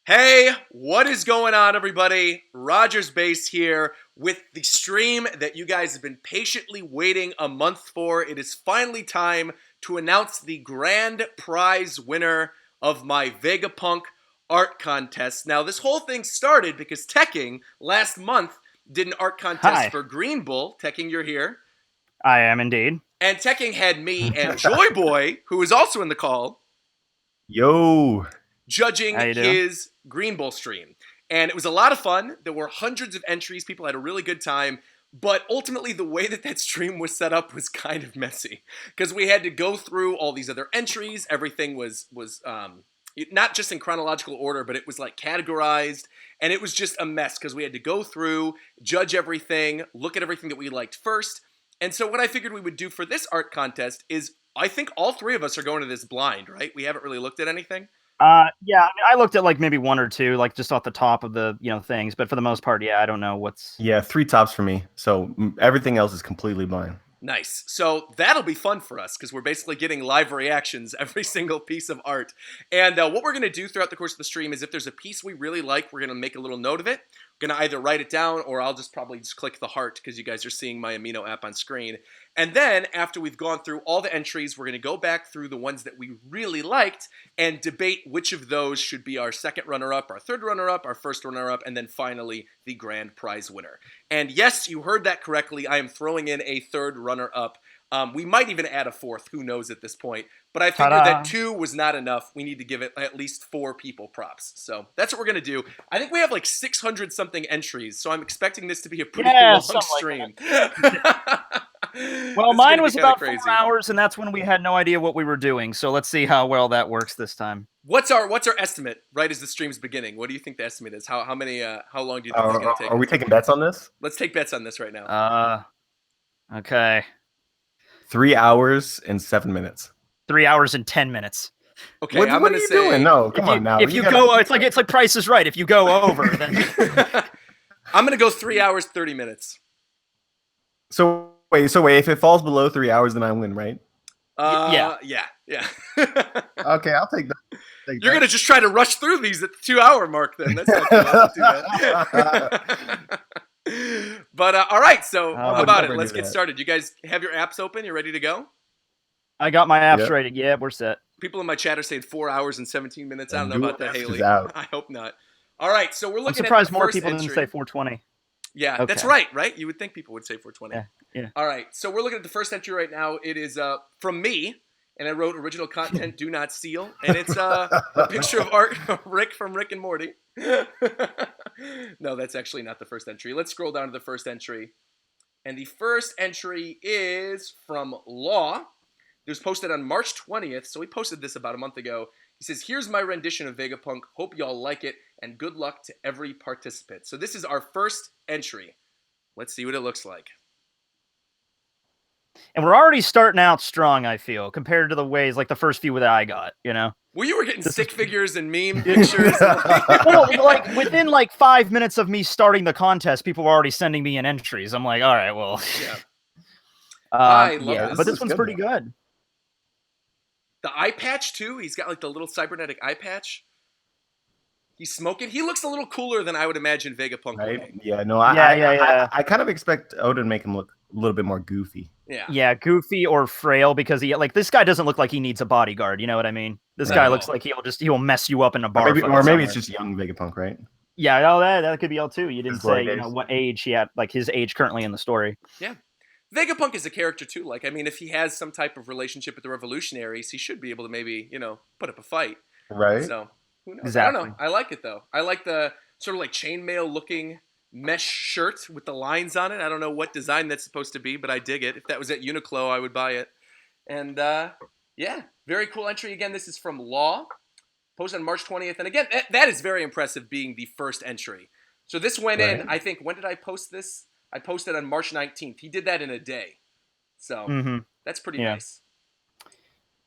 Hey, what is going on, everybody? RogersBase here with the stream that you guys have been patiently waiting a month for. It is finally time to announce the grand prize winner of my Vegapunk art contest. Now, this whole thing started because Tekking last month did an art contest Hi, for Green Bull. Tekking, you're here. I am indeed. And Tekking had me and Joy Boy, who is also in the call, Yo. judging How you doing? his Green Bull stream. And it was a lot of fun. There were hundreds of entries. People had a really good time. But ultimately, the way that stream was set up was kind of messy because we had to go through all these other entries. Everything was not just in chronological order, but it was like categorized, and it was just a mess because we had to go through, judge everything, look at everything that we liked first. And so what I figured we would do for this art contest is I think all three of us are going to this blind, right? We haven't really looked at anything. Yeah, I looked at like maybe one or two, like just off the top of the things, but for the most part, yeah, I don't know what's. Yeah, three tops for me. So everything else is completely blind. Nice. So that'll be fun for us because we're basically getting live reactions every single piece of art. And what we're going to do throughout the course of the stream is if there's a piece we really like, we're going to make a little note of it. We're going to either write it down or I'll just probably just click the heart because you guys are seeing my Amino app on screen. And then after we've gone through all the entries, we're going to go back through the ones that we really liked and debate which of those should be our second runner-up, our third runner-up, our first runner-up, and then finally the grand prize winner. And yes, you heard that correctly. I am throwing in a third runner-up. We might even add a fourth. Who knows at this point? But I figured that 2 was not enough. We need to give it at least 4 people props. So that's what we're going to do. I think we have like 600-something entries, so I'm expecting this to be a pretty long stream. Well, mine was about 4 hours, and that's when we had no idea what we were doing. So let's see how well that works this time. What's our estimate right as the stream's beginning? What do you think the estimate is? How long do you think it's going to take? Are we taking bets on this? Let's take bets on this right now. Okay. 3 hours and 7 minutes. 3 hours and 10 minutes. Okay, what I'm are going to you say. Doing? No, come on now. If you go, it's like Price is Right. If you go over, then I'm going to go 3 hours 30 minutes. So wait. If it falls below 3 hours, then I win, right? Yeah. Okay, I'll take that. You're going to just try to rush through these at the 2 hour mark then. That's not too bad. But all right, so how about it? Let's get started. You guys have your apps open? You ready to go? I got my apps ready. Yeah, we're set. People in my chat are saying 4 hours and 17 minutes. I don't know about that, Haley. Out. I hope not. All right, so we're looking I'm surprised at the more first people entry. didn't say 420. Yeah, okay. That's right? You would think people would say 420. Yeah. All right, so we're looking at the first entry right now. It is from me, and I wrote original content, do not steal. And it's a picture of art of Rick from Rick and Morty. No, that's actually not the first entry. Let's scroll down to the first entry. And the first entry is from Law. It was posted on March 20th, so he posted this about a month ago. He says, here's my rendition of Vegapunk. Hope y'all like it, and good luck to every participant. So this is our first entry. Let's see what it looks like. And we're already starting out strong, I feel, compared to the ways, like the first few that I got, Well, you were getting stick figures and meme pictures. Well, like within like 5 minutes of me starting the contest, people were already sending me in entries. I'm like, all right, well. Yeah. I love this. But this one's pretty good. The eye patch, too. He's got like the little cybernetic eye patch. He's smoking. He looks a little cooler than I would imagine Vegapunk would be. Yeah, no, I kind of expect Oda to make him look a little bit more goofy. Yeah, goofy or frail because this guy doesn't look like he needs a bodyguard. You know what I mean? This guy looks like he'll mess you up in a bar. Or maybe it's just young Vegapunk, right? Yeah, oh, that could be all too. You didn't say what age he had, like his age currently in the story. Yeah. Vegapunk is a character too. Like, I mean, if he has some type of relationship with the revolutionaries, he should be able to maybe, put up a fight. Right. So who knows? Exactly. I don't know. I like it though. I like the sort of like chainmail looking mesh shirt with the lines on it. I don't know what design that's supposed to be, but I dig it. If that was at Uniqlo, I would buy it. And yeah, very cool entry. Again, this is from Law, posted on March 20th. And again, that is very impressive being the first entry. So this went in, I think, when did I post this? I posted on March 19th. He did that in a day. So that's pretty nice.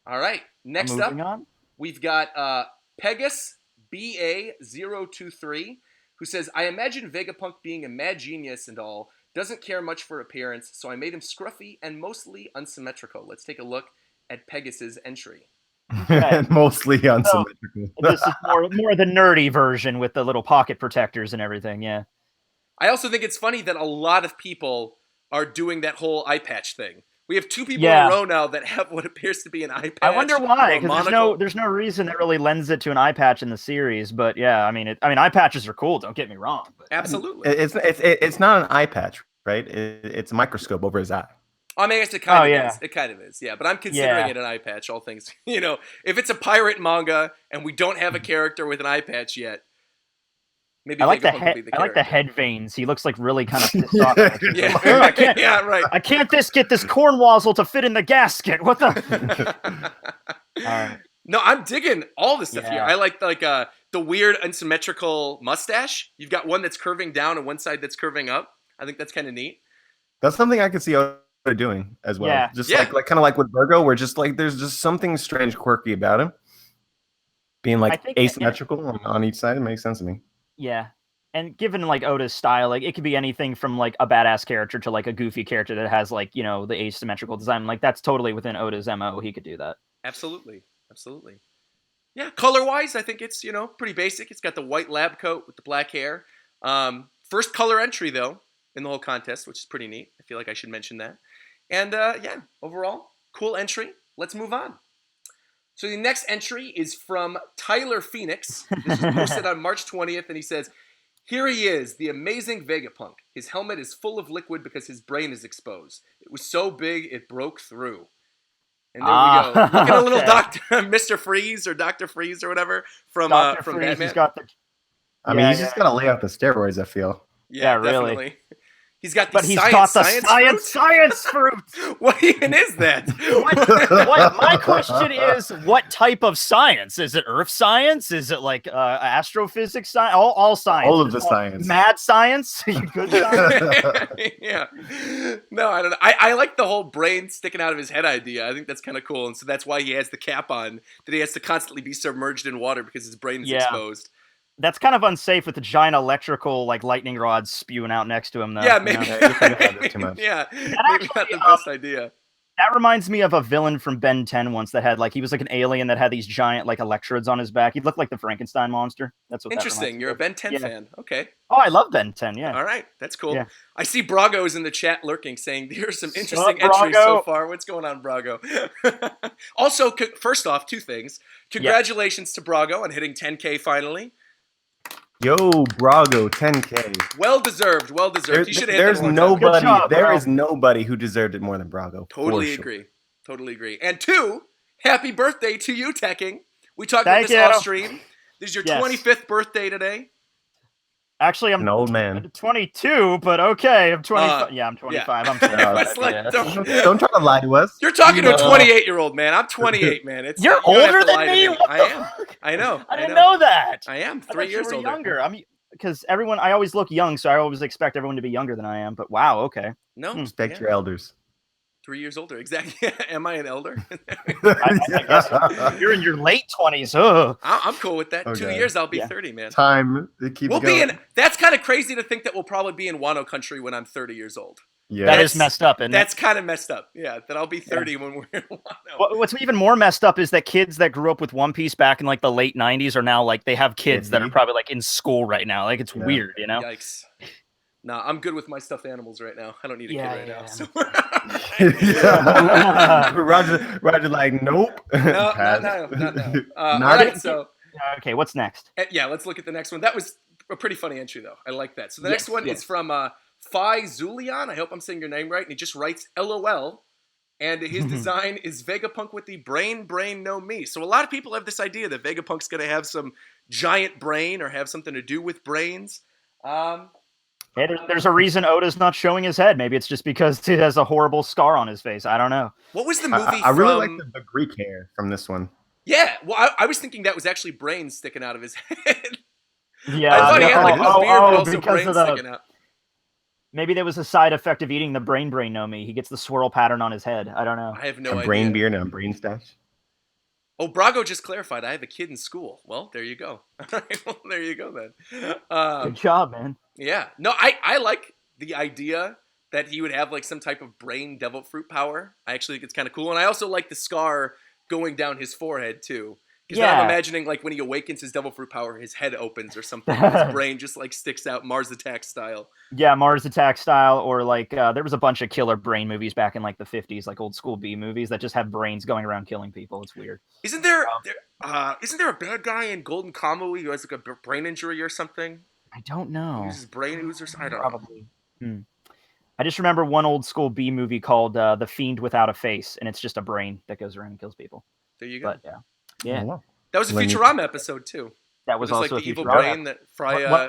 All right. Next up, we've got Pegas BA023, who says, I imagine Vegapunk being a mad genius and all, doesn't care much for appearance, so I made him scruffy and mostly unsymmetrical. Let's take a look at Pegas's entry. Okay. Mostly unsymmetrical. This is more the nerdy version with the little pocket protectors and everything. Yeah. I also think it's funny that a lot of people are doing that whole eye patch thing. We have two people in Yeah. a row now that have what appears to be an eye patch. I wonder why, or a because monocle. there's no reason that really lends it to an eye patch in the series. But yeah, I mean, eye patches are cool. Don't get me wrong. But Absolutely. It's not an eye patch, right? It's a microscope over his eye. I mean, I guess it kind of yeah. is. It kind of is, yeah. But I'm considering it an eye patch, all things. If it's a pirate manga and we don't have a character with an eye patch yet, maybe I like the Vegapunk will be head. the I like the character. head veins. He looks like really kind of pissed off. Yeah, I can't, yeah, right. I can't get this cornwazzle to fit in the gasket. What the? All right. No, I'm digging all this stuff here. Yeah. I like the weird unsymmetrical mustache. You've got one that's curving down and one side that's curving up. I think that's kind of neat. That's something I could see Oda doing as well. Yeah. Just Yeah. like kind of like with Virgo, where just like there's just something strange, quirky about him. Being I like think- asymmetrical on each side, it makes sense to me. Yeah. And given like Oda's style, like it could be anything from like a badass character to like a goofy character that has like, the asymmetrical design. Like that's totally within Oda's MO. He could do that. Absolutely. Absolutely. Yeah, color-wise, I think it's, pretty basic. It's got the white lab coat with the black hair. First color entry, though, in the whole contest, which is pretty neat. I feel like I should mention that. And, overall, cool entry. Let's move on. So the next entry is from Tyler Phoenix. This was posted on March 20th, and he says, "Here he is, the amazing Vegapunk. His helmet is full of liquid because his brain is exposed. It was so big, it broke through." And there we go. Look at a little okay. Mr. Freeze or Dr. Freeze or whatever from Dr. from Freeze Batman. has got the I mean, he's just got to lay out the steroids, I feel. Yeah, really. Definitely. He's got the But he's got the science science fruit. fruit. What even is that? What my question is, what type of science? Is it earth science? Is it like astrophysics science? All science. All of the science. Mad science? Good science? Yeah. No, I don't know. I like the whole brain sticking out of his head idea. I think that's kind of cool. And so that's why he has the cap on, that he has to constantly be submerged in water because his brain is exposed. That's kind of unsafe with the giant electrical like lightning rods spewing out next to him, though. Yeah, maybe. Too much. Yeah, maybe actually, not the best idea. That reminds me of a villain from Ben 10 once that had like he was like an alien that had these giant like electrodes on his back. He looked like the Frankenstein monster. That's what. Interesting. You're a Ben 10 fan. Okay. Oh, I love Ben 10. Yeah. All right. That's cool. Yeah. I see Brago's in the chat lurking, saying there are some Sup, interesting entries Brago? so far. What's going on, Brago? Also, first off, two things. Congratulations to Brago on hitting 10K finally. Yo, Brago, 10K. Well deserved. Well deserved. You should have hit There's that one nobody. Good job, There bro. is nobody who deserved it more than Brago. Totally for sure. agree. Totally agree. And two, happy birthday to you, Tekking. We talked Thank about this you. off stream. This is your Yes. 25th birthday today. Actually, I'm An old man. 22, but okay, I'm 25. Yeah, I'm 25. I'm sorry. It's like, Yeah. Don't try to lie to us. You're talking to a No. 28-year-old man. I'm 28, man. It's You're you don't have older to than lie to me? What I the am. fuck? I know. I didn't know that. I am I 3 thought you years were older. younger. Because I always look young, so I always expect everyone to be younger than I am. But wow, okay. No, Respect yeah. your elders. 3 years older. Exactly. Am I an elder? I guess you're in your late 20s. Ugh. I'm cool with that. Oh, 2 God. years, I'll be Yeah. 30, man. Time to keep We'll going. be in. That's kind of crazy to think that we'll probably be in Wano country when I'm 30 years old. Yeah. That is messed up, isn't That's kind of messed up. Yeah, that I'll be 30 when we're in Wano. it? What's even more messed up is that kids that grew up with One Piece back in like the late 90s are now like they have kids that are probably like in school right now. Like it's Yeah. weird, you know? Yikes. Nah, I'm good with my stuffed animals right now. I don't need a kid right now. So. Roger, like, nope. No. Pass. Not now. Not All right, it. so Okay, what's next? yeah, let's look at the next one. That was a pretty funny entry, though. I like that. So the next one yes. is from Phi Zulian. I hope I'm saying your name right. And he just writes LOL. And his design is Vegapunk with the brain, no me. So a lot of people have this idea that Vegapunk's going to have some giant brain or have something to do with brains. Hey, there's a reason Oda's not showing his head. Maybe it's just because he has a horrible scar on his face. I don't know. What was the movie I really from... like the Greek hair from this one. Yeah, well, I was thinking that was actually brains sticking out of his head. Yeah, I thought he had like a beard, but also because brains of the sticking out. maybe there was a side effect of eating the brain no me. He gets the swirl pattern on his head. I don't know. I have no A idea. brain beard and a brain stash. Oh, Brago just clarified. I have a kid in school. Well, there you go. All right, well, there you go then. Good job, man. Yeah. No, I like the idea that he would have like some type of brain devil fruit power. I actually think it's kind of cool. And I also like the scar going down his forehead too. Because now I'm imagining like when he awakens his devil fruit power, his head opens or something. His brain just like sticks out Mars Attack style. Yeah, Mars Attack style, or like there was a bunch of killer brain movies back in like the 50s, like old school B movies that just have brains going around killing people. It's weird. Isn't there a bad guy in Golden Kamuy who has like a brain injury or something? I don't know. He uses brain ooze or something. I don't Probably. know. I just remember one old school B movie called The Fiend Without a Face, and it's just a brain that goes around and kills people. There you go. But yeah. That was a Futurama episode too. That was also like the a evil Futurama. brain that Fry.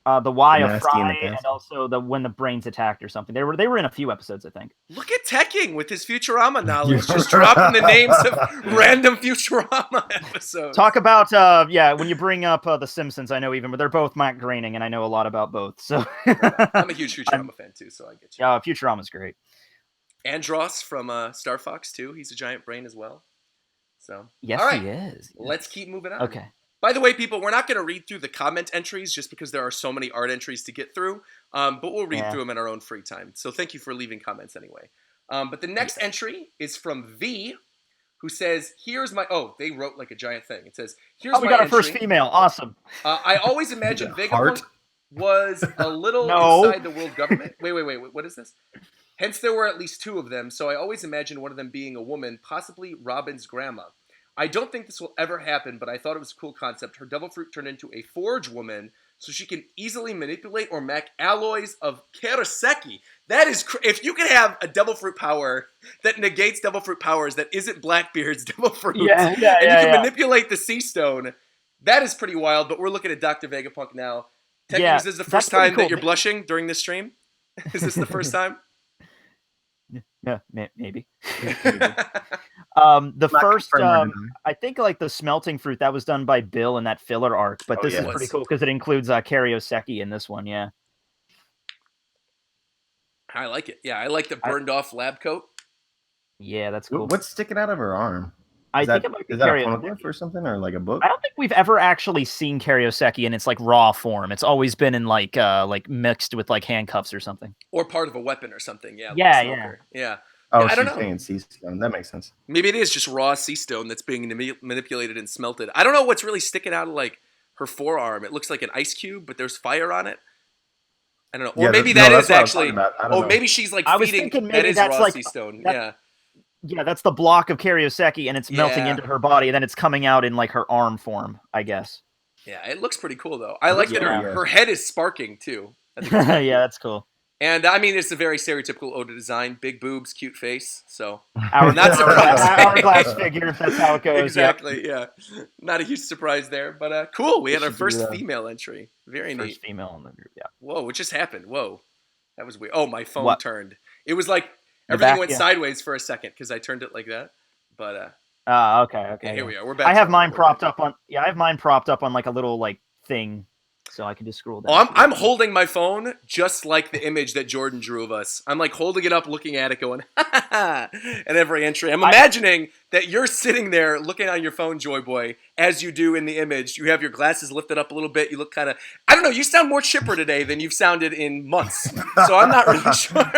The Y of Nasty in Fry, the and past. also the when the brains attacked or something. They were in a few episodes, I think. Look at Tekking with his Futurama knowledge, just dropping the names of random Futurama episodes. Talk about when you bring up The Simpsons, I know even, but they're both Matt Groening, and I know a lot about both. So I'm a huge Futurama fan too, so I get you. Yeah, Futurama's great. Andros from Star Fox too. He's a giant brain as well. So Yes, all right, he is. let's keep moving on. Okay. By the way, people, we're not going to read through the comment entries just because there are so many art entries to get through, but we'll read through them in our own free time. So thank you for leaving comments anyway. But the next entry is from V, who says, here's my... Oh, they wrote like a giant thing. It says, here's my we got our entry. first female. Awesome. I always imagined Heart? Vegapunk was a little No. inside the world government. Wait, what is this? Hence, there were at least two of them, so I always imagined one of them being a woman, possibly Robin's grandma. I don't think this will ever happen, but I thought it was a cool concept. Her devil fruit turned into a forge woman, so she can easily manipulate or make alloys of Karaseki. That is, if you can have a devil fruit power that negates devil fruit powers that isn't Blackbeard's devil fruit, and you can manipulate the sea stone, that is pretty wild. But we're looking at Dr. Vegapunk now. Tekking, is this the first time that you're blushing during this stream? Is this the first time? Yeah, maybe. The first, I think, like the smelting fruit that was done by Bill in that filler arc, but this is pretty cool because it includes Karyoseki in this one. Yeah, I like it. Yeah, I like the burned off lab coat. Yeah, that's cool. What's sticking out of her arm? I think it might be is that a phonoglyph or something, or like a book? I don't think we've ever actually seen Karyoseki in its like raw form. It's always been in like mixed with like handcuffs or something, or part of a weapon or something. Yeah. Yeah. Oh, I don't she's know. saying sea stone. That makes sense. Maybe it is just raw sea stone that's being manipulated and smelted. I don't know what's really sticking out of like her forearm. It looks like an ice cube, but there's fire on it. I don't know. Or maybe that is actually. Maybe she's like feeding. That is raw sea stone. Yeah, that's the block of Karyoseki, and it's melting into her body, and then it's coming out in like her arm form, I guess. Yeah, it looks pretty cool though. I like that her head is sparking too. Yeah, that's cool. And I mean, it's a very stereotypical Oda design: big boobs, cute face. So not surprising. Hourglass figure. That's how it goes. Exactly. Yeah. Not a huge surprise there, but cool. We had our first female entry. Very neat. First female in the group. Yeah. Whoa! What just happened? Whoa, that was weird. Oh, my phone turned. It was like everything went sideways for a second because I turned it like that. But okay. Yeah, here we are. We're back. I have mine propped up on. Yeah, I have mine propped up on like a little like thing. So I can just scroll down. Oh, I'm holding my phone just like the image that Jordan drew of us. I'm like holding it up, looking at it, going, ha ha ha, at every entry. I'm imagining that you're sitting there looking on your phone, Joy Boy, as you do in the image. You have your glasses lifted up a little bit. You look kind of, I don't know, you sound more chipper today than you've sounded in months. So I'm not really sure.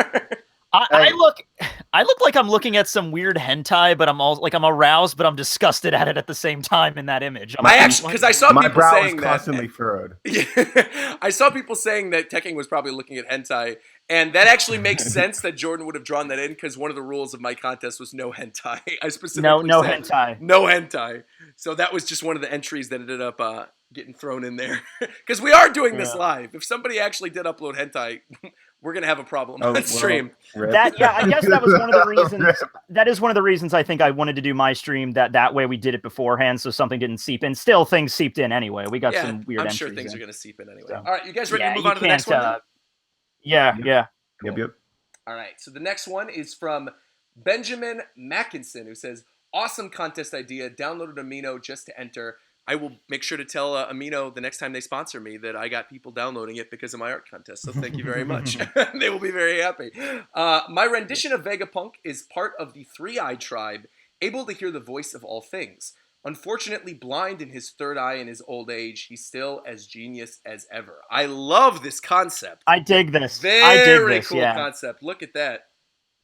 I look like I'm looking at some weird hentai, but I'm aroused, but I'm disgusted at it at the same time in that image. Because I saw people saying that. My brow is constantly furrowed. Yeah, I saw people saying that Tekking was probably looking at hentai, and that actually makes sense that Jordan would have drawn that in because one of the rules of my contest was no hentai. I specifically said hentai. No hentai. So that was just one of the entries that ended up getting thrown in there because we are doing this live. If somebody actually did upload hentai, we're gonna have a problem on stream. I guess that was one of the reasons. That is one of the reasons I think I wanted to do my stream that way we did it beforehand, so something didn't seep in. Still, things seeped in anyway. We got some weird. I'm sure things are gonna seep in anyway. So. All right, you guys ready to move on to the next one? Yeah. Cool. Yep. All right, so the next one is from Benjamin Mackinson, who says, "Awesome contest idea. Downloaded Amino just to enter. I will make sure to tell Amino the next time they sponsor me that I got people downloading it because of my art contest. So thank you very much. They will be very happy. My rendition of Vegapunk is part of the Three-Eyed Tribe, able to hear the voice of all things. Unfortunately blind in his third eye in his old age, he's still as genius as ever." I love this concept. I dig this. Very cool concept. Look at that.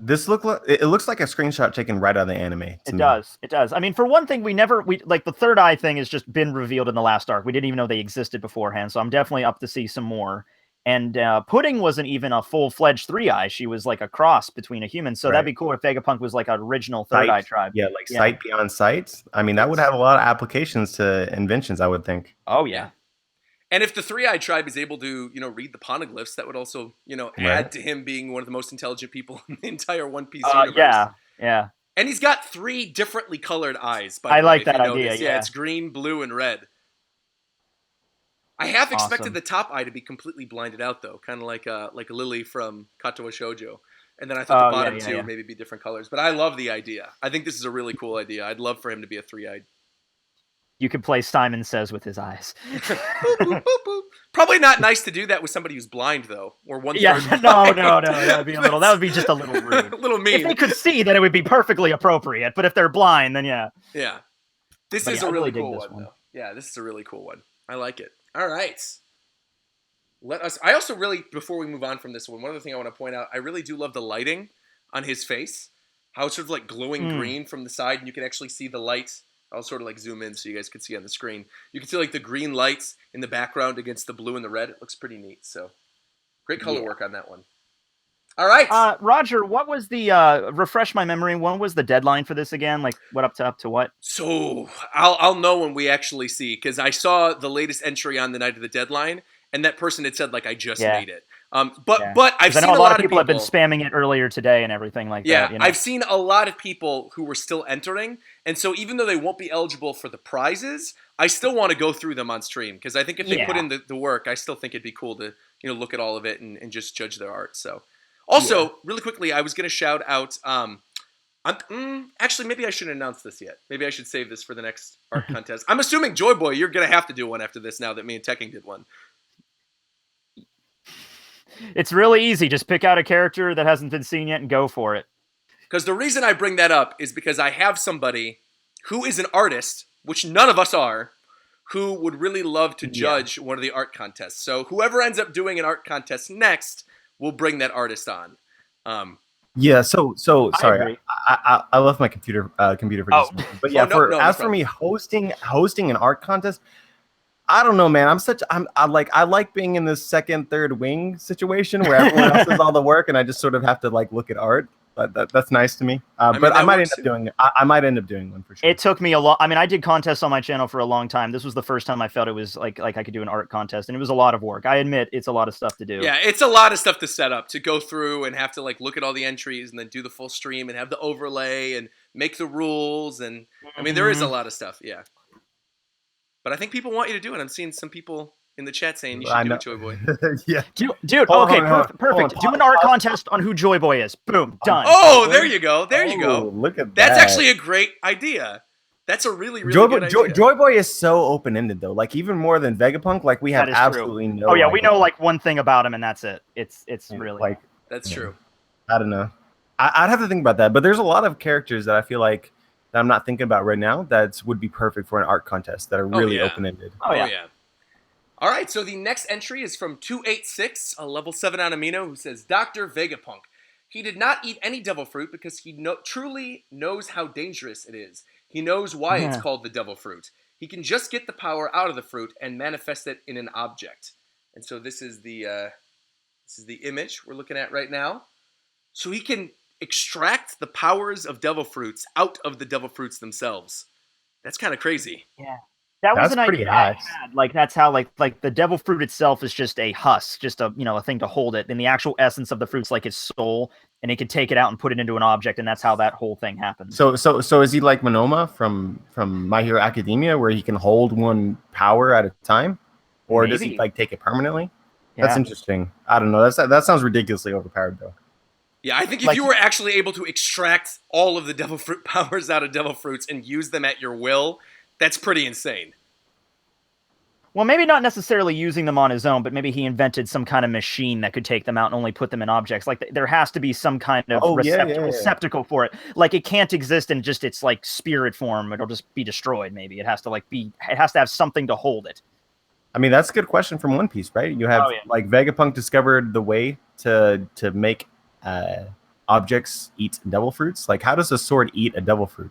This it looks like a screenshot taken right out of the anime. It does. It does. I mean, for one thing, we like the third eye thing has just been revealed in the last arc. We didn't even know they existed beforehand, so I'm definitely up to see some more. And Pudding wasn't even a full-fledged three eye. She was like a cross between a human. So that'd be cool if Vegapunk was like an original third eye tribe. Yeah, like sight beyond sight. I mean, that would have a lot of applications to inventions, I would think. Oh yeah. And if the three-eyed tribe is able to, read the poneglyphs, that would also, add to him being one of the most intelligent people in the entire One Piece universe. Yeah. And he's got 3 differently colored eyes. I like that idea. Yeah, it's green, blue, and red. I half expected the top eye to be completely blinded out, though, kind of like a Lily from Katawa Shoujo. And then I thought the bottom 2 would maybe be different colors. But I love the idea. I think this is a really cool idea. I'd love for him to be a 3-eyed. You could play Simon Says with his eyes. Boop, boop, boop, boop. Probably not nice to do that with somebody who's blind, though, or one. Yeah, no, that would be that would be just a little rude, a little mean. If they could see, then it would be perfectly appropriate. But if they're blind, then yeah. Yeah, this is a really cool one, though. Yeah, this is a really cool one. I like it. All right, I also really, before we move on from this one other thing I want to point out. I really do love the lighting on his face. How it's sort of like glowing green from the side, and you can actually see the light. I'll sort of like zoom in so you guys can see on the screen. You can see like the green lights in the background against the blue and the red. It looks pretty neat. So great color work on that one. All right. Roger, what was the, refresh my memory, when was the deadline for this again? Like what up to what? So I'll know when we actually see, because I saw the latest entry on the night of the deadline, and that person had said like, I just made it. But I've seen a lot of people have been spamming it earlier today and everything like that. Yeah, I've seen a lot of people who were still entering, and so even though they won't be eligible for the prizes, I still want to go through them on stream, because I think if they put in the work, I still think it'd be cool to look at all of it and just judge their art. So, also really quickly, I was going to shout out. Actually, maybe I shouldn't announce this yet. Maybe I should save this for the next art contest. I'm assuming Joy Boy, you're going to have to do one after this now that me and Tekking did one. It's really easy. Just pick out a character that hasn't been seen yet and go for it. Because the reason I bring that up is because I have somebody who is an artist, which none of us are, who would really love to judge one of the art contests. So whoever ends up doing an art contest next will bring that artist on. So sorry. I left my computer for this. But yeah, for me hosting an art contest, I don't know, man. I like being in this second, third wing situation where everyone else does all the work and I just sort of have to like look at art. But that's nice to me. But I might end up doing it. I might end up doing one for sure. It took me a lot. I mean, I did contests on my channel for a long time. This was the first time I felt it was like I could do an art contest, and it was a lot of work. I admit it's a lot of stuff to do. Yeah, it's a lot of stuff to set up, to go through and have to like look at all the entries and then do the full stream and have the overlay and make the rules. And I mean, there is a lot of stuff. Yeah. But I think people want you to do it. I'm seeing some people in the chat saying you should do it, Joy Boy. Yeah. Dude, perfect. Do an art contest on who Joy Boy is. Boom, done. Oh, there you go. There you go. Look at that. That's actually a great idea. That's a really good idea. Joy Boy is so open-ended, though. Like, even more than Vegapunk, like, we have absolutely no idea. We know, like, one thing about him, and that's it. It's really... like. That's true. I don't know. I'd have to think about that. But there's a lot of characters that I feel like that I'm not thinking about right now that would be perfect for an art contest that are really open-ended. Oh, yeah. All right, so the next entry is from 286, a level 7 on Amino, who says, Dr. Vegapunk. He did not eat any devil fruit because he truly knows how dangerous it is. He knows why it's called the devil fruit. He can just get the power out of the fruit and manifest it in an object. And so this is the image we're looking at right now. So he can extract the powers of devil fruits out of the devil fruits themselves. That's kind of crazy. Yeah. That was an idea I had. Like, that's how, like the devil fruit itself is just a husk, just a thing to hold it. And the actual essence of the fruit's like his soul, and he can take it out and put it into an object, and that's how that whole thing happens. So is he like Monoma from My Hero Academia, where he can hold one power at a time, or does he like take it permanently? Yeah. That's interesting. I don't know. That sounds ridiculously overpowered, though. Yeah, I think if you were actually able to extract all of the devil fruit powers out of devil fruits and use them at your will, that's pretty insane. Well, maybe not necessarily using them on his own, but maybe he invented some kind of machine that could take them out and only put them in objects. Like, there has to be some kind of receptacle for it. Like, it can't exist in just its like spirit form. It'll just be destroyed. Maybe it has to have something to hold it. I mean, that's a good question from One Piece, right? You have like Vegapunk discovered the way to make objects eat devil fruits? Like, how does a sword eat a devil fruit?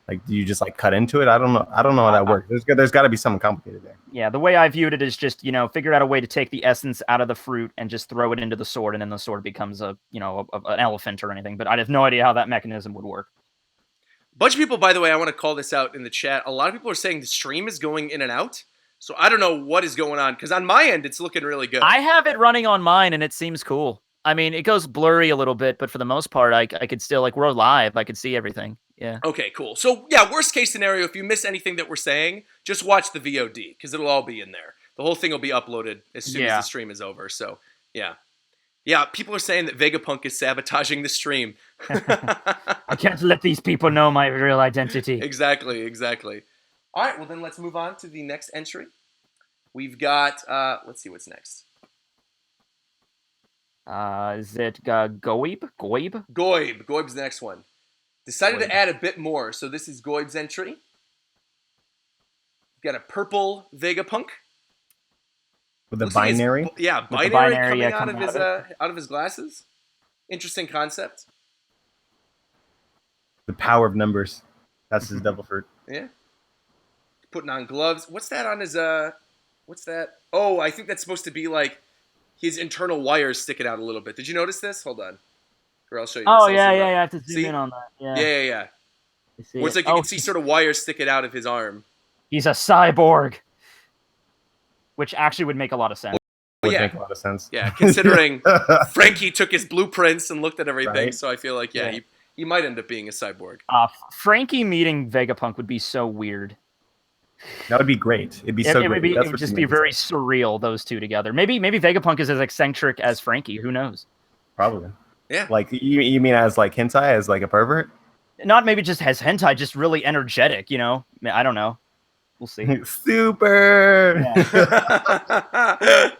Like, do you just like cut into it? I don't know how that works. There's got to be something complicated there. Yeah, the way I viewed it is just, figure out a way to take the essence out of the fruit and just throw it into the sword, and then the sword becomes an elephant or anything. But I have no idea how that mechanism would work. Bunch of people, by the way, I want to call this out in the chat. A lot of people are saying the stream is going in and out. So I don't know what is going on, because on my end, it's looking really good. I have it running on mine, and it seems cool. I mean, it goes blurry a little bit, but for the most part, I could still, like, we're live. I could see everything. Yeah. Okay, cool. So, yeah, worst case scenario, if you miss anything that we're saying, just watch the VOD, because it'll all be in there. The whole thing will be uploaded as soon as the stream is over. So, yeah. Yeah, people are saying that Vegapunk is sabotaging the stream. I can't let these people know my real identity. Exactly. All right, well, then let's move on to the next entry. We've got, let's see what's next. Is it Goib? Goib's the next one. Decided to add a bit more, so this is Goib's entry. We've got a purple Vegapunk. With a binary? Binary coming out of his glasses. Interesting concept. The power of numbers. That's his devil fruit. Yeah. Putting on gloves. What's that on his, what's that? Oh, I think that's supposed to be like his internal wires sticking out a little bit. Did you notice this? Hold on. Or I'll show you. Oh, yeah, I have to zoom in on that. Yeah. Where it's like you can see sort of wires sticking out of his arm. He's a cyborg. Which actually would make a lot of sense. Would make a lot of sense. Yeah, considering Frankie took his blueprints and looked at everything, right? So I feel like, he might end up being a cyborg. Frankie meeting Vegapunk would be so weird. That would be great. It'd be so great. It would just be very surreal, those two together. Maybe Vegapunk is as eccentric as Frankie. Who knows? Probably. Yeah. Like, you mean as like hentai, as like a pervert? Not maybe just as hentai, just really energetic, I don't know. We'll see. Super. Yeah.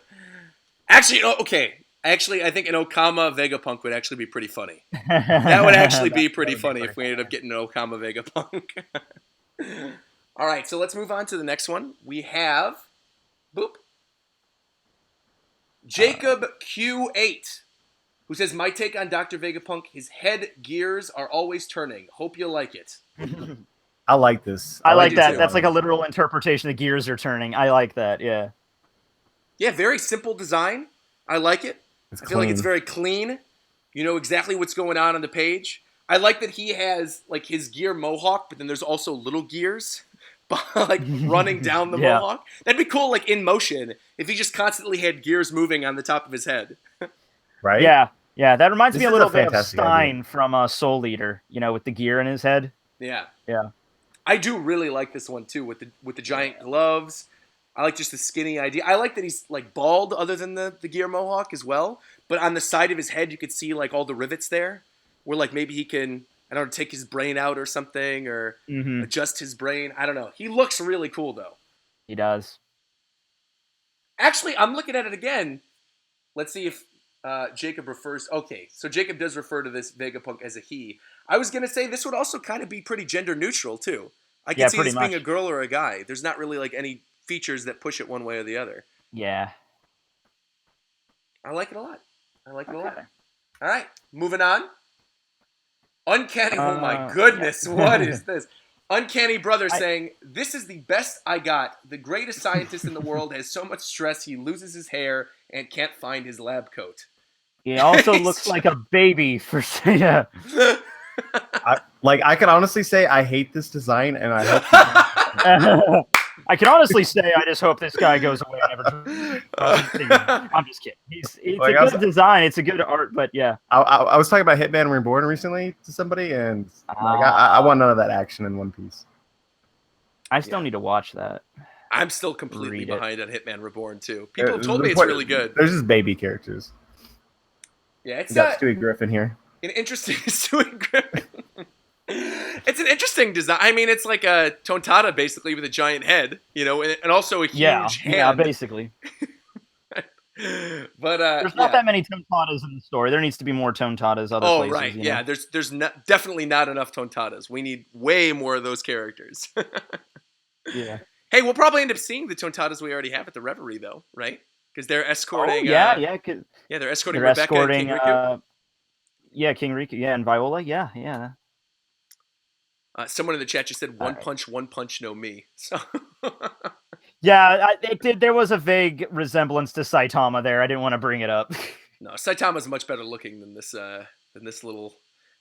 Actually, I think an Okama Vegapunk would actually be pretty funny. That would actually be pretty funny if we ended up getting an Okama Vegapunk. All right, so let's move on to the next one. We have, Jacob Q8, who says, my take on Dr. Vegapunk, his head gears are always turning. Hope you like it. I like this. I like that. That's like a literal interpretation. The gears are turning. I like that. Yeah. Yeah, very simple design. I like it. I feel like it's very clean. You know exactly what's going on the page. I like that he has like his gear mohawk, but then there's also little gears like running down the mohawk. That'd be cool, like in motion, if he just constantly had gears moving on the top of his head. Right? Yeah. That reminds me a little bit of Stein from Soul Eater, with the gear in his head. Yeah. Yeah. I do really like this one too, with the giant gloves. I like just the skinny idea. I like that he's like bald, other than the gear mohawk as well. But on the side of his head, you could see like all the rivets there, where like maybe he can, I don't know, take his brain out or something, or adjust his brain. I don't know. He looks really cool though. He does. Actually, I'm looking at it again. Let's see if Jacob refers. Okay, so Jacob does refer to this Vegapunk as a he. I was gonna say this would also kind of be pretty gender neutral too. I can see this being a girl or a guy. There's not really like any features that push it one way or the other. Yeah. I like it a lot. All right, moving on. Uncanny. Oh my goodness, what is this? Uncanny Brother saying, this is the best I got. The greatest scientist in the world has so much stress he loses his hair and can't find his lab coat. He also looks like a baby for I can honestly say I hate this design, and I hope. I can honestly say I just hope this guy goes away. I'm just kidding. It's a good design. It's a good art, but yeah. I was talking about Hitman Reborn recently to somebody, and I want none of that action in One Piece. I still need to watch that. I'm still completely behind on Hitman Reborn too. People have told me it's really good. There's just baby characters. Yeah, it's got Stewie Griffin here. An interesting Stewie Griffin. It's an interesting design. I mean, it's like a Tontada basically with a giant head, and also a huge hand. Yeah, basically. But there's not that many Tontadas in the story. There needs to be more Tontadas other places. Oh, right. Yeah, there's definitely not enough Tontadas. We need way more of those characters. Yeah. Hey, we'll probably end up seeing the Tontadas we already have at the Reverie, though, right? Because they're escorting. They're Rebecca and King Riku. King Riku, and Viola, yeah. Someone in the chat just said, one punch, no me. So yeah, it did. There was a vague resemblance to Saitama there. I didn't want to bring it up. No, Saitama's much better looking than this little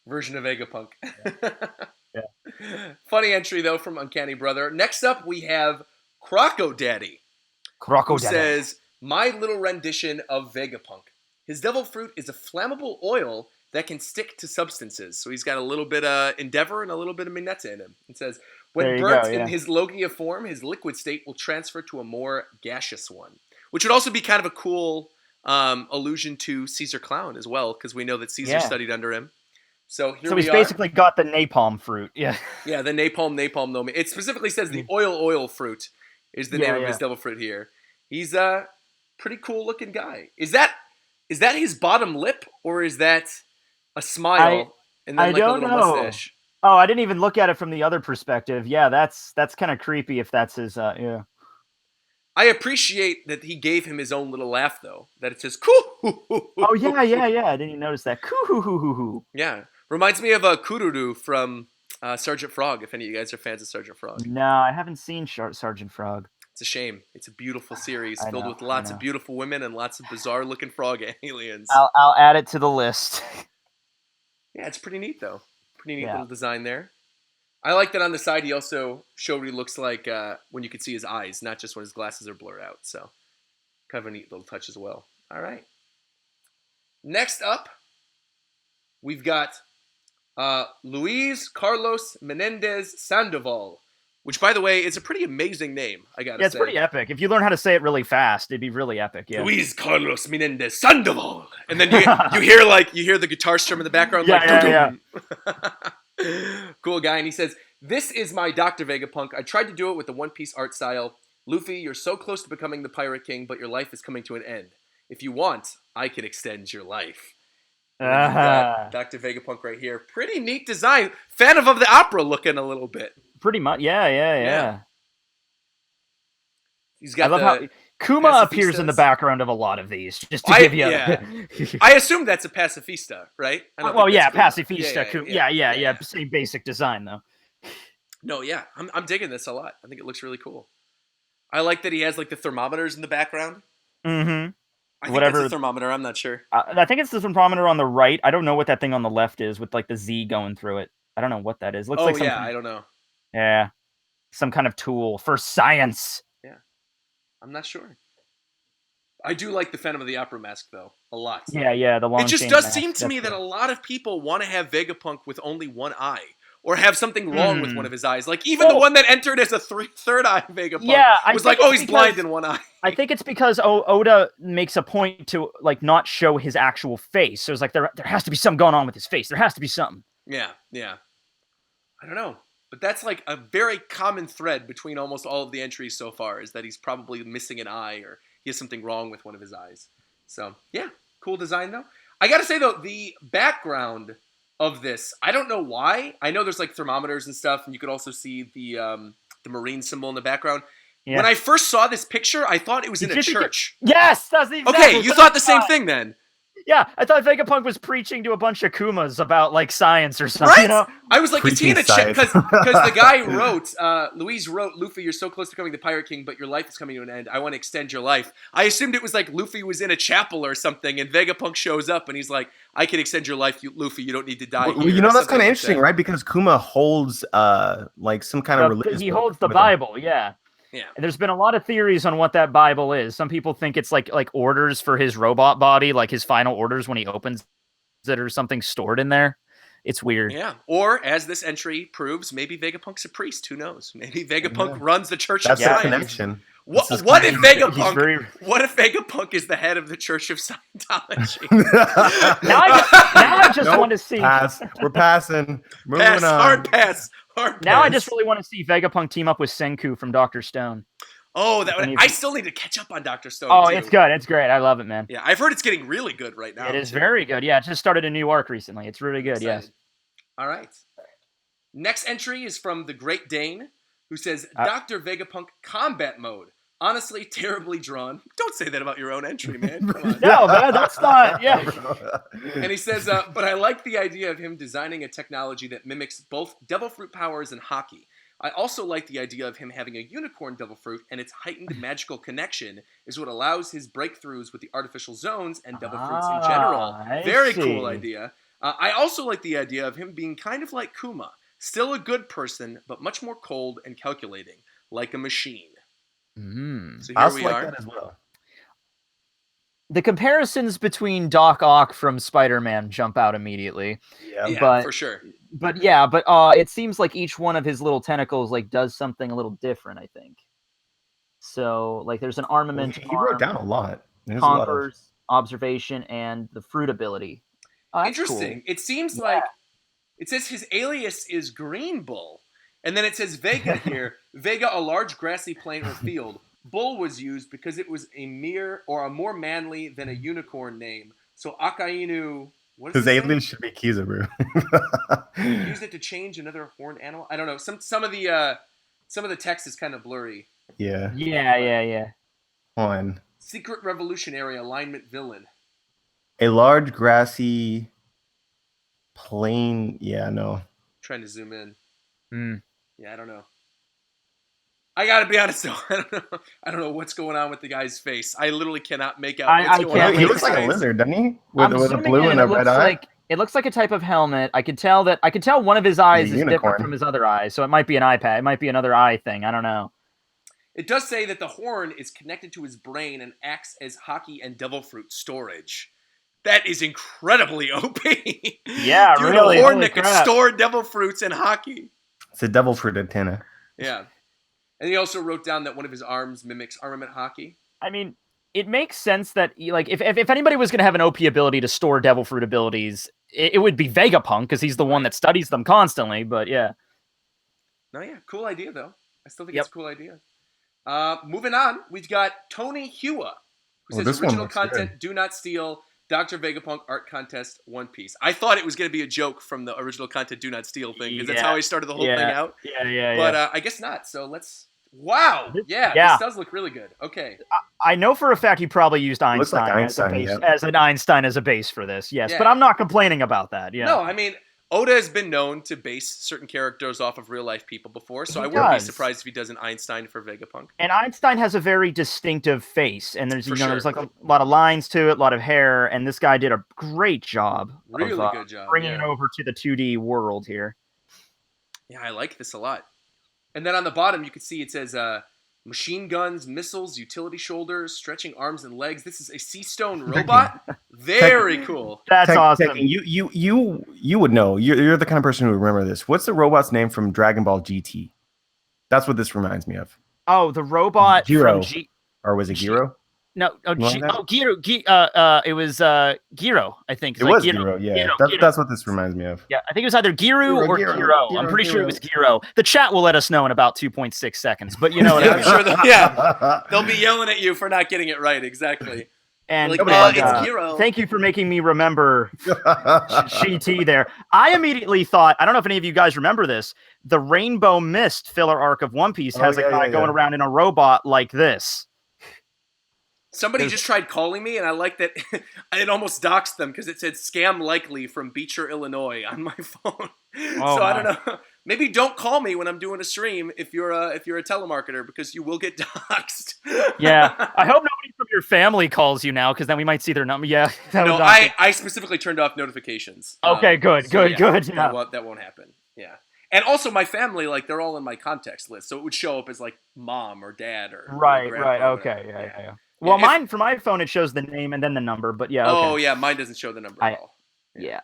version of Vegapunk. Yeah. Funny entry though from Uncanny Brother. Next up we have Croco Daddy. Who says, my little rendition of Vegapunk. His devil fruit is a flammable oil that can stick to substances. So he's got a little bit of Endeavor and a little bit of Mineta in him. It says, when burnt in his Logia form, his liquid state will transfer to a more gaseous one. Which would also be kind of a cool allusion to Caesar Clown as well, because we know that Caesar studied under him. So he's basically got the napalm fruit. Yeah. Yeah, the napalm no me. It specifically says the oil fruit is the name of his devil fruit here. He's a pretty cool looking guy. Is that his bottom lip, or is that a smile and then like a little mustache? Oh, I didn't even look at it from the other perspective. Yeah, that's kind of creepy if that's his yeah. I appreciate that he gave him his own little laugh though. That it says coo. Oh yeah. I didn't even notice that. Coo. Yeah. Reminds me of Kururu from Sergeant Frog, if any of you guys are fans of Sergeant Frog. No, I haven't seen Sergeant Frog. It's a shame. It's a beautiful series filled with lots of beautiful women and lots of bizarre-looking frog aliens. I'll add it to the list. Yeah, it's pretty neat, though. Pretty neat little design there. I like that on the side he also showed what he looks like when you can see his eyes, not just when his glasses are blurred out. So, kind of a neat little touch as well. All right. Next up, we've got Luis Carlos Menendez Sandoval, which, by the way, is a pretty amazing name, I gotta say. It's pretty epic. If you learn how to say it really fast, it'd be really epic, yeah. Luis Carlos Menendez Sandoval! And then you hear the guitar strum in the background. Cool guy. And he says, this is my Dr. Vegapunk. I tried to do it with the One Piece art style. Luffy, you're so close to becoming the Pirate King, but your life is coming to an end. If you want, I can extend your life. Dr. Vegapunk right here. Pretty neat design. Phantom of the Opera looking a little bit. Pretty much. Yeah. He's got I love how Kuma appears in the background of a lot of these. Just to give you I assume that's a pacifista, right? Pacifista. Yeah. Same basic design though. No, yeah. I'm digging this a lot. I think it looks really cool. I like that he has like the thermometers in the background. Mm-hmm. I think that's a thermometer. I'm not sure. I think it's the thermometer on the right. I don't know what that thing on the left is with like the Z going through it. I don't know what that is. Looks like some I don't know. Yeah. Some kind of tool for science. Yeah. I'm not sure. I do like the Phantom of the Opera mask though. A lot. Yeah, the long It just does seem to me that a lot of people want to have Vegapunk with only one eye. Or have something wrong with one of his eyes. Like, even the one that entered as a third eye Vegapunk was like, he's blind in one eye. I think it's because Oda makes a point to, like, not show his actual face. So it's like, there has to be something going on with his face. There has to be something. Yeah. I don't know. But that's, like, a very common thread between almost all of the entries so far, is that he's probably missing an eye or he has something wrong with one of his eyes. So, yeah. Cool design, though. I gotta say, though, the background of this, I don't know why. I know there's like thermometers and stuff, and you could also see the marine symbol in the background. Yeah. When I first saw this picture, I thought it was in a church. Yes, that's the exact. Okay, you thought the same thing then. Yeah, I thought Vegapunk was preaching to a bunch of Kumas about like science or something. Right? You know? I was like, is he in a church? Because the guy wrote, Louise wrote, Luffy, you're so close to becoming the Pirate King, but your life is coming to an end. I want to extend your life. I assumed it was like Luffy was in a chapel or something, and Vegapunk shows up, and he's like, I can extend your life, Luffy. You don't need to die. Well, you know, that's kind of interesting, right? Because Kuma holds like some kind of religious. He holds the Bible, yeah. Yeah. And there's been a lot of theories on what that Bible is. Some people think it's like orders for his robot body, like his final orders when he opens it or something stored in there. It's weird. Yeah. Or, as this entry proves, maybe Vegapunk's a priest. Who knows? Maybe Vegapunk runs the Church of Science. That's the connection. What if Vegapunk is the head of the Church of Scientology? now I just want to see. We're passing. Moving on. Hard pass. Now I just really want to see Vegapunk team up with Senku from Dr. Stone. Oh, I still need to catch up on Dr. Stone. Oh, too. It's good. It's great. I love it, man. Yeah, I've heard it's getting really good right now. It is very good. Yeah, it just started a new arc recently. It's really good. Yes. All right. Next entry is from the Great Dane, who says, Dr. Vegapunk combat mode. Honestly, terribly drawn. Don't say that about your own entry, man. Come on. No, man, that's not. Yeah. And he says, but I like the idea of him designing a technology that mimics both devil fruit powers and hockey. I also like the idea of him having a unicorn devil fruit, and its heightened magical connection is what allows his breakthroughs with the artificial zones and devil fruits in general. Very cool idea. I also like the idea of him being kind of like Kuma. Still a good person, but much more cold and calculating, like a machine. So here we are. That as well. The comparisons between Doc Ock from Spider-Man jump out immediately. Yeah, for sure. But it seems like each one of his little tentacles like does something a little different, I think. So like there's an armament. He wrote down a lot. Conquers, observation, and the fruit ability. Oh, interesting. Cool. It seems like it says his alias is Green Bull. And then it says Vega here. Vega, a large grassy plain or field. Bull was used because it was a more manly than a unicorn name. So Akainu, what is his alias should be Kizaru. Use it to change another horned animal. I don't know. Some of the text is kind of blurry. Yeah. On secret revolutionary alignment villain. A large grassy plain. Yeah, no. Trying to zoom in. Yeah, I don't know. I gotta be honest though, I don't know what's going on with the guy's face. I literally cannot make out what's going on. He looks like a lizard, doesn't he? With a blue and a red eye. It looks like a type of helmet. I can tell one of his eyes is different from his other eyes, so it might be an eye pad. It might be another eye thing. I don't know. It does say that the horn is connected to his brain and acts as hockey and devil fruit storage. That is incredibly OP. Yeah, dude, really. A horn that could store devil fruits and hockey. It's a devil fruit antenna. Yeah. And he also wrote down that one of his arms mimics armament hockey. I mean, it makes sense that like if anybody was going to have an OP ability to store devil fruit abilities, it would be Vegapunk because he's the one that studies them constantly. But yeah. No, yeah, cool idea though. I still think it's a cool idea. Moving on, we've got Tony Hua, who says original content, good. Do not steal. Dr. Vegapunk art contest, One Piece. I thought it was going to be a joke from the original content, do not steal thing because that's how I started the whole thing out. But I guess not. So let's. Wow. Yeah. This does look really good. Okay. I know for a fact he probably used Einstein, as an Einstein as a base for this. Yes, but I'm not complaining about that. Yeah. No, I mean, Oda has been known to base certain characters off of real life people before, so I wouldn't be surprised if he does an Einstein for Vegapunk. And Einstein has a very distinctive face, and there's there's like a lot of lines to it, a lot of hair, and this guy did a great job. Really good job. Bringing it over to the 2D world here. Yeah, I like this a lot. And then on the bottom, you can see it says machine guns, missiles, utility shoulders, stretching arms and legs. This is a sea stone robot. Very cool. That's awesome. You would know. You're the kind of person who would remember this. What's the robot's name from Dragon Ball GT? That's what this reminds me of. Oh, the robot Giro. Or was it Giro? No, Giro. It was Giro, I think. It was Giro, yeah. That's what this reminds me of. Yeah, I think it was either Giru or Giro. I'm pretty sure it was Giro. The chat will let us know in about 2.6 seconds, but you know what I mean. I'm sure they'll be yelling at you for not getting it right, exactly. And it's Giro. Thank you for making me remember GT there. I immediately thought, I don't know if any of you guys remember this, the Rainbow Mist filler arc of One Piece has a guy going around in a robot like this. Somebody just tried calling me, and I like that it almost doxed them because it said "scam likely" from Beecher, Illinois on my phone. I don't know. Maybe don't call me when I'm doing a stream if you're a telemarketer because you will get doxed. Yeah, I hope nobody from your family calls you now because then we might see their number. Yeah, no, I specifically turned off notifications. Okay, good. Yeah. That won't happen. Yeah. And also, my family, like, they're all in my context list, so it would show up as, like, mom or dad or right. Okay, yeah. Well, mine, for my phone, it shows the name and then the number, but yeah. Okay. Oh, yeah, mine doesn't show the number at all. Yeah.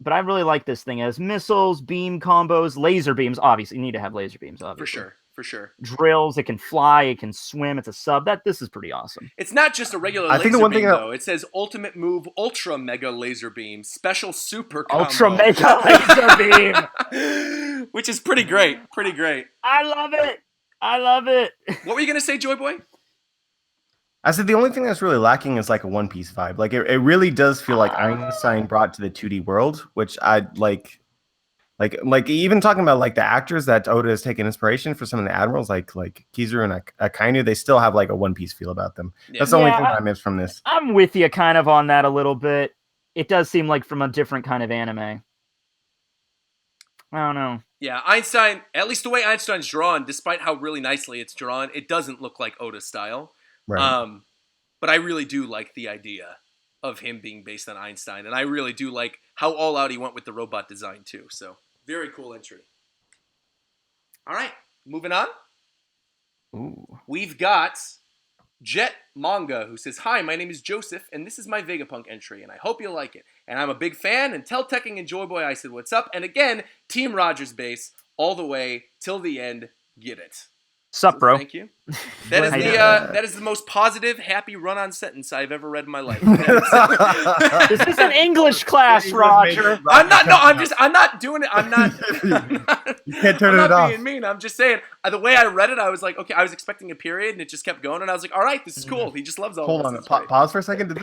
But I really like this thing. It has missiles, beam combos, laser beams. Obviously, you need to have laser beams, obviously. For sure. Drills, it can fly, it can swim, it's a sub. This is pretty awesome. It's not just a regular laser beam, though. It says Ultimate Move Ultra Mega Laser Beam, Special Super Combo. Ultra Mega Laser Beam! Which is pretty great. I love it! What were you going to say, Joy Boy? I said the only thing that's really lacking is like a One Piece vibe. Like it really does feel like Einstein brought to the 2D world, which I like. Like even talking about like the actors that Oda has taken inspiration for some of the admirals, like Kizaru and Akainu, they still have like a One Piece feel about them. Yeah. That's the only thing I miss from this. I'm with you kind of on that a little bit. It does seem like from a different kind of anime. I don't know. Yeah, Einstein, at least the way Einstein's drawn, despite how really nicely it's drawn, it doesn't look like Oda's style. Right. But I really do like the idea of him being based on Einstein, and I really do like how all out he went with the robot design too. So very cool entry. All right, moving on. Ooh. We've got Jet Manga, who says, "Hi, my name is Joseph, and this is my Vegapunk entry, and I hope you'll like it. And I'm a big fan, and tell Tekking and Joy Boy I said what's up. And again, Team RogersBase, all the way till the end. Get it." Sup, bro? Thank you. That is the most positive, happy run-on sentence I've ever read in my life. This is an English class, Roger. I'm not doing it. I'm not. You can't turn it off. I'm not being mean. I'm just saying. The way I read it, I was like, okay, I was expecting a period, and it just kept going, and I was like, all right, this is cool. He just loves all. Hold on, pause for a second.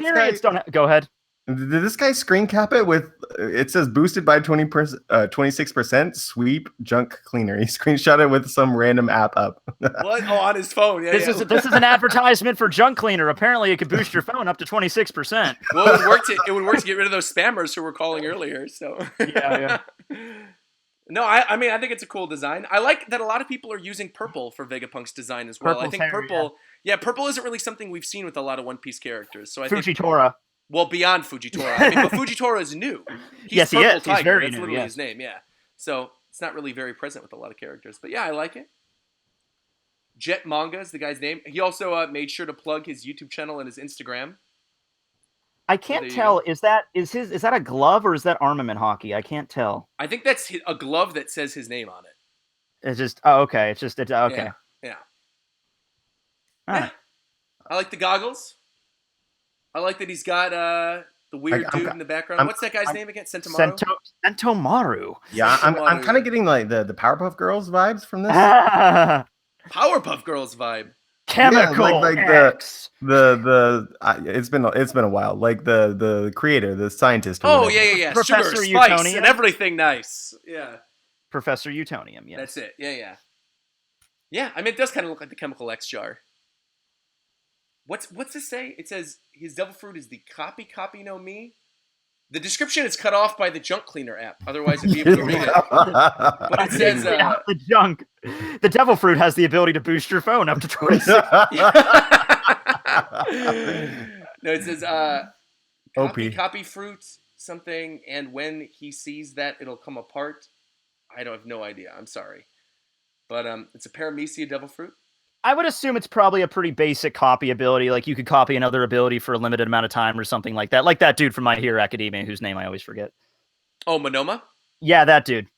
Go ahead. Did this guy screen cap it with? It says boosted by 26%. Sweep junk cleaner. He screenshot it with some random app up. What? Oh, on his phone. Yeah. This is an advertisement for junk cleaner. Apparently, it could boost your phone up to 26%. Well, it would work to get rid of those spammers who were calling earlier. So yeah. No, I mean I think it's a cool design. I like that a lot of people are using purple for Vegapunk's design as well. Purple's I think purple. Yeah, purple isn't really something we've seen with a lot of One Piece characters. So I think Fujitora. Well, beyond Fujitora. I mean, but Fujitora is new. Yes, he is. Tiger. He's very That's new. literally Yeah. his name, yeah. So it's not really very present with a lot of characters. But yeah, I like it. Jet Manga is the guy's name. He also made sure to plug his YouTube channel and his Instagram. I can't tell. Is that a glove or is that armament hockey? I can't tell. I think that's a glove that says his name on it. It's just okay. It's okay. Yeah. Right. I like the goggles. I like that he's got the weird dude in the background. What's that guy's name again? Sentomaru? Sentomaru. Yeah, I'm kind of getting like the Powerpuff Girls vibes from this. Powerpuff Girls vibe. Chemical like X. It's been a while. Like the creator, the scientist. Oh yeah. Professor Sugar, spice, Utonium. and everything nice. Yeah. Professor Utonium. Yeah. That's it. Yeah. Yeah, I mean it does kind of look like the Chemical X jar. What's this say? It says his devil fruit is the copy no me. The description is cut off by the junk cleaner app. Otherwise, it'd be able to read it. But it says the junk. The devil fruit has the ability to boost your phone up to 26. No, it says copy fruit something, and when he sees that, it'll come apart. I don't have no idea. I'm sorry, but it's a paramecia devil fruit. I would assume it's probably a pretty basic copy ability. Like you could copy another ability for a limited amount of time or something like that. Like that dude from My Hero Academia, whose name I always forget. Oh, Monoma? Yeah, that dude.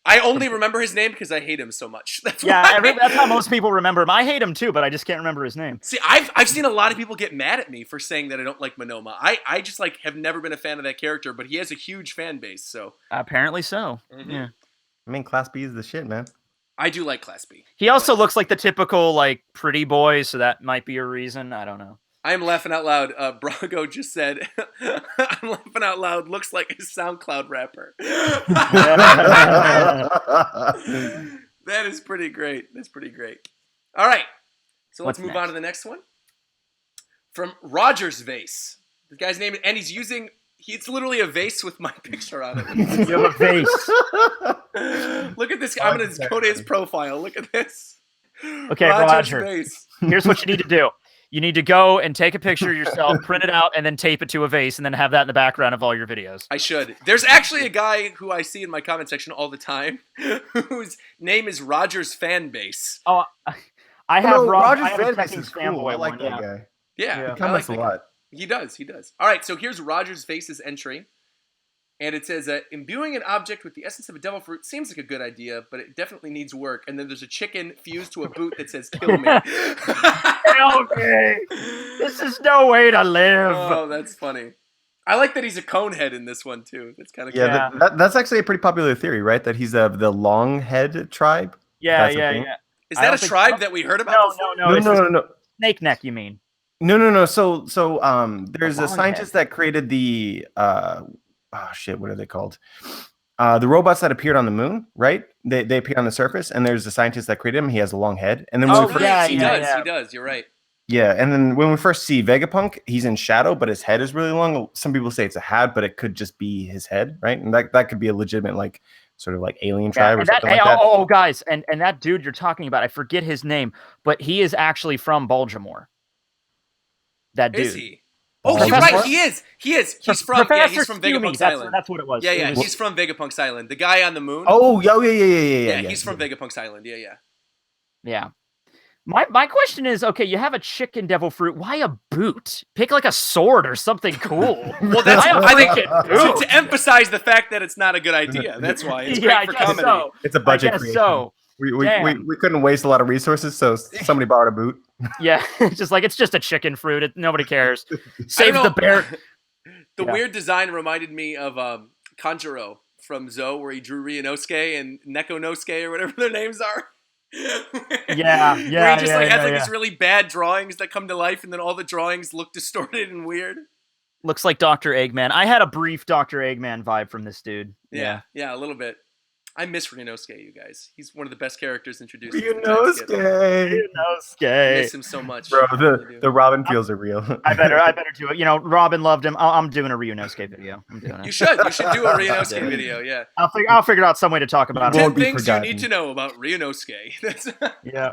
I only remember his name because I hate him so much. That's how most people remember him. I hate him too, but I just can't remember his name. See, I've seen a lot of people get mad at me for saying that I don't like Monoma. I just have never been a fan of that character, but he has a huge fan base. So apparently so. Mm-hmm. Yeah. I mean, Class B is the shit, man. I do like Class B. He also looks like the typical pretty boy, so that might be a reason. I don't know. I am laughing out loud. Brago just said, I'm laughing out loud. Looks like a SoundCloud rapper. That is pretty great. That's pretty great. All right. So let's move on to the next one. From RogersBase. The guy's name, and it's literally a vase with my picture on it. You have a vase. Look at this. I'm going to go to his profile. Look at this. Okay, Roger. Here's what you need to do. You need to go and take a picture of yourself, print it out, and then tape it to a vase, and then have that in the background of all your videos. I should. There's actually a guy who I see in my comment section all the time whose name is Rogers Fanbase. Oh, I have Rogers Fanbase is cool. I like that guy. Yeah. He comments a lot. He does. All right, so here's RogersBase's entry. And it says, imbuing an object with the essence of a devil fruit seems like a good idea, but it definitely needs work. And then there's a chicken fused to a boot that says, kill me. Okay. This is no way to live. Oh, that's funny. I like that he's a cone head in this one, too. That's kind of cool. Yeah, that's actually a pretty popular theory, right? That he's the long head tribe. Yeah. Is that a tribe that we heard about? No. Snake neck, you mean? No. So there's a scientist that created the what are they called? The robots that appeared on the moon, right? They appear on the surface, and there's a scientist that created him. He has a long head, and then he does. You're right. Yeah, and then when we first see Vegapunk, he's in shadow, but his head is really long. Some people say it's a hat, but it could just be his head, right? And that could be a legitimate, like, sort of like alien tribe or something like that. Oh, guys, and that dude you're talking about, I forget his name, but he is actually from Baltimore. That dude. Is he? Oh, you're right. He is. He's from Vegapunk's Island. That's what it was. Yeah. He's from Vegapunk's Island. The guy on the moon. Oh, yeah. He's from Vegapunk's Island. Yeah. My question is, okay, you have a chicken devil fruit. Why a boot? Pick like a sword or something cool. Well, that's I think to emphasize the fact that it's not a good idea. That's why it's great for comedy. So. It's a budget creation. So. We couldn't waste a lot of resources, so somebody borrowed a boot. Yeah, it's just a chicken fruit. Nobody cares. Save the bear. The weird design reminded me of Kanjuro from Zo, where he drew Ryunosuke and Nekonosuke or whatever their names are. Yeah. Where he just has these really bad drawings that come to life, and then all the drawings look distorted and weird. Looks like Dr. Eggman. I had a brief Dr. Eggman vibe from this dude. Yeah, a little bit. I miss Ryunosuke, you guys. He's one of the best characters introduced. Ryunosuke. I miss him so much. Bro, the Robin feels are real. I better do it. Robin loved him. I'm doing a Ryunosuke video. I'm doing it. You should do a Ryunosuke video. Yeah. I'll figure out some way to talk about it. 10 things you need to know about Ryunosuke. Yeah.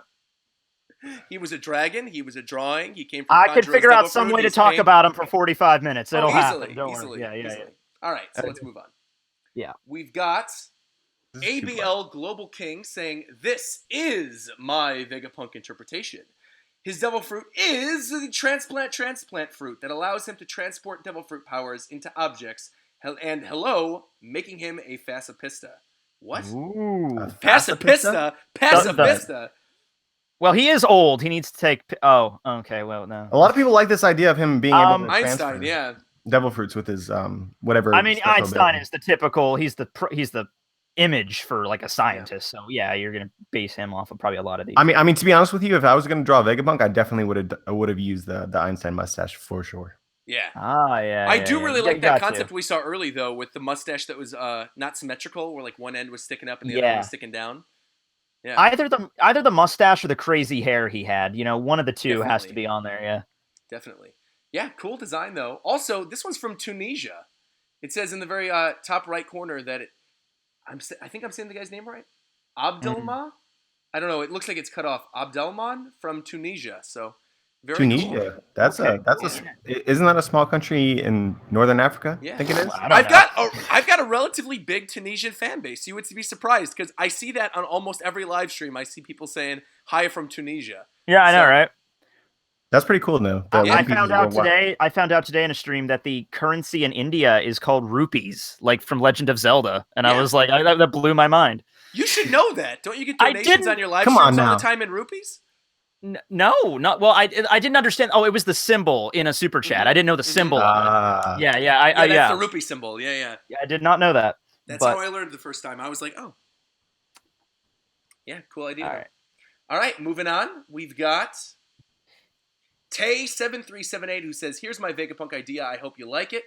He was a dragon. He was a drawing. He came from. I could figure out some way to talk about him for 45 minutes. It'll happen. Easily. All right, so let's move on. Yeah. We've got ABL Global King saying, "This is my Vegapunk interpretation. His devil fruit is the transplant fruit that allows him to transport devil fruit powers into objects, and making him a Facipista." What? Ooh. Pacifista? Well, he is old. He needs to take... Oh, okay. Well, no. A lot of people like this idea of him being able to Einstein, transfer devil fruits with his whatever. I mean, Einstein is the typical... He's the image for like a scientist. So yeah, you're gonna base him off of probably a lot of these. I mean, to be honest with you, if I was gonna draw Vegapunk, I definitely would have used the Einstein mustache for sure. Yeah. Yeah. I do really like that concept we saw early though, with the mustache that was not symmetrical, where like one end was sticking up and the other one was sticking down. Yeah. Either the mustache or the crazy hair he had. One of the two has to be on there. Yeah. Definitely. Yeah. Cool design though. Also, this one's from Tunisia. It says in the very top right corner that I think I'm saying the guy's name right. Abdelma? I don't know. It looks like it's cut off. Abdelman from Tunisia. So very Tunisia. Cool. Isn't that a small country in Northern Africa? Yeah. I think it is. I've got a relatively big Tunisian fan base. You would be surprised because I see that on almost every live stream. I see people saying hi from Tunisia. Yeah, I know, right? That's pretty cool, though. I found out today in a stream that the currency in India is called rupees, like from Legend of Zelda, and I was like, that blew my mind. You should know that. Don't you get donations on your live streams all the time in rupees? No, not well. I didn't understand. Oh, it was the symbol in a super chat. I didn't know the symbol. Of it. Yeah. That's the rupee symbol. Yeah. I did not know that. That's how I learned the first time. I was like, oh, yeah, cool idea. All right, moving on. We've got Tay7378 who says, "Here's my Vegapunk idea. I hope you like it."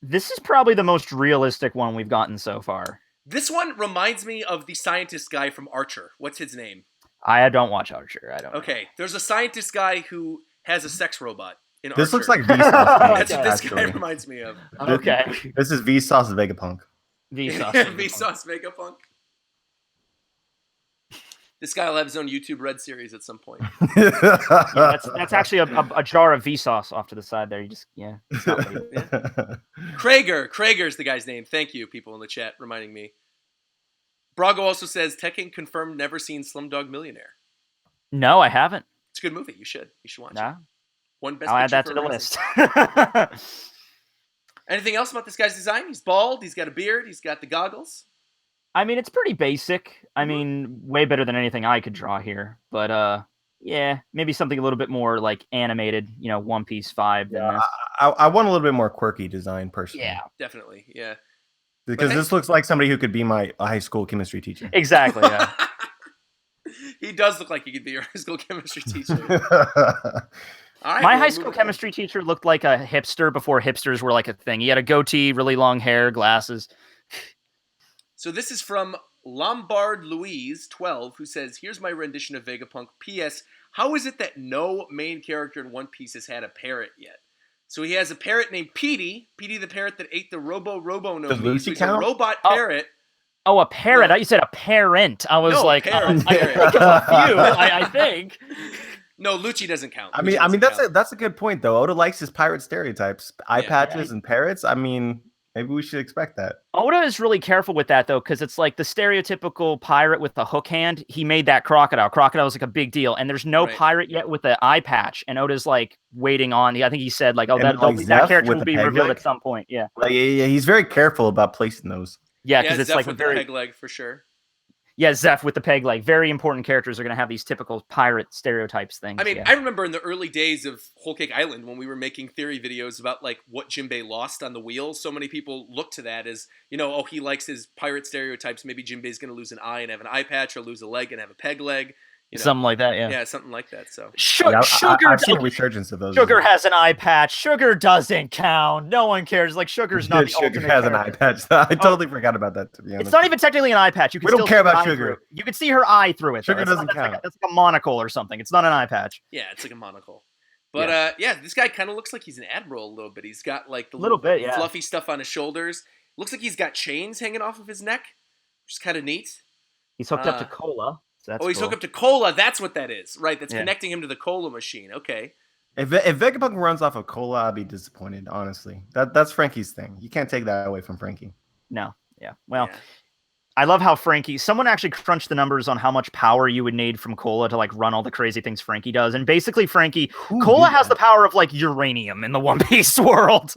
This is probably the most realistic one we've gotten so far. This one reminds me of the scientist guy from Archer. What's his name? I don't watch Archer. I don't. Okay, there's a scientist guy who has a sex robot in Archer. This looks like Vsauce. That's what this guy reminds me of. Okay. This is Vsauce Vegapunk. Vsauce Vegapunk. This guy will have his own YouTube Red series at some point. That's actually a jar of Vsauce off to the side there. You just Krager's the guy's name. Thank you, people in the chat, reminding me. Brago also says Tekken confirmed never seen Slumdog Millionaire. No, I haven't. It's a good movie. You should watch it. One best. I'll add that to the list. Anything else about this guy's design? He's bald. He's got a beard. He's got the goggles. I mean, it's pretty basic. I mean, way better than anything I could draw here. But yeah, maybe something a little bit more like animated, One Piece vibe. Yeah, I want a little bit more quirky design personally. Yeah, definitely. Yeah. Because this looks like somebody who could be my high school chemistry teacher. Exactly, yeah. He does look like he could be your high school chemistry teacher. All right, my high school chemistry teacher looked like a hipster before hipsters were like a thing. He had a goatee, really long hair, glasses. So this is from Lombard Louise 12, who says, "Here's my rendition of Vegapunk. P.S. How is it that no main character in One Piece has had a parrot yet?" So he has a parrot named Petey the parrot that ate the Robo no Mi. So he's a robot parrot. Oh, a parrot. I thought you said a parent. I was like, parrot. I think of a few, I think. No, Lucci doesn't count. I mean, that's a good point though. Oda likes his pirate stereotypes, eye patches and parrots. I mean, maybe we should expect that. Oda is really careful with that though, because it's like the stereotypical pirate with the hook hand. He made that crocodile. Crocodile was like a big deal, and there's no pirate yet with the eye patch. And Oda's like waiting on. I think he said like, that character will be revealed at some point. Yeah, he's very careful about placing those. Yeah, because it's Zeph like with a very the peg leg for sure. Yeah, Zeph with the peg leg. Very important characters are going to have these typical pirate stereotypes things. I mean, I remember in the early days of Whole Cake Island when we were making theory videos about like what Jinbei lost on the wheel. So many people looked to that as, he likes his pirate stereotypes. Maybe Jinbei's going to lose an eye and have an eye patch, or lose a leg and have a peg leg. Something like that, yeah. Yeah, something like that. So Sugar, I've seen a resurgence of those. Sugar has an eye patch. Sugar doesn't count. No one cares. Like Sugar's not the Sugar has an eye patch. I totally forgot about that, to be honest. It's not even technically an eye patch. We don't care about Sugar. You can see her eye through it. Sugar doesn't count. That's like a monocle or something. It's not an eye patch. Yeah, it's like a monocle. But this guy kind of looks like he's an admiral a little bit. He's got like the little bit, fluffy stuff on his shoulders. Looks like he's got chains hanging off of his neck, which is kind of neat. He's hooked up to Cola. So he's hooked up to Cola. That's what that is. Right, that's connecting him to the Cola machine. Okay. If Vegapunk runs off of Cola, I'd be disappointed, honestly. That's Frankie's thing. You can't take that away from Frankie. No. Yeah. Well, I love how someone actually crunched the numbers on how much power you would need from Cola to like run all the crazy things Frankie does. And basically Cola has the power of like uranium in the One Piece world.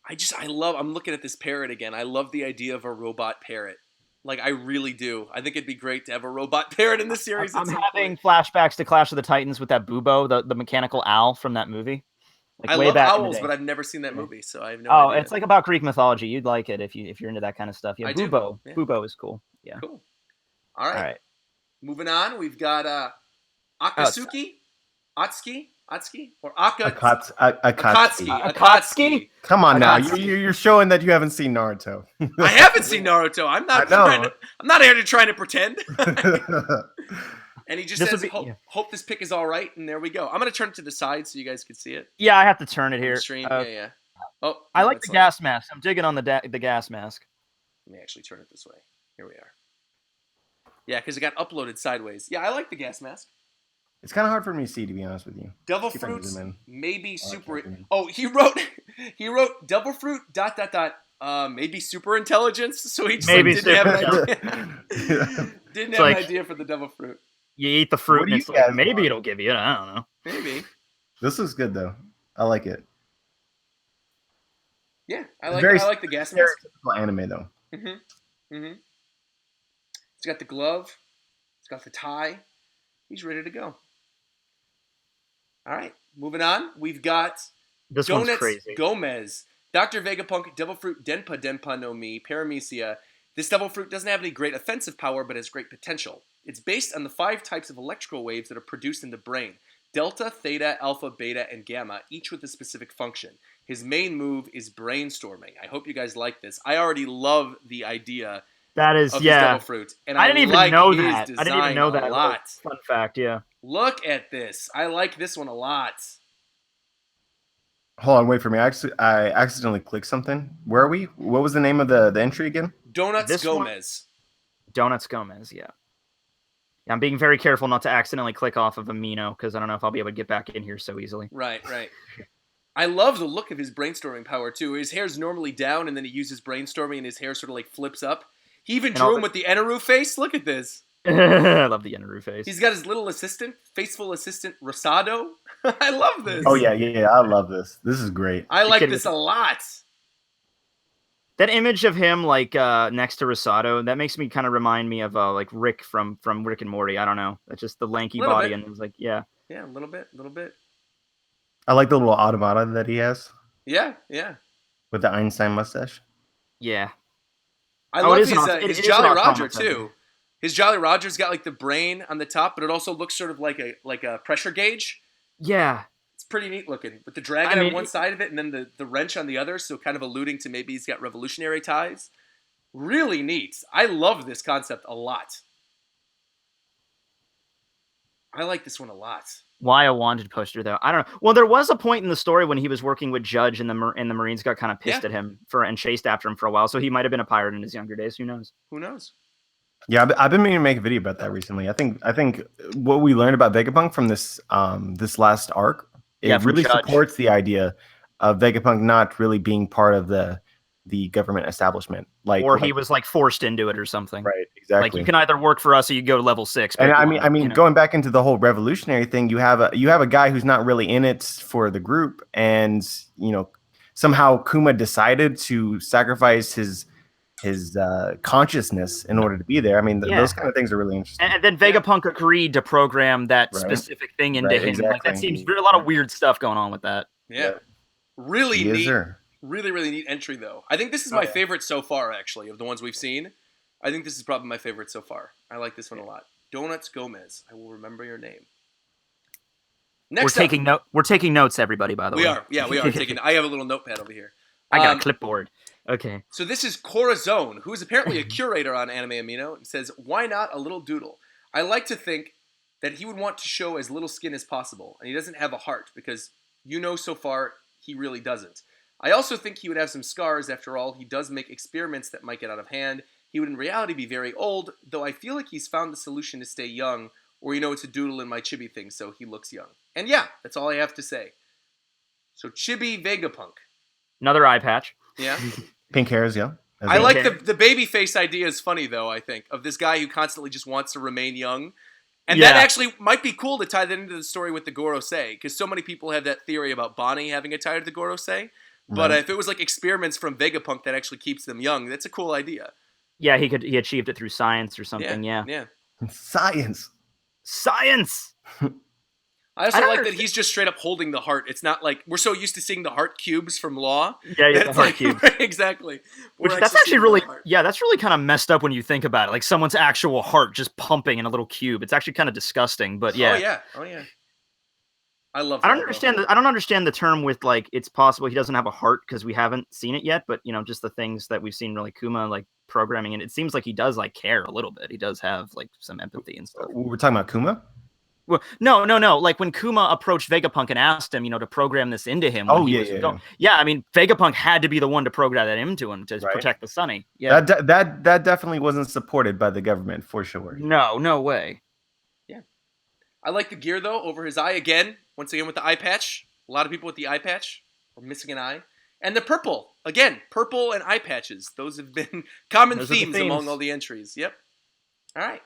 I'm looking at this parrot again. I love the idea of a robot parrot. Like, I really do. I think it'd be great to have a robot parrot in the series. I'm having flashbacks to Clash of the Titans with that Bubo, the mechanical owl from that movie. Like, I love owls, but I've never seen that movie, so I have no idea. Oh, it's like about Greek mythology. You'd like it if you're into that kind of stuff. Yeah, Bubo. Yeah. Bubo is cool. Yeah. Cool. All right. Moving on, we've got Akatsuki, Atsuki, or Akatsuki. Come on now, you're showing that you haven't seen Naruto. I haven't seen Naruto. I'm not here to try to pretend. And he just says, hope this pick is all right, and there we go. I'm going to turn it to the side so you guys can see it. Yeah, I have to turn it here. Stream. Yeah. Oh, I like the gas mask. I'm digging on the gas mask. Let me actually turn it this way. Here we are. Yeah, because it got uploaded sideways. Yeah, I like the gas mask. It's kind of hard for me to see, to be honest with you. Devil fruits maybe super. Oh, he wrote devil fruit ... maybe super intelligence. So he just didn't have an idea. Didn't have an idea for the devil fruit. You eat the fruit, and it's like maybe it'll give you. I don't know. Maybe. This looks good though. I like it. Yeah, I like the gas mask. Stereotypical anime though. It's got the glove. It's got the tie. He's ready to go. All right, moving on. We've got this one's crazy. Gomez, Dr. Vegapunk, Devil Fruit Denpa no Mi, Paramecia. This Devil Fruit doesn't have any great offensive power, but has great potential. It's based on the 5 types of electrical waves that are produced in the brain: delta, theta, alpha, beta, and gamma, each with a specific function. His main move is brainstorming. I hope you guys like this. I already love the idea of his Devil Fruit, and I didn't even know that. I didn't even know that a lot. Fun fact, yeah. Look at this. I like this one a lot. Hold on, wait for me. I accidentally clicked something. Where are we? What was the name of the entry again? Donuts Gomez. Donuts Gomez, yeah. I'm being very careful not to accidentally click off of Amino, because I don't know if I'll be able to get back in here so easily. Right. I love the look of his brainstorming power, too. His hair's normally down, and then he uses brainstorming, and his hair sort of like flips up. He even drew him with the Eneru face. Look at this. I love the Eneru face. He's got his little assistant, faithful assistant, Rosado. I love this. Oh, yeah. I love this. This is great. I like this a lot. That image of him, like, next to Rosado, that makes me kind of remind me of, like, Rick from Rick and Morty. I don't know. That's just the lanky body, and it was like, yeah. Yeah, a little bit. I like the little automata that he has. Yeah. With the Einstein mustache. Yeah. I love his Jolly Roger, too. His Jolly Roger's got, like, the brain on the top, but it also looks sort of like a pressure gauge. Yeah. It's pretty neat looking with the dragon on one side of it and then the wrench on the other, so kind of alluding to maybe he's got revolutionary ties. Really neat. I love this concept a lot. I like this one a lot. Why a wanted poster though? I don't know. Well, there was a point in the story when he was working with Judge and the Marines got kind of pissed at him and chased after him for a while. So he might have been a pirate in his younger days. Who knows? Who knows? Yeah, I've been meaning to make a video about that recently. I think what we learned about Vegapunk from this this last arc, it really supports the idea of Vegapunk not really being part of the government establishment, or he was like forced into it or something. Right, exactly. Like you can either work for us or you go to level 6. And I mean, going back into the whole revolutionary thing, you have a guy who's not really in it for the group, and somehow Kuma decided to sacrifice his consciousness in order to be there. I mean, those kind of things are really interesting. And then Vegapunk agreed to program that specific thing into him. Exactly. Like that seems a lot of weird stuff going on with that. Yeah. Really neat. Really, really neat entry, though. I think this is my favorite so far, actually, of the ones we've seen. I think this is probably my favorite so far. I like this one a lot. Donuts Gomez. I will remember your name. Next we're taking notes, everybody, by the way. We are. Yeah, we are taking. I have a little notepad over here. I got a clipboard. Okay. So this is Corazon, who is apparently a curator on Anime Amino, and says, why not a little doodle? I like to think that he would want to show as little skin as possible, and he doesn't have a heart, because so far, he really doesn't. I also think he would have some scars. After all, he does make experiments that might get out of hand. He would in reality be very old, though I feel like he's found the solution to stay young, or it's a doodle in my chibi thing, so he looks young. And yeah, that's all I have to say. So Chibi Vegapunk. Another eye patch. Yeah. Pink hairs, yeah. I like the baby face idea is funny, though, I think, of this guy who constantly just wants to remain young. And that actually might be cool to tie that into the story with the Gorosei, because so many people have that theory about Bonnie having a tie to the Gorosei. But if it was like experiments from Vegapunk that actually keeps them young, that's a cool idea. Yeah, he achieved it through science or something. Yeah. Science. I also like that he's just straight up holding the heart. It's not like we're so used to seeing the heart cubes from Law. Yeah, the heart cubes. Exactly. That's actually really, that's really kind of messed up when you think about it. Like someone's actual heart just pumping in a little cube. It's actually kind of disgusting. But yeah. Oh yeah. I love that. I don't understand the term with like it's possible he doesn't have a heart because we haven't seen it yet, but just the things that we've seen really Kuma like programming, and it seems like he does like care a little bit. He does have like some empathy and stuff. We're talking about Kuma? Well, no. Like when Kuma approached Vegapunk and asked him, to program this into him. Yeah. I mean, Vegapunk had to be the one to program that into him to protect the Sunny. Yeah. That definitely wasn't supported by the government for sure. No way. Yeah. I like the gear though over his eye again. Once again with the eye patch. A lot of people with the eye patch are missing an eye. And the purple. Again, purple and eye patches. Those have been common themes among all the entries. Yep. All right.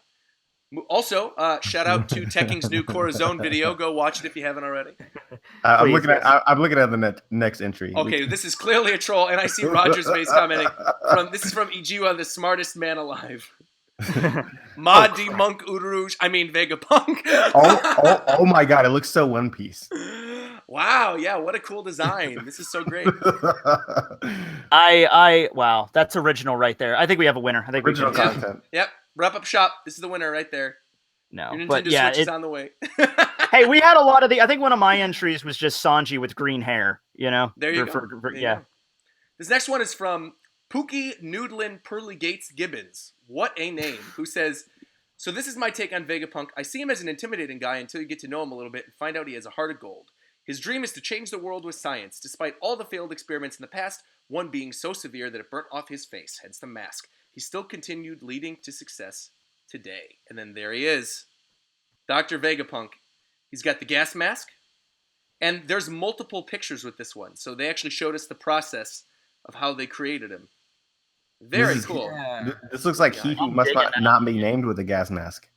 Also, shout out to Tekking's new Corazon video. Go watch it if you haven't already. I'm looking at the next entry. Okay, this is clearly a troll, and I see RogersBase commenting. This is from Ijiwa, the smartest man alive. Madi Monk Uruj. I mean Vegapunk. oh my god, it looks so One Piece. Wow, yeah, what a cool design. This is so great. Wow, that's original right there. I think we have a winner. I think original content. Yep. Wrap up shop. This is the winner right there. No, your Nintendo but yeah, Switch is on the way. Hey, we had a lot of I think one of my entries was just Sanji with green hair. There you go. There you go. This next one is from Pookie Noodlin Pearly Gates Gibbons. What a name. Who says, so this is my take on Vegapunk. I see him as an intimidating guy until you get to know him a little bit and find out he has a heart of gold. His dream is to change the world with science, despite all the failed experiments in the past, one being so severe that it burnt off his face, hence the mask. He still continued leading to success today. And then there he is, Dr. Vegapunk. He's got the gas mask, and there's multiple pictures with this one. So they actually showed us the process of how they created him. Very cool. This looks like he must not be named with a gas mask.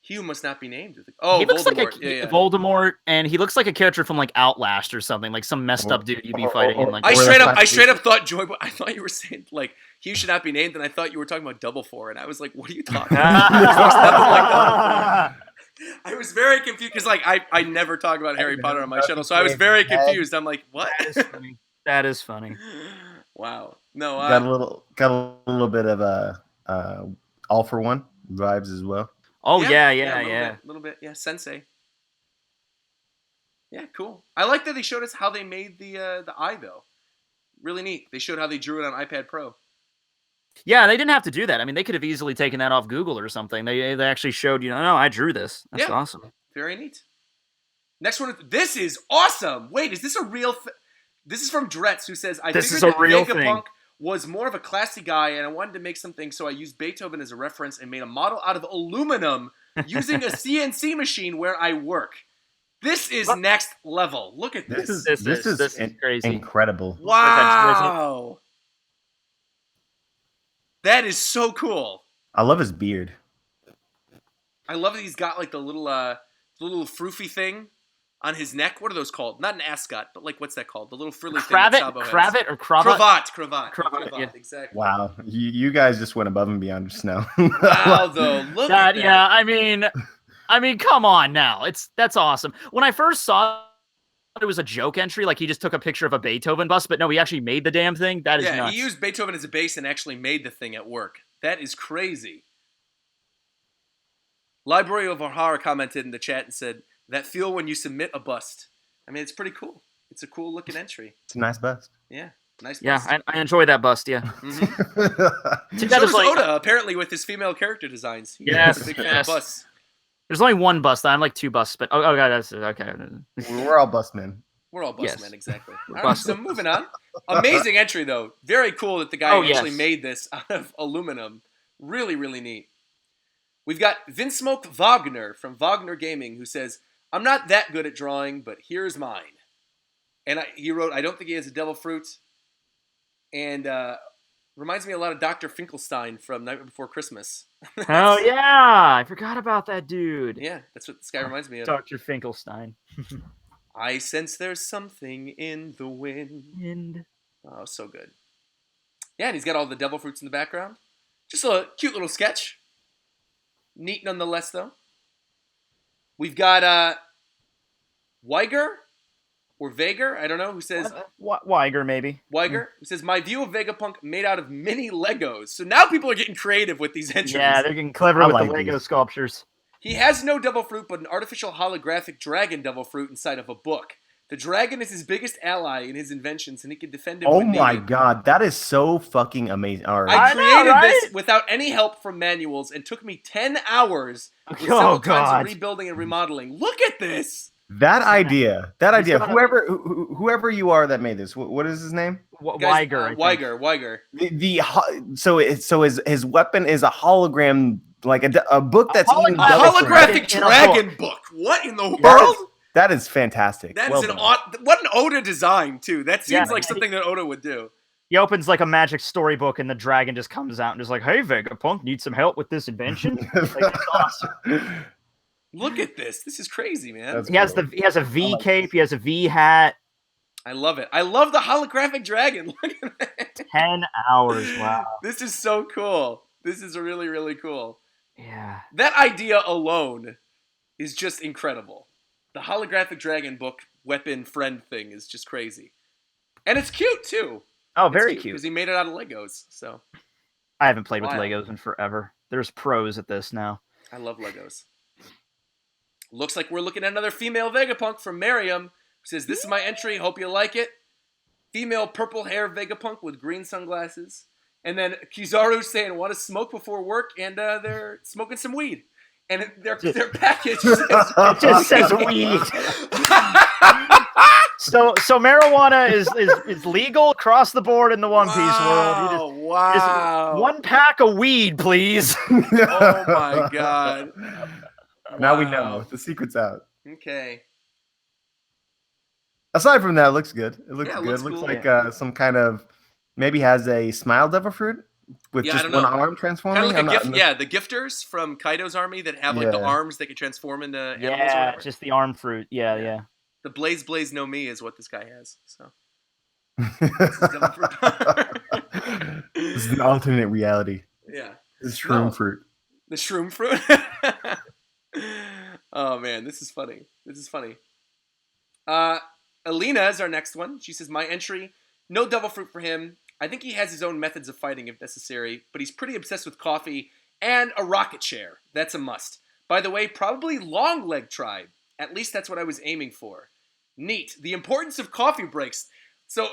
Hugh must not be named. He looks Voldemort. like Voldemort, and he looks like a character from like Outlast or something, like some messed up dude you'd be fighting in. Like I straight up thought I thought you were saying like Hugh should not be named, and I thought you were talking about Double Four, and I was like, what are you talking about? I was very confused because like I never talk about Harry Potter on my channel, so I was very confused. I'm like, what? That is funny. Wow. No, got a little bit of All for One vibes as well. Oh yeah. A little bit. Yeah, Sensei. Yeah, cool. I like that they showed us how they made the eye though. Really neat. They showed how they drew it on iPad Pro. Yeah, they didn't have to do that. I mean, they could have easily taken that off Google or something. They actually showed, no, I drew this. That's awesome. Very neat. Next one. This is awesome. Wait, is this a real This is from Dretz, who says, I figured that Vegapunk was more of a classy guy, and I wanted to make something, so I used Beethoven as a reference and made a model out of aluminum using a CNC machine where I work. This is next level. Look at this. This is crazy. Incredible. Wow. That is so cool. I love his beard. I love that he's got like the little froofy thing on his neck. What are those called? Not an ascot, but like what's that called? The little frilly thing that Sabo has. Cravat or cravat? Cravat, yeah. Exactly. Wow. You guys just went above and beyond just now. Wow, though. Look at that. Yeah, I mean, come on now. That's awesome. When I first saw it was a joke entry, like he just took a picture of a Beethoven bust, but no, he actually made the damn thing. That is nuts. Yeah, he used Beethoven as a base and actually made the thing at work. That is crazy. Library of O'Hara commented in the chat and said, that feel when you submit a bust. I mean, it's pretty cool. It's a cool looking entry. It's a nice bust. Yeah, nice bust. Yeah, I enjoy that bust, yeah. Mm-hmm. So does Oda, apparently, with his female character designs. Yes, a big fan of busts. There's only one bust. I'm like two busts, but God, that's okay. We're all bust men. We're all bust men, exactly. All right, so moving on. Amazing entry, though. Very cool that the guy actually made this out of aluminum. Really, really neat. We've got Vinsmoke Wagner from Wagner Gaming, who says, I'm not that good at drawing, but here's mine. And he wrote, I don't think he has a devil fruit. And reminds me a lot of Dr. Finkelstein from Nightmare Before Christmas. Oh, yeah. I forgot about that dude. Yeah, that's what this guy reminds me of. Dr. Finkelstein. I sense there's something in the wind. Oh, so good. Yeah, and he's got all the devil fruits in the background. Just a cute little sketch. Neat nonetheless, though. We've got Weiger or Vager, I don't know, who says... Weiger, maybe. Weiger, who says, my view of Vegapunk made out of mini Legos. So now people are getting creative with these entries. Yeah, they're getting clever with the Lego sculptures. He has no devil fruit, but an artificial holographic dragon devil fruit inside of a book. The dragon is his biggest ally in his inventions, and he can defend him. Oh my god, that is so fucking amazing! All right. I created this without any help from manuals, and took me 10 hours with several times of rebuilding and remodeling. Look at this! That idea. Whoever you are that made this, what is his name? Weiger. Weiger. So his weapon is a hologram, like a book that's a holographic dragon book. What in the world? That is fantastic. That is what an Oda design too. That seems like something that Oda would do. He opens like a magic storybook, and the dragon just comes out and is like, "Hey, Vegapunk, need some help with this invention?" Like, it's awesome. Look at this. This is crazy, man. He has a V cape. He has a V hat. I love it. I love the holographic dragon. Look at that. 10 hours. Wow. This is so cool. This is really, really cool. Yeah. That idea alone is just incredible. The holographic dragon book weapon friend thing is just crazy. And it's cute, too. Oh, very cute. Because he made it out of Legos, so. I haven't played with Legos in forever. There's pros at this now. I love Legos. Looks like we're looking at another female Vegapunk from Miriam, who says, this is my entry, hope you like it. Female purple hair Vegapunk with green sunglasses. And then Kizaru saying, want to smoke before work, and they're smoking some weed. And their package just says weed. So marijuana is legal across the board in the One Piece world. Wow. 1 pack of weed, please. Oh my god. Now we know. The secret's out. Okay. Aside from that, it looks good. It looks good. Looks cool. like some kind of, maybe has a smile devil fruit with just one arm transforming. Kind of like the gifters from Kaido's army that have like the arms that can transform into animals. Yeah, just the arm fruit. Yeah. The Blaze no Me is what this guy has. So. This is an alternate reality. Yeah. The shroom fruit. The shroom fruit? Oh man, this is funny. Alina is our next one. She says, my entry, no devil fruit for him. I think he has his own methods of fighting if necessary, but he's pretty obsessed with coffee and a rocket chair. That's a must. By the way, probably Long Leg Tribe. At least that's what I was aiming for. Neat. The importance of coffee breaks. So,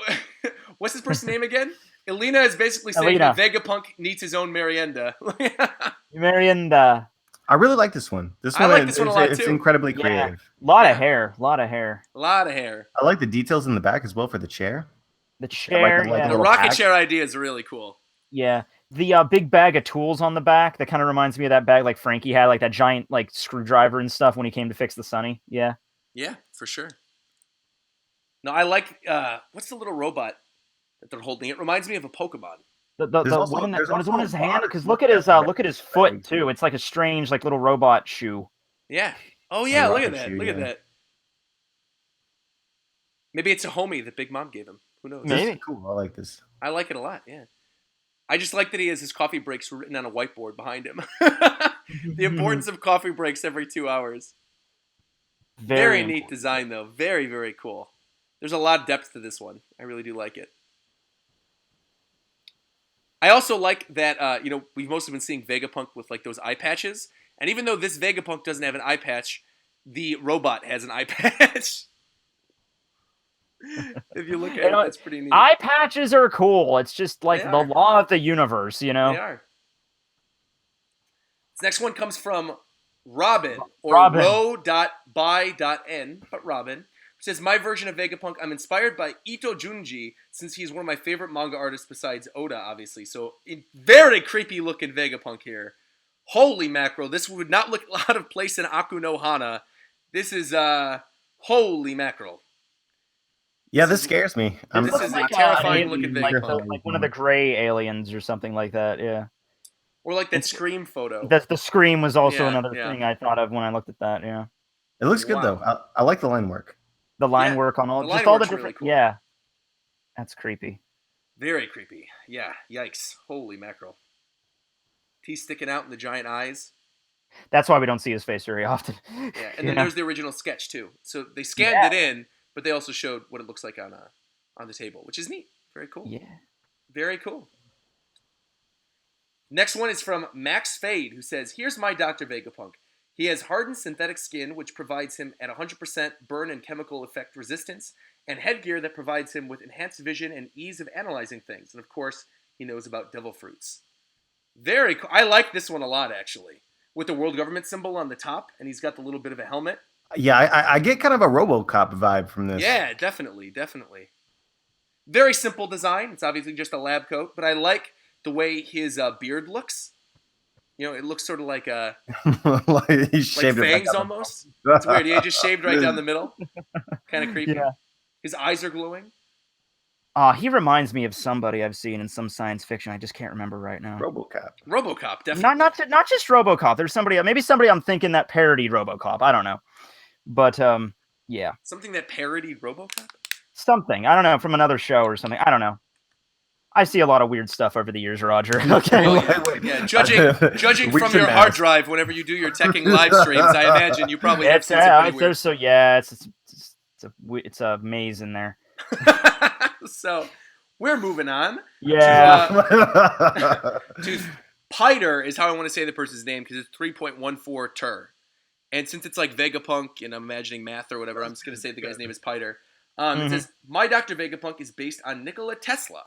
what's this person's name again? Elena is basically saying that Vegapunk needs his own merienda. Merienda. I really like this one. I like this one a lot, it's too. incredibly creative. A lot of hair. A lot of hair. A lot of hair. I like the details in the back as well for the chair. The chair, the rocket chair idea is really cool. Yeah. The big bag of tools on the back, that kind of reminds me of that bag like Frankie had, like that giant like screwdriver and stuff when he came to fix the Sunny. Yeah. Yeah, for sure. No, I like, what's the little robot that they're holding? It reminds me of a Pokemon. The one in his hand, because look at his foot too. It's like a strange like little robot shoe. Yeah. Oh yeah, look at that. Look at that. Maybe it's a homie that Big Mom gave him. Who knows? Maybe. Cool. I like this. I like it a lot. Yeah. I just like that he has his coffee breaks written on a whiteboard behind him. The importance of coffee breaks every 2 hours. Very neat design though. Very, very cool. There's a lot of depth to this one. I really do like it. I also like that, we've mostly been seeing Vegapunk with like those eye patches. And even though this Vegapunk doesn't have an eye patch, the robot has an eye patch. If you look at it, it's pretty neat. Eye patches are cool. It's just like the law of the universe, you know? They are. This next one comes from Robin, or ro.by.n, but Robin. Says, my version of Vegapunk, I'm inspired by Ito Junji, since he's one of my favorite manga artists besides Oda, obviously. So, very creepy looking Vegapunk here. Holy mackerel, this would not look out of place in Aku no Hana. This is, holy mackerel. Yeah, this scares me. This is a terrifying looking Vegapunk. Like one of the gray aliens or something like that, yeah. Or like that Scream photo. The Scream was also another thing I thought of when I looked at that, yeah. It looks good, though. I like the line work. The line work on all the different, really cool. Yeah, that's creepy. Very creepy. Yeah, yikes! Holy mackerel! Teeth sticking out in the giant eyes. That's why we don't see his face very often. Yeah, and then there's the original sketch too. So they scanned it in, but they also showed what it looks like on the table, which is neat. Very cool. Yeah, very cool. Next one is from Max Fade, who says, "Here's my Dr. Vegapunk. He has hardened synthetic skin, which provides him at 100% burn and chemical effect resistance, and headgear that provides him with enhanced vision and ease of analyzing things. And of course, he knows about devil fruits." Very cool. I like this one a lot, actually. With the world government symbol on the top, and he's got the little bit of a helmet. Yeah, I get kind of a RoboCop vibe from this. Yeah, definitely, definitely. Very simple design. It's obviously just a lab coat, but I like the way his beard looks. You know, it looks sort of like shaved fangs almost. It's weird. He just shaved right down the middle. Kind of creepy. Yeah. His eyes are glowing. He reminds me of somebody I've seen in some science fiction. I just can't remember right now. RoboCop, definitely. Not just RoboCop. There's somebody I'm thinking that parodied RoboCop. I don't know. But yeah. Something that parodied RoboCop? Something. I don't know, from another show or something. I don't know. I see a lot of weird stuff over the years, Roger. Okay. Yeah, judging from your hard drive whenever you do your teching live streams, I imagine you probably have seen something weird. So yeah, it's a maze in there. So we're moving on. Yeah. To Piter is how I want to say the person's name because it's 3.14 ter. And since it's like Vegapunk and I'm imagining math or whatever, I'm just going to say the guy's name is Piter. It says, my Dr. Vegapunk is based on Nikola Tesla.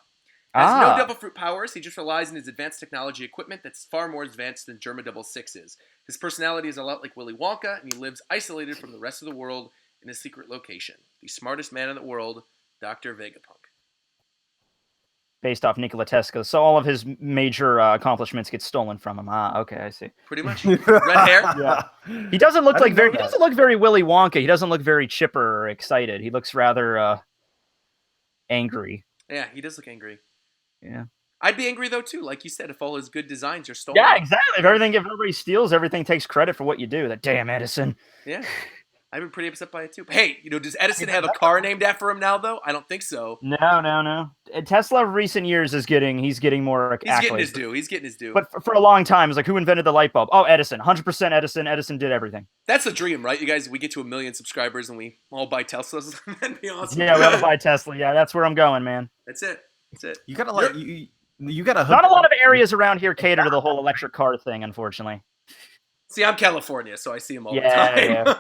Has no devil fruit powers. He just relies on his advanced technology equipment that's far more advanced than Germa 66 is. His personality is a lot like Willy Wonka, and he lives isolated from the rest of the world in a secret location. The smartest man in the world, Dr. Vegapunk. Based off Nikola Tesla, so all of his major accomplishments get stolen from him. Okay, I see. Pretty much. Red hair. Yeah. He doesn't look He doesn't look very Willy Wonka. He doesn't look very chipper or excited. He looks rather angry. Yeah, he does look angry. Yeah. I'd be angry though too, like you said, if all his good designs are stolen. Yeah, exactly. If everybody steals, everything takes credit for what you do. That damn Edison. Yeah. I've been pretty upset by it too. Hey, does Edison have a car named after him now though? I don't think so. No. Tesla of recent years he's getting more accolades. He's getting his due. But for a long time, it's like, who invented the light bulb? Oh, Edison. 100% Edison. Edison did everything. That's the dream, right? You guys, we get to 1 million subscribers and we all buy Teslas. That'd be awesome. Yeah, we all buy Tesla. Yeah, that's where I'm going, man. That's it. You gotta you gotta. Not a lot of areas around here cater to the whole electric car thing, unfortunately. See, I'm California, so I see them all the time.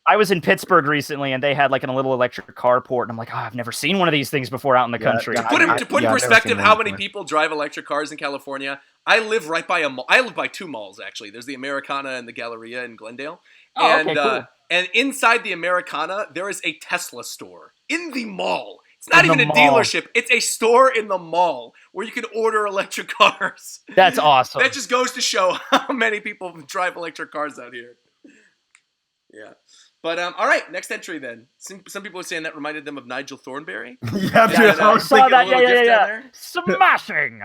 I was in Pittsburgh recently, and they had like a little electric carport, and I'm like, oh, I've never seen one of these things before out in the country. To put in perspective, how many people drive electric cars in California? I live right by a mall. I live by 2 malls actually. There's the Americana and the Galleria in Glendale. Oh, okay, cool. And inside the Americana, there is a Tesla store in the mall. It's not even a dealership. It's a store in the mall where you can order electric cars. That's awesome. That just goes to show how many people drive electric cars out here. Yeah. But, all right, next entry then. Some people are saying that reminded them of Nigel Thornberry. Yeah, dude, I saw that. Yeah. Smashing.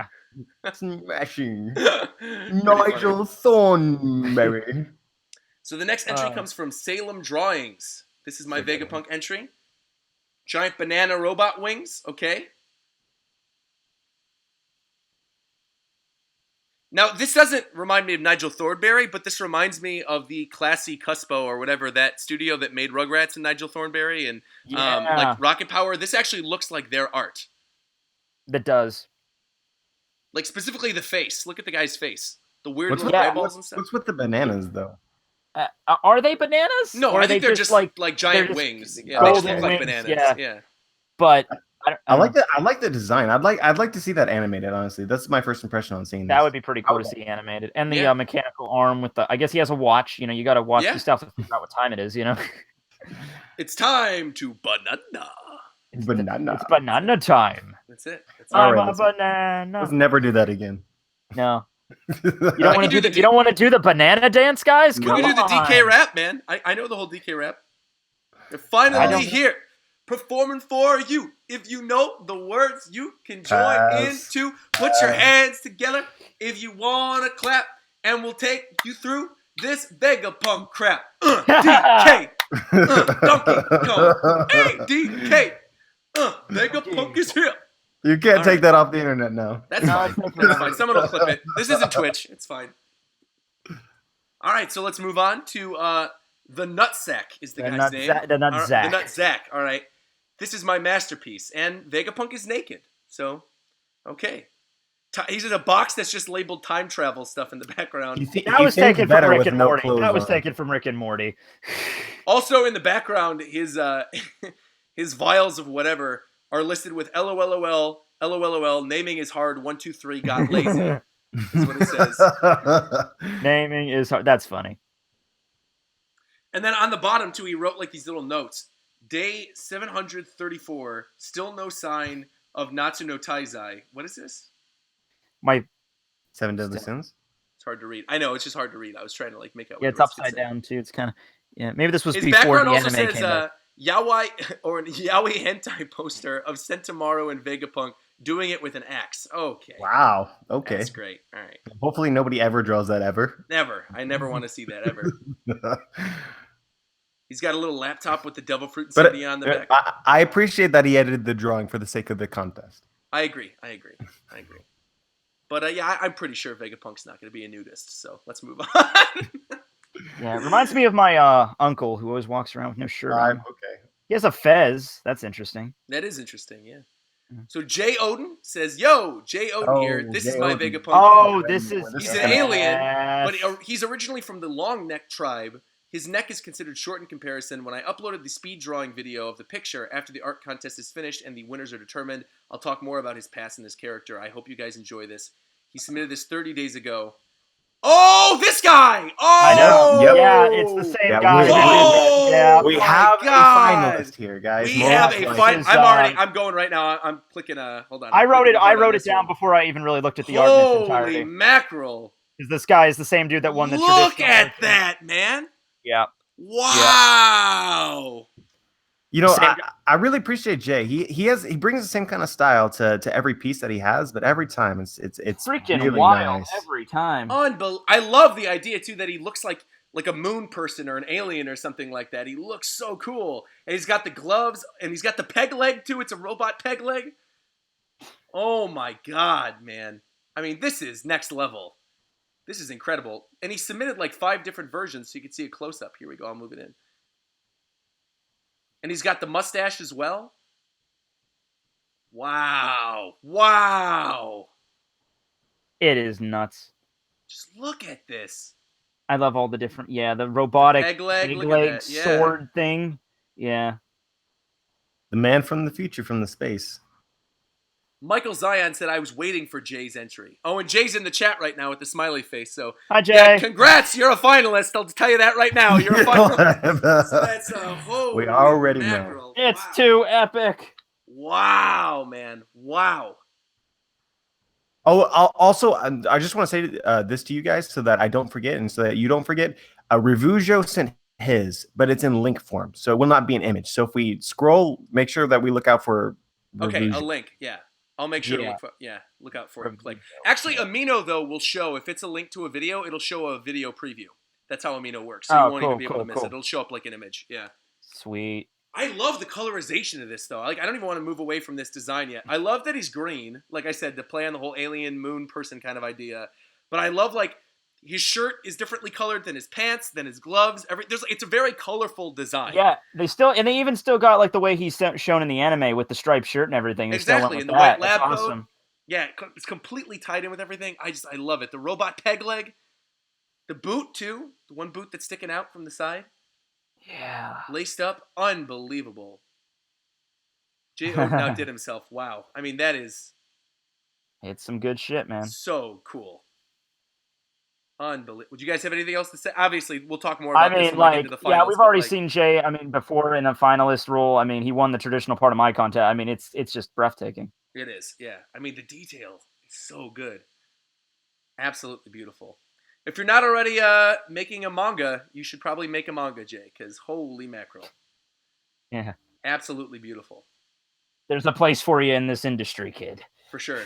Smashing. Nigel Thornberry. So the next entry comes from Salem Drawings. This is my Vegapunk entry. Giant banana robot wings, okay. Now, this doesn't remind me of Nigel Thornberry, but this reminds me of the Classy Cuspo or whatever, that studio that made Rugrats and Nigel Thornberry and like Rocket Power. This actually looks like their art. That does. Like specifically the face. Look at the guy's face. The weird little eyeballs and stuff. What's with the bananas, though? Are they bananas? No, or I think they're just like giant wings. Yeah, they just look like bananas. Yeah. But I like that. I like the design. I'd like to see that animated. Honestly, that's my first impression on seeing this. That would be pretty cool to see animated. And the mechanical arm with the. I guess he has a watch. You know, you got to watch the stuff to figure out what time it is. You know. It's time to banana. It's banana time. That's it. I'm a banana. Let's never do that again. No. You don't want to do the banana dance, guys? We can do the DK rap, man. I know the whole DK rap. They're finally here, performing for you. If you know the words, you can join in to put your hands together if you want to clap, and we'll take you through this Vegapunk crap. DK, Donkey Kong, ADK, Vegapunk is here. You can't take that off the internet now. That's fine. That's fine. Someone will clip it. This isn't Twitch. It's fine. All right, so let's move on to the Nutsack is the guy's name. The Nutsack. The Nutsack. All right. This is my masterpiece, and Vegapunk is naked. So, okay. He's in a box that's just labeled time travel stuff in the background. That was taken from Rick and Morty. That was taken from Rick and Morty. Also in the background, his vials of whatever are listed with LOLOL, LOLOL, naming is hard, 1, 2, 3, got lazy. That's what it says. Naming is hard. That's funny. And then on the bottom, too, he wrote like these little notes. Day 734, still no sign of Natsu no Taizai. What is this? My 7 Deadly Sins? It's hard to read. I know, it's just hard to read. I was trying to like make out. Yeah, it's upside down, too. It's kind of... Yeah, maybe this was his before the also anime says, came out. Yaoi or Yaoi hentai poster of Sentomaru and Vegapunk doing it with an axe. Okay. Wow. Okay. That's great. All right. Hopefully nobody ever draws that ever. Never. I never want to see that ever. He's got a little laptop with the devil fruit insignia on the back. I appreciate that he edited the drawing for the sake of the contest. I agree. But yeah, I'm pretty sure Vegapunk's not going to be a nudist. So let's move on. Yeah, it reminds me of my uncle who always walks around with no shirt on. Okay. He has a fez. That's interesting. That is interesting, yeah. So Jay Odin says, "Yo, Jay Odin here. This is my Vegapunk. Oh, this is... He's an alien, but he's originally from the long neck tribe. His neck is considered short in comparison. When I uploaded the speed drawing video of the picture after the art contest is finished and the winners are determined, I'll talk more about his past and his character. I hope you guys enjoy this. He submitted this 30 days ago. Oh, this guy! Oh, I know. Yep. Yeah, it's the same guy. We have a finalist here, guys. We have a finalist. I'm going right now. I'm clicking. Hold on. I wrote it down before I even really looked at the art in its entirety. Holy mackerel! Because this guy is the same dude that won the. Look at that, man! Yeah. Wow. You know, I really appreciate Jay. He brings the same kind of style to every piece that he has, but every time it's freaking really wild nice. Every time. I love the idea too that he looks like a moon person or an alien or something like that. He looks so cool, and he's got the gloves and he's got the peg leg too. It's a robot peg leg. Oh my god, man! I mean, this is next level. This is incredible. And he submitted like 5 different versions so you can see a close up. Here we go. I'll move it in. And he's got the mustache as well. Wow. Wow. It is nuts. Just look at this. I love all the different, the robotic peg leg, peg look leg at that. Yeah. sword thing. Yeah. The man from the future, from the space. Michael Zion said, I was waiting for Jay's entry. Oh, and Jay's in the chat right now with the smiley face. So, hi, Jay. Yeah, congrats. You're a finalist. I'll tell you that right now. You're a finalist. So that's a holy we already mackerel. know. It's too epic. Wow, man. Wow. Oh, also, I just want to say this to you guys so that I don't forget, and so that you don't forget. Revujo sent his, but it's in link form, so it will not be an image. So if we scroll, make sure that we look out for Okay, a link. Yeah. I'll make sure to look out for it and click. Actually, Amino, though, will show, if it's a link to a video, it'll show a video preview. That's how Amino works. So you won't even be able to miss it. It'll show up like an image. Yeah. Sweet. I love the colorization of this, though. Like, I don't even want to move away from this design yet. I love that he's green. Like I said, to play on the whole alien moon person kind of idea. But I love, like, his shirt is differently colored than his pants, than his gloves. It's a very colorful design. Yeah, they even still got like the way he's shown in the anime with the striped shirt and everything. They exactly, and the white lab coat. Awesome. Yeah, it's completely tied in with everything. I love it. The robot peg leg, the boot too, the one boot that's sticking out from the side. Yeah, laced up, unbelievable. J.O. now did himself. Wow, I mean it's some good shit, man. So cool. Unbelievable. Would you guys have anything else to say? Obviously, we'll talk more about this when we get to the finals. Yeah, we've already seen Jay. I mean, before in a finalist role. I mean, he won the traditional part of my contest. I mean, it's just breathtaking. It is, yeah. I mean, the detail is so good. Absolutely beautiful. If you're not already making a manga, you should probably make a manga, Jay, because holy mackerel. Yeah. Absolutely beautiful. There's a place for you in this industry, kid. For sure.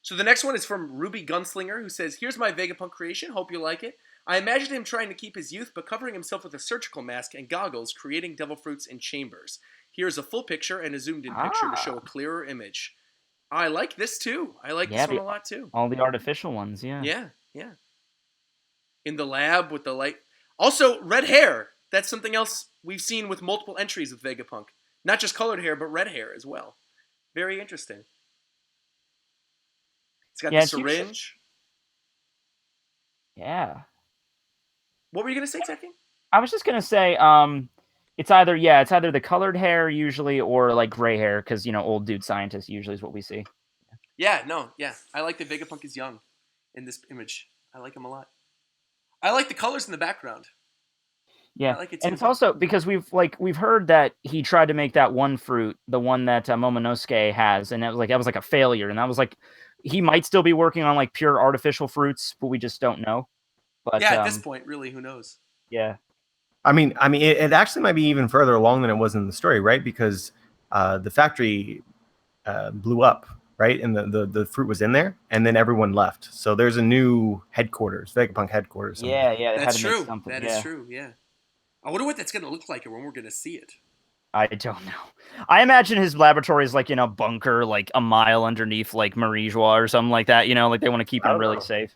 So the next one is from Ruby Gunslinger, who says, here's my Vegapunk creation. Hope you like it. I imagined him trying to keep his youth, but covering himself with a surgical mask and goggles, creating devil fruits in chambers. Here's a full picture and a zoomed-in picture to show a clearer image. I like this, too. I like this one a lot, too. All the artificial ones, yeah. Yeah. In the lab with the light. Also, red hair. That's something else we've seen with multiple entries with Vegapunk. Not just colored hair, but red hair as well. Very interesting. It's got the syringe. Yeah. What were you going to say, Tekken? I was just going to say, it's either the colored hair usually or like gray hair because, old dude scientist usually is what we see. Yeah. I like that Vegapunk is young in this image. I like him a lot. I like the colors in the background. Yeah, I like it too. And it's also because we've heard that he tried to make that one fruit, the one that Momonosuke has, and that was like a failure, and that was like he might still be working on like pure artificial fruits, but we just don't know. But yeah, at this point, really, who knows? Yeah, I mean, it actually might be even further along than it was in the story, right? Because the factory blew up, right, and the fruit was in there, and then everyone left. So there's a new headquarters, Vegapunk headquarters. Somewhere. Yeah, that's true. That is true. Yeah. I wonder what that's going to look like when we're going to see it. I don't know. I imagine his laboratory is like in a bunker, like a mile underneath like Marie Joie or something like that. Like they want to keep him really safe.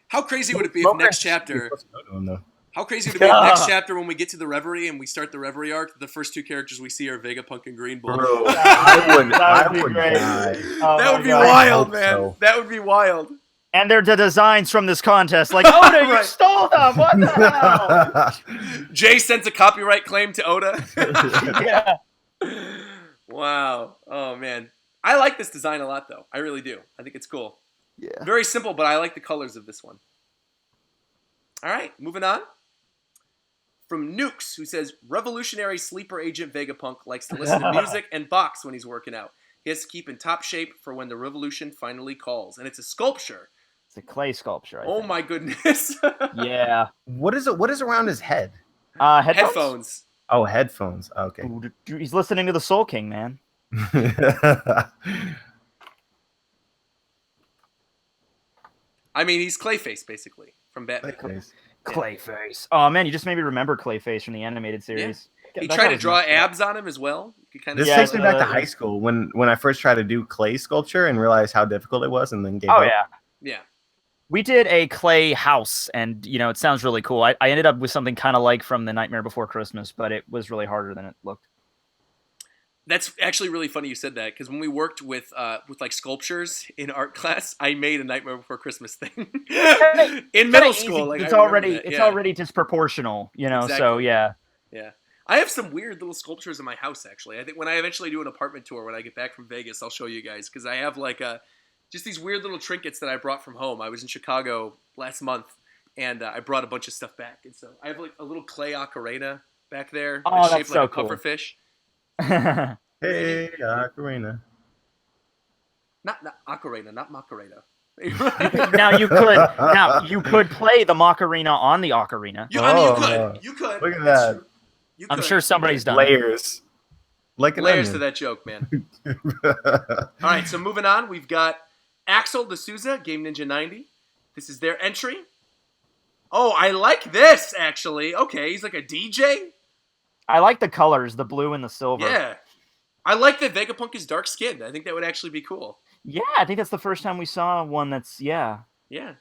How crazy would it be if next chapter? How crazy would it be if next chapter when we get to the Reverie and we start the Reverie arc, the first two characters we see are Vegapunk and Green Bull? Bro, I would that would be wild, man. So. That would be wild. And they're the designs from this contest. Like, Oda, you stole them. What the hell? Jay sends a copyright claim to Oda. Yeah. Wow. Oh, man. I like this design a lot, though. I really do. I think it's cool. Yeah. Very simple, but I like the colors of this one. All right, moving on. From Nukes, who says, revolutionary sleeper agent Vegapunk likes to listen to music and box when he's working out. He has to keep in top shape for when the revolution finally calls. And it's a sculpture. It's a clay sculpture. Oh my goodness. Yeah. What is around his head? Headphones. Oh, headphones. Okay. He's listening to the Soul King, man. I mean, he's Clayface, basically, from Batman. Clayface. Oh, man, you just made me remember Clayface from the animated series. Yeah. He tried to draw abs on him as well. This takes me back to high school when I first tried to do clay sculpture and realized how difficult it was and then gave up. Yeah. We did a clay house, and, it sounds really cool. I ended up with something kind of like from The Nightmare Before Christmas, but it was really harder than it looked. That's actually really funny you said that, because when we worked with like sculptures in art class, I made a Nightmare Before Christmas thing in middle school. Like, it's already disproportional, you know. Exactly. So yeah. I have some weird little sculptures in my house. Actually, I think when I eventually do an apartment tour when I get back from Vegas, I'll show you guys, because I have like just these weird little trinkets that I brought from home. I was in Chicago last month, and I brought a bunch of stuff back, and so I have like a little clay ocarina back there, that's shaped so like a cool. pufferfish. Hey, ocarina. Not ocarina, not Macarena. Now you could play the Macarena on the ocarina. I mean, you could. Look at that. I'm sure somebody's done layers. Like layers to that joke, man. All right, so moving on, we've got Axel D'Souza, Game Ninja 90. This is their entry. Oh, I like this, actually. Okay, he's like a DJ. I like the colors, the blue and the silver. Yeah. I like that Vegapunk is dark-skinned. I think that would actually be cool. Yeah, I think that's the first time we saw one that's, Yeah,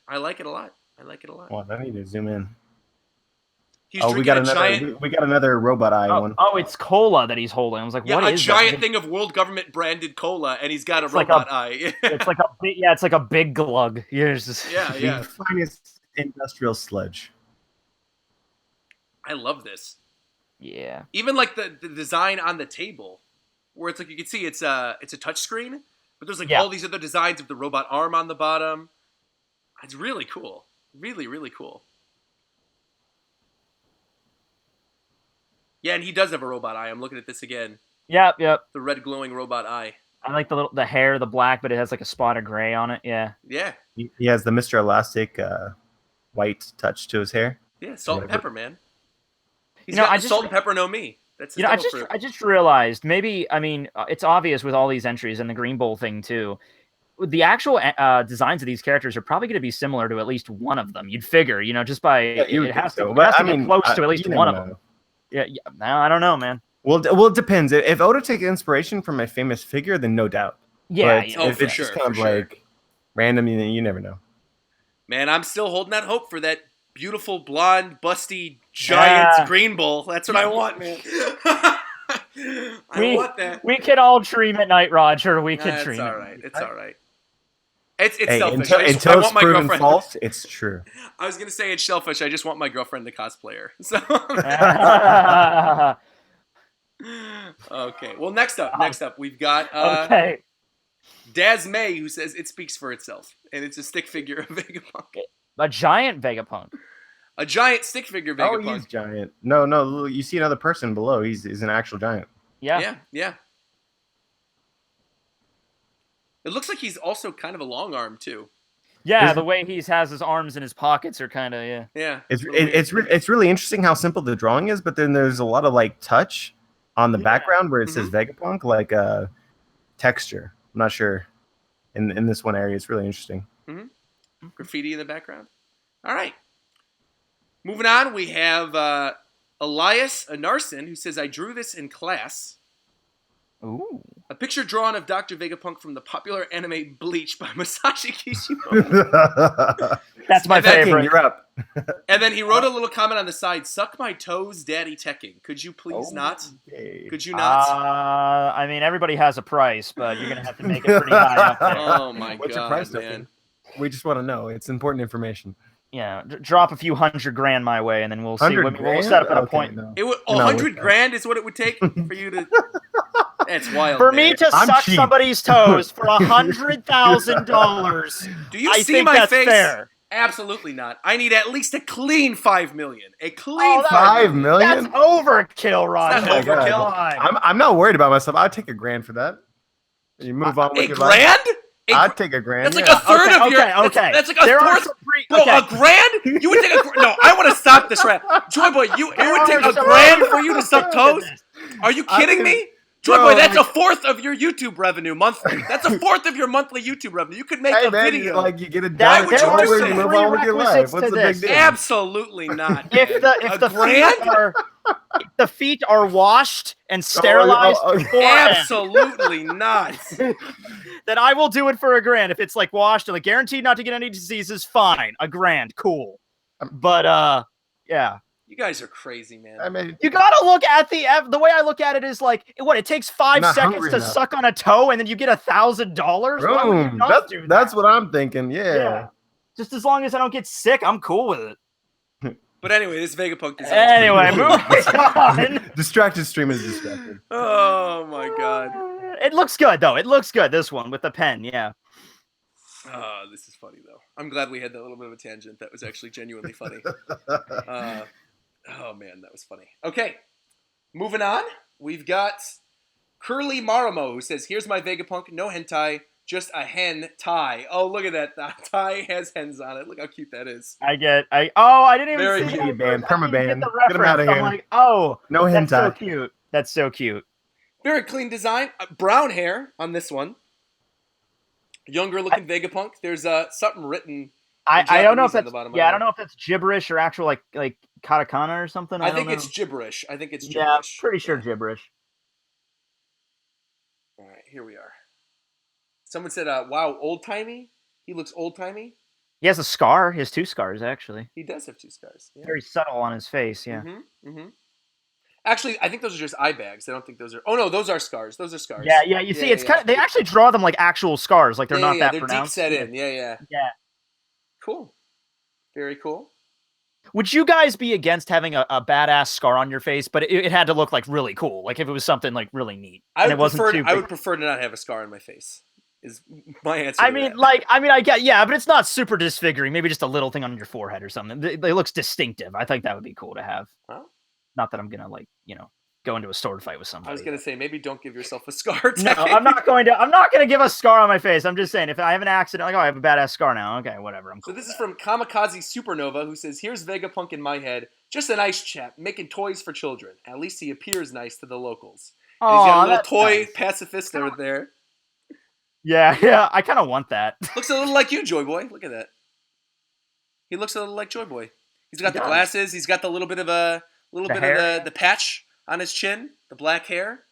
I like it a lot. Well, I need to zoom in. He's we got another robot eye one. Oh, it's cola that he's holding. I was like, what is that? A giant thing of world government branded cola, and he's got a robot eye. It's like a big glug. Yeah. The finest industrial sludge. I love this. Yeah. Even like the design on the table, where it's like you can see it's a touch screen, but there's like all these other designs of the robot arm on the bottom. It's really cool. Really, really cool. Yeah, and he does have a robot eye. I'm looking at this again. Yep. The red glowing robot eye. I like the hair, the black, but it has like a spot of gray on it. Yeah. Yeah. He has the Mr. Elastic white touch to his hair. Yeah, salt and pepper, man. He's got salt and pepper no me. That's I just realized, maybe, I mean, it's obvious with all these entries and the Green Bull thing too. The actual designs of these characters are probably going to be similar to at least one of them. You'd figure, just by it has to get close to at least one of them. Yeah, I don't know, man. Well, it depends. If Oda takes inspiration from a famous figure, then no doubt. Yeah, if it's just kind of like random, you never know. Man, I'm still holding that hope for that beautiful blonde, busty, giant Green Bull. That's what I want, man. I want that. We can all dream at night, Roger. We can dream. It's all right. It's selfish. Until it's proven false, it's true. I was gonna say it's selfish. I just want my girlfriend to cosplay her. So. Okay. Well, next up, we've got Daz May, who says it speaks for itself, and it's a stick figure of Vegapunk. A giant Vegapunk. A giant stick figure Vegapunk. Oh, he's giant. No. You see another person below. He's an actual giant. Yeah. It looks like he's also kind of a long arm too. Yeah, the way he has his arms in his pockets are kind of Yeah. It's really interesting how simple the drawing is, but then there's a lot of like touch on the background where it says Vegapunk, like texture. I'm not sure in this one area. It's really interesting. Mm-hmm. Graffiti in the background. All right. Moving on, we have Elias Anarson, who says, I drew this in class. Ooh. A picture drawn of Dr. Vegapunk from the popular anime Bleach by Masashi Kishimoto. That's my favorite. You're up. And then he wrote a little comment on the side, suck my toes, daddy teching. Could you please not? Could you not? I mean, everybody has a price, but you're going to have to make it pretty high up there. Oh my God, What's your price, man? We just want to know. It's important information. Yeah, drop a few $100,000 my way, and then we'll see. We'll set up an appointment. It would $100,000 is what it would take for you to. That's wild. For me to suck somebody's toes for $100,000. Do you see my face? Fair. Absolutely not. I need at least a clean $5 million. A clean $5 million. That's overkill, Roger. That's overkill. I'm not worried about myself. I'd take $1,000 for that. You move on with your life. $1,000? I'd take $1,000. That's like a third of your. Okay. That's like a fourth. Bro, $1,000? You would take No, I want to stop this rant. Joy Boy, you would take $1,000 for you to suck toes? Are you kidding me? Joy Boy, that's a fourth of your YouTube revenue monthly. That's a fourth of your monthly YouTube revenue. You could make a video. You get a dollar, you move on with your life. What's the big deal? Absolutely not. If the feet are washed and sterilized, absolutely not. Then I will do it for $1,000. If it's like washed and like guaranteed not to get any diseases, fine. $1,000, cool. But yeah. You guys are crazy, man. I mean, you gotta look at the way I look at it is like, what, it takes 5 seconds to suck on a toe and then you get $1,000? Why would you not do that? That's what I'm thinking, yeah. Just as long as I don't get sick, I'm cool with it. But anyway, this Vegapunk design. Anyway, moving on. Distracted stream is distracted. Oh my god. It looks good though. It looks good, this one with the pen, yeah. Oh, this is funny though. I'm glad we had that little bit of a tangent. That was actually genuinely funny. Oh man, that was funny. Okay, moving on. We've got Curly Marimo who says, "Here's my Vegapunk. No hentai, just a hen tie." Oh, look at that. The tie has hens on it. Look how cute that is. I didn't even Very see cute. that. Permaban. Get him out of here. I'm like, oh, no hentai. That's so cute. That's so cute. Very clean design. Brown hair on this one. Younger looking Vegapunk. There's something written. I don't know if that's I don't know if that's gibberish or actual like katakana or something. I think it's gibberish. Yeah, pretty sure gibberish. All right, here we are. Someone said, "Wow, old timey." He looks old timey. He has a scar. He has 2 scars actually. He does have 2 scars. Yeah. Very subtle on his face. Yeah. Actually, I think those are just eye bags. I don't think those are. Oh no, those are scars. Those are scars. Yeah. You see, it's kind of. They actually draw them like actual scars. Like they're not that they're pronounced. Deep set in. Yeah. Cool. Very cool. Would you guys be against having a badass scar on your face, but it had to look like really cool, like if it was something like really neat? I would prefer to not have a scar on my face. Is my answer. I get, yeah, but it's not super disfiguring. Maybe just a little thing on your forehead or something. It looks distinctive. I think that would be cool to have. Well, not that I'm gonna go into a sword fight with somebody. I was gonna say maybe don't give yourself a scar. No, I'm not going to give a scar on my face. I'm just saying if I have an accident, like, oh, I have a badass scar now. Okay, whatever. I'm cool. So this is from Kamikaze Supernova, who says, "Here's Vegapunk in my head. Just a nice chap making toys for children. At least he appears nice to the locals." And he's got a little toy pacifist over there. Yeah. I kind of want that. Looks a little like you, Joy Boy. Look at that. He looks a little like Joy Boy. He's got the glasses. He's got the little bit of the patch on his chin, the black hair.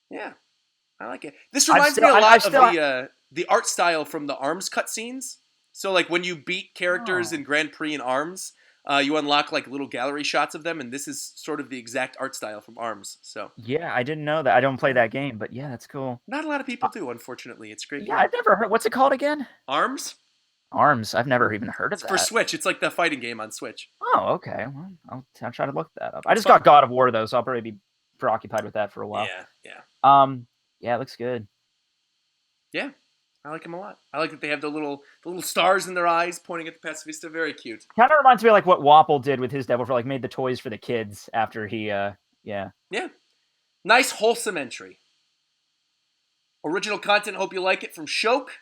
Yeah, I like it. This reminds me a lot of the art style from the ARMS cutscenes. So like when you beat characters in Grand Prix and ARMS, you unlock like little gallery shots of them, and this is sort of the exact art style from ARMS. So yeah, I didn't know that. I don't play that game, but yeah, that's cool. Not a lot of people do, unfortunately. It's a great. Yeah, I've never heard. What's it called again? ARMS. ARMS. I've never even heard of that. For Switch. It's like the fighting game on Switch. Oh, okay. Well, I'll try to look that up. I just got God of War though, so I'll probably be preoccupied with that for a while. Yeah. Yeah, it looks good. Yeah, I like them a lot. I like that they have the little stars in their eyes pointing at the pacifista. Very cute. Kind of reminds me of like what Wapple did with his Devil for like made the toys for the kids after he Yeah. Nice wholesome entry. Original content. Hope you like it from Shoke.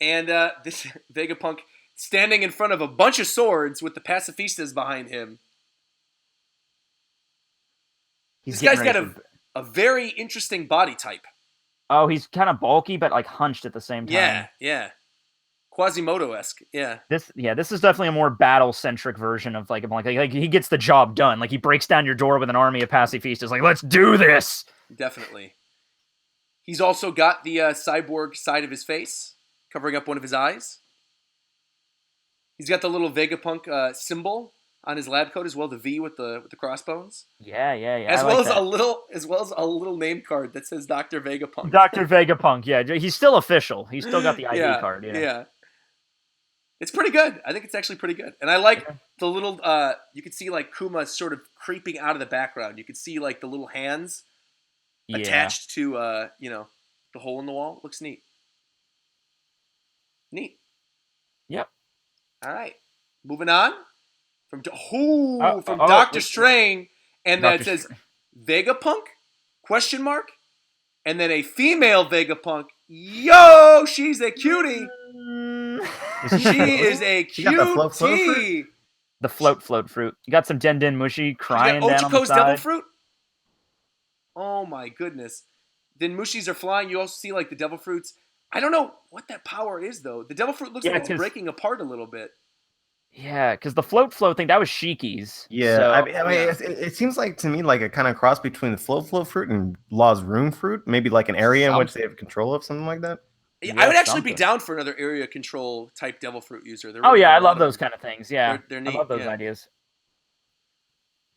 And this Vegapunk standing in front of a bunch of swords with the pacifistas behind him. This guy's got a very interesting body type. Oh, he's kind of bulky, but like hunched at the same time. Yeah. Quasimodo-esque, yeah. This is definitely a more battle-centric version of like he gets the job done. Like he breaks down your door with an army of pacifistas. Like, let's do this. Definitely. He's also got the cyborg side of his face, covering up one of his eyes. He's got the little Vegapunk symbol on his lab coat as well, the V with the crossbones. Yeah. As well as a little name card that says Dr. Vegapunk. Dr. Vegapunk, yeah. He's still official. He's still got the ID card. Yeah. It's pretty good. I think it's actually pretty good. And I like the little you can see like Kuma sort of creeping out of the background. You can see like the little hands attached to the hole in the wall. Looks neat. Yep. All right. Moving on from Dr. Strain, and then it says Vegapunk ? And then a female Vegapunk. Yo, she's a cutie. She is a cutie. The float fruit. You got some Den Mushi crying down on the side. Devil fruit. Oh my goodness. Then Mushis are flying. You also see like the devil fruits. I don't know what that power is though. The devil fruit looks like it's breaking apart a little bit. Yeah, because the float thing, that was Shiki's. Yeah, so, I mean it seems like to me like a kind of cross between the float fruit and Law's room fruit. Maybe like an area in which they have control of, something like that. Yeah, I would actually be down for another area control type devil fruit user. I love those kind of things. Yeah, they're neat. I love those ideas.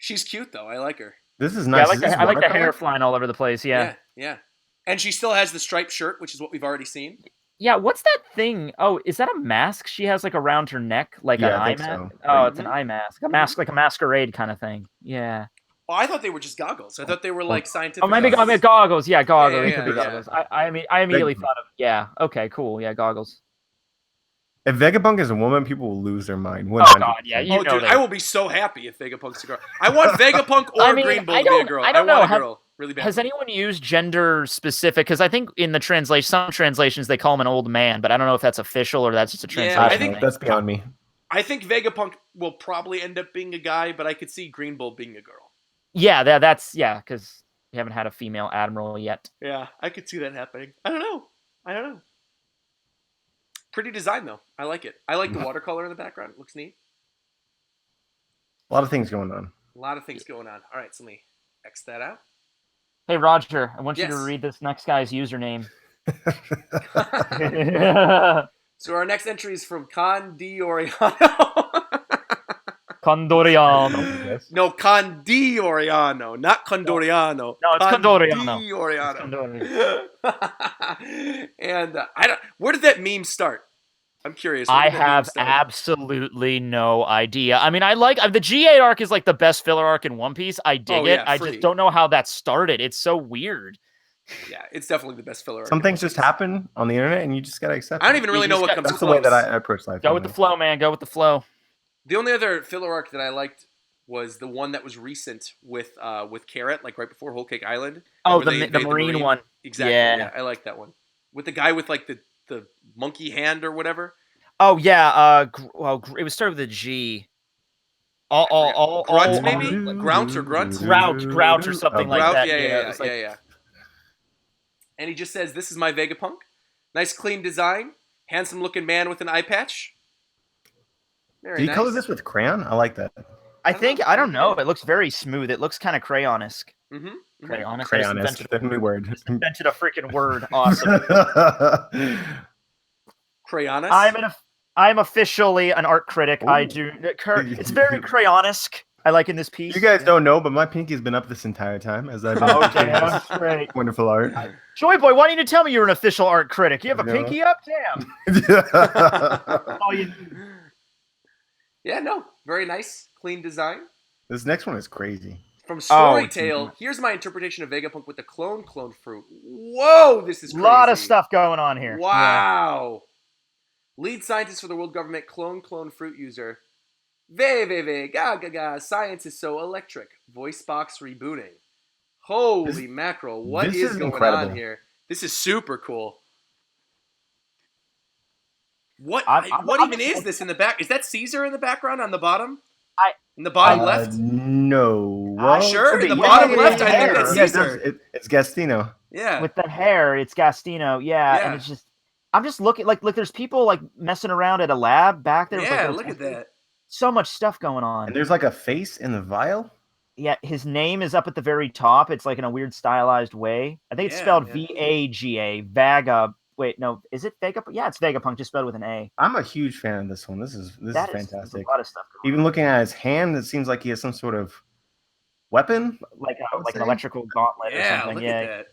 She's cute though. I like her. This is nice. Yeah, I like the hair flying all over the place. Yeah. Yeah. And she still has the striped shirt, which is what we've already seen. Yeah, what's that thing? Oh, is that a mask she has like around her neck, like an eye mask? So. Oh, it's an eye mask, like a masquerade kind of thing. Yeah. Oh, I thought they were just goggles. I thought they were like scientific. Oh, maybe goggles. Yeah, goggles. Yeah, it could be goggles. I immediately thought of okay, cool. Yeah, goggles. If Vegapunk is a woman, people will lose their mind. 100%. Oh god, yeah. Dude, I will be so happy if Vegapunk's a girl. I want Vegapunk or Green Bull to be a girl. I want a girl really bad. Has anyone used gender specific? Because I think in the some translations they call him an old man, but I don't know if that's official or that's just a translation. I think that's beyond me. I think Vegapunk will probably end up being a guy, but I could see Green Bull being a girl. Yeah, that's because we haven't had a female admiral yet. Yeah, I could see that happening. I don't know. Pretty design though. I like it. I like the watercolor in the background. It looks neat. A lot of things going on. All right, so let me X that out. Hey Roger, I want you to read this next guy's username. So our next entry is from Condoriano. Condoriano. No, Condoriano, not Condoriano. No, it's Condoriano. And where did that meme start? I'm curious. I have absolutely no idea. I mean, I like the G8 arc is like the best filler arc in One Piece. I dig it. I just don't know how that started. It's so weird. Yeah, it's definitely the best filler arc. Some things just happen on the internet, and you just gotta accept it. I don't even really know what comes. That's the way that I approach life. Go with the flow, man. Go with the flow. The only other filler arc that I liked was the one that was recent with Carrot, like right before Whole Cake Island. Oh, the marine one. Exactly. Yeah, I like that one. With the guy with like the monkey hand or whatever. Oh yeah. It was started with a G. Grunt maybe? Grunt or Grunt? Grout or something like that. Yeah. And he just says, "This is my Vegapunk. Nice clean design. Handsome looking man with an eye patch." Do you color this with crayon? I like that. I don't know. It looks very smooth. It looks kind of crayon-esque. Mm-hmm. Crayon-esque. That's a new word. Invented a freaking word. Awesome. Crayon-esque? I'm officially an art critic. Ooh. I do. It's very crayon-esque. I like in this piece. You guys don't know, but my pinky's been up this entire time as I've been that's great. Wonderful art. Joy Boy, why didn't you tell me you're an official art critic? You have a pinky up? Damn. All you need. Yeah, no. Very nice. Clean design. This next one is crazy. From Storytale, here's my interpretation of Vegapunk with the clone fruit. Whoa, this is crazy. A lot of stuff going on here. Wow. Yeah. Lead scientist for the world government, clone fruit user. Ga. Science is so electric. Voice box rebooting. Holy mackerel. What is going on here? This is super cool. What even is this in the back? Is that Caesar in the background on the bottom? In the bottom left? No. Sure. In the bottom left, I think that's Caesar. It's Gastino. Yeah. With the hair, it's Gastino. Yeah. And it's just, I'm just looking like there's people like messing around at a lab back there. Yeah, look at that. So much stuff going on. And there's like a face in the vial. Yeah, his name is up at the very top. It's like in a weird stylized way. I think it's spelled Vaga. Vaga. Wait, no, is it Vegapunk? Yeah, it's Vegapunk, just spelled with an A. I'm a huge fan of this one. This is fantastic. A lot of stuff. Even looking at his hand, it seems like he has some sort of weapon, like an electrical gauntlet or something. Look at that.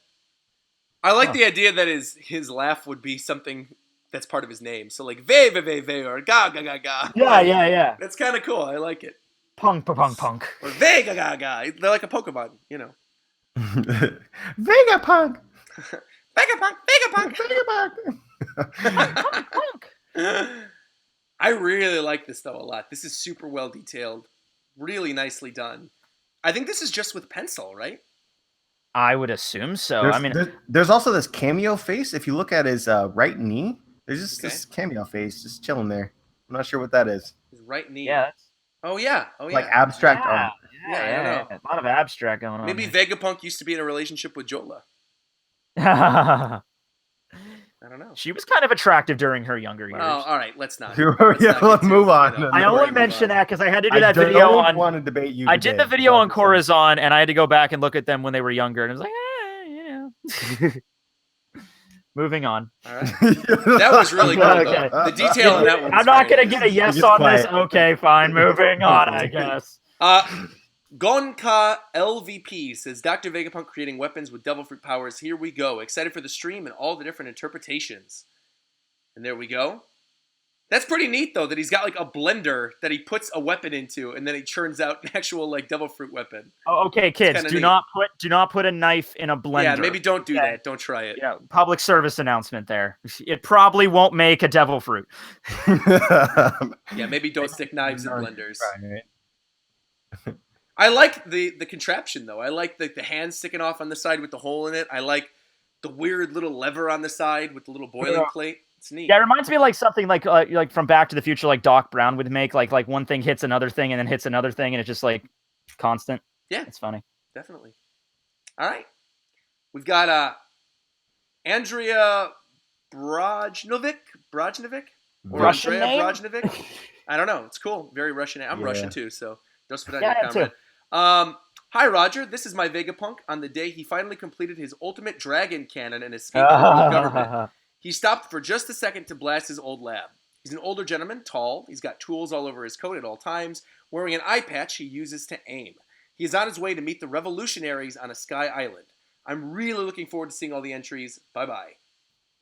I like the idea that his laugh would be something that's part of his name. So like ve or ga. Yeah. That's kind of cool. I like it. Punk. Or ve ga. They're like a Pokemon, you know. Vegapunk. I really like this though a lot. This is super well detailed, really nicely done. I think this is just with pencil, right? I would assume so. There's also this cameo face. If you look at his right knee, there's just this cameo face just chilling there. I'm not sure what that is. His right knee. Yeah. Oh yeah. Like abstract art. Yeah, I don't know. A lot of abstract going on. Maybe Vegapunk used to be in a relationship with Jola. I don't know. She was kind of attractive during her younger years. Oh, all right. Let's not. Let's move on. I only mention that because I had to do that video on. Want to debate you. I did the video on Corazon, and I had to go back and look at them when they were younger, and I was like, Moving on. All right. That was really cool. Okay. The detail in that one. I'm not going to get a yes on this. Okay, fine. Moving on, I guess. Gonka LVP says, Dr. Vegapunk creating weapons with devil fruit powers. Here we go. Excited for the stream and all the different interpretations. And there we go. That's pretty neat, though, that he's got like a blender that he puts a weapon into, and then he churns out an actual like devil fruit weapon. Oh, okay, kids, do not put a knife in a blender. Yeah, maybe don't do that. Don't try it. Yeah, public service announcement there. It probably won't make a devil fruit. Yeah, maybe don't stick knives in blenders. I like the contraption though. I like the hand sticking off on the side with the hole in it. I like the weird little lever on the side with the little boiling plate. It's neat. Yeah, it reminds me of like something like from Back to the Future, like Doc Brown would make, like one thing hits another thing and then hits another thing, and it's just like constant. Yeah, it's funny. Definitely. All right, we've got Andrea Brajnovic, Russian name? Brajnovic. I don't know. It's cool. Very Russian. I'm Russian too, so don't spit out your too. comment. Hi, Roger. This is my Vegapunk on the day he finally completed his ultimate dragon cannon and escaped from the government. He stopped for just a second to blast his old lab. He's an older gentleman, tall. He's got tools all over his coat at all times, wearing an eye patch he uses to aim. He is on his way to meet the revolutionaries on a sky island. I'm really looking forward to seeing all the entries. Bye-bye.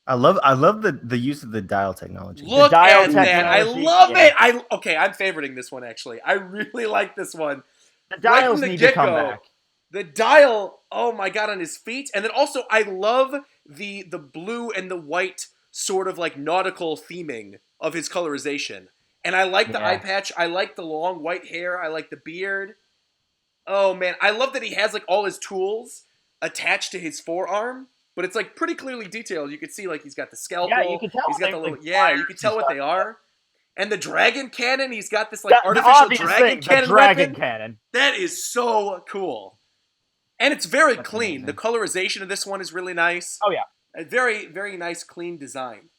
I love the use of the dial technology. Look at that. I love it. I'm favoriting this one, actually. I really like this one. The dials need to come back. The dial, oh my god, on his feet. And then also, I love the blue and the white sort of like nautical theming of his colorization. And I like the eye patch. I like the long white hair. I like the beard. Oh man, I love that he has like all his tools attached to his forearm. But it's like pretty clearly detailed. You can see like he's got the scalpel. Yeah, you can tell. He's got the little, you can tell what they are. And the dragon cannon, he's got this like artificial dragon cannon. That is so cool. And it's very clean. The colorization of this one is really nice. Oh, yeah. A very, very nice, clean design.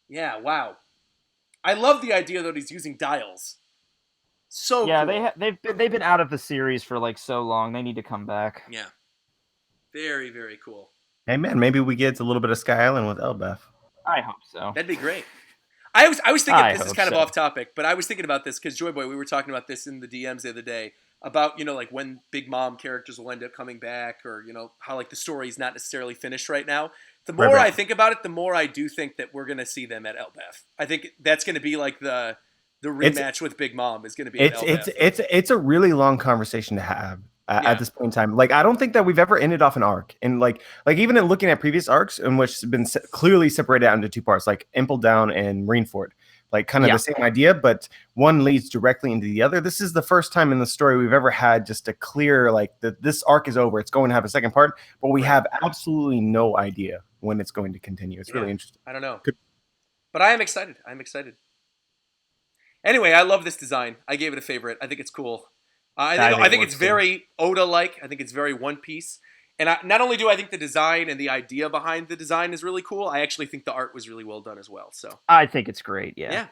Yeah, wow. I love the idea that he's using dials. So cool. they've been out of the series for like so long. They need to come back. Yeah. Very, very cool. Hey, man, maybe we get a little bit of Sky Island with Elbeth. I hope so. That'd be great. I was thinking, this is kind of off topic, but I was thinking about this because Joy Boy, we were talking about this in the DMs the other day. About, like when Big Mom characters will end up coming back, or, how like the story's not necessarily finished right now. The more I think about it, the more I do think that we're going to see them at Elbeth. I think that's going to be like the rematch with Big Mom is going to be at Elbeth. It's a really long conversation to have at this point in time. Like, I don't think that we've ever ended off an arc. And like even in looking at previous arcs in which it's been clearly separated out into two parts, like Impel Down and Marineford. Like kind of the same idea, but one leads directly into the other. This is the first time in the story we've ever had just a clear, like, this arc is over. It's going to have a second part, but we have absolutely no idea when it's going to continue. It's really interesting. I don't know. But I am excited. Anyway, I love this design. I gave it a favorite. I think it's cool. I think it's very Oda-like. I think it's very One Piece. And not only do I think the design and the idea behind the design is really cool, I actually think the art was really well done as well. So I think it's great. Yeah.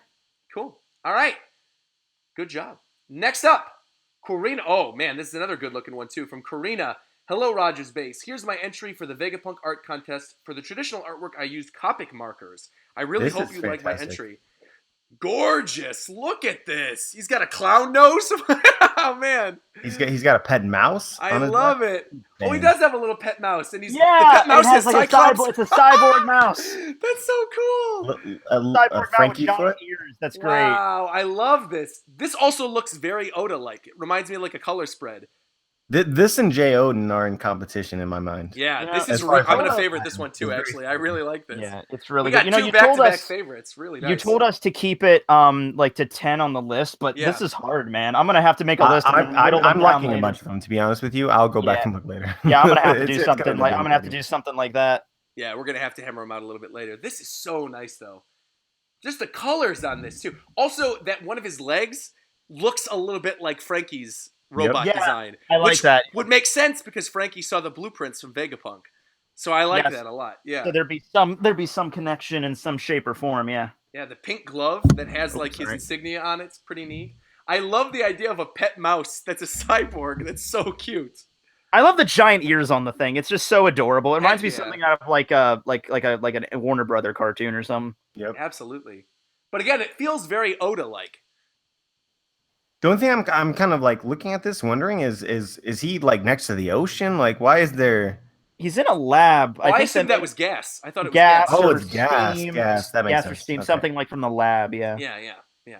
Cool. All right. Good job. Next up, Karina. Oh man, this is another good looking one too from Karina. Hello, RogersBase. Here's my entry for the Vegapunk art contest. For the traditional artwork, I used Copic markers. I really hope you like my entry. Gorgeous! Look at this. He's got a clown nose. Oh man, he's got a pet mouse. I love it. Damn. Oh, he does have a little pet mouse, and the pet mouse has like it's a cyborg mouse. That's so cool. Cyborg Frankie mouse with foot. giant ears. That's great. Wow, I love this. This also looks very Oda-like. It reminds me of like a color spread. This and Jay Odin are in competition in my mind. Yeah, this is. I'm gonna favorite this one too. Actually, I really like this. Yeah, it's really good. You told us favorites. Really nice. You told us to keep it like to 10 on the list, but this is hard, man. I'm gonna have to make a list. I'm locking a bunch of them. To be honest with you, I'll go back and look later. Yeah, I'm gonna have to do something like I'm gonna have to do something like that. Yeah, we're gonna have to hammer them out a little bit later. This is so nice though. Just the colors on this too. Also, that one of his legs looks a little bit like Frankie's robot design. I like that. Would make sense because Frankie saw the blueprints from Vegapunk. So I like that a lot. Yeah. So there'd be some connection in some shape or form, yeah. Yeah, the pink glove that has his insignia on it's pretty neat. I love the idea of a pet mouse that's a cyborg. That's so cute. I love the giant ears on the thing. It's just so adorable. It reminds me of something out of like a Warner Brother cartoon or something. Yep. Absolutely. But again, it feels very Oda-like. The only thing I'm kind of like looking at this, wondering is he like next to the ocean? Like, why is there? He's in a lab. I assumed that was gas. I thought it was gas. gas. Oh, it's gas. Steam, Gas. That makes gas sense. or steam, Okay. something like from the lab. Yeah. Yeah.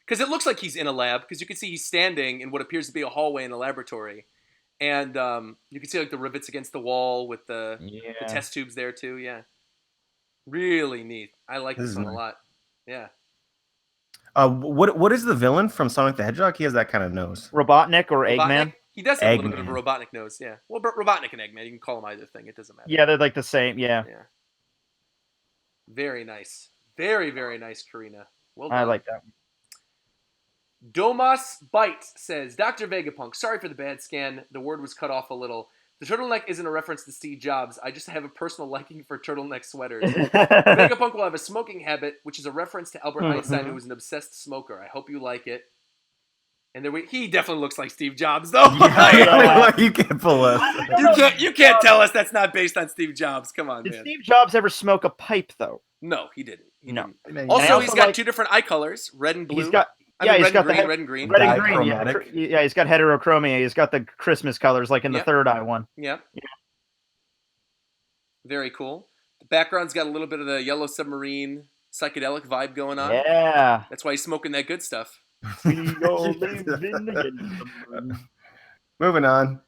Because it looks like he's in a lab. Because you can see he's standing in what appears to be a hallway in a laboratory, and you can see like the rivets against the wall with the test tubes there too. Yeah. Really neat. I like this one a lot. Yeah. What is the villain from Sonic the Hedgehog? He has that kind of nose. Robotnik or Eggman? He does have a little bit of a Robotnik nose, yeah. Well, Robotnik and Eggman, you can call them either thing. It doesn't matter. Yeah, they're like the same. Yeah. Very nice. Very, very nice, Karina. Well done. I like that one. Domas Bites says, Dr. Vegapunk, sorry for the bad scan. The word was cut off a little. The turtleneck isn't a reference to Steve Jobs. I just have a personal liking for turtleneck sweaters. Vegapunk will have a smoking habit, which is a reference to Albert Einstein, who was an obsessed smoker. I hope you like it. And he definitely looks like Steve Jobs, though. You can't pull us. You can't tell us that's not based on Steve Jobs. Come on, man. Did Steve Jobs ever smoke a pipe, though? No, he didn't. No. Also, he's got two different eye colors, red and blue. He's got red and green. Red and green, yeah, he's got heterochromia. He's got the Christmas colors, like in the third eye one. Yeah. Very cool. The background's got a little bit of the Yellow Submarine psychedelic vibe going on. Yeah. That's why he's smoking that good stuff. Moving on.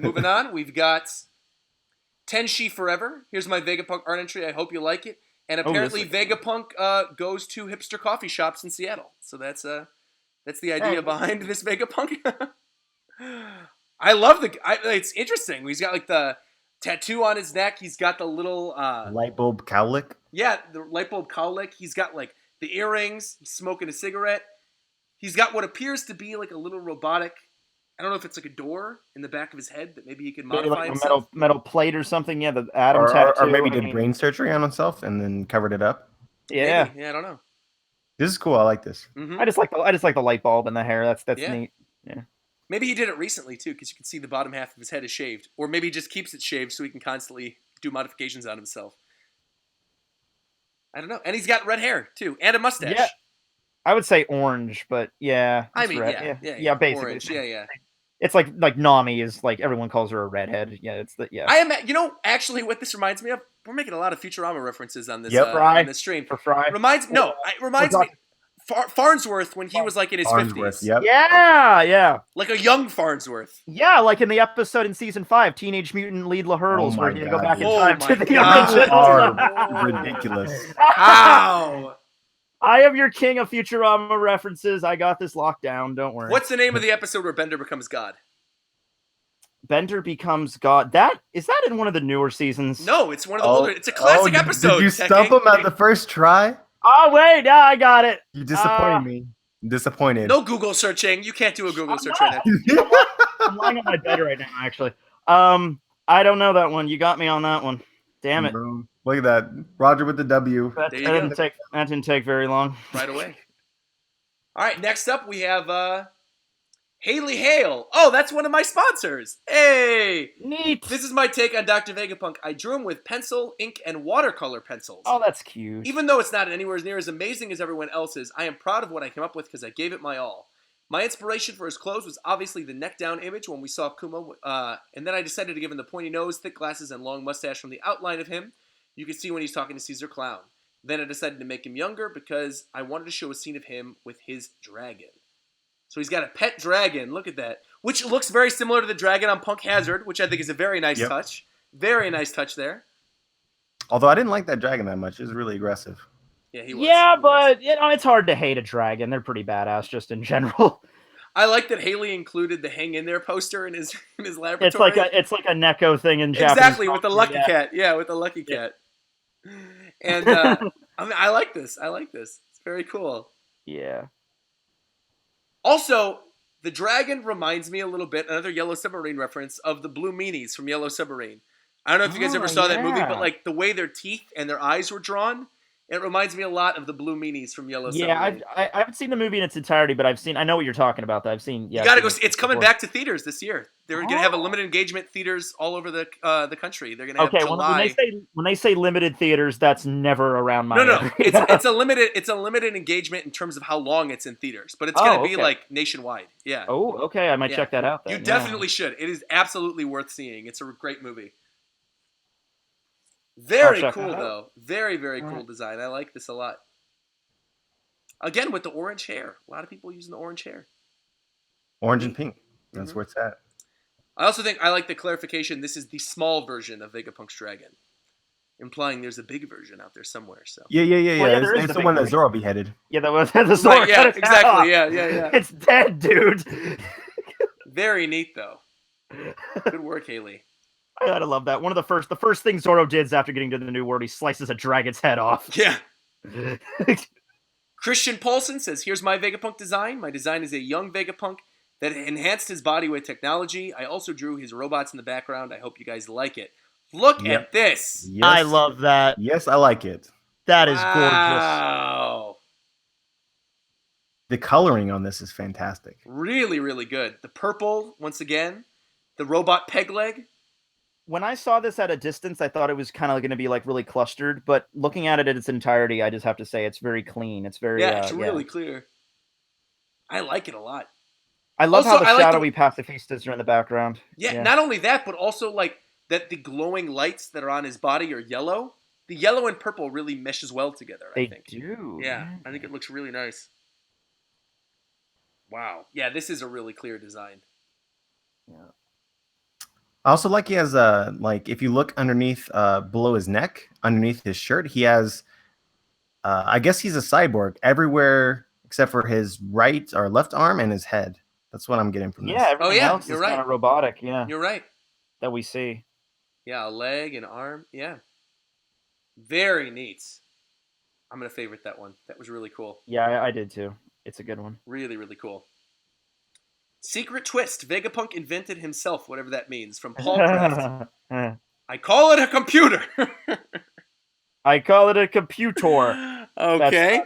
Moving on, we've got Tenshi Forever. Here's my Vegapunk art entry. I hope you like it. And apparently Vegapunk goes to hipster coffee shops in Seattle. So that's the idea behind this Vegapunk. I love it's interesting. He's got like the tattoo on his neck. He's got the little light bulb cowlick. Yeah, the light bulb cowlick. He's got like the earrings. He's smoking a cigarette. He's got what appears to be like a little robotic. I don't know if it's like a door in the back of his head that maybe he can modify like himself. A metal plate or something. Yeah, the atom tattoo. Or maybe did brain surgery on himself and then covered it up. Yeah. Maybe. Yeah, I don't know. This is cool. I like this. Mm-hmm. I just like the light bulb in the hair. That's neat. Yeah. Maybe he did it recently too, because you can see the bottom half of his head is shaved, or maybe he just keeps it shaved so he can constantly do modifications on himself. I don't know. And he's got red hair too, and a mustache. Yeah. I would say orange, but yeah. I mean, red. yeah, basically. Orange. Yeah. It's like Nami is like everyone calls her a redhead. Yeah, it's the I am. Actually, what this reminds me of, we're making a lot of Futurama references on this on this stream. For Fry. It reminds me Farnsworth when he was like in his 50s. Yep. Yeah. Like a young Farnsworth. Yeah, like in the episode in season 5, Teenage Mutant Ninja Hurdles, where you go back in time to the original. Are ridiculous. How? I am your king of Futurama references. I got this locked down. Don't worry. What's the name of the episode where Bender becomes God? Bender becomes God. Is that in one of the newer seasons? No, it's one of the older. It's a classic episode. Did you stump him at the first try? Oh wait, now I got it. You disappointed me. Disappointed. No Google searching. You can't do a Google search right now. I'm lying on my bed right now, actually. I don't know that one. You got me on that one. Damn it. Boom. Look at that. Roger with the W. That didn't take very long. Right away. All right, next up we have Haley Hale. Oh, that's one of my sponsors. Hey! Neat. This is my take on Dr. Vegapunk. I drew him with pencil, ink, and watercolor pencils. Oh, that's cute. Even though it's not anywhere near as amazing as everyone else's, I am proud of what I came up with because I gave it my all. My inspiration for his clothes was obviously the neck-down image when we saw Kumo, and then I decided to give him the pointy nose, thick glasses, and long mustache from the outline of him. You can see when he's talking to Caesar Clown. Then I decided to make him younger because I wanted to show a scene of him with his dragon. So he's got a pet dragon. Look at that. Which looks very similar to the dragon on Punk Hazard, which I think is a very nice touch. Very nice touch there. Although I didn't like that dragon that much. It was really aggressive. Yeah, he was. Yeah, but it's hard to hate a dragon. They're pretty badass just in general. I like that Haley included the "Hang in there" poster in his laboratory. It's like a Neko thing in Japanese. Exactly, with the lucky cat. Yeah, with the lucky cat. And I like this. It's very cool. Yeah. Also, the dragon reminds me a little bit, another Yellow Submarine reference, of the Blue Meanies from Yellow Submarine. I don't know if you guys ever saw that movie, but like the way their teeth and their eyes were drawn, It reminds me a lot of the blue meanies from Yellow Yeah, Submarine. I haven't seen the movie in its entirety, but I know what you're talking about. Though I've seen. Yeah, you gotta go. it It's coming before. back to theaters this year. They're gonna have a limited engagement theaters all over the country. They're gonna have July. When they say limited theaters, that's never around my No. area. It's a limited engagement in terms of how long it's in theaters, but it's gonna be like nationwide. Yeah. Oh, okay. I might check that out. Then. You definitely should. It is absolutely worth seeing. It's a great movie. Very cool though. Very cool design. I like this a lot. Again, with the orange hair. A lot of people using the orange hair. Orange and pink. That's where it's at. I also think I like the clarification. This is the small version of Vegapunk's dragon, implying there's a big version out there somewhere. So yeah. It's the one that Zoro beheaded. Yeah, that was the Zoro. Right, yeah, exactly. Yeah. It's dead, dude. Very neat though. Good work, Haley. I gotta love that. One of the first things Zoro did after getting to the New World, he slices a dragon's head off. Yeah. Christian Paulson says, here's my Vegapunk design. My design is a young Vegapunk that enhanced his body with technology. I also drew his robots in the background. I hope you guys like it. Look at this. Yes. I love that. Yes, I like it. That is gorgeous. Wow. The coloring on this is fantastic. Really good. The purple, once again. The robot peg leg. When I saw this at a distance, I thought it was kind of going to be like really clustered, but looking at it in its entirety, I just have to say it's very clean. It's very it's really clear. I like it a lot. I love how the shadowy pacifistas are in the background. Yeah, not only that, but also like that the glowing lights that are on his body are yellow. The yellow and purple really meshes well together, I think. They do. Yeah, I think it looks really nice. Wow. Yeah, this is a really clear design. Yeah. I also like he has like if you look underneath below his neck, underneath his shirt, he has I guess he's a cyborg everywhere except for his right or left arm and his head. That's what I'm getting from this. Yeah, everything else is kind of robotic, You're right. That we see. Yeah, a leg, an arm. Yeah. Very neat. I'm going to favorite that one. That was really cool. Yeah, I did too. It's a good one. Really cool. Secret twist. Vegapunk invented himself, whatever that means, from Paul Craft. I call it a computer. I call it a computer. Okay.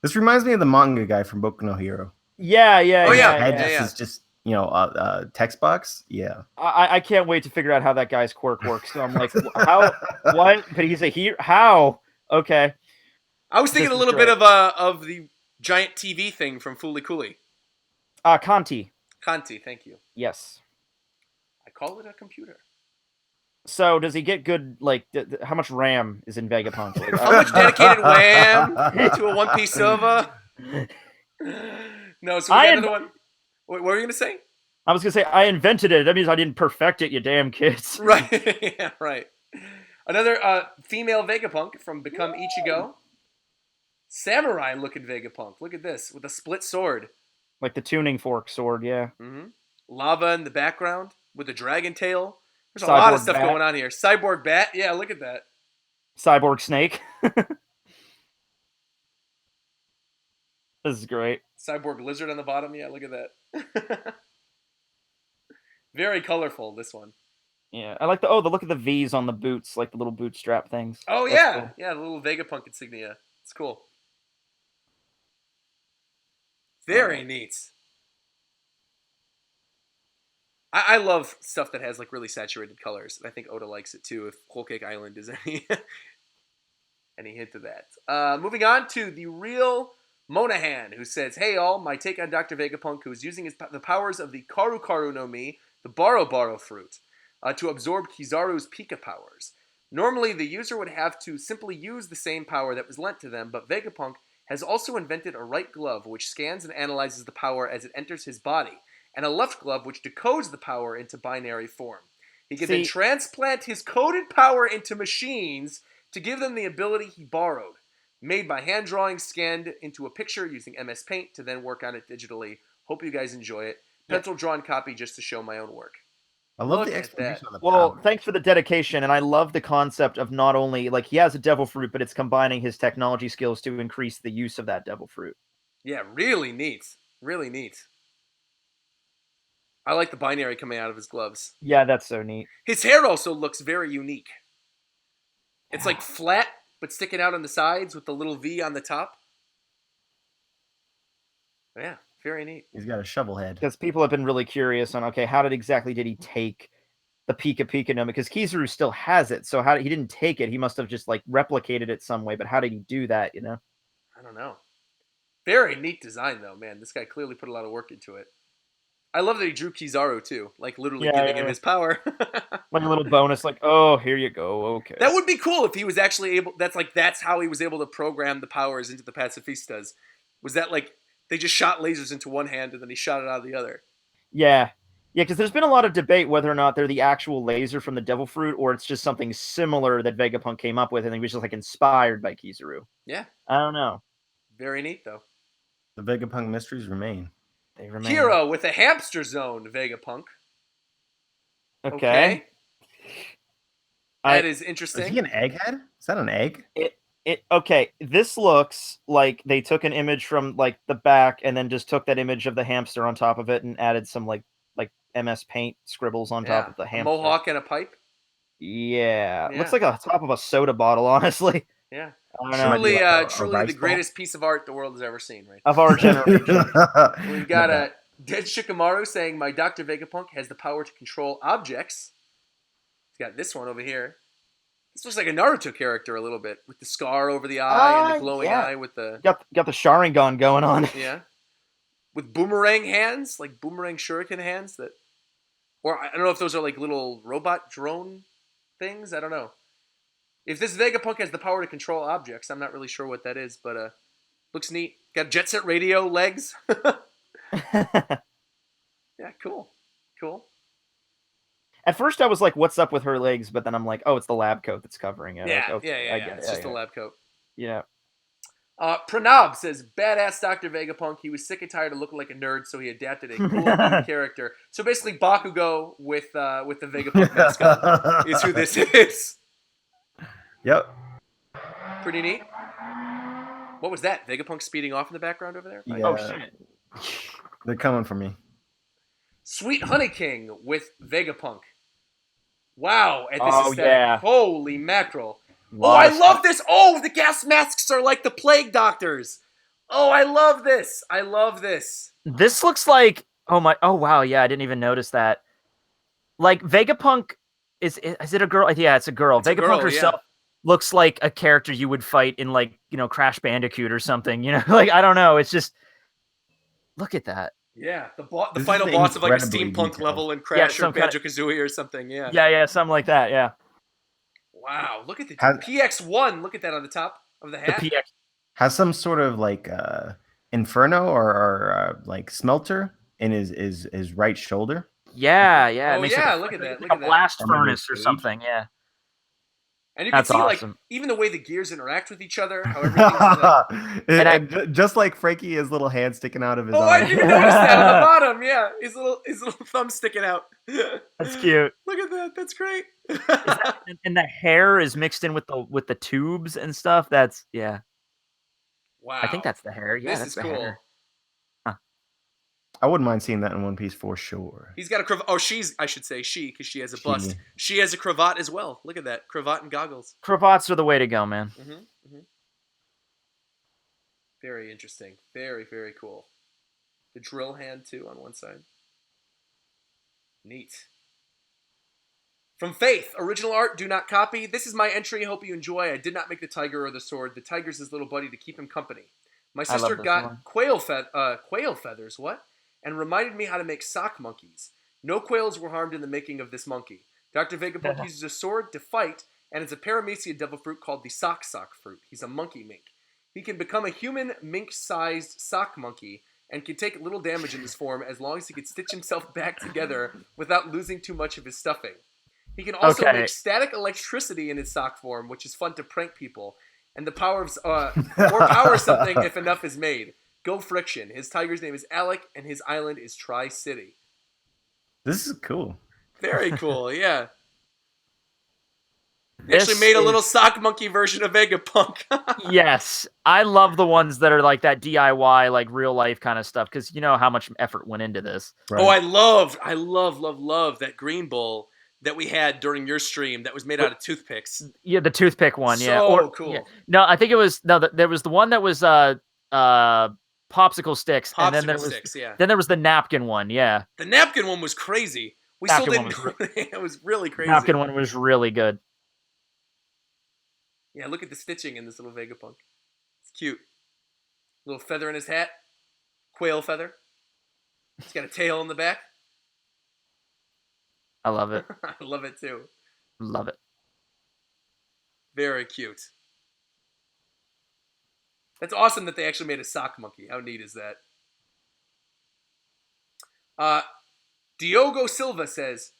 This reminds me of the manga guy from Boku no Hero. Yeah. It's just, text box. Yeah. I can't wait to figure out how that guy's quirk works. So I'm like, how? What? But he's a hero. How? Okay. I was thinking a little bit of the giant TV thing from Fooly Cooly. Conti, thank you. Yes. I call it a computer. So does he get good, like, how much RAM is in Vegapunk? Like, how much dedicated RAM to a one-piece server? No, so we got another one. What were you going to say? I was going to say, I invented it. That means I didn't perfect it, you damn kids. Right. Yeah, right. Another female Vegapunk from Become Ichigo. Samurai-looking Vegapunk. Look at this, with a split sword. Like the tuning fork sword, yeah. Mm-hmm. Lava in the background with a dragon tail. There's a lot of stuff going on here. Cyborg bat. Yeah, look at that. Cyborg snake. This is great. Cyborg lizard on the bottom. Yeah, look at that. Very colorful, this one. Yeah, I like the look at the V's on the boots, like the little bootstrap things. Oh, yeah. Cool. Yeah, the little Vegapunk insignia. It's cool. Very neat. I love stuff that has like really saturated colors. I think Oda likes it too. If Whole Cake Island is any hint of that. Moving on to the real Monahan, who says, "Hey all, my take on Dr. Vegapunk, who is using the powers of the Karu Karu no Mi, the Baro Baro fruit, to absorb Kizaru's Pika powers. Normally, the user would have to simply use the same power that was lent to them, but Vegapunk has also invented a right glove which scans and analyzes the power as it enters his body, and a left glove which decodes the power into binary form. He can then transplant his coded power into machines to give them the ability he borrowed, made by hand drawing, scanned into a picture using MS Paint to then work on it digitally. Hope you guys enjoy it. Pencil drawn copy just to show my own work." I love the explanation on the power. Well, thanks for the dedication, and I love the concept of not only, like, he has a devil fruit, but it's combining his technology skills to increase the use of that devil fruit. Yeah, really neat. Really neat. I like the binary coming out of his gloves. Yeah, that's so neat. His hair also looks very unique. It's like flat but sticking out on the sides with the little V on the top. Yeah, very neat. He's got a shovel head. Because people have been really curious on, okay, how did he take the Pika Pika Gnome? Because Kizaru still has it, so he didn't take it. He must have just like replicated it some way. But how did he do that? You know? I don't know. Very neat design though, man. This guy clearly put a lot of work into it. I love that he drew Kizaru too, like literally giving him his power. Like a little bonus, like, oh, here you go. Okay. That would be cool if he was actually able. That's how he was able to program the powers into the pacifistas. Was that like they just shot lasers into one hand and then he shot it out of the other? Yeah. Yeah, because there's been a lot of debate whether or not they're the actual laser from the Devil Fruit or it's just something similar that Vegapunk came up with and he was just like inspired by Kizaru. Yeah. I don't know. Very neat though. The Vegapunk mysteries remain. They remain. Hero with a hamster zone, Vegapunk. Okay. That is interesting. Is he an egghead? Is that an egg? Okay, this looks like they took an image from like the back and then just took that image of the hamster on top of it and added some like MS Paint scribbles on top of the hamster. A mohawk and a pipe? Yeah. Looks like a top of a soda bottle, honestly. Yeah. Truly the greatest piece of art the world has ever seen, right? Of our generation. We've got a Dead Shikamaru saying, my Dr. Vegapunk has the power to control objects. He's got this one over here. This looks like a Naruto character a little bit, with the scar over the eye and the glowing eye with the... Got the Sharingan going on. Yeah. With boomerang hands, like boomerang shuriken hands that... Or I don't know if those are like little robot drone things. I don't know. If this Vegapunk has the power to control objects, I'm not really sure what that is, but looks neat. Got Jet Set Radio legs. Yeah, cool. At first I was like, what's up with her legs? But then I'm like, oh, it's the lab coat that's covering it. Yeah, like, okay, It's just a lab coat. Yeah. Pranab says, badass Dr. Vegapunk. He was sick and tired of looking like a nerd, so he adapted a cool new character. So basically Bakugo with the Vegapunk mascot is who this is. Yep. Pretty neat. What was that? Vegapunk speeding off in the background over there? Yeah. Oh, shit. They're coming for me. Sweet Honey King with Vegapunk. Wow. And this is yeah. Holy mackerel. Oh, I love this. Oh, the gas masks are like the plague doctors. Oh, I love this. This looks like... Oh, wow. Yeah, I didn't even notice that. Like, Vegapunk... Is it a girl? Yeah, it's a girl. Vegapunk herself looks like a character you would fight in, like, Crash Bandicoot or something. Like, I don't know. It's just... Look at that. Yeah, the final boss of, like, a steampunk level in Crash or Banjo-Kazooie or something. Yeah. Yeah, something like that, yeah. Wow, look at the PX1. Look at that on the top of the hat. The PX has some sort of like inferno or like smelter in his right shoulder. Yeah. Oh yeah, look at that. Look at that. Blast furnace or something. Yeah. And you can see awesome. Like even the way the gears interact with each other, how everything's like... just like Frankie, his little hand sticking out of his. Oh, I didn't notice that on the bottom. Yeah, his little thumb sticking out. That's cute. Look at that. That's great. And the hair is mixed in with the tubes and stuff. That's Wow. I think that's the hair. Yeah, that's the cool. Hair. Huh. I wouldn't mind seeing that in One Piece for sure. He's got a cravat. Oh, I should say she, because she has a bust. She has a cravat as well. Look at that. Cravat and goggles. Cravats are the way to go, man. Mm-hmm. Very interesting. Very, very cool. The drill hand, too, on one side. Neat. From Faith, original art, do not copy. This is my entry. Hope you enjoy. I did not make the tiger or the sword. The tiger's his little buddy to keep him company. My sister got quail feathers. What? And reminded me how to make sock monkeys. No quails were harmed in the making of this monkey. Dr. Vegapunk uses a sword to fight, and it's a paramecia devil fruit called the sock fruit. He's a monkey mink. He can become a human mink-sized sock monkey and can take little damage in this form as long as he can stitch himself back together without losing too much of his stuffing. He can also make static electricity in his sock form, which is fun to prank people, and the power of or power something if enough is made. Go Friction. His tiger's name is Alec, and his island is Tri-City. This is cool. Very cool, yeah. They actually made a little sock monkey version of Vegapunk. Yes. I love the ones that are like that DIY, like real life kind of stuff, because you know how much effort went into this. Right. Oh, I love that green bull that we had during your stream that was made out of toothpicks. Yeah, the toothpick one. So cool. Yeah. No, I think it was there was the one that was popsicle sticks, and then there was the napkin one. Yeah, the napkin one was crazy. We still didn't know it was really crazy. Napkin one was really good. Yeah, look at the stitching in this little Vegapunk. It's cute. Little feather in his hat. Quail feather. He's got a tail in the back. I love it. I love it too. Love it. Very cute. That's awesome that they actually made a sock monkey. How neat is that? Diogo Silva says,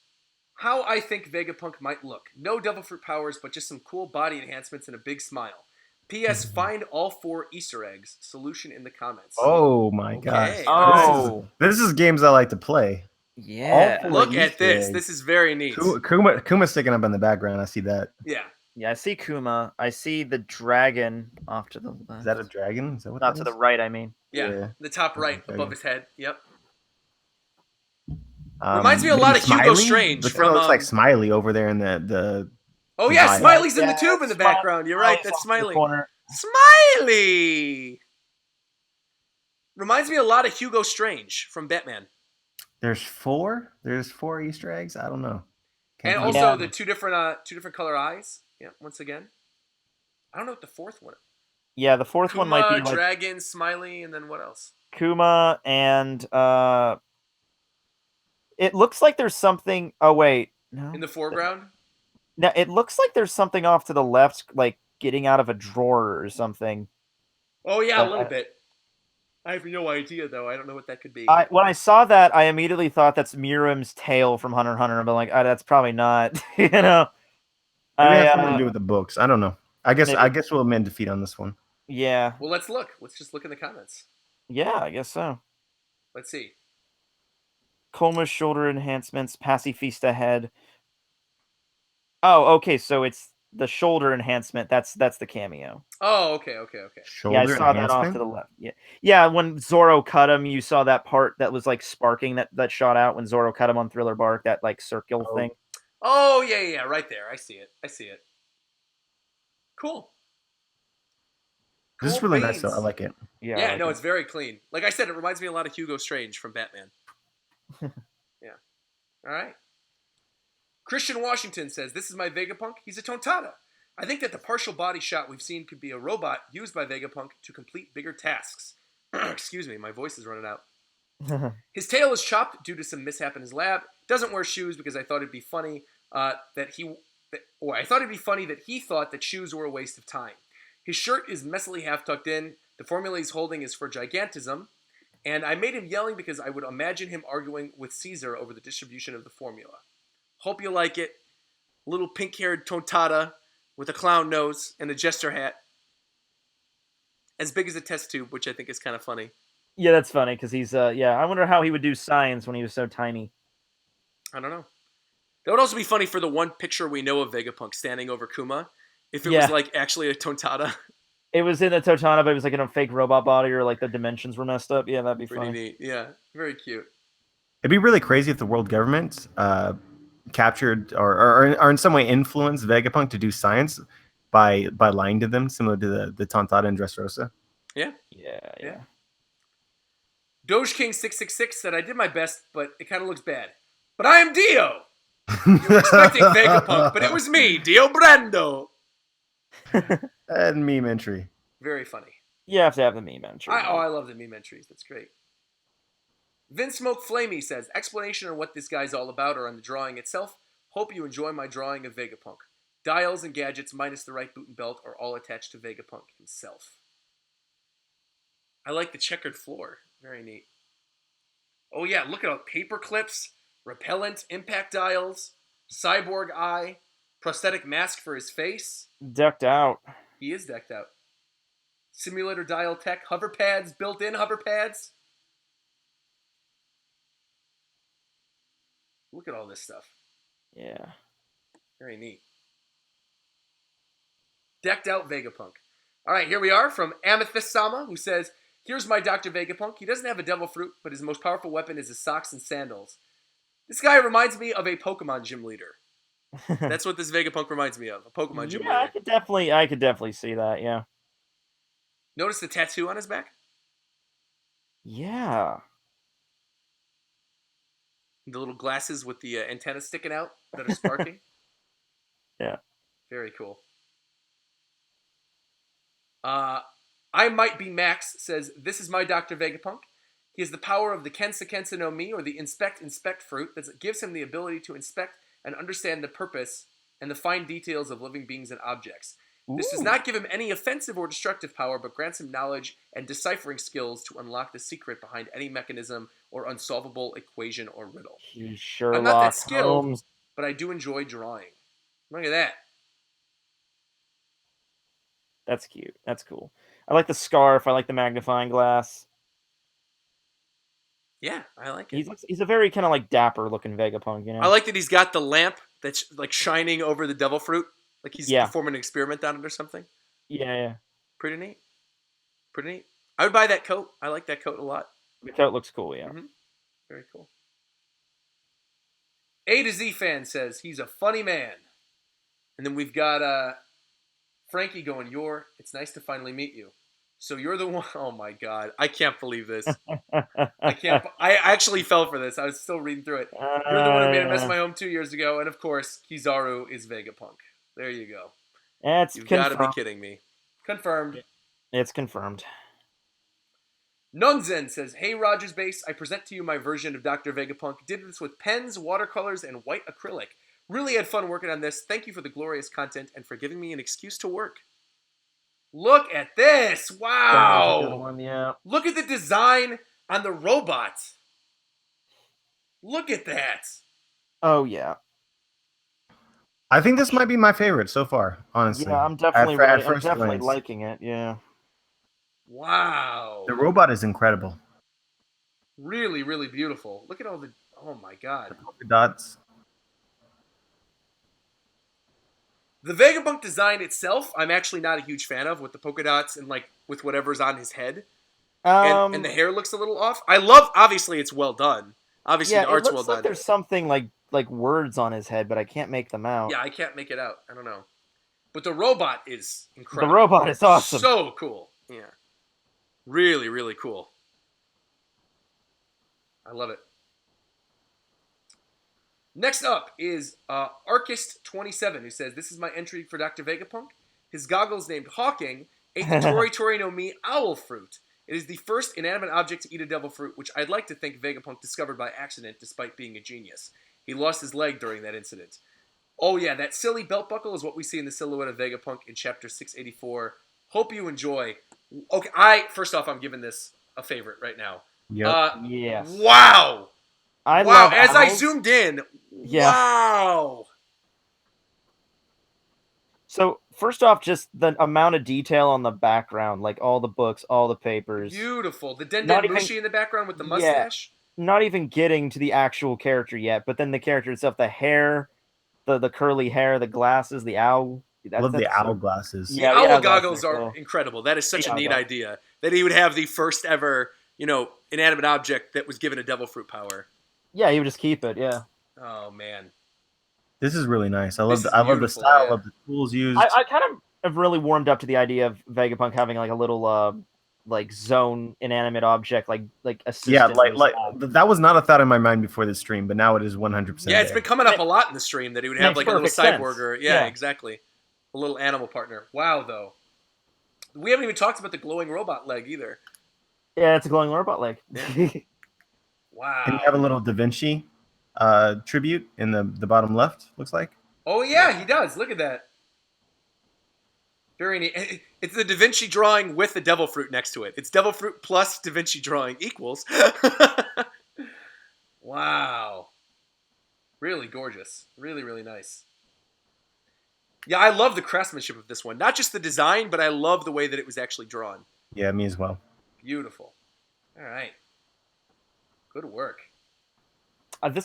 how I think Vegapunk might look. No devil fruit powers, but just some cool body enhancements and a big smile. P.S. Find all 4 Easter eggs. Solution in the comments. Oh my gosh. Oh. This is games I like to play. Yeah. Look at this. Eggs. This is very neat. Kuma's sticking up in the background. I see that. Yeah. Yeah, I see Kuma. I see the dragon off to the left. Is that a dragon? Is that what Not to the right, I mean. Yeah. The top right above his head. Yep. Reminds me a lot of Smiley? Hugo Strange. It looks like Smiley over there in the Oh yeah, Smiley's in the tube in the background. You're right, that's Smiley. Smiley! Reminds me a lot of Hugo Strange from Batman. There's 4 Easter eggs? I don't know. And also the two different color eyes. Yeah, once again. I don't know what the 4th one is. Yeah, the 4th one might be like Dragon, Smiley, and then what else? Kuma and it looks like there's something. Oh wait, no. In the foreground. Now it looks like there's something off to the left, like getting out of a drawer or something. Oh yeah, a little bit. I have no idea though. I don't know what that could be. When I saw that, I immediately thought that's Mirim's tail from Hunter x Hunter. I'm like, that's probably not. You know. Maybe it has something to do with the books. I don't know. I guess we'll amend defeat on this one. Yeah. Well, let's look. Let's just look in the comments. Yeah, I guess so. Let's see. Colma's shoulder enhancements, pacifista head. Oh, okay. So it's the shoulder enhancement. That's the cameo. Oh, okay. Shoulder I saw that off to the left. Yeah. When Zoro cut him, you saw that part that was like sparking that shot out when Zoro cut him on Thriller Bark. That like circle thing. Oh yeah, right there. I see it. Cool. This is really nice though. I like it. Yeah, no, it's very clean. Like I said, it reminds me a lot of Hugo Strange from Batman. Yeah. All right. Christian Washington says, this is my Vegapunk. He's a Tontada. I think that the partial body shot we've seen could be a robot used by Vegapunk to complete bigger tasks. Excuse me, my voice is running out. His tail is chopped due to some mishap in his lab. Doesn't wear shoes because I thought it'd be funny that he thought that shoes were a waste of time. His shirt is messily half tucked in. The formula he's holding is for gigantism. And I made him yelling because I would imagine him arguing with Caesar over the distribution of the formula. Hope you like it. Little pink-haired Tontada with a clown nose and a jester hat. As big as a test tube, which I think is kind of funny. Yeah, that's funny because he's, I wonder how he would do science when he was so tiny. I don't know. That would also be funny for the one picture we know of Vegapunk standing over Kuma. If it was like actually a Tontada. It was in a Tontada, but it was like in a fake robot body or like the dimensions were messed up. Yeah, that'd be pretty neat. Yeah, very cute. It'd be really crazy if the world government captured or in some way influenced Vegapunk to do science by lying to them, similar to the Tontada and Dressrosa. Yeah. Doge King 666 said, I did my best, but it kind of looks bad. But I am Dio! You were expecting Vegapunk, but it was me, Dio Brando! And meme entry. Very funny. You have to have the meme entry. I love the meme entries. That's great. Vince Smoke Flamey says, explanation on what this guy's all about or on the drawing itself. Hope you enjoy my drawing of Vegapunk. Dials and gadgets minus the right boot and belt are all attached to Vegapunk himself. I like the checkered floor. Very neat. Oh yeah, look at all paper clips, repellent, impact dials, cyborg eye, prosthetic mask for his face. Decked out. He is decked out. Simulator dial tech, hover pads, built-in hover pads. Look at all this stuff. Yeah. Very neat. Decked out Vegapunk. All right, here we are from Amethyst Sama, who says, here's my Dr. Vegapunk. He doesn't have a devil fruit, but his most powerful weapon is his socks and sandals. This guy reminds me of a Pokemon gym leader. That's what this Vegapunk reminds me of, a Pokemon gym Yeah, leader. I could definitely see that, yeah. Notice the tattoo on his back? Yeah. The little glasses with the antennas sticking out that are sparking? Yeah. Very cool. I Might Be Max says, this is my Dr. Vegapunk. He has the power of the Kensa Kensa no Mi, or the Inspect fruit, that gives him the ability to inspect and understand the purpose and the fine details of living beings and objects. This does not give him any offensive or destructive power, but grants him knowledge and deciphering skills to unlock the secret behind any mechanism or unsolvable equation or riddle. He's Sherlock I'm not that skilled, Holmes. but I do enjoy drawing. Look at that. That's cute. That's cool. I like the scarf. I like the magnifying glass. Yeah, I like it. He's a very kind of like dapper looking Vegapunk, you know? I like that he's got the lamp that's like shining over the devil fruit. Like he's performing an experiment on it or something. Yeah. Pretty neat. Pretty neat. I would buy that coat. I like that coat a lot. The coat looks cool, yeah. Mm-hmm. Very cool. A to Z fan says he's a funny man. And then we've got Frankie going, it's nice to finally meet you. So you're the one. Oh my God. I can't believe this. I actually fell for this. I was still reading through it. You're the one who made a mess of my home 2 years ago. And of course, Kizaru is Vegapunk. There you go. You've got to be kidding me. Confirmed. It's confirmed. Nunzen says, hey RogersBase, I present to you my version of Dr. Vegapunk. Did this with pens, watercolors, and white acrylic. Really had fun working on this. Thank you for the glorious content and for giving me an excuse to work. Look at this. Wow. Yeah. Look at the design on the robot. Look at that. Oh, yeah. I think this might be my favorite so far, honestly. Yeah, I'm definitely liking it, yeah. Wow. The robot is incredible. Really, really beautiful. Look at all the... Oh, my God. The polka dots. The Vegapunk design itself, I'm actually not a huge fan of, with the polka dots and like with whatever's on his head. And the hair looks a little off. Obviously it's well done. Obviously the art's well done. Like there's something like words on his head, but I can't make them out. Yeah, I can't make it out. I don't know. But the robot is incredible. The robot is awesome. So cool. Yeah. Really, really cool. I love it. Next up is Archist27, who says, this is my entry for Dr. Vegapunk. His goggles named Hawking ate the Tori Tori no Mi owl fruit. It is the first inanimate object to eat a devil fruit, which I'd like to think Vegapunk discovered by accident despite being a genius. He lost his leg during that incident. Oh yeah, that silly belt buckle is what we see in the silhouette of Vegapunk in chapter 684. Hope you enjoy. Okay, first off, I'm giving this a favorite right now. Yep. Yes. Wow! Wow, as I zoomed in, wow! So, first off, just the amount of detail on the background, like all the books, all the papers. Beautiful. The Dendemushi in the background with the mustache. Yeah, not even getting to the actual character yet, but then the character itself, the hair, the curly hair, the glasses, the owl. I love the owl glasses. Yeah, the owl goggles are incredible. That is such a neat idea. That he would have the first ever, inanimate object that was given a devil fruit power. Yeah, he would just keep it, yeah. Oh, man. This is really nice. I love the style of the tools used. I kind of have really warmed up to the idea of Vegapunk having like a little zone inanimate object like assistant. Yeah, like that was not a thought in my mind before this stream, but now it is 100%. Yeah, it's been coming up a lot in the stream that he would have like a little cyborg or exactly. A little animal partner. Wow, though. We haven't even talked about the glowing robot leg either. Yeah, it's a glowing robot leg. Yeah. Wow. Can you have a little Da Vinci tribute in the bottom left, looks like? Oh, yeah, he does. Look at that. Very neat. It's the Da Vinci drawing with the devil fruit next to it. It's devil fruit plus Da Vinci drawing equals. Wow. Really gorgeous. Really, really nice. Yeah, I love the craftsmanship of this one. Not just the design, but I love the way that it was actually drawn. Yeah, me as well. Beautiful. All right. Good work.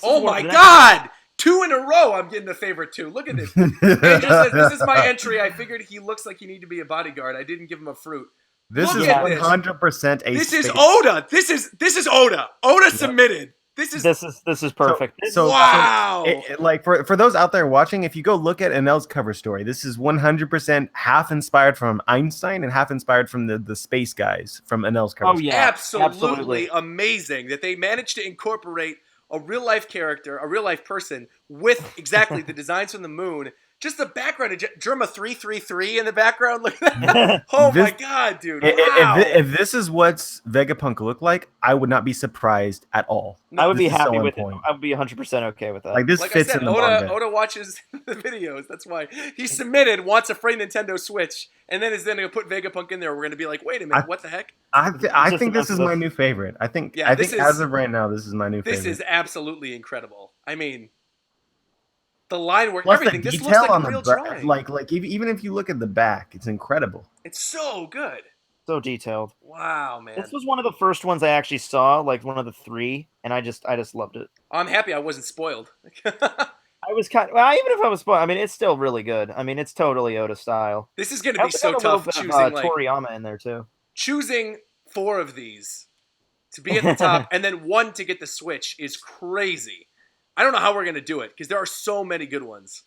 Oh my God! 2 in a row, I'm getting a favorite too. Look at this. Angel says, this is my entry. I figured he looks like he needed to be a bodyguard. I didn't give him a fruit. This is 100% a This is Oda. This is Oda. Oda submitted. This is perfect. Wow! Like for those out there watching, if you go look at Enel's cover story, this is 100% half inspired from Einstein and half inspired from the space guys from Enel's cover story. Yeah, absolutely amazing that they managed to incorporate a real life character, a real life person with exactly the designs from the moon. Just the background of Germa 333 in the background. Look at that. My God, dude. Wow. If this is what Vegapunk looked like, I would not be surprised at all. I would be happy with it. I would be 100% okay with that. Like this fits in the manga. Oda watches the videos. That's why he submitted, wants a free Nintendo Switch, and then is then going to put Vegapunk in there. We're going to be like, wait a minute, what the heck? I think this is my new favorite. I think as of right now, this is my new favorite. This is absolutely incredible. I mean, the line work, everything. This looks like a real drawing. Like even if you look at the back, it's incredible. It's so good. So detailed. Wow, man. This was one of the first ones I actually saw, like one of the 3, and I just loved it. I'm happy I wasn't spoiled. I was even if I was spoiled, I mean, it's still really good. I mean, it's totally Oda style. This is going to be so tough choosing Toriyama in there too. Choosing 4 of these to be at the top and then 1 to get the Switch is crazy. I don't know how we're going to do it because there are so many good ones.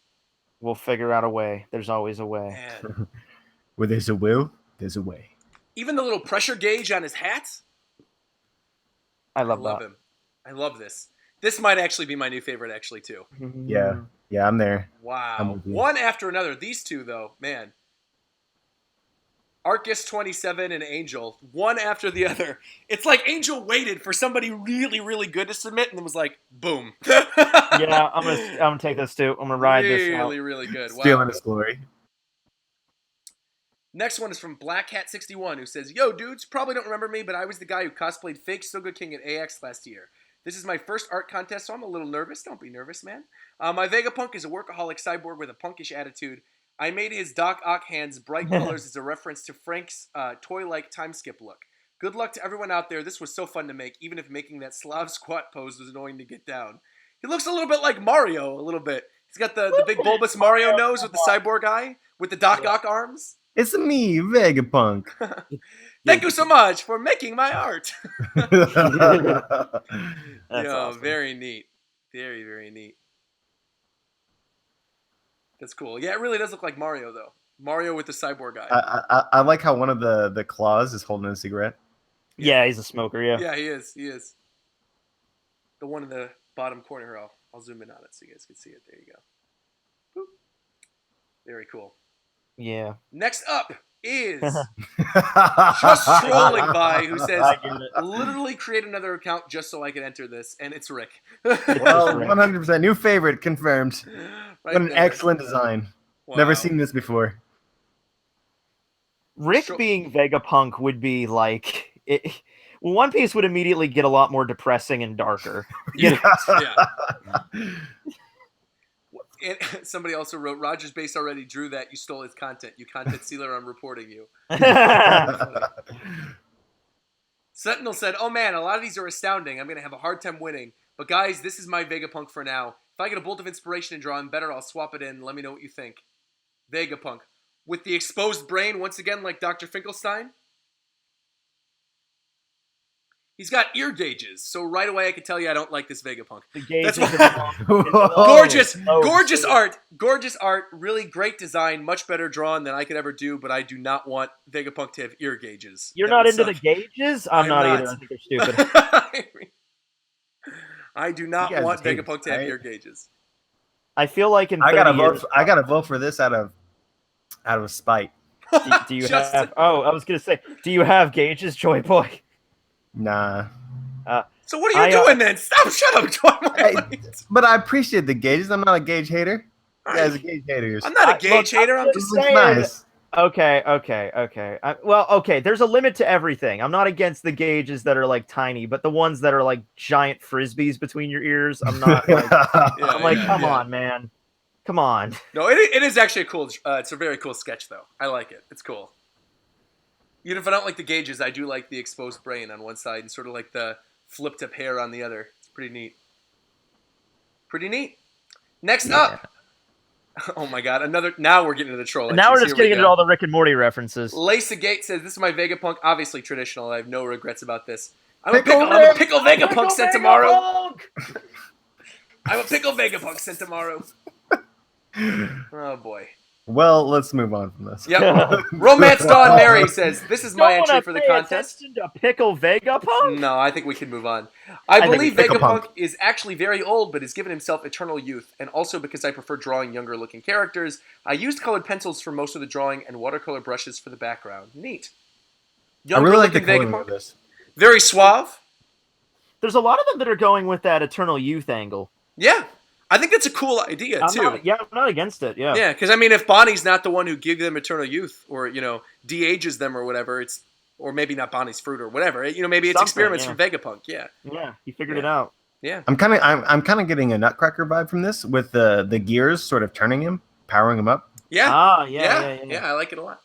We'll figure out a way. There's always a way. Where there's a will, there's a way. Even the little pressure gauge on his hat. I love him. I love this. This might actually be my new favorite, actually, too. Yeah, I'm there. Wow. One after another. These two, though, man. Arcus 27 and Angel, one after the other. It's like Angel waited for somebody really, really good to submit and then was like, boom. Yeah, I'm gonna take this too. I'm gonna ride this out. Really, really good. Stealing his glory. Next one is from Black Hat 61 who says, yo, dudes, probably don't remember me, but I was the guy who cosplayed fake So Good King at AX last year. This is my first art contest, so I'm a little nervous. Don't be nervous, man. My Vegapunk is a workaholic cyborg with a punkish attitude. I made his Doc Ock hands bright colors as a reference to Frank's toy-like time skip look. Good luck to everyone out there. This was so fun to make, even if making that Slav squat pose was annoying to get down. He looks a little bit like Mario, a little bit. He's got the big bulbous Mario nose with the cyborg eye, with the Doc Ock arms. It's me, Vegapunk. Thank you so much for making my art. That's awesome. Very neat. Very, very neat. That's cool. Yeah, it really does look like Mario, though. Mario with the cyborg guy. I like how one of the claws is holding a cigarette. Yeah, he's a smoker, yeah. Yeah, he is. He is. The one in the bottom corner here, I'll zoom in on it so you guys can see it. There you go. Boop. Very cool. Yeah. Next up is just trolling by who says, literally create another account just so I can enter this, and it's Rick. Well, 100% new favorite confirmed. Right, what an excellent design. Wow. Never seen this before. Rick being Vegapunk would be like One Piece would immediately get a lot more depressing and darker. Yeah. And somebody also wrote, RogersBase already drew that. You stole his content. You content stealer, I'm reporting you. Sentinel said, oh man, a lot of these are astounding. I'm going to have a hard time winning. But guys, this is my Vegapunk for now. If I get a bolt of inspiration and draw him better, I'll swap it in. Let me know what you think. Vegapunk. With the exposed brain, once again, like Dr. Finkelstein. He's got ear gauges, so right away I can tell you I don't like this Vegapunk. That's gorgeous art, really great design, much better drawn than I could ever do, but I do not want Vegapunk to have ear gauges. You're not into the gauges? I'm not either. I think they're stupid. I do not want Vegapunk to have ear gauges. I feel like I gotta vote for this out of spite. Do you have? Oh, I was gonna say, do you have gauges, Joy Boy? Nah. So what are you doing then? Shut up, Joy. But I appreciate the gauges. I'm not a gauge hater. You guys are gauge haters. I'm not a gauge hater. I'm just saying. Nice. Okay. Okay. There's a limit to everything. I'm not against the gauges that are like tiny, but the ones that are like giant frisbees between your ears, I'm not. Like, come on, man. Come on. No, it is actually a cool. It's a very cool sketch, though. I like it. It's cool. Even if I don't like the gauges, I do like the exposed brain on one side and sort of like the flipped up hair on the other. It's pretty neat. Pretty neat. Next up. Oh my god, now we're getting into the troll. Now we're just getting into all the Rick and Morty references. Lacey Gate says, this is my Vegapunk, obviously traditional. I have no regrets about this. I'm a pickle Vegapunk Sentomaru. I'm a pickle Vegapunk Sentomaru. Oh boy. Well, let's move on from this. Yep. Romance Dawn Mary says, "This is my entry for the contest." To pickle Vegapunk? No, I think we can move on. I believe Vegapunk is actually very old, but has given himself eternal youth, and also because I prefer drawing younger-looking characters, I used colored pencils for most of the drawing and watercolor brushes for the background. Neat. I really like the coloring of this. Very suave. There's a lot of them that are going with that eternal youth angle. Yeah. I think that's a cool idea, too. I'm not against it, yeah. Yeah, because, I mean, if Bonnie's not the one who gives them eternal youth or, de-ages them or whatever, or maybe not Bonnie's fruit or whatever, maybe it's experiments from Vegapunk, yeah. Yeah, he figured it out. Yeah. I'm kind of getting a Nutcracker vibe from this with the gears sort of turning him, powering him up. Yeah. Yeah, I like it a lot.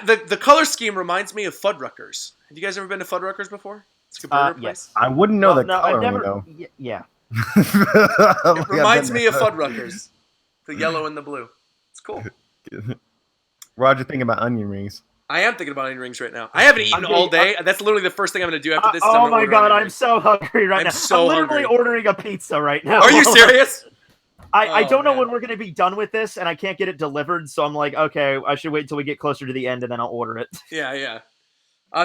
The color scheme reminds me of Fuddruckers. Have you guys ever been to Fuddruckers before? It's a burger place. I wouldn't know coloring, though. Yeah. It reminds me of Fuddruckers. The yellow and the blue. It's cool. Roger, thinking about onion rings. I am thinking about onion rings right now. I haven't eaten all day. That's literally the first thing I'm going to do after this. Oh my god, I'm so hungry right now. I'm literally ordering a pizza right now. Are you serious? I don't know when we're going to be done with this, and I can't get it delivered, so I'm like, okay, I should wait until we get closer to the end, and then I'll order it. Yeah.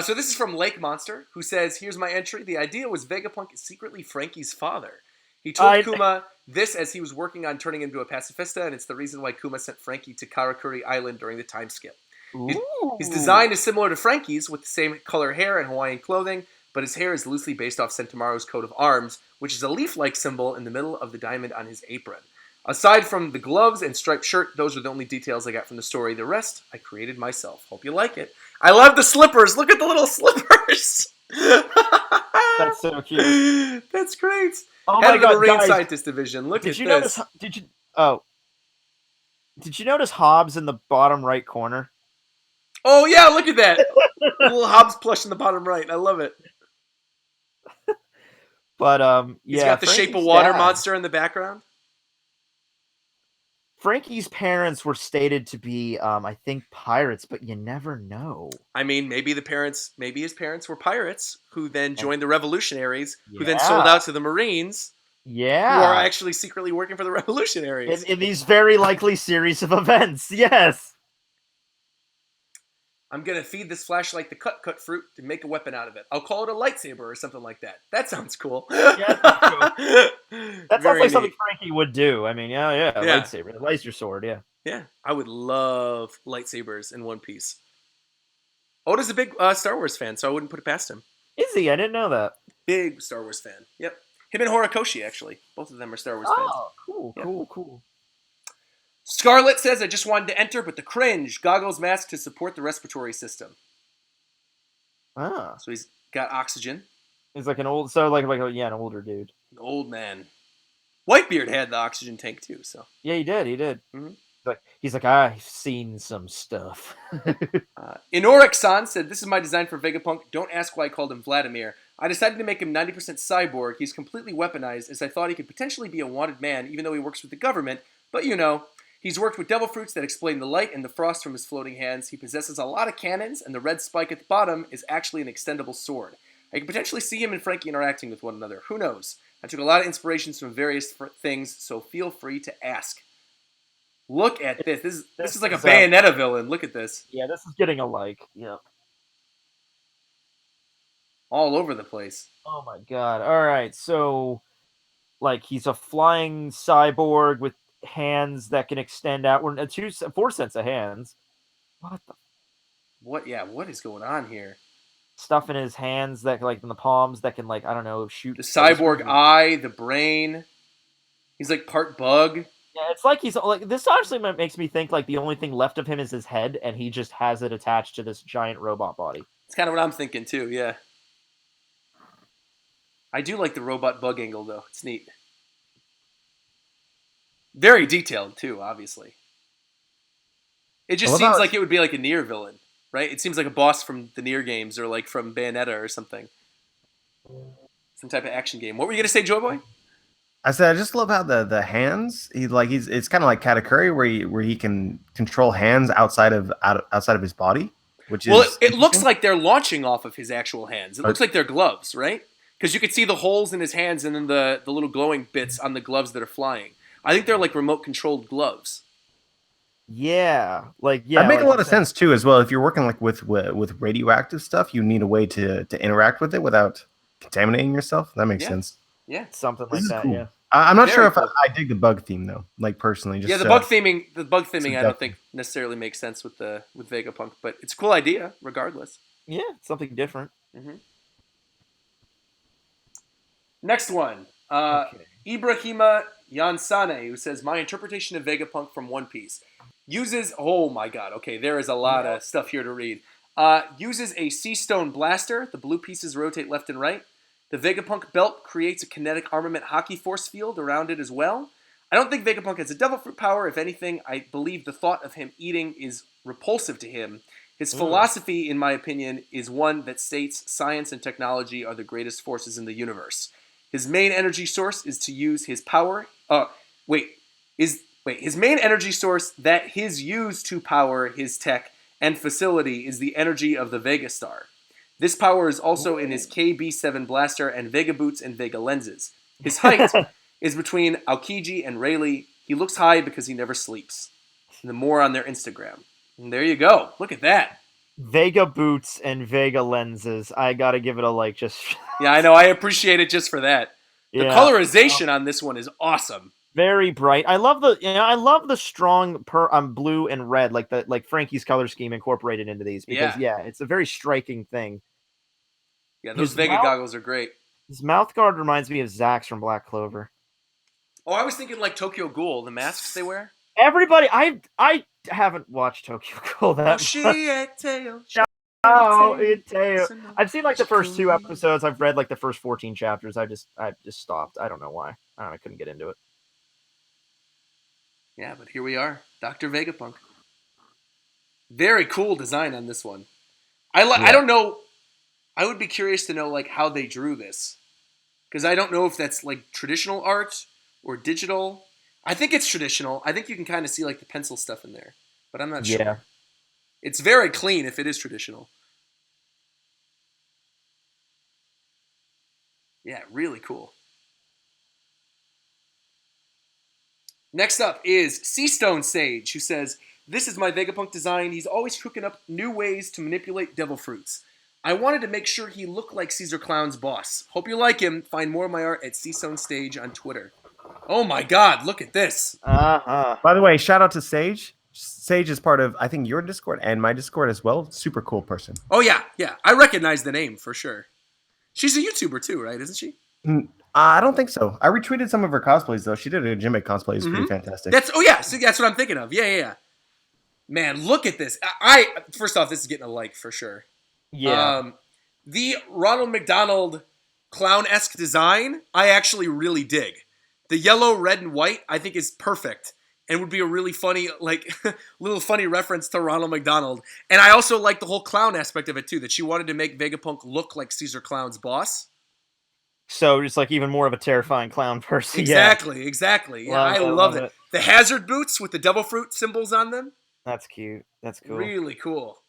So this is from Lake Monster, who says, "Here's my entry. The idea was Vegapunk is secretly Frankie's father. He told Kuma this as he was working on turning into a pacifista, and it's the reason why Kuma sent Frankie to Karakuri Island during the time skip. His design is similar to Frankie's, with the same color hair and Hawaiian clothing, but his hair is loosely based off Sentomaru's coat of arms, which is a leaf-like symbol in the middle of the diamond on his apron. Aside from the gloves and striped shirt, those are the only details I got from the story. The rest, I created myself. Hope you like it. I love the slippers. Look at the little slippers. That's so cute. That's great. Oh Head my of the god, Marine guys, Scientist Division. Look at this. Did you notice Hobbs in the bottom right corner? Oh yeah, look at that. Little Hobbs plush in the bottom right. I love it. But he's got the Shape of Water monster in the background. Frankie's parents were stated to be, I think, pirates, but you never know. I mean, maybe his parents were pirates who then joined the revolutionaries, who then sold out to the Marines. Yeah. Who are actually secretly working for the revolutionaries. In these very likely series of events, yes. I'm going to feed this flashlight the cut fruit to make a weapon out of it. I'll call it a lightsaber or something like that. That sounds cool. Yeah, that sounds like something Frankie would do. I mean, yeah. Lightsaber. Laser sword, yeah. Yeah, I would love lightsabers in One Piece. Oda's a big Star Wars fan, so I wouldn't put it past him. Is he? I didn't know that. Big Star Wars fan. Yep. Him and Horikoshi, actually. Both of them are Star Wars fans. Oh, cool. Scarlet says, I just wanted to enter, but the cringe. Goggles mask to support the respiratory system. Ah. So he's got oxygen. He's like an old, an older dude. An old man. Whitebeard had the oxygen tank too, so. Yeah, he did. Mm-hmm. He's like, I've seen some stuff. Inoric-san said, this is my design for Vegapunk. Don't ask why I called him Vladimir. I decided to make him 90% cyborg. He's completely weaponized, as I thought he could potentially be a wanted man, even though he works with the government. But he's worked with devil fruits that explain the light and the frost from his floating hands. He possesses a lot of cannons, and the red spike at the bottom is actually an extendable sword. I can potentially see him and Frankie interacting with one another. Who knows? I took a lot of inspirations from various things, so feel free to ask. Look at this. This is like a Bayonetta villain. Look at this. Yeah, this is getting a like. Yeah. All over the place. Oh my god. All right. So, he's a flying cyborg with hands that can extend out. 4 sets of hands. What? Yeah. What is going on here? Stuff in his hands that, in the palms that can, I don't know, shoot. The cyborg eye, the brain. He's part bug. Yeah, it's like he's this actually makes me think the only thing left of him is his head, and he just has it attached to this giant robot body. It's kind of what I'm thinking too. Yeah. I do like the robot bug angle though. It's neat. Very detailed too, obviously. It just seems like it would be like a Nier villain, right? It seems like a boss from the Nier games or from Bayonetta or something. Some type of action game. What were you gonna say, Joy Boy? I said I just love how the hands. It's kind of like Katakuri where he can control hands outside of his body. which well, is it looks like they're launching off of his actual hands. It looks like they're gloves, right? Because you can see the holes in his hands and then the little glowing bits on the gloves that are flying. I think they're like remote controlled gloves. Yeah, that make a lot of sense too, as well. If you're working like with radioactive stuff, you need a way to interact with it without contaminating yourself. That makes sense. Yeah, something like that. Cool. Yeah, I'm not sure if I dig the bug theme though. Like personally, just the bug theming, I don't think necessarily makes sense with Vegapunk, but it's a cool idea regardless. Yeah, something different. Mm-hmm. Next one, Ibrahima Yansane, who says, my interpretation of Vegapunk from One Piece uses, oh my god, okay, there is a lot of stuff here to read. Uses a sea stone blaster. The blue pieces rotate left and right. The Vegapunk belt creates a kinetic armament hockey force field around it as well. I don't think Vegapunk has a devil fruit power. If anything, I believe the thought of him eating is repulsive to him. His philosophy, in my opinion, is one that states science and technology are the greatest forces in the universe. His main energy source is to use his power. His main energy source that his use to power his tech and facility is the energy of the Vega Star. This power is also in his KB7 blaster and Vega boots and Vega lenses. His height is between Aokiji and Rayleigh. He looks high because he never sleeps. And the more on their Instagram. And there you go. Look at that. Vega boots and Vega lenses. I gotta give it a like. Just yeah, I know. I appreciate it just for that. The colorization on this one is awesome. Very bright. I love the strong blue and red, like Frankie's color scheme incorporated into these because it's a very striking thing. Yeah, those Vega goggles are great. His mouth guard reminds me of Zax from Black Clover. Oh, I was thinking like Tokyo Ghoul, the masks they wear. Everybody, I haven't watched Tokyo Ghoul that much. I've seen like the first 2 episodes. I've read like the first 14 chapters. I just stopped. I don't know why. I couldn't get into it. Yeah, but here we are, Dr. Vegapunk. Very cool design on this one. I don't know. I would be curious to know like how they drew this, because I don't know if that's like traditional art or digital. I think it's traditional. I think you can kind of see like the pencil stuff in there, but I'm not sure. It's very clean if it is traditional. Yeah, really cool. Next up is Seastone Sage, who says, this is my Vegapunk design. He's always cooking up new ways to manipulate devil fruits. I wanted to make sure he looked like Caesar Clown's boss. Hope you like him. Find more of my art at Seastone Stage on Twitter. Oh my god, look at this. By the way, shout out to Sage. Sage is part of, I think, your Discord and my Discord as well. Super cool person. Oh, yeah. I recognize the name for sure. She's a YouTuber too, right? Isn't she? I don't think so. I retweeted some of her cosplays, though. She did a Jimmy cosplay. It's pretty fantastic. So that's what I'm thinking of. Yeah. Man, look at this. First off, this is getting a like for sure. Yeah. The Ronald McDonald clown-esque design, I actually really dig. The yellow, red, and white, I think is perfect. And would be a really funny, like, little funny reference to Ronald McDonald. And I also like the whole clown aspect of it, too, that she wanted to make Vegapunk look like Caesar Clown's boss. So just like even more of a terrifying clown person. Exactly. Yeah, I love it. The hazard boots with the devil fruit symbols on them. That's cute. That's cool. Really cool.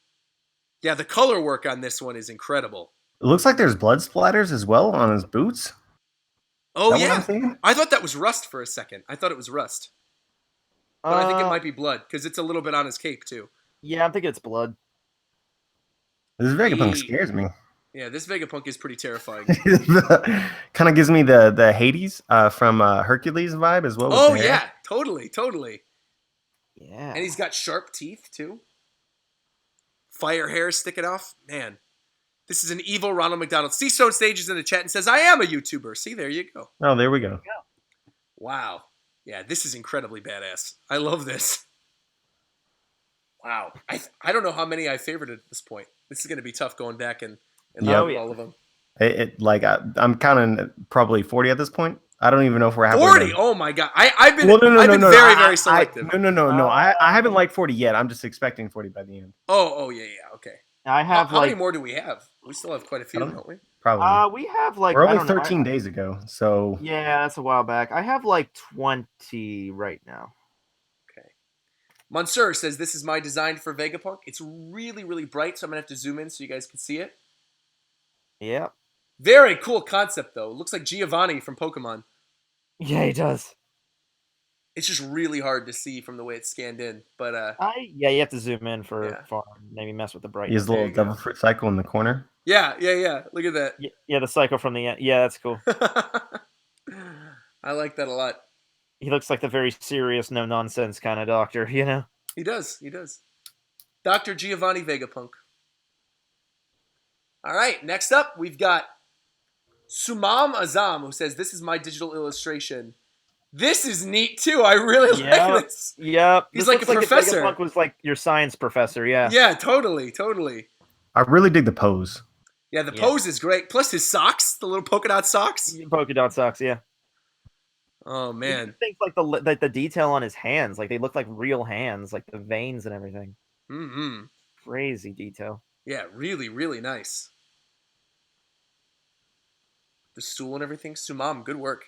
Yeah, the color work on this one is incredible. It looks like there's blood splatters as well on his boots. Oh, yeah. I thought that was rust for a second. I thought it was rust. But I think it might be blood, because it's a little bit on his cape, too. Yeah, I'm thinking it's blood. This Vegapunk scares me. Yeah, this Vegapunk is pretty terrifying. Kind of gives me the Hades from Hercules vibe as well. Oh, yeah. Totally. Yeah. And he's got sharp teeth, too. Fire hair sticking off. Man, this is an evil Ronald McDonald. Seastone Stage is in the chat and says, I am a YouTuber. See, there you go. Oh, there we go. Wow. Yeah, this is incredibly badass. I love this. Wow. I don't know how many I favorited at this point. This is going to be tough going back and looking at all of them. I'm counting probably 40 at this point. I don't even know if we're halfway 40? done. Oh my god. I've been very selective. No. I haven't liked 40 yet. I'm just expecting 40 by the end. Oh yeah, okay. I have how many more do we have? We still have quite a few, don't we? Probably. We have like we're only 13 days ago, so yeah, that's a while back. I have like 20 right now. Okay. Monsieur says, this is my design for Vegapunk. It's really, really bright, so I'm going to have to zoom in so you guys can see it. Yeah. Very cool concept, though. It looks like Giovanni from Pokemon. Yeah, he does. It's just really hard to see from the way it's scanned in. But you have to zoom in for maybe mess with the brightness. His little devil fruit cycle in the corner. Yeah. Look at that. Yeah, the cycle from the end. Yeah, that's cool. I like that a lot. He looks like the very serious, no nonsense kind of doctor, you know? He does. Dr. Giovanni Vegapunk. All right, next up, we've got Sumam Azam, who says, this is my digital illustration. This is neat, too. I really like this. Yep. He's like a professor. Vegapunk was like your science professor, yeah. Yeah, totally. I really dig the pose. Yeah, the pose is great. Plus his socks, the little polka dot socks. Polka dot socks, yeah. Oh, man. Things like the detail on his hands, like they look like real hands, like the veins and everything. Mm-hmm. Crazy detail. Yeah, really, really nice. The stool and everything. Sumam, good work.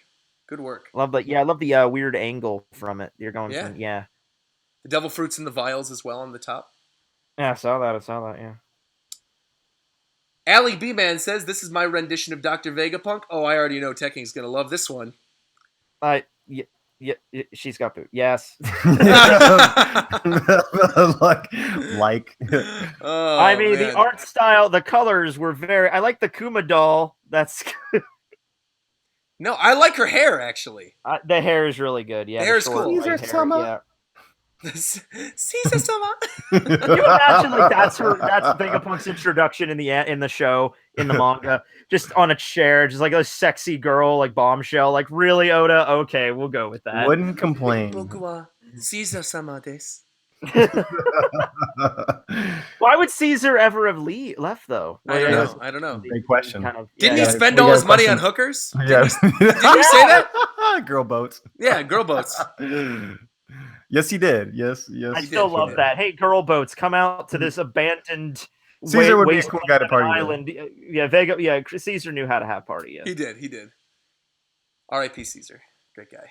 I love the weird angle from it. You're going from The devil fruits and the vials as well on the top. Yeah, I saw that, yeah. Ali B-Man says, this is my rendition of Dr. Vegapunk. Oh, I already know Tekking's going to love this one. Yeah, she's got boot. Yes. like. Oh, I mean, the art style, the colors were very... I like the Kuma doll. That's... No, I like her hair, actually. The hair is really good. Yeah, the hair is cool. Caesar-sama. Caesar-sama. Can you imagine that's Vegapunk's introduction in the show, in the manga, just on a chair, just like a sexy girl, like bombshell, like really, Oda? Okay, we'll go with that. Wouldn't complain. Caesar-sama desu. Why would Caesar ever have left though? I don't know. Great question. Didn't he spend all his money on hookers? Yeah. Did you say that? Girl boats. Yeah, girl boats. Yes, he did. Yes. I still love that. Hey, girl boats, come out to this abandoned Caesar would be a cool guy to party island. With. Yeah, Caesar knew how to have party. Yeah, he did. R.I.P. Caesar. Great guy.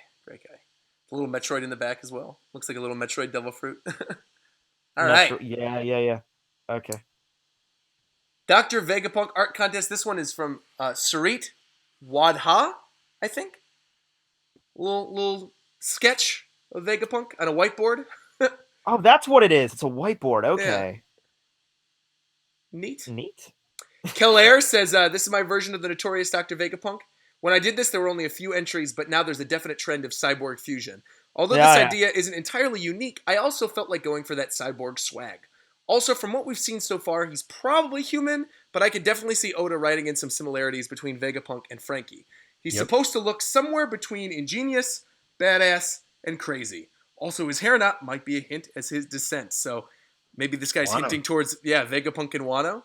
A little Metroid in the back as well. Looks like a little Metroid devil fruit. All right. Yeah. Okay. Dr. Vegapunk art contest. This one is from Sarit Wadha, I think. Little sketch of Vegapunk on a whiteboard. Oh, that's what it is. It's a whiteboard. Okay. Yeah. Neat. Kelair says, this is my version of the notorious Dr. Vegapunk. When I did this, there were only a few entries, but now there's a definite trend of cyborg fusion. Although this idea isn't entirely unique, I also felt like going for that cyborg swag. Also, from what we've seen so far, he's probably human, but I could definitely see Oda writing in some similarities between Vegapunk and Frankie. He's supposed to look somewhere between ingenious, badass, and crazy. Also, his hair knot might be a hint as his descent, so maybe this guy's hinting towards, Vegapunk and Wano.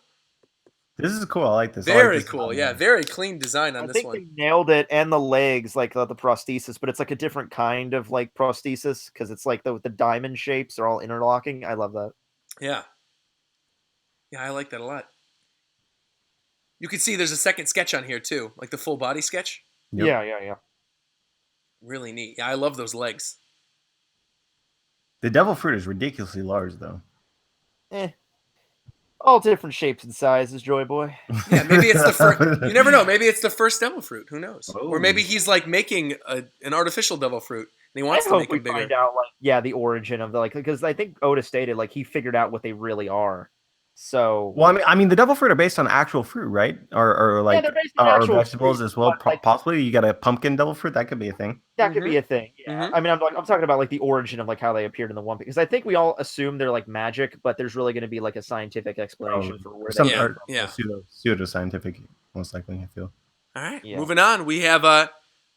This is cool. I like this. Very cool. Yeah, very clean design on this one. I think they nailed it, and the legs, like the prosthesis, but it's like a different kind of like prosthesis because it's like the diamond shapes are all interlocking. I love that. Yeah, I like that a lot. You can see there's a second sketch on here too, like the full body sketch. Yep. Yeah. Really neat. Yeah, I love those legs. The devil fruit is ridiculously large, though. All different shapes and sizes, Joy Boy. Yeah, maybe it's the first. You never know. Maybe it's the first devil fruit. Who knows? Oh. Or maybe he's like making an artificial devil fruit, and he wants to make them bigger. Find out, the origin of because I think Oda stated he figured out what they really are. So, well, I mean, the devil fruit are based on actual fruit, right? Or vegetables fruit, as well. Possibly, you got a pumpkin devil fruit. That could be a thing. That could be a thing. Yeah. Mm-hmm. I mean, I'm talking about the origin of how they appeared in the One Piece, because I think we all assume they're magic, but there's really going to be a scientific explanation for where they are. Pseudo scientific, most likely. I feel. All right, moving on. We have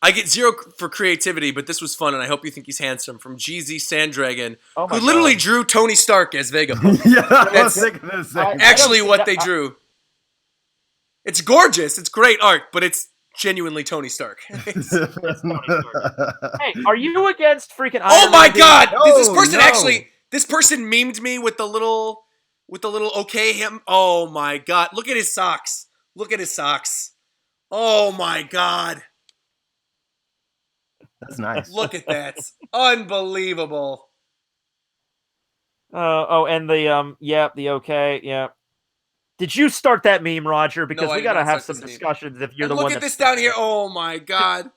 I get 0 for creativity, but this was fun, and I hope you think he's handsome. From GZ Sanddragon, who literally drew Tony Stark as Vegapunk. That's actually what they drew. It's gorgeous. It's great art, but it's genuinely Tony Stark. It's Tony Stark. Hey, are you against freaking Iron Oh my God! This person memed me with the little okay him. Oh my God! Look at his socks. Oh my God! That's nice. Look at that. Unbelievable. And the okay, yeah. Did you start that meme, Roger? Because No, we gotta have some discussions if you're and the one. Look at this down here. Oh my god.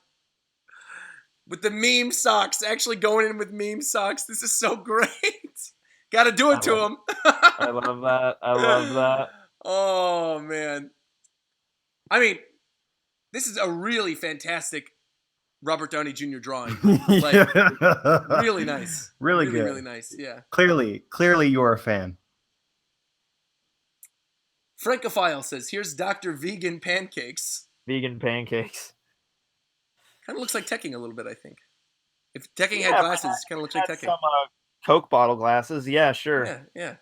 With the meme socks, actually going in with meme socks. This is so great. Got to do it to him. I love that. I love that. Oh man. I mean, this is a really fantastic Robert Downey Jr. drawing. Like, really nice. Really good. Really nice. Yeah. Clearly, you're a fan. Francophile says, "Here's Dr. Vegan Pancakes." Vegan pancakes. Kind of looks like Tekking a little bit, I think. If Tekking had glasses, it kind of looks like Tekking. Some Coke bottle glasses. Yeah, sure. Yeah.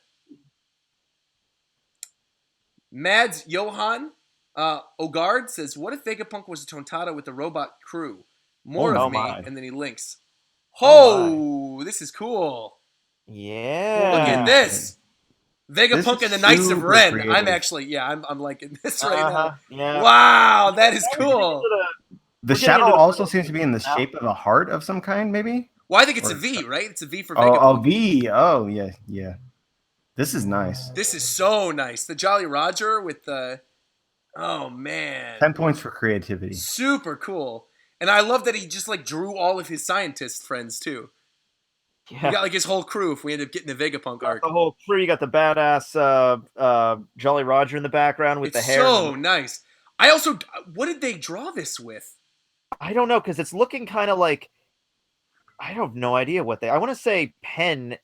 Mads Johan Ogard says, "What if Vegapunk was a Tontata with a robot crew? More of me," and then he links. This is cool. Yeah. Look at this. Vegapunk and the Knights of Ren. Creative. I'm actually, I'm liking this right now. Yeah. Wow, that is cool. The shadow also seems to be in the shape of a heart of some kind, maybe? Well, I think it's a V, right? It's a V for Vegapunk. Oh, V. Oh, yeah. This is nice. This is so nice. The Jolly Roger with the... Oh, man. 10 points for creativity. Super cool. And I love that he just, like, drew all of his scientist friends, too. Yeah. You got, like, his whole crew if we end up getting the Vegapunk arc. The whole crew. You got the badass Jolly Roger in the background with the hair. So nice. I also... What did they draw this with? I don't know, because it's looking kind of like... I have no idea what they... I want to say pen,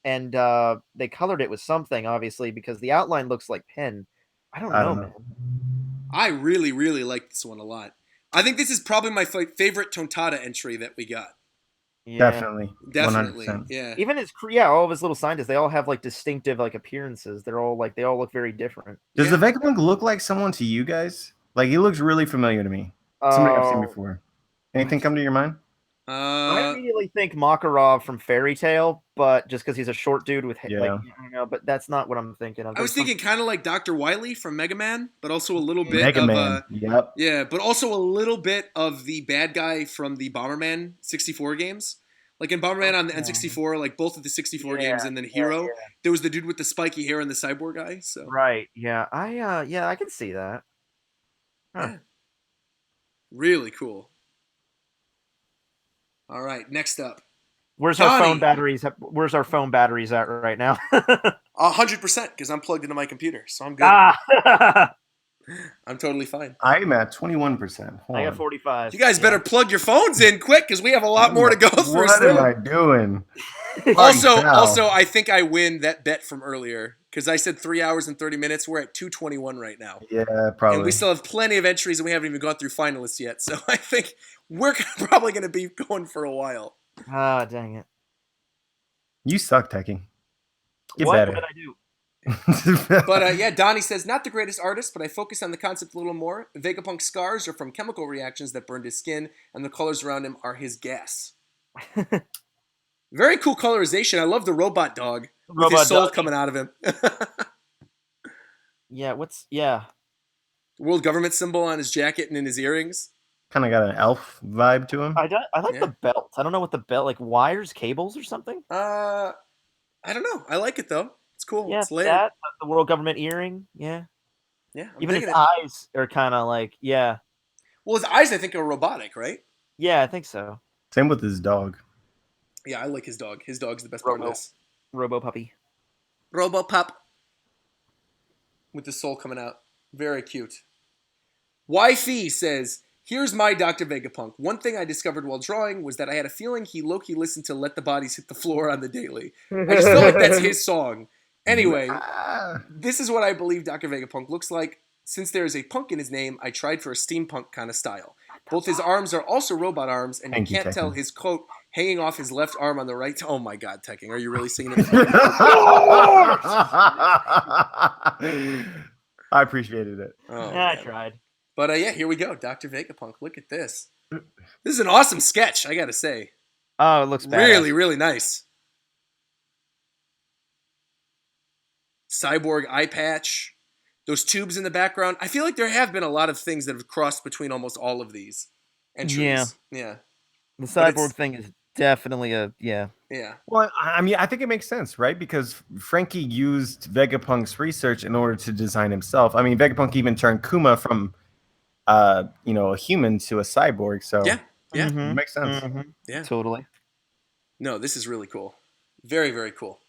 and they colored it with something, obviously, because the outline looks like pen. I don't know, man. I really, really like this one a lot. I think this is probably my favorite Tontata entry that we got. Yeah. Definitely. 100%. Yeah. Even his all of his little scientists, they all have like distinctive like appearances. They all look very different. Does the Vegapunk look like someone to you guys? Like, he looks really familiar to me. Somebody I've seen before. Anything come to your mind? I immediately think Makarov from Fairy Tail, but just because he's a short dude with but that's not what I'm thinking of. I was thinking kind of like Dr. Wily from Mega Man, but also a little bit of yeah, but also a little bit of the bad guy from the Bomberman 64 games. Like in Bomberman on the N64, like both of the 64 games, and then Hero, there was the dude with the spiky hair and the cyborg guy. So right, yeah, I can see that. Huh. Yeah. Really cool. All right, next up. Where's our phone batteries? Where's our phone batteries at right now? 100%, because I'm plugged into my computer, so I'm good. I'm totally fine. I'm at 21%. I got 45. You guys better plug your phones in quick, because we have a lot more to go through. What am I doing? Also, I think I win that bet from earlier, because I said 3 hours and 30 minutes. We're at 2:21 right now. Yeah, probably. And we still have plenty of entries, and we haven't even gone through finalists yet. So I think we're probably going to be going for a while. Ah, dang it. You suck, Techie. Get better. What did I do? But Donnie says, not the greatest artist, but I focus on the concept a little more. Vegapunk's scars are from chemical reactions that burned his skin, and the colors around him are his gas. Very cool colorization. I love the robot dog with his soul coming out of him. World government symbol on his jacket and in his earrings. Kind of got an elf vibe to him. I like the belt. I don't know what the belt, like wires, cables, or something. I don't know. I like it though. It's cool. Yeah, it's layered. That the world government earring. Yeah. Yeah. Even his eyes are kind of like Well, his eyes I think are robotic, right? Yeah, I think so. Same with his dog. Yeah, I like his dog. His dog's the best part of this. Robo puppy. Robo pup. With the soul coming out. Very cute. Wifey says, here's my Dr. Vegapunk. One thing I discovered while drawing was that I had a feeling he low-key listened to Let the Bodies Hit the Floor on the daily. I just feel like that's his song. Anyway, this is what I believe Dr. Vegapunk looks like. Since there is a punk in his name, I tried for a steampunk kind of style. Both his arms are also robot arms, and you can't tell his coat hanging off his left arm on the right. Oh my God, Tekking, are you really singing it? I appreciated it. Oh, yeah, I tried. But here we go. Dr. Vegapunk. Look at this. This is an awesome sketch, I got to say. Oh, it looks badass. Really, really nice. Cyborg eye patch. Those tubes in the background. I feel like there have been a lot of things that have crossed between almost all of these entries. Yeah. The cyborg thing is definitely yeah. Well, I mean, I think it makes sense, right? Because Frankie used Vegapunk's research in order to design himself. I mean, Vegapunk even turned Kuma from, a human to a cyborg. So yeah, it makes sense. Yeah, totally. No, this is really cool. Very, very cool.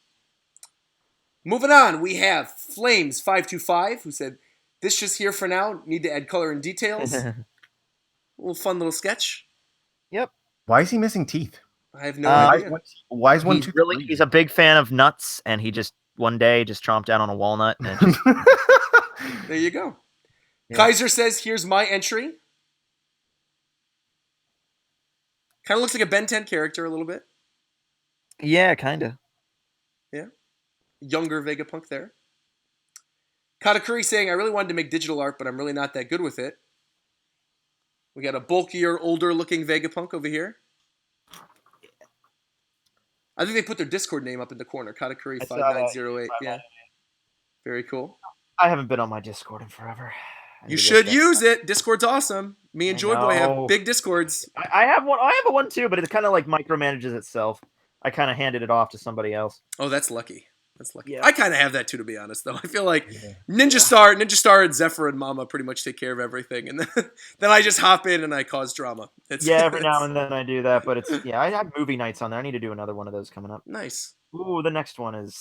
Moving on, we have Flames525, who said, "This just here for now. Need to add color and details." A little fun little sketch. Yep. Why is he missing teeth? I have no idea. Why is one tooth? He's a big fan of nuts, and he just one day just chomped down on a walnut. And just... There you go. Yeah. Kaiser says, "Here's my entry." Kind of looks like a Ben 10 character a little bit. Yeah, kind of. Yeah. Younger Vegapunk there. Katakuri saying, "I really wanted to make digital art, but I'm really not that good with it." We got a bulkier, older-looking Vegapunk over here. I think they put their Discord name up in the corner. Katakuri5908. Yeah. Very cool. I haven't been on my Discord in forever. You should use it. Discord's awesome. Me and Joyboy have big Discords. I have one. I have one too, but it kind of like micromanages itself. I kind of handed it off to somebody else. Oh, that's lucky. That's lucky. Yeah. I kind of have that too, to be honest, though. I feel like Ninja Star, and Zephyr and Mama pretty much take care of everything, and then I just hop in and I cause drama. Every now and then I do that, but it's I have movie nights on there. I need to do another one of those coming up. Nice. Ooh, the next one is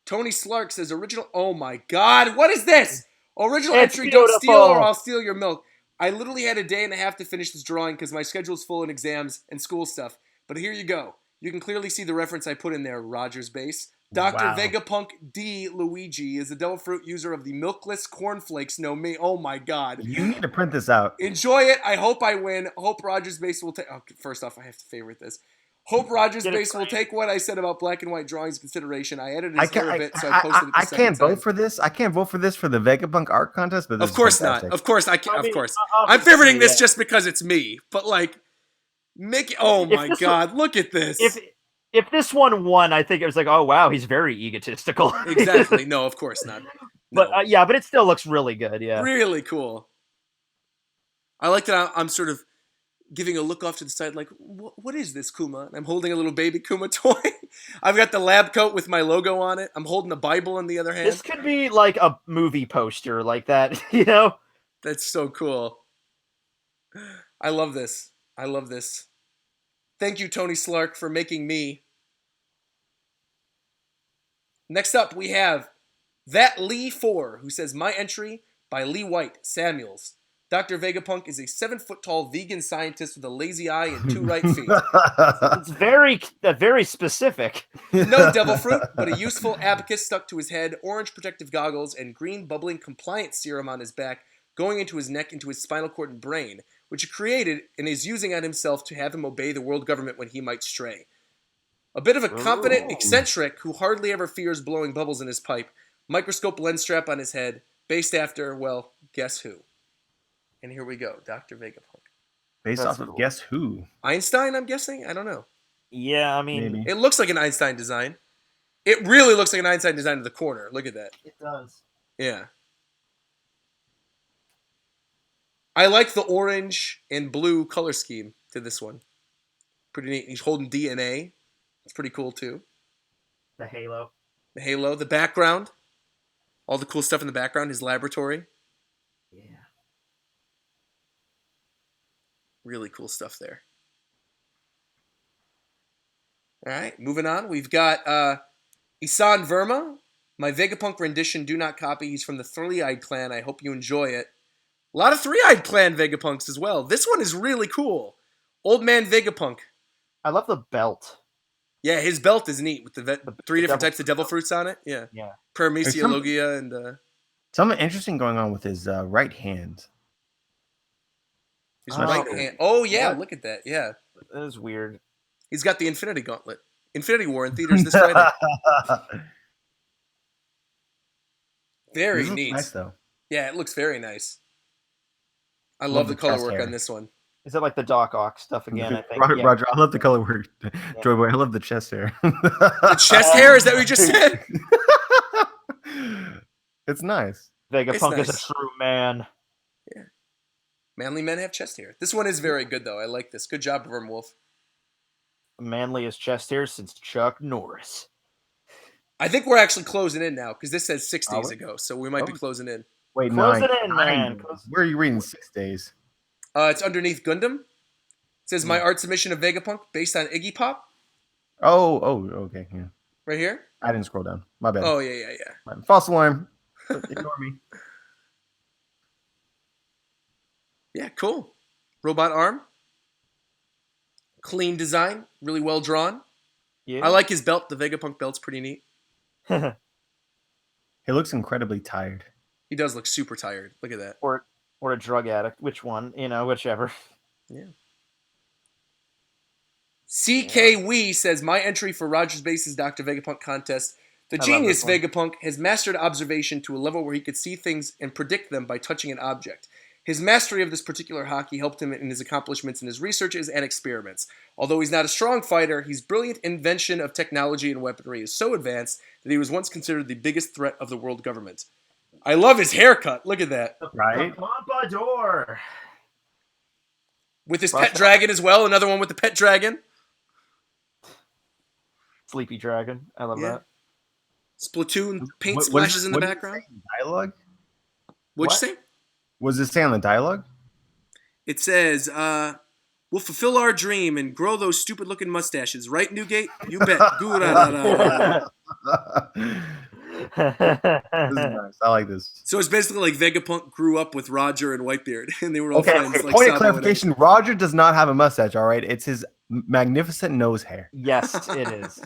Tony Slark says, "Original." Oh my God, what is this? Original entry. Don't steal or I'll steal your milk. I literally had a day and a half to finish this drawing because my schedule's full in exams and school stuff. But here you go. You can clearly see the reference I put in there, RogersBase. Dr. Vegapunk D. Luigi is a devil fruit user of the milkless cornflakes. No me. Oh my God. You need to print this out. Enjoy it. I hope I win. Hope RogersBase will take... Oh, first off, I have to favorite this. Hope RogersBase will take what I said about black and white drawings into consideration. I edited his hair a bit, so I posted it the second can't vote for this. I can't vote for this for the Vegapunk art contest, but this of course not. Of course I can't. Of course. I'm favoriting this just because it's me. But like, oh my God, look at this. If this one won, I think it was like, oh wow, he's very egotistical. Exactly. No, of course not. No. But but it still looks really good. Yeah. Really cool. I like that I'm sort of giving a look off to the side, like, what is this, Kuma? And I'm holding a little baby Kuma toy. I've got the lab coat with my logo on it. I'm holding a Bible in the other hand. This could be like a movie poster, like that, you know? That's so cool. I love this. I love this. Thank you, Tony Slark, for making me. Next up, we have That Lee 4, who says, "My entry by Lee White, Samuels. Dr. Vegapunk is a 7-foot-tall vegan scientist with a lazy eye and 2 right feet." It's very specific. No devil fruit, but a useful abacus stuck to his head, orange protective goggles, and green bubbling compliance serum on his back, going into his neck, into his spinal cord and brain, which he created and is using on himself to have him obey the world government when he might stray. A bit of a confident eccentric who hardly ever fears blowing bubbles in his pipe, microscope lens strap on his head, based after, well, guess who? And here we go, Dr. Vegapunk. Based off of guess who? Einstein, I'm guessing? I don't know. Yeah, I mean... Maybe. It looks like an Einstein design. It really looks like an Einstein design to the corner. Look at that. It does. Yeah. I like the orange and blue color scheme to this one. Pretty neat. He's holding DNA. It's pretty cool, too. The halo. The halo. The background. All the cool stuff in the background. His laboratory. Yeah. Really cool stuff there. All right, moving on. We've got Isan Verma. My Vegapunk rendition, do not copy. He's from the Three-Eyed Clan. I hope you enjoy it. A lot of Three-Eyed Clan Vegapunks as well. This one is really cool. Old Man Vegapunk. I love the belt. Yeah, his belt is neat with the 3 different types of devil fruits on it. Yeah. Paramecia Logia and... something interesting going on with his right hand. His right hand. Oh, yeah, look at that. Yeah. That is weird. He's got the Infinity Gauntlet. Infinity War in theaters this Friday. Very neat. Nice, though. Yeah, it looks very nice. I love the color work on this one. Is it like the Doc Ock stuff again? I think. Roger, I love the color work. Joyboy, I love the chest hair. The chest hair? Is that what you just said? It's nice. Vegapunk is a true man. Yeah. Manly men have chest hair. This one is very good, though. I like this. Good job, Vermwolf. Manliest chest hair since Chuck Norris. I think we're actually closing in now because this says 6 days ago, so we might be closing in. Wait, close 9. it in, man. Where are you reading 6 days? It's underneath Gundam. It says my art submission of Vegapunk based on Iggy Pop. Oh, okay, yeah. Right here? I didn't scroll down. My bad. Oh, yeah. False alarm. Ignore me. Yeah, cool. Robot arm. Clean design. Really well drawn. Yeah. I like his belt. The Vegapunk belt's pretty neat. He looks incredibly tired. He does look super tired. Look at that. Or a drug addict. Which one? Whichever. Yeah. CK Wee says, my entry for RogersBase's Dr. Vegapunk contest. The genius Vegapunk has mastered observation to a level where he could see things and predict them by touching an object. His mastery of this particular hockey helped him in his accomplishments in his researches and experiments. Although he's not a strong fighter, his brilliant invention of technology and weaponry is so advanced that he was once considered the biggest threat of the world government. I love his haircut. Look at that. Right? Pompadour. With his pet dragon as well. Another one with the pet dragon. Sleepy Dragon. I love that. Splatoon paint splashes in the background. Dialogue? What'd you say? What does it say on the dialogue? It says, we'll fulfill our dream and grow those stupid-looking mustaches. Right, Newgate? You bet. This is nice. I like this. So it's basically like Vegapunk grew up with Roger and Whitebeard, and they were all friends. Okay, like point of clarification. Roger does not have a mustache, all right? It's his magnificent nose hair. Yes, it is.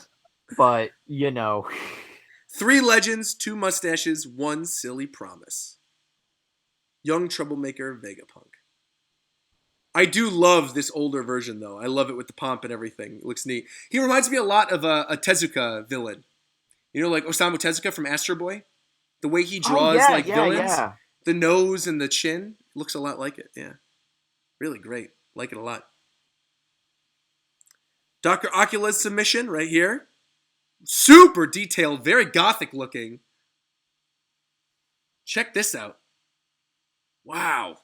But, 3 legends, 2 mustaches, 1 silly promise. Young troublemaker Vegapunk. I do love this older version, though. I love it with the pomp and everything. It looks neat. He reminds me a lot of a Tezuka villain. Like Osamu Tezuka from Astro Boy? The way he draws villains. Yeah. The nose and the chin looks a lot like it. Yeah. Really great. Like it a lot. Dr. Ocula's submission right here. Super detailed. Very gothic looking. Check this out. Wow.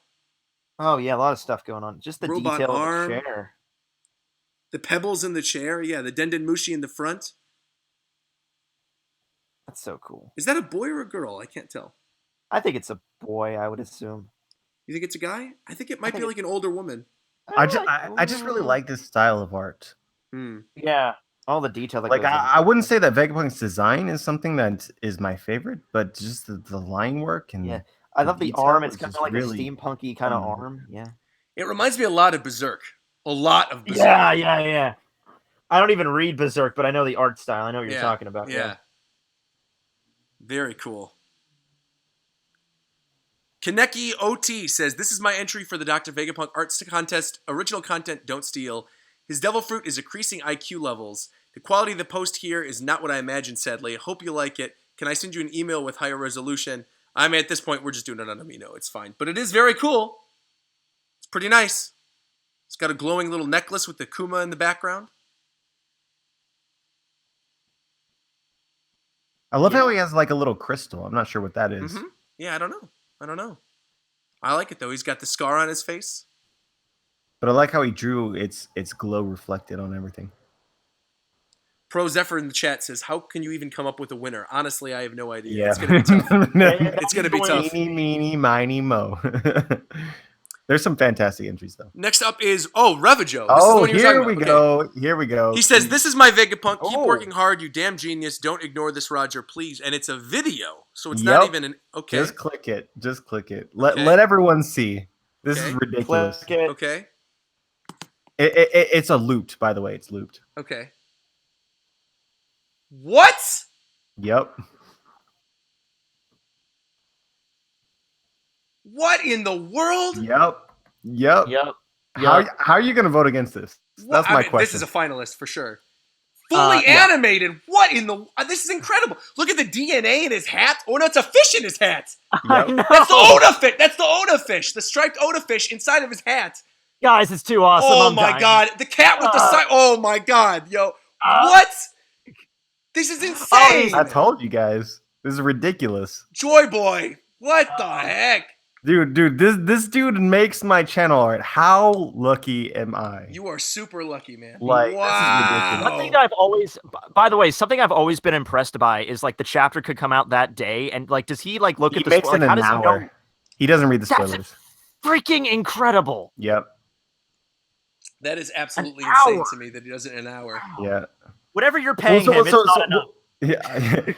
Oh, yeah, a lot of stuff going on. Just the robot detail arm, of the chair. The pebbles in the chair. Yeah, the Denden Mushi in the front. That's so cool. Is that a boy or a girl? I can't tell. I think it's a boy, I would assume. You think it's a guy? I think it might be like an older woman. I just really like this style of art. Yeah, all the detail. I wouldn't say that Vegapunk's design is something that is my favorite, but just the line work and I love the arm. It's kind of like really a steampunky kind of arm. Yeah. It reminds me a lot of Berserk. A lot of Berserk. Yeah. I don't even read Berserk, but I know the art style. I know what you're talking about. Yeah. Very cool. Kaneki OT says, this is my entry for the Dr. Vegapunk Arts Contest. Original content, don't steal. His devil fruit is increasing IQ levels. The quality of the post here is not what I imagined, sadly. I hope you like it. Can I send you an email with higher resolution? I mean, at this point, we're just doing it on Amino. It's fine. But it is very cool. It's pretty nice. It's got a glowing little necklace with the Kuma in the background. I love how he has like a little crystal. I'm not sure what that is. Mm-hmm. Yeah, I don't know. I like it, though. He's got the scar on his face. But I like how he drew its glow reflected on everything. Pro Zephyr in the chat says, how can you even come up with a winner? Honestly, I have no idea. Yeah. It's going to be tough. It's going to be tough. Meeny, meeny, miny, mo. There's some fantastic entries, though. Next up is, Revijo. Here we go. Here we go. He says, this is my Vegapunk. Keep working hard, you damn genius. Don't ignore this, Roger, please. And it's a video, so it's not even an... Okay. Just click it. Let everyone see. This is ridiculous. Okay. It's a looped, by the way. It's looped. Okay. What? Yep. What in the world? Yep. How are you going to vote against this? That's my question. This is a finalist for sure. Fully animated. What in the... this is incredible. Look at the DNA in his hat. Oh, no, it's a fish in his hat. I know. That's the Oda fish. That's the Oda fish. The striped Oda fish inside of his hat. Guys, it's too awesome. Oh, my God. The cat with the side. Oh, my God. Yo. What? This is insane. I told you guys. This is ridiculous. Joy Boy. What the heck? Dude, this dude makes my channel art. How lucky am I? You are super lucky, man. Like, wow. This is ridiculous. One thing I've always, by the way, something I've always been impressed by is like the chapter could come out that day, and like, does he like look at the makes spoilers? it How an does he hour. know? He doesn't read the spoilers. That's freaking incredible. Yep. That is absolutely insane to me that he does it in an hour. Yeah. Whatever you're paying him, it's not enough. Yeah.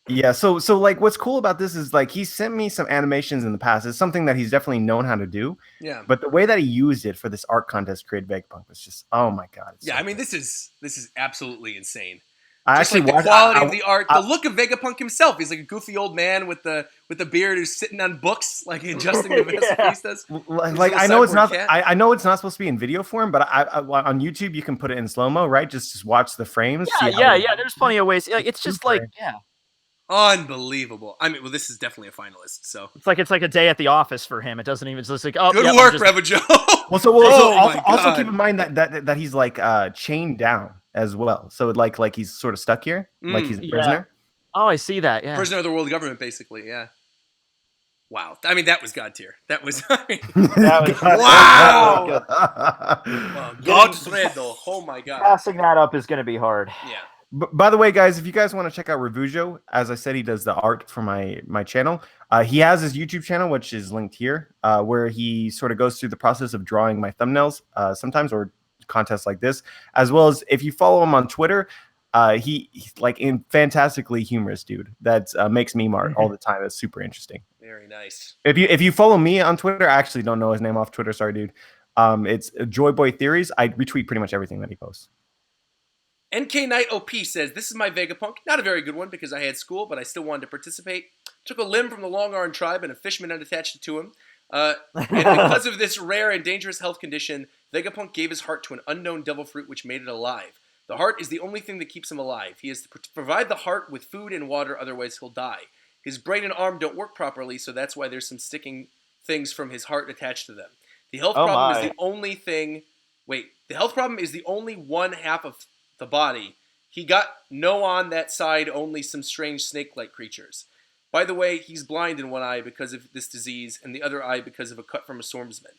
Yeah, so like what's cool about this is like he sent me some animations in the past. It's something that he's definitely known how to do. Yeah. But the way that he used it for this art contest create Vegapunk was just oh my god. Yeah, I mean this is absolutely insane. I Just actually like the quality of the art, the look of Vegapunk himself. He's like a goofy old man with the beard who's sitting on books, like adjusting the vistas. Like I know it's not I know it's not supposed to be in video form, but I on YouTube you can put it in slow-mo, right? Just watch the frames. Yeah. There's plenty of ways. Like, it's just like unbelievable. I mean, well, this is definitely a finalist. So it's like a day at the office for him. It doesn't even. It's just like good work, Revo Joe. Also keep in mind that he's like chained down as well. So like he's sort of stuck here, like he's a prisoner. Oh, I see that. Yeah, prisoner of the world government, basically. Yeah. Wow. I mean, that was God tier. That was. Wow. Godfredo. Oh my God. Passing that up is going to be hard. Yeah. By the way, guys, if you guys want to check out Revujo, as I said, he does the art for my channel. He has his YouTube channel, which is linked here, where he sort of goes through the process of drawing my thumbnails sometimes, or contests like this, as well as if you follow him on Twitter, he's like a fantastically humorous dude that makes meme art all the time. It's super interesting. Very nice. If you follow me on Twitter, I actually don't know his name off Twitter. Sorry, dude. It's Joyboy Theories. I retweet pretty much everything that he posts. NK Knight OP says, this is my Vegapunk. Not a very good one because I had school, but I still wanted to participate. Took a limb from the Long Arm tribe and a fishman unattached it to him. And because of this rare and dangerous health condition, Vegapunk gave his heart to an unknown devil fruit which made it alive. The heart is the only thing that keeps him alive. He has to provide the heart with food and water, otherwise he'll die. His brain and arm don't work properly, so that's why there's some sticking things from his heart attached to them. The health problem is the only thing... Wait, the health problem is the only one half of the body. He got no on that side, only some strange snake-like creatures. By the way, he's blind in one eye because of this disease, and the other eye because of a cut from a swordsman.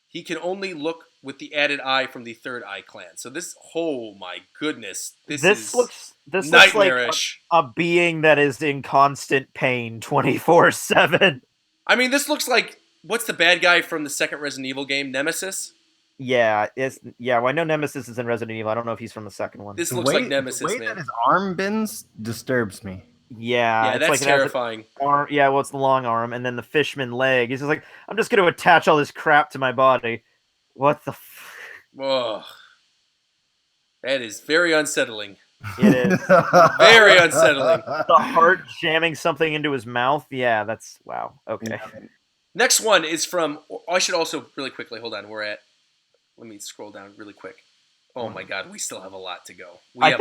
He can only look with the added eye from the third eye clan. So this, oh my goodness, this looks nightmarish. Like a being that is in constant pain 24/7. I mean, this looks like, what's the bad guy from the second Resident Evil game, Nemesis? Yeah, well, I know Nemesis is in Resident Evil. I don't know if he's from the second one. This looks like Nemesis, the way man. that his arm bends disturbs me. Yeah, that's like terrifying. Yeah, well, it's the long arm, and then the fishman leg. He's just like, I'm just going to attach all this crap to my body. What the? Whoa, that is very unsettling. It is very unsettling. The heart jamming something into his mouth. Yeah, that's wow. Okay. Yeah. Next one is from. I should also really quickly hold on. We're at. Let me scroll down really quick. Oh my God, we still have a lot to go. I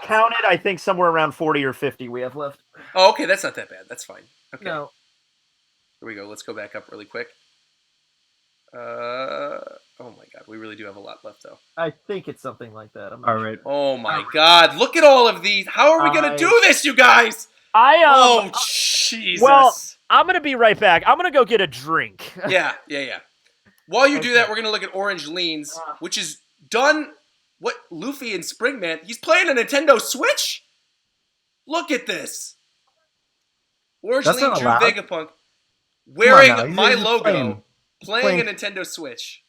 counted. I think somewhere around 40 or 50 we have left. Oh, okay, that's not that bad. That's fine. Okay. No. Here we go. Let's go back up really quick. Oh my God, we really do have a lot left though. I think it's something like that. All right. Oh my God, look at all of these. How are we gonna do this, you guys? Oh Jesus. Well, I'm gonna be right back. I'm gonna go get a drink. Yeah. While you do that, we're gonna look at Orange Leans, which is done. What Luffy and Springman? He's playing a Nintendo Switch. Look at this. Orange Lean drew Vegapunk wearing my logo, playing a Nintendo Switch.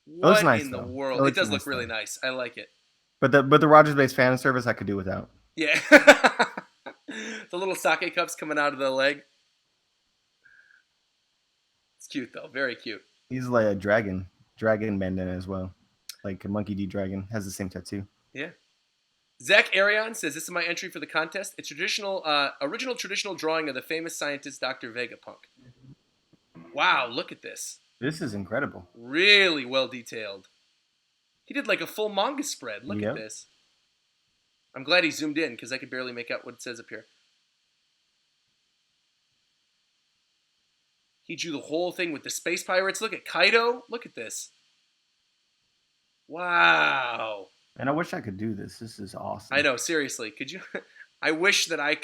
What in the world? It does look really nice. I like it. But the RogersBase fan service I could do without. Yeah. The little sake cups coming out of the leg. It's cute though. Very cute. He's like a dragon bandana as well. Like a Monkey D. Dragon. Has the same tattoo. Yeah. Zach Arion says, this is my entry for the contest. A original traditional drawing of the famous scientist Dr. Vegapunk. Wow, look at this. This is incredible. Really well detailed. He did like a full manga spread. Look at this. I'm glad he zoomed in because I could barely make out what it says up here. He drew the whole thing with the space pirates. Look at Kaido. Look at this. Wow. And I wish I could do this. This is awesome. I know, seriously. Could you? I wish that I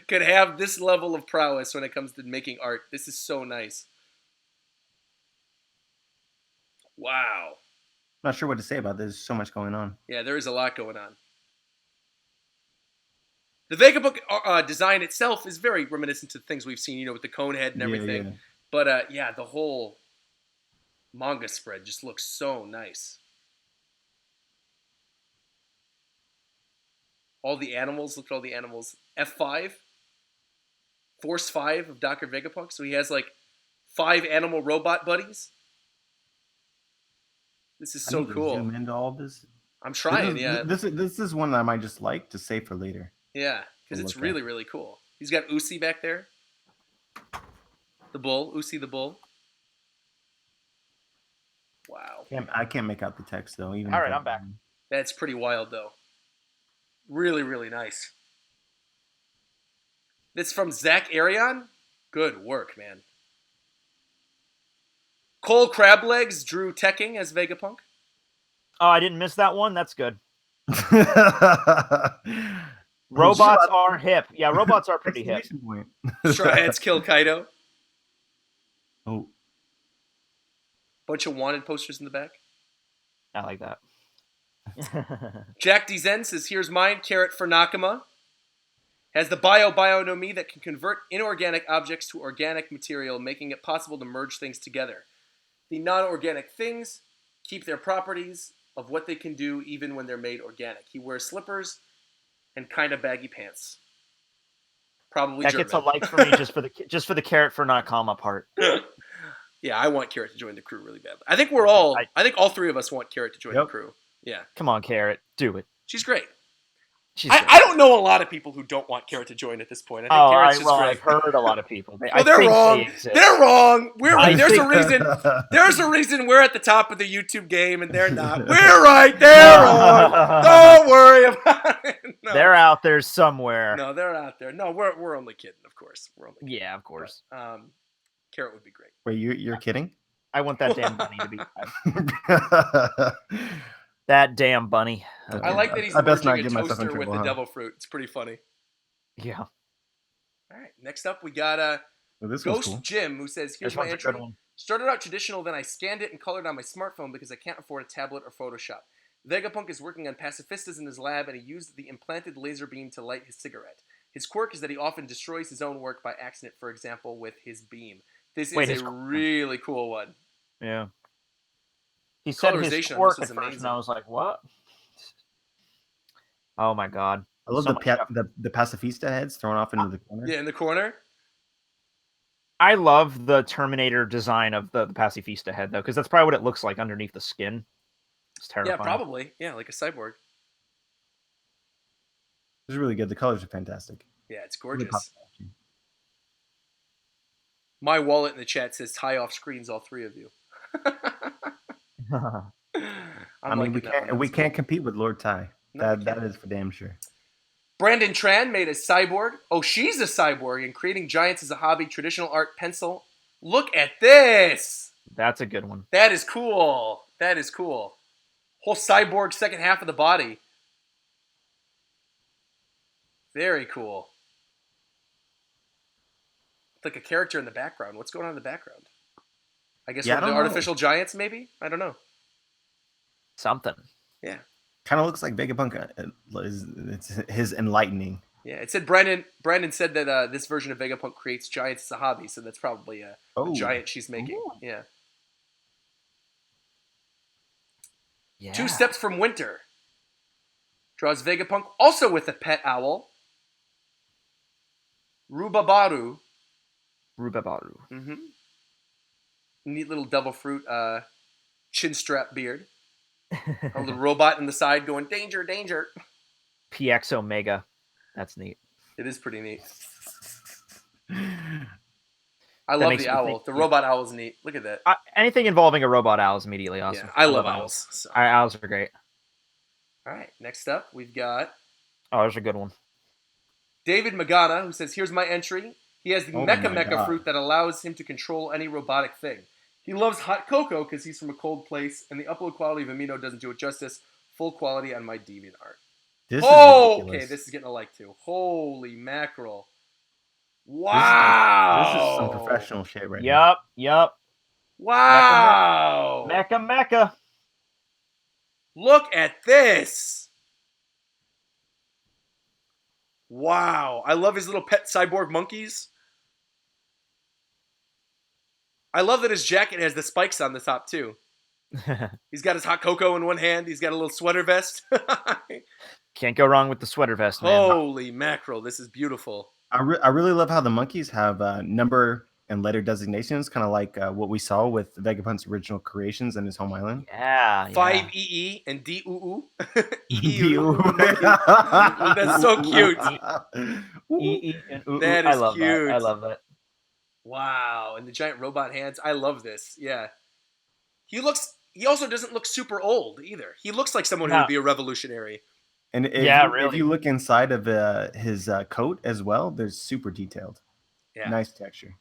could have this level of prowess when it comes to making art. This is so nice. Wow. Not sure what to say about this. There's so much going on. Yeah, there is a lot going on. The Vegapunk design itself is very reminiscent to things we've seen, with the cone head and everything. Yeah. But the whole manga spread just looks so nice. All the animals, look at all the animals. F5, Force 5 of Dr. Vegapunk. So he has like 5 animal robot buddies. This is so cool. Zoom into all this. I'm trying, This is one that I might just like to save for later. Yeah, because it's really, really cool. He's got Usi back there. The bull, Usi the bull. Wow. I can't make out the text though. All right, I'm back. That's pretty wild though. Really, really nice. This from Zach Arion. Good work, man. Cole Crablegs drew Tekking as Vegapunk. Oh, I didn't miss that one. That's good. Robots are hip. Yeah, robots are pretty hip. Straw Hats kill Kaido. Oh. Bunch of wanted posters in the back. I like that. Jack D. Zen says, here's mine, carrot for Nakama. Has the bio no mi that can convert inorganic objects to organic material, making it possible to merge things together. The non-organic things keep their properties of what they can do even when they're made organic. He wears slippers and kind of baggy pants. Probably that German. Gets a like for me just for the carrot for Nakama part. Yeah, I want Carrot to join the crew really badly. I think I think all 3 of us want Carrot to join the crew. Yeah. Come on, Carrot. Do it. She's great. I don't know a lot of people who don't want Carrot to join at this point. I think Carrot's just great. I've heard a lot of people. They're wrong. They're wrong. There's a reason we're at the top of the YouTube game and they're not. We're right. They're wrong. Don't worry about it. No. They're out there somewhere. No, they're out there. No, we're only kidding, of course. Yeah, of course. But, Carrot would be great. Wait, you're kidding? I want that damn bunny to be. That damn bunny. Okay. I like that he's merging a toaster with the devil fruit. It's pretty funny. Yeah. All right. Next up, we got Ghost cool. Jim, who says, here's my entry. Started out traditional, then I scanned it and colored on my smartphone because I can't afford a tablet or Photoshop. Vegapunk is working on pacifistas in his lab, and he used the implanted laser beam to light his cigarette. His quirk is that he often destroys his own work by accident, for example, with his beam. This is a really cool one. Yeah. He said his quirk at first, and I was like, what? Oh, my God. I love the pacifista heads thrown off into the corner. Yeah, in the corner. I love the Terminator design of the pacifista head, though, because that's probably what it looks like underneath the skin. It's terrifying. Yeah, probably. Yeah, like a cyborg. It's really good. The colors are fantastic. Yeah, it's gorgeous. My wallet in the chat says tie off screens, all 3 of you. I mean, we can't compete with Lord Ty. That is for damn sure. Brandon Tran made a cyborg. Oh, she's a cyborg, and creating giants is a hobby. Traditional art pencil. Look at this. That's a good one. That is cool. That is cool. Whole cyborg second half of the body. Very cool. It's like a character in the background. What's going on in the background? I guess the artificial giants, maybe? I don't know. Something. Yeah. Kind of looks like Vegapunk. It's his enlightening. Yeah, it said Brandon said that this version of Vegapunk creates giants as a hobby, so that's probably a giant she's making. Ooh. Yeah. 2 Steps from Winter. Draws Vegapunk, also with a pet owl. Rubabaru. Mm-hmm. Neat little devil fruit chin strap beard. A little robot in the side going, danger, danger. PX Omega. That's neat. It is pretty neat. I love the owl. The robot owl is neat. Look at that. Anything involving a robot owl is immediately awesome. Yeah, I love owls. So. Owls are great. All right, next up, we've got... Oh, there's a good one. David Magana, who says, here's my entry. He has the Mecha fruit that allows him to control any robotic thing. He loves hot cocoa because he's from a cold place, and the upload quality of Amino doesn't do it justice. Full quality on my DeviantArt. This is ridiculous. Okay, this is getting a like too. Holy mackerel. Wow. This is some professional shit right now. Yup. Wow. Mecha. Look at this. Wow. I love his little pet cyborg monkeys. I love that his jacket has the spikes on the top too. He's got his hot cocoa in one hand. He's got a little sweater vest. Can't go wrong with the sweater vest, man. Holy mackerel. This is beautiful. I really love how the monkeys have number and letter designations, kind of like what we saw with Vegapunk's original creations in his home island. Yeah. 5 EE and D-oo-oo. That's so cute. E and oo. That is cute. I love that. Wow. And the giant robot hands. I love this. Yeah. He also doesn't look super old either. He looks like someone who would be a revolutionary. And if you look inside of his coat as well, there's super detailed. Yeah. Nice texture.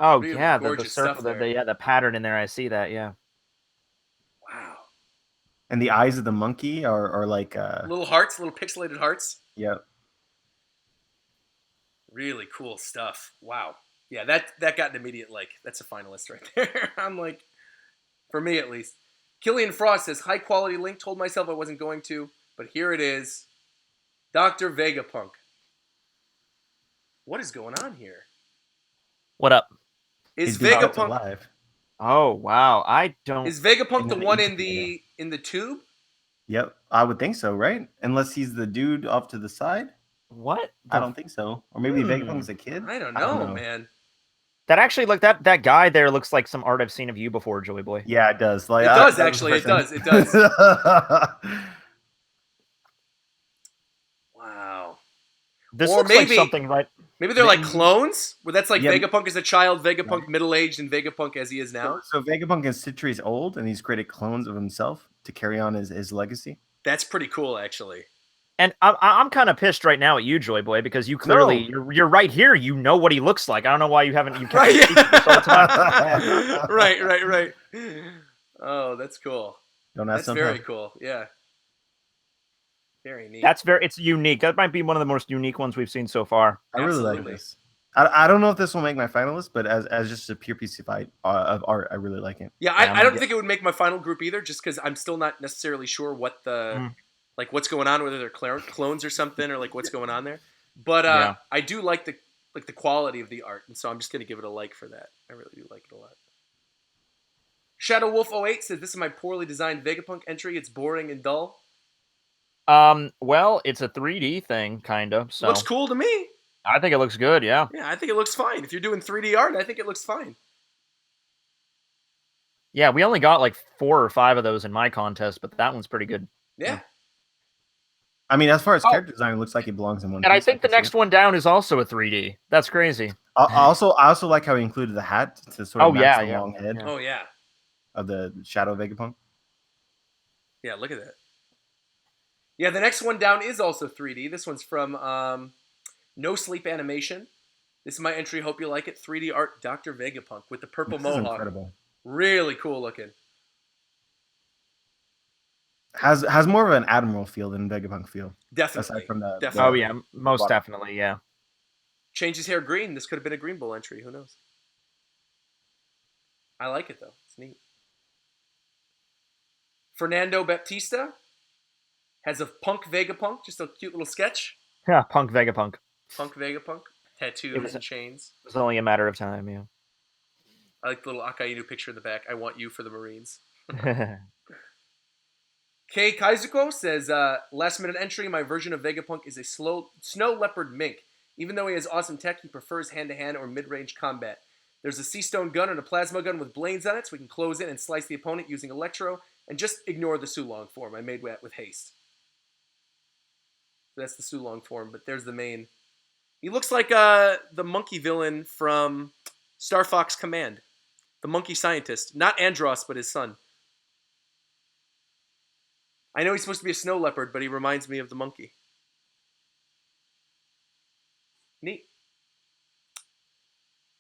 Oh, really yeah, the circle, the pattern in there, I see that, yeah. Wow. And the eyes of the monkey are like... little hearts, little pixelated hearts. Yep. Really cool stuff. Wow. Yeah, that got an immediate like. That's a finalist right there. I'm like, for me at least. Killian Frost says, high quality link, told myself I wasn't going to, but here it is. Dr. Vegapunk. What is going on here? What up? Is Vegapunk alive? Oh wow, I don't. Is Vegapunk the one in the tube? Yep, I would think so, right? Unless he's the dude off to the side. What? I don't think so. Or maybe Vegapunk's a kid. I don't know, man. That actually, like that guy there looks like some art I've seen of you before, Joey Boy. Yeah, it does. Like it does actually. It does. It does. Wow. This looks like something right. Maybe they're like clones, where that's like Vegapunk as a child, Vegapunk middle-aged, and Vegapunk as he is now. So Vegapunk is Citri's old, and he's created clones of himself to carry on his legacy. That's pretty cool, actually. And I'm kind of pissed right now at you, Joy Boy, because you clearly you're right here. You know what he looks like. I don't know why you haven't. You kept this all the time. Right. Oh, that's cool. Don't ask. That's very cool. Yeah. Very neat. It's unique. That might be one of the most unique ones we've seen so far. I really like this. I don't know if this will make my finalist, but as just a pure piece of art, I really like it. Yeah, I don't think it would make my final group either, just because I'm still not necessarily sure what the like what's going on, whether they're clones or something, or like what's going on there. But I do like the quality of the art, and so I'm just gonna give it a like for that. I really do like it a lot. Shadow Wolf 08 says, "This is my poorly designed Vegapunk entry. It's boring and dull." Well, it's a 3D thing, kind of. So looks cool to me. I think it looks good. Yeah. Yeah, I think it looks fine. If you're doing 3D art, I think it looks fine. Yeah, we only got like 4 or 5 of those in my contest, but that one's pretty good. Yeah. I mean, as far as character design, it looks like it belongs in one. And I think the next one down is also a 3D. That's crazy. I also like how he included the hat to sort of match the long head. Oh yeah. Of the Shadow Vegapunk. Yeah, look at that. Yeah, the next one down is also 3D. This one's from No Sleep Animation. This is my entry. Hope you like it. 3D art, Dr. Vegapunk with the purple mohawk. Incredible. Really cool looking. Has more of an Admiral feel than Vegapunk feel. Definitely. Aside from the oh yeah, most definitely, yeah. Change his hair green. This could have been a Green Bull entry. Who knows? I like it though. It's neat. Fernando Baptista has a Punk Vegapunk, just a cute little sketch. Yeah, Punk Vegapunk. Punk Vegapunk, tattoos and chains. It was only a matter of time, yeah. I like the little Akainu picture in the back. I want you for the Marines. Kei Kaizuko says, last minute entry, my version of Vegapunk is a snow leopard mink. Even though he has awesome tech, he prefers hand-to-hand or mid-range combat. There's a sea stone gun and a plasma gun with blades on it, so we can close in and slice the opponent using electro, and just ignore the Sulong form. I made that with haste. That's the Sulong form, but there's the main. He looks like the monkey villain from Star Fox Command. The monkey scientist. Not Andros, but his son. I know he's supposed to be a snow leopard, but he reminds me of the monkey. Neat.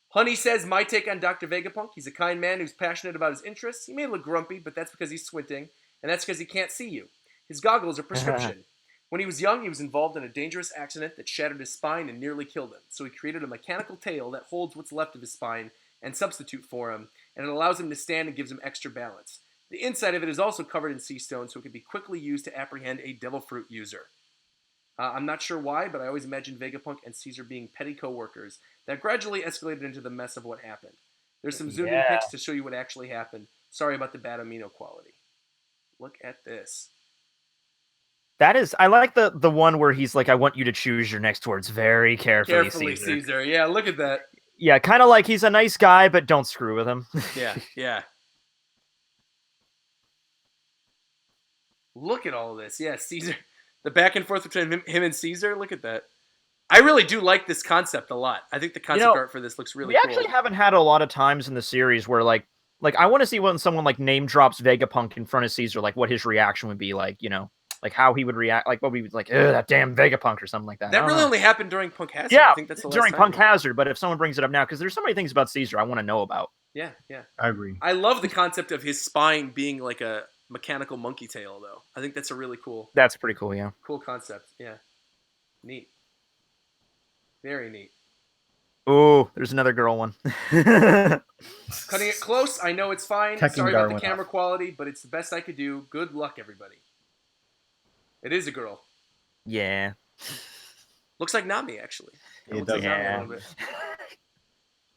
Honey says, my take on Dr. Vegapunk. He's a kind man who's passionate about his interests. He may look grumpy, but that's because he's squinting, and that's because he can't see you. His goggles are prescription. When he was young, he was involved in a dangerous accident that shattered his spine and nearly killed him. So he created a mechanical tail that holds what's left of his spine and substitute for him, and it allows him to stand and gives him extra balance. The inside of it is also covered in sea stone, so it can be quickly used to apprehend a devil fruit user. I'm not sure why, but I always imagined Vegapunk and Caesar being petty co-workers that gradually escalated into the mess of what happened. There's some zoomed-in pics to show you what actually happened. Sorry about the bad amino quality. Look at this. That is, I like the one where he's like, I want you to choose your next words very carefully, Caesar. Yeah, look at that. Yeah, kind of like he's a nice guy, but don't screw with him. Yeah. Look at all of this. Yeah, Caesar. The back and forth between him and Caesar. Look at that. I really do like this concept a lot. I think the concept art for this looks really cool. We actually haven't had a lot of times in the series where like I want to see when someone like name drops Vegapunk in front of Caesar, like what his reaction would be, like, you know, like how he would react, like what we would like, that damn Vegapunk or something like that. That really only happened during Punk Hazard. Yeah, I think that's the during Punk Hazard. But if someone brings it up now, because there's so many things about Caesar I want to know about. Yeah. I agree. I love the concept of his spine being like a mechanical monkey tail, though. I think that's a really cool. That's pretty cool. Yeah. Cool concept. Yeah. Neat. Very neat. Oh, there's another girl one. Cutting it close. I know it's fine. Sorry about the camera quality, but it's the best I could do. Good luck, everybody. It is a girl. Yeah. Looks like Nami, actually. It does. Yeah.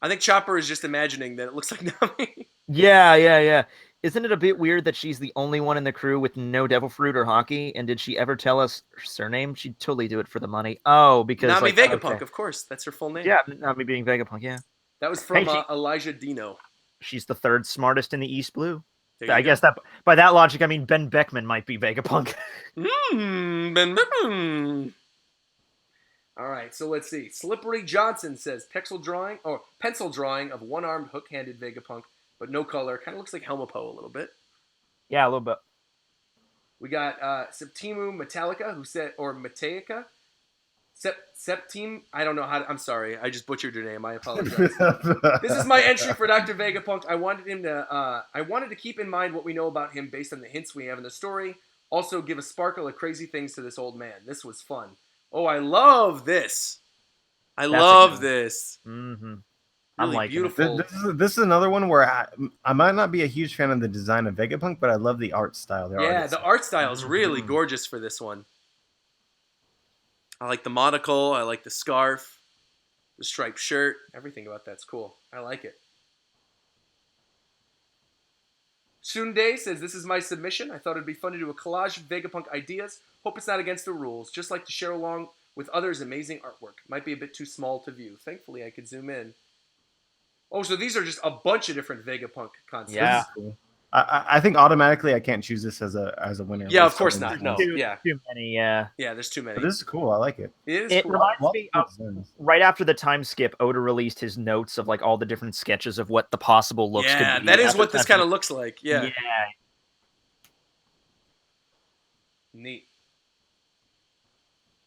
I think Chopper is just imagining that it looks like Nami. Yeah. Isn't it a bit weird that she's the only one in the crew with no devil fruit or hockey? And did she ever tell us her surname? She'd totally do it for the money. Oh, because Nami Vegapunk, of course. That's her full name. Yeah, Nami being Vegapunk, yeah. That was from Elijah Dino. She's the third smartest in the East Blue. I guess that by that logic, I mean Ben Beckman might be Vegapunk. Ben Beckman. All right, so let's see. Slippery Johnson says pencil drawing of one-armed hook-handed Vegapunk, but no color. Kind of looks like Helmapo a little bit. Yeah, a little bit. We got Septimu Metallica, who said, or Mateica. Septim, I don't know how to, I'm sorry. I just butchered your name. I apologize. This is my entry for Dr. Vegapunk. I wanted to keep in mind what we know about him based on the hints we have in the story. Also give a sparkle of crazy things to this old man. This was fun. Oh, I love this. I love this. Mm-hmm. Really like beautiful. This is another one where I might not be a huge fan of the design of Vegapunk, but I love the art style. The art style is really gorgeous for this one. I like the monocle. I like the scarf, the striped shirt. Everything about that's cool. I like it. Sunday says, this is my submission. I thought it'd be fun to do a collage of Vegapunk ideas. Hope it's not against the rules. Just like to share along with others' amazing artwork. Might be a bit too small to view. Thankfully, I could zoom in. Oh, so these are just a bunch of different Vegapunk concepts. Yeah. Cool. I think automatically I can't choose this as a winner. Yeah, of course not. No. Too many. Yeah, there's too many. But this is cool. I like it. It reminds me of right after the time skip, Oda released his notes of like all the different sketches of what the possible looks could be. Yeah, that is what this kind of looks like. Yeah. Neat.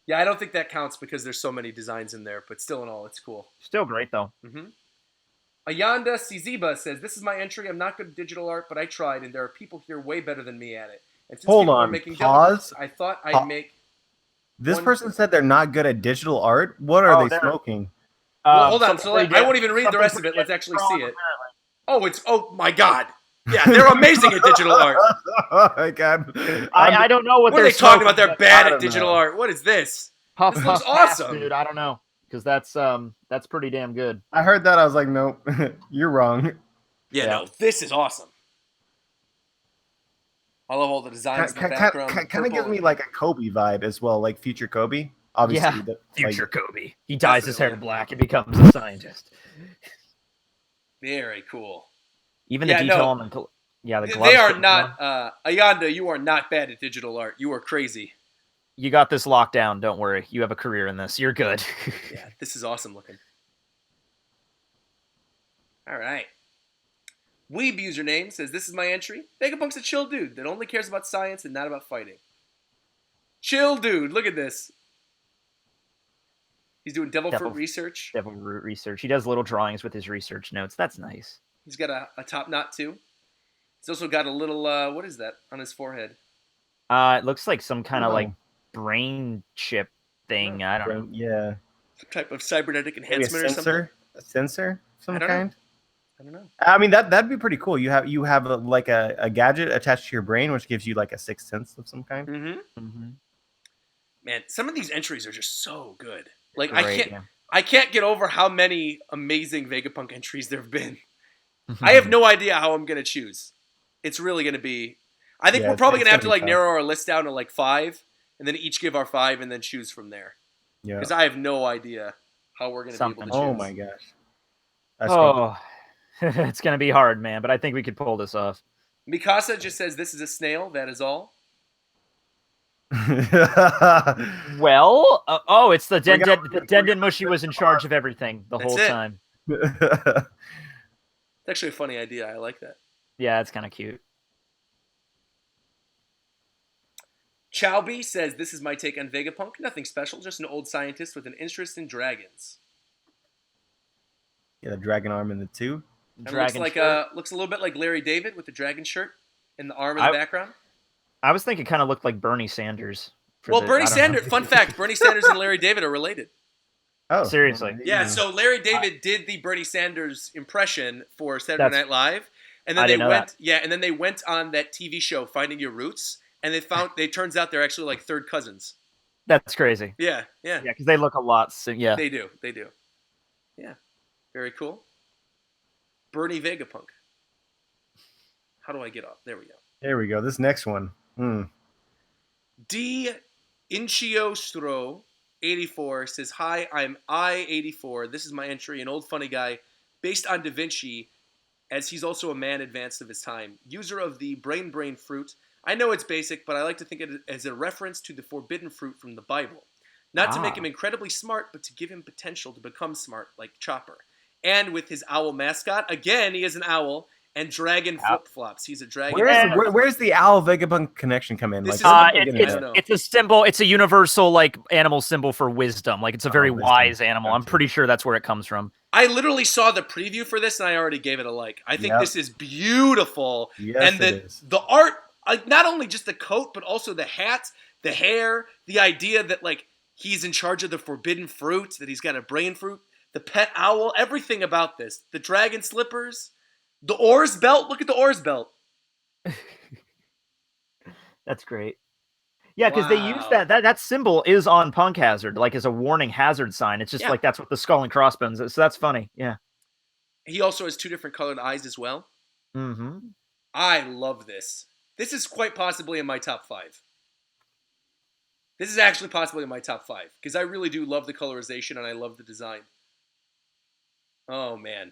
Yeah, I don't think that counts because there's so many designs in there, but still in all, it's cool. Still great, though. Mm-hmm. Ayanda Siziba says, this is my entry. I'm not good at digital art, but I tried, and there are people here way better than me at it. And since Hold on, pause. I thought I'd make... This person said they're not good at digital art? What are they smoking? Well, hold on. So I won't even read the rest of it. Let's actually see it. Oh my God. Yeah, they're amazing at digital art. Oh my God. I don't know what are they talking about. They're bad at digital art. What is this? This looks awesome. Dude, I don't know. Because that's pretty damn good. I heard that. I was like, nope, you're wrong. Yeah, no, this is awesome. I love all the designs in the background. Kind of gives me like a Kobe vibe as well, like future Kobe. Obviously, future Kobe. He dyes his hair black and becomes a scientist. Very cool. Even the detail on the gloves. They are not. Ayanda, you are not bad at digital art. You are crazy. You got this locked down. Don't worry. You have a career in this. You're good. Yeah, this is awesome looking. All right. Weeb username says, this is my entry. Vegapunk's a chill dude that only cares about science and not about fighting. Chill dude. Look at this. He's doing devil fruit research. Devil fruit research. He does little drawings with his research notes. That's nice. He's got a top knot too. He's also got a little, what is that on his forehead? It looks like some kind of like brain chip thing. I don't know. Yeah. Some type of cybernetic enhancement or something. A sensor of some kind. I don't know. I mean that'd be pretty cool. You have a gadget attached to your brain, which gives you like a sixth sense of some kind. Mm-hmm. Man, some of these entries are just so good. Like Great, I can't get over how many amazing Vegapunk entries there have been. I have no idea how I'm gonna choose. It's really gonna be. I think we're probably gonna have to like narrow our list down to like 5, and then each give our 5, and then choose from there. Yeah. Because I have no idea how we're gonna be able to choose. Oh my gosh. It's gonna be hard, man. But I think we could pull this off. Mikasa just says this is a snail. That is all. Well, it's the Denden Mushi was in charge of everything the whole time. It's actually a funny idea. I like that. Yeah, it's kind of cute. Chowby says, this is my take on Vegapunk. Nothing special, just an old scientist with an interest in dragons. Yeah, the dragon arm in the 2. Looks a little bit like Larry David with the dragon shirt and the arm in the background. I was thinking it kind of looked like Bernie Sanders. Bernie Sanders, fun fact, Bernie Sanders and Larry David are related. Oh, seriously? Yeah, so Larry David did the Bernie Sanders impression for Saturday Night Live, and then they went on that TV show Finding Your Roots, and they turns out they're actually like third cousins. That's crazy. Yeah. Yeah, because they look a lot. Yeah, they do. Yeah, very cool. Bernie Vegapunk. How do I get up? There we go. There we go. This next one. D. Inchiostro 84 says, hi, I'm I-84. This is my entry, an old funny guy, based on Da Vinci, as he's also a man advanced of his time. User of the brain fruit. I know it's basic, but I like to think of it as a reference to the forbidden fruit from the Bible. Not to make him incredibly smart, but to give him potential to become smart, like Chopper. And with his owl mascot, again, he is an owl, and dragon flip-flops. He's a dragon. Where's the owl Vegapunk connection come in? It's a symbol. It's a universal like animal symbol for wisdom. Like it's a very wise animal. I'm pretty sure that's where it comes from. I literally saw the preview for this, and I already gave it a like. I think this is beautiful. Yes, and the art, not only just the coat, but also the hat, the hair, the idea that like he's in charge of the forbidden fruit, that he's got a brain fruit, the pet owl, everything about this. The dragon slippers. The oars belt. Look at the oars belt. That's great. Yeah, because they use that symbol is on Punk Hazard, like as a warning hazard sign. It's just like that's what the skull and crossbones is. So that's funny. Yeah. He also has 2 different colored eyes as well. Mm-hmm. I love this. This is quite possibly in my top 5. This is actually possibly in my top 5 because I really do love the colorization and I love the design. Oh man.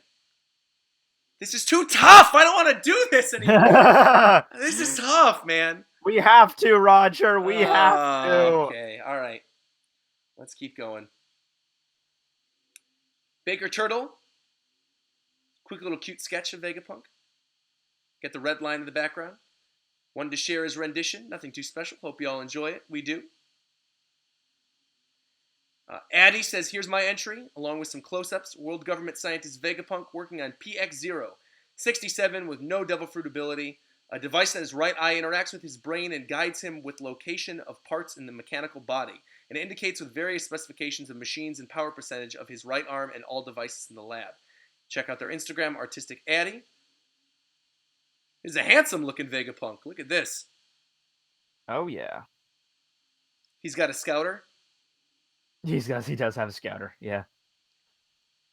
This is too tough. I don't want to do this anymore. This is tough, man. We have to, Roger. We have to. Okay, all right. Let's keep going. Baker Turtle. Quick little cute sketch of Vegapunk. Get the red line in the background. Wanted to share his rendition. Nothing too special. Hope you all enjoy it. We do. Addy says, here's my entry, along with some close-ups. World government scientist Vegapunk working on PX-067 with no devil fruit ability. A device that his right eye interacts with his brain and guides him with location of parts in the mechanical body. And it indicates with various specifications of machines and power percentage of his right arm and all devices in the lab. Check out their Instagram, Artistic Addy. He's a handsome-looking Vegapunk. Look at this. Oh, yeah. He's got a scouter. He does have a scouter, yeah.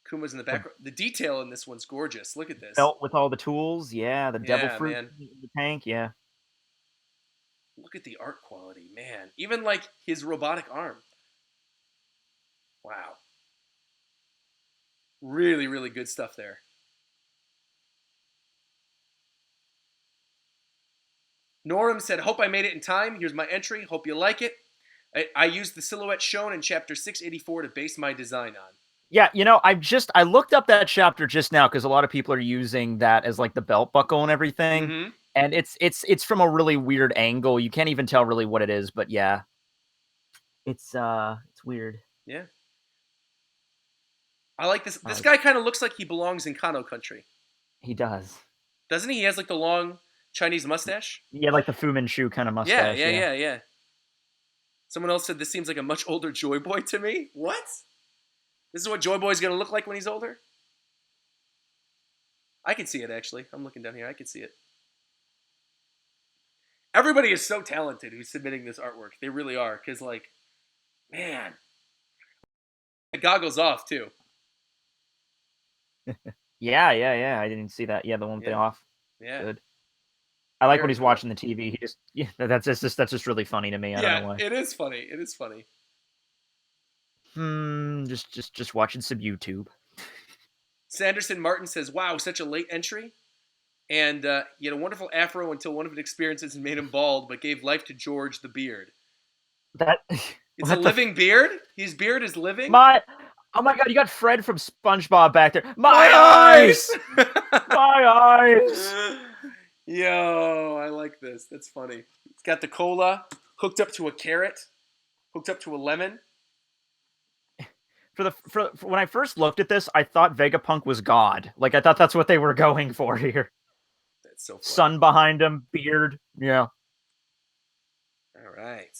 Kuma's in the background. The detail in this one's gorgeous. Look at this. Belt with all the tools, yeah. The devil fruit in the tank, yeah. Look at the art quality, man. Even like his robotic arm. Wow. Really, really good stuff there. Noram said, hope I made it in time. Here's my entry. Hope you like it. I used the silhouette shown in chapter 684 to base my design on. Yeah, I looked up that chapter just now because a lot of people are using that as like the belt buckle and everything. Mm-hmm. And it's from a really weird angle. You can't even tell really what it is, but yeah. It's weird. Yeah. I like this. This guy kind of looks like he belongs in Kano country. He does. Doesn't he? He has like the long Chinese mustache. Yeah, like the Fu Manchu kind of mustache. Yeah. Someone else said this seems like a much older Joy Boy to me. What? This is what Joy Boy's going to look like when he's older? I can see it, actually. I'm looking down here. I can see it. Everybody is so talented who's submitting this artwork. They really are. Because, like, man. The goggles off, too. Yeah. I didn't see that. Yeah, the one with the off. Yeah. Good. I like when he's watching the TV. He just that's just really funny to me. I don't know why. It is funny. It is funny. Just watching some YouTube. Sanderson Martin says, "Wow, such a late entry." And he had a wonderful afro until one of his experiences made him bald, but gave life to George the beard. It's a living beard? His beard is living? Oh my god, you got Fred from SpongeBob back there. My eyes! My eyes! Yo, I like this. That's funny. It's got the cola hooked up to a carrot, hooked up to a lemon. For when I first looked at this, I thought Vegapunk was God. Like, I thought that's what they were going for here. That's so funny. Sun behind him, beard. Yeah. All right.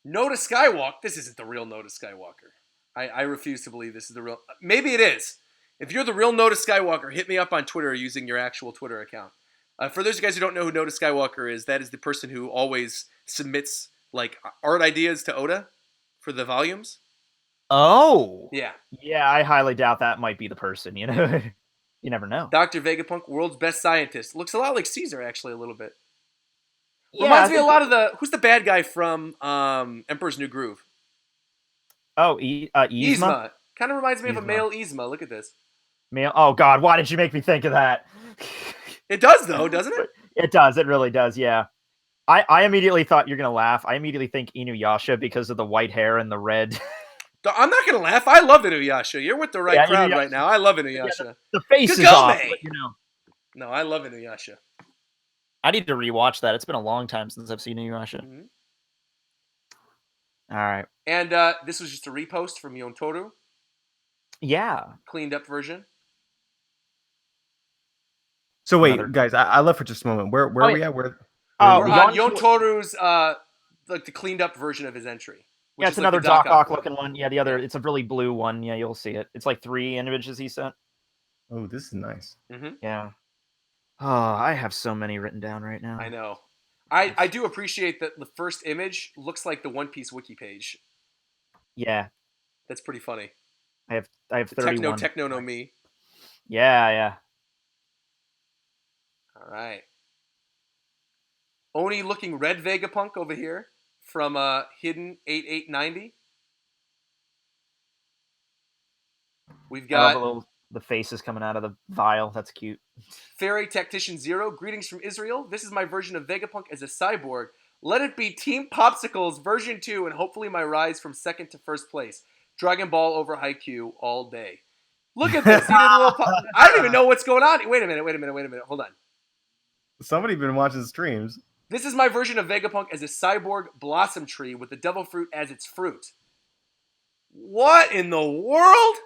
Noda Skywalk. This isn't the real Noda Skywalker. I refuse to believe this is the real. Maybe it is. If you're the real Noda Skywalker, hit me up on Twitter using your actual Twitter account. For those of you guys who don't know who Noda Skywalker is, that is the person who always submits like art ideas to Oda for the volumes. Oh. Yeah. Yeah, I highly doubt that might be the person, you know? You never know. Dr. Vegapunk, world's best scientist. Looks a lot like Caesar, actually, a little bit. Yeah, reminds me a lot of the... Who's the bad guy from Emperor's New Groove? Oh, Yzma? Kind of reminds me of a male Yzma. Look at this. Oh, God, why did you make me think of that? It does, though, doesn't it? It does. It really does, yeah. I immediately thought you're going to laugh. I immediately think Inuyasha because of the white hair and the red. I'm not going to laugh. I love Inuyasha. You're with the right crowd right now. I love Inuyasha. Yeah, the face is off, but, you know. No, I love Inuyasha. I need to rewatch that. It's been a long time since I've seen Inuyasha. Mm-hmm. All right. And this was just a repost from Yontoru. Yeah. Cleaned up version. So wait, guys, I left for just a moment. Where are we at? We're on Yontoru's like the cleaned up version of his entry. Yeah, it's another Doc Ock looking one. Yeah, the other, it's a really blue one. Yeah, you'll see it. It's like 3 images he sent. Oh, this is nice. Mm-hmm. Yeah. Oh, I have so many written down right now. I know. I do appreciate that the first image looks like the One Piece wiki page. Yeah. That's pretty funny. I have 31. Techno no me. Yeah. All right. Oni looking red Vegapunk over here from Hidden 8890. We've got the face is coming out of the vial. That's cute. Fairy Tactician Zero. Greetings from Israel. This is my version of Vegapunk as a cyborg. Let it be Team Popsicles version 2 and hopefully my rise from second to first place. Dragon Ball over Haikyuu all day. Look at this. He did a little I don't even know what's going on. Wait a minute. Hold on. Somebody been watching streams. This is my version of Vegapunk as a cyborg blossom tree with the devil fruit as its fruit. What in the world?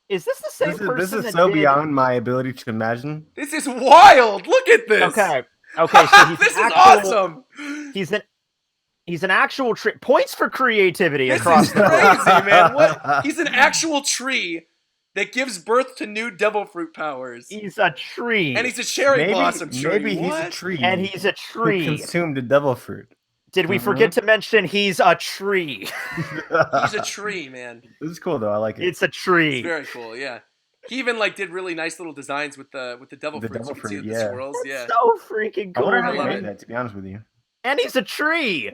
Is this the same person? This is so beyond my ability to imagine. This is wild. Look at this. Okay, so he's this is awesome. He's an actual tree. Points for creativity across the crazy, man. What? He's an actual tree that gives birth to new devil fruit powers. He's a tree. And he's a cherry blossom tree. Maybe he's a tree. And he's a tree. Who consumed a devil fruit. Did we forget to mention he's a tree? He's a tree, man. This is cool, though. I like it. It's a tree. It's very cool, yeah. He even did really nice little designs with the devil fruit. Devil fruit, the swirls. That's so freaking cool. I love that, to be honest with you. And he's a tree.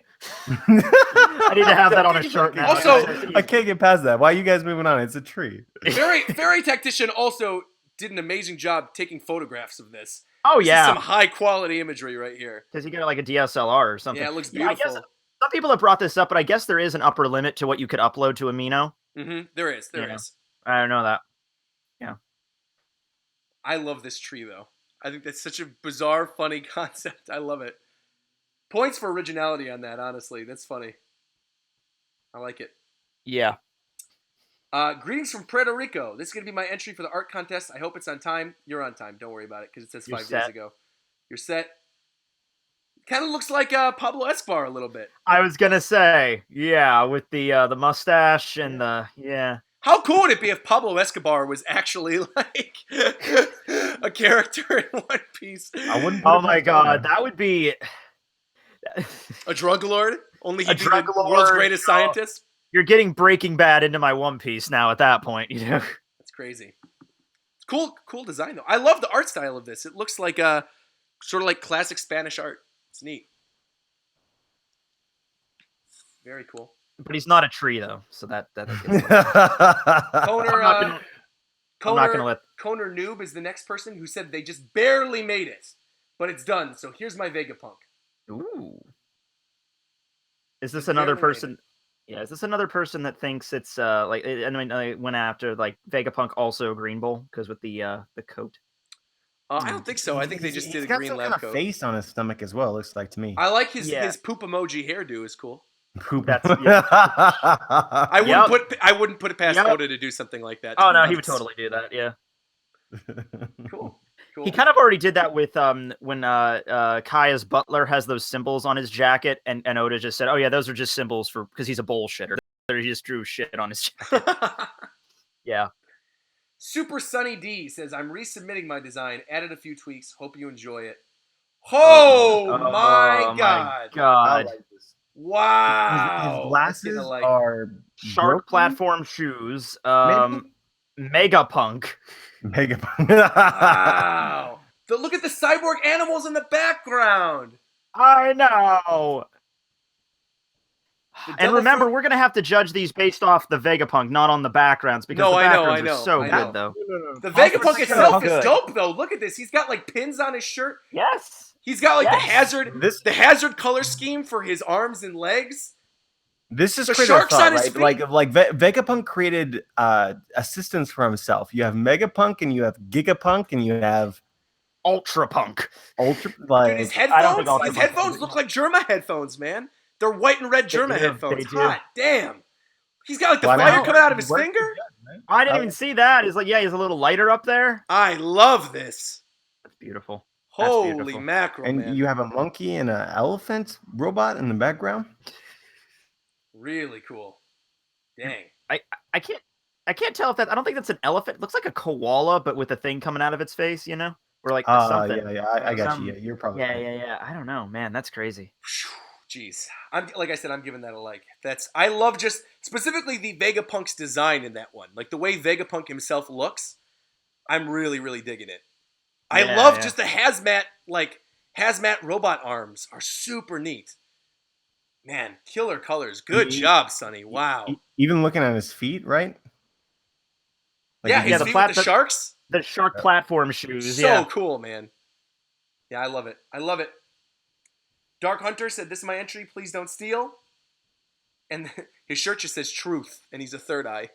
I need to have that on a shirt now. Also, I can't get past that. Why are you guys moving on? It's a tree. Fairy Tactician also did an amazing job taking photographs of this. Oh, This is some high quality imagery right here. Because he got like a DSLR or something. Yeah, it looks beautiful. I guess some people have brought this up, but I guess there is an upper limit to what you could upload to Amino. Mm-hmm. There is. I don't know that. Yeah. I love this tree, though. I think that's such a bizarre, funny concept. I love it. Points for originality on that, honestly. That's funny. I like it. Yeah. Greetings from Puerto Rico. This is going to be my entry for the art contest. I hope it's on time. You're on time. Don't worry about it because it says 5 days ago. You're set. Kind of looks like Pablo Escobar a little bit. I was gonna say, yeah, with the mustache and How cool would it be if Pablo Escobar was actually like a character in One Piece? I wouldn't. Oh my god, that would be a drug lord. Only he'd be drug the lord, world's greatest scientist. You're getting Breaking Bad into my One Piece now. At that point, you know. That's crazy. Cool design though. I love the art style of this. It looks like sort of like classic Spanish art. It's neat. Very cool. But he's not a tree though, so that Koner Noob is the next person who said they just barely made it, but it's done. So here's my Vegapunk. Ooh. Is this another person? Yeah, is this another person that thinks it's like? I mean, I went after like Vegapunk also Green Bull because with the coat. I don't think so. I think they just did a green lab coat. He's got some kind of face on his stomach as well. Looks like to me. I like his poop emoji hairdo is cool. Poop. That's I wouldn't put it past Oda to do something like that. Oh no, he would totally do that. Yeah. Cool. He kind of already did that with when Kaya's butler has those symbols on his jacket, and Oda just said, "Oh yeah, those are just symbols because he's a bullshitter." He just drew shit on his jacket. Yeah. Super Sunny D says, "I'm resubmitting my design. Added a few tweaks. Hope you enjoy it." Oh my god! God! I like this. Wow! His glasses are shark platform shoes. Megapunk. Wow! Look at the cyborg animals in the background. I know. And remember, we're gonna have to judge these based off the Vegapunk, not on the backgrounds, because the backgrounds are so good, though. The Vegapunk itself is dope, though. Look at this. He's got like pins on his shirt. Yes. He's got like the hazard color scheme for his arms and legs. This is the sharks on his feet. Like Vegapunk created assistants for himself. You have Megapunk and you have Gigapunk and you have Ultrapunk. Like dude, his headphones look like Germa headphones, man. They're white and red Germa headphones. Hot damn. He's got like the fire coming out of his finger. I didn't even see that. It's like, yeah, he's a little lighter up there. I love this. That's beautiful. Holy mackerel, and man. You have a monkey and an elephant robot in the background. Really cool. Dang. I can't tell if that. I don't think that's an elephant. It looks like a koala, but with a thing coming out of its face. You know, or like something. Yeah. I got you. Yeah, you're probably. Yeah. I don't know, man. That's crazy. Jeez, like I said, I'm giving that a like. I love just specifically the Vegapunk's design in that one, like the way Vegapunk himself looks. I'm really, really digging it. I love just the hazmat robot arms are super neat. Man, killer colors. Good job, Sonny. Wow. Even looking at his feet, right? Like his feet with the sharks. The shark platform shoes. So cool, man. Yeah, I love it. Dark Hunter said, "This is my entry. Please don't steal." And his shirt just says "Truth," and he's a third eye.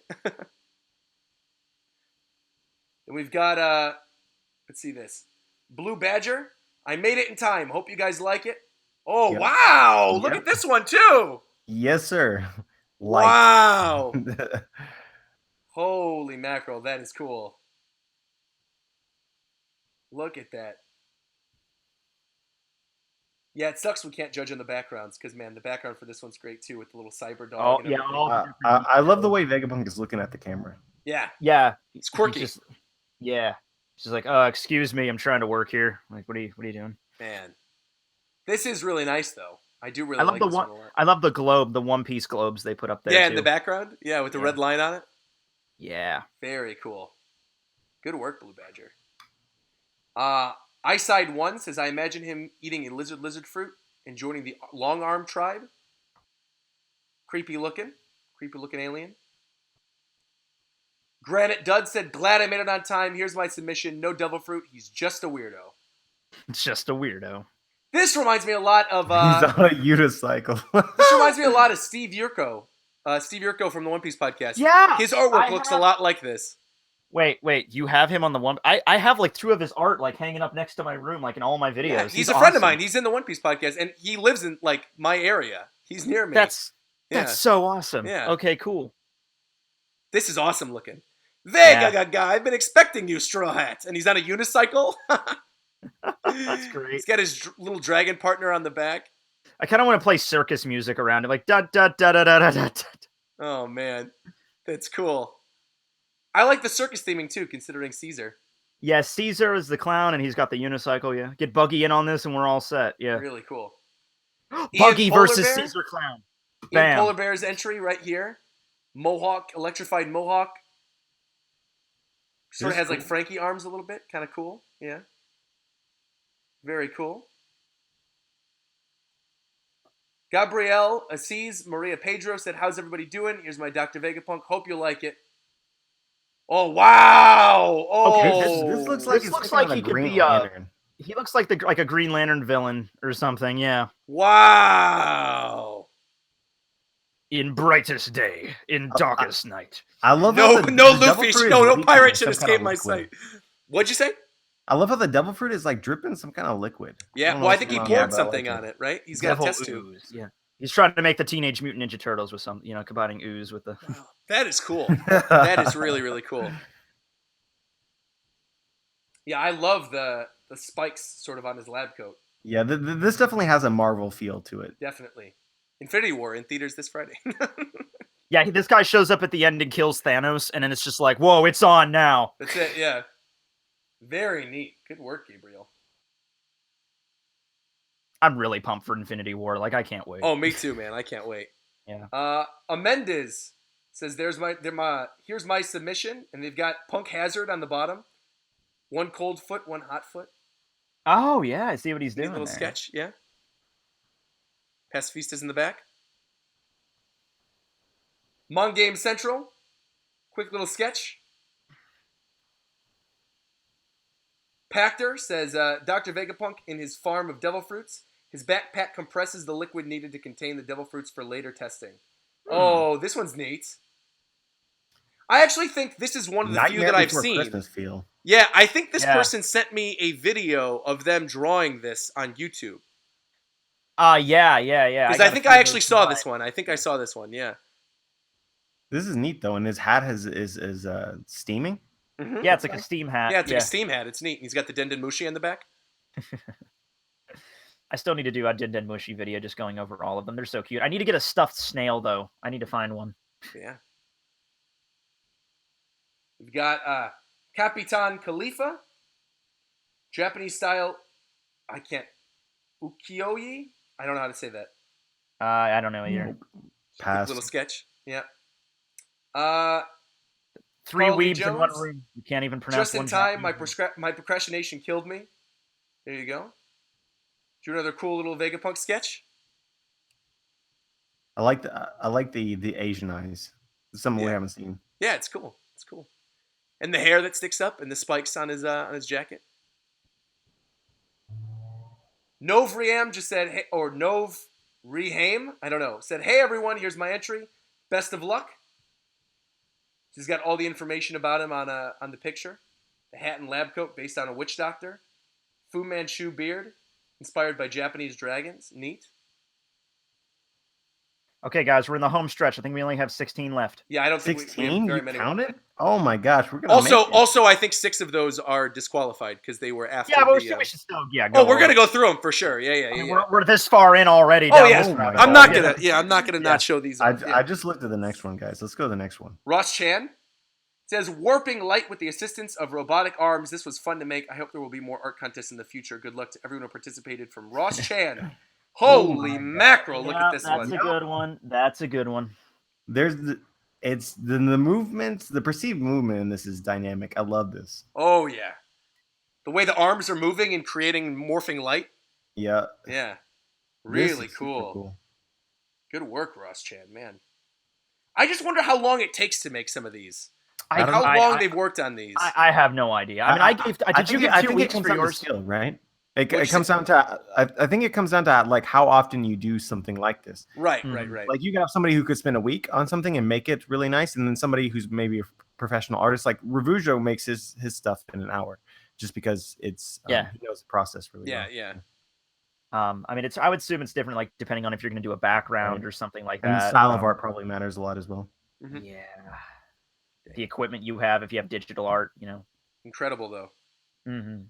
And we've got let's see this. Blue Badger. I made it in time. Hope you guys like it. Oh wow! Look at this one too. Yes, sir. Wow! Holy mackerel! That is cool. Look at that. Yeah, it sucks we can't judge on the backgrounds because, man, the background for this one's great too with the little cyber dog. Oh, yeah. I love the way Vegapunk is looking at the camera. Yeah. Yeah. It's quirky. She's like, excuse me, I'm trying to work here. Like, what are you doing? Man. This is really nice, though. I do really like this one a lot. I love the globe, the One Piece globes they put up there. Yeah, in the background. Yeah, with the red line on it. Yeah. Very cool. Good work, Blue Badger. Eyeside1 says, "I imagine him eating a lizard fruit and joining the long arm tribe." Creepy looking alien. Granite Dud said, "Glad I made it on time. Here's my submission. No devil fruit. He's just a weirdo." It's just a weirdo. This reminds me a lot of... He's on a unicycle. This reminds me a lot of Steve Yurko. Steve Yurko from the One Piece podcast. Yeah! His artwork looks a lot like this. Wait, you have him on the one... I have like 2 of his art like hanging up next to my room, like in all my videos. Yeah, he's a friend of mine. He's in the One Piece podcast, and he lives in like my area. He's near me. That's so awesome. Yeah. Okay, cool. This is awesome looking. Vega, I've been expecting you, Straw Hat. And he's on a unicycle. That's great. He's got his little dragon partner on the back. I kind of want to play circus music around it, like da da da da da da da. Oh man, that's cool. I like the circus theming too, considering Caesar. Yeah, Caesar is the clown, and he's got the unicycle. Yeah, get Buggy in on this, and we're all set. Yeah, Really cool. Buggy versus Caesar Clown. Bam. Ian Polar Bear's entry right here. Mohawk, electrified Mohawk. Sort of has like Frankie arms a little bit. Kind of cool. Yeah. Very cool. Gabrielle Assis Maria Pedro said, "How's everybody doing? Here's my Dr. Vegapunk. Hope you like it." Oh wow! Oh, okay, this looks like he could be he looks like a Green Lantern villain or something. Yeah. Wow. In brightest day, in darkest night. I love no Luffy, no pirate should escape my sight. What'd you say? I love how the devil fruit is like dripping some kind of liquid. Yeah, well, I think he poured something on it, right? He's got a test tube. Yeah, he's trying to make the Teenage Mutant Ninja Turtles with some, combining ooze with the. Wow, that is cool. That is really, really cool. Yeah, I love the spikes sort of on his lab coat. Yeah, this definitely has a Marvel feel to it. Definitely. Infinity War in theaters this Friday. Yeah, this guy shows up at the end and kills Thanos, and then it's just like, whoa, it's on now. That's it, yeah. Very neat. Good work, Gabriel. I'm really pumped for Infinity War. Like, I can't wait. Oh, me too, man. I can't wait. Yeah. Amendez says, here's my submission, and they've got Punk Hazard on the bottom. One cold foot, one hot foot. Oh, yeah. I see what he's doing. Little sketch, yeah. Pacifista's in the back. Mon Game Central. Quick little sketch. Pactor says, Dr. Vegapunk in his farm of devil fruits. His backpack compresses the liquid needed to contain the devil fruits for later testing. Oh, this one's neat. I actually think this is one of the few that I've seen. Christmas feel. Yeah, I think this person sent me a video of them drawing this on YouTube. Yeah. Because I think I actually saw this one. I think I saw this one, yeah. This is neat, though, and his hat is steaming. Mm-hmm. Yeah, it's like a steam hat. Yeah, it's like a steam hat. It's neat. He's got the Denden Mushi on the back. I still need to do a Denden Mushi video just going over all of them. They're so cute. I need to get a stuffed snail, though. I need to find one. Yeah. We've got Capitan Khalifa. Japanese style. I can't. Ukiyo-e? I don't know how to say that. I don't know either. Pass. Little sketch. Yeah. 3 Carly weebs in one room. You can't even pronounce Just in time, my procrastination killed me. There you go. Do another cool little Vegapunk sketch. I like the Asian eyes. Something we haven't seen. Yeah, it's cool. It's cool. And the hair that sticks up and the spikes on his jacket. Nov Riam just said, hey, or Nov Rehaim, I don't know, said, "Hey everyone, here's my entry. Best of luck." She's got all the information about him on the picture. The hat and lab coat based on a witch doctor. Fu Manchu beard, inspired by Japanese dragons. Neat. Okay, guys, we're in the home stretch. I think we only have 16 left. Yeah, I don't think 16? we have very many. Counted? Oh my gosh, we're gonna. Also, I think 6 of those are disqualified because they were after. Yeah, but we should still. Yeah. Go we're gonna go through them for sure. Yeah. We're this far in already. Oh yeah. I'm not gonna not show these. I just looked at the next one, guys. Let's go to the next one. Ross Chan says, "Warping light with the assistance of robotic arms. This was fun to make. I hope there will be more art contests in the future. Good luck to everyone who participated." From Ross Chan. Holy mackerel! Look at this one. That's a good one. That's a good one. There's the movements, the perceived movement in this is dynamic. I love this. Oh yeah, the way the arms are moving and creating morphing light. Yeah. Yeah. Really cool. Good work, Ross Chan. Man, I just wonder how long it takes to make some of these. How long they've worked on these. I have no idea. I mean, did you get 2 weeks for yours? Skill, right? It comes down to I think it comes down to like how often you do something like this. Right. Like you can have somebody who could spend a week on something and make it really nice, and then somebody who's maybe a professional artist like Ravujo makes his stuff in an hour, just because it's he knows the process really well. Yeah. I mean, I would assume it's different, like depending on if you're going to do a background or something like that. And the style of art probably matters a lot as well. Mm-hmm. Yeah. The equipment you have, if you have digital art, Incredible though. Mm-hmm.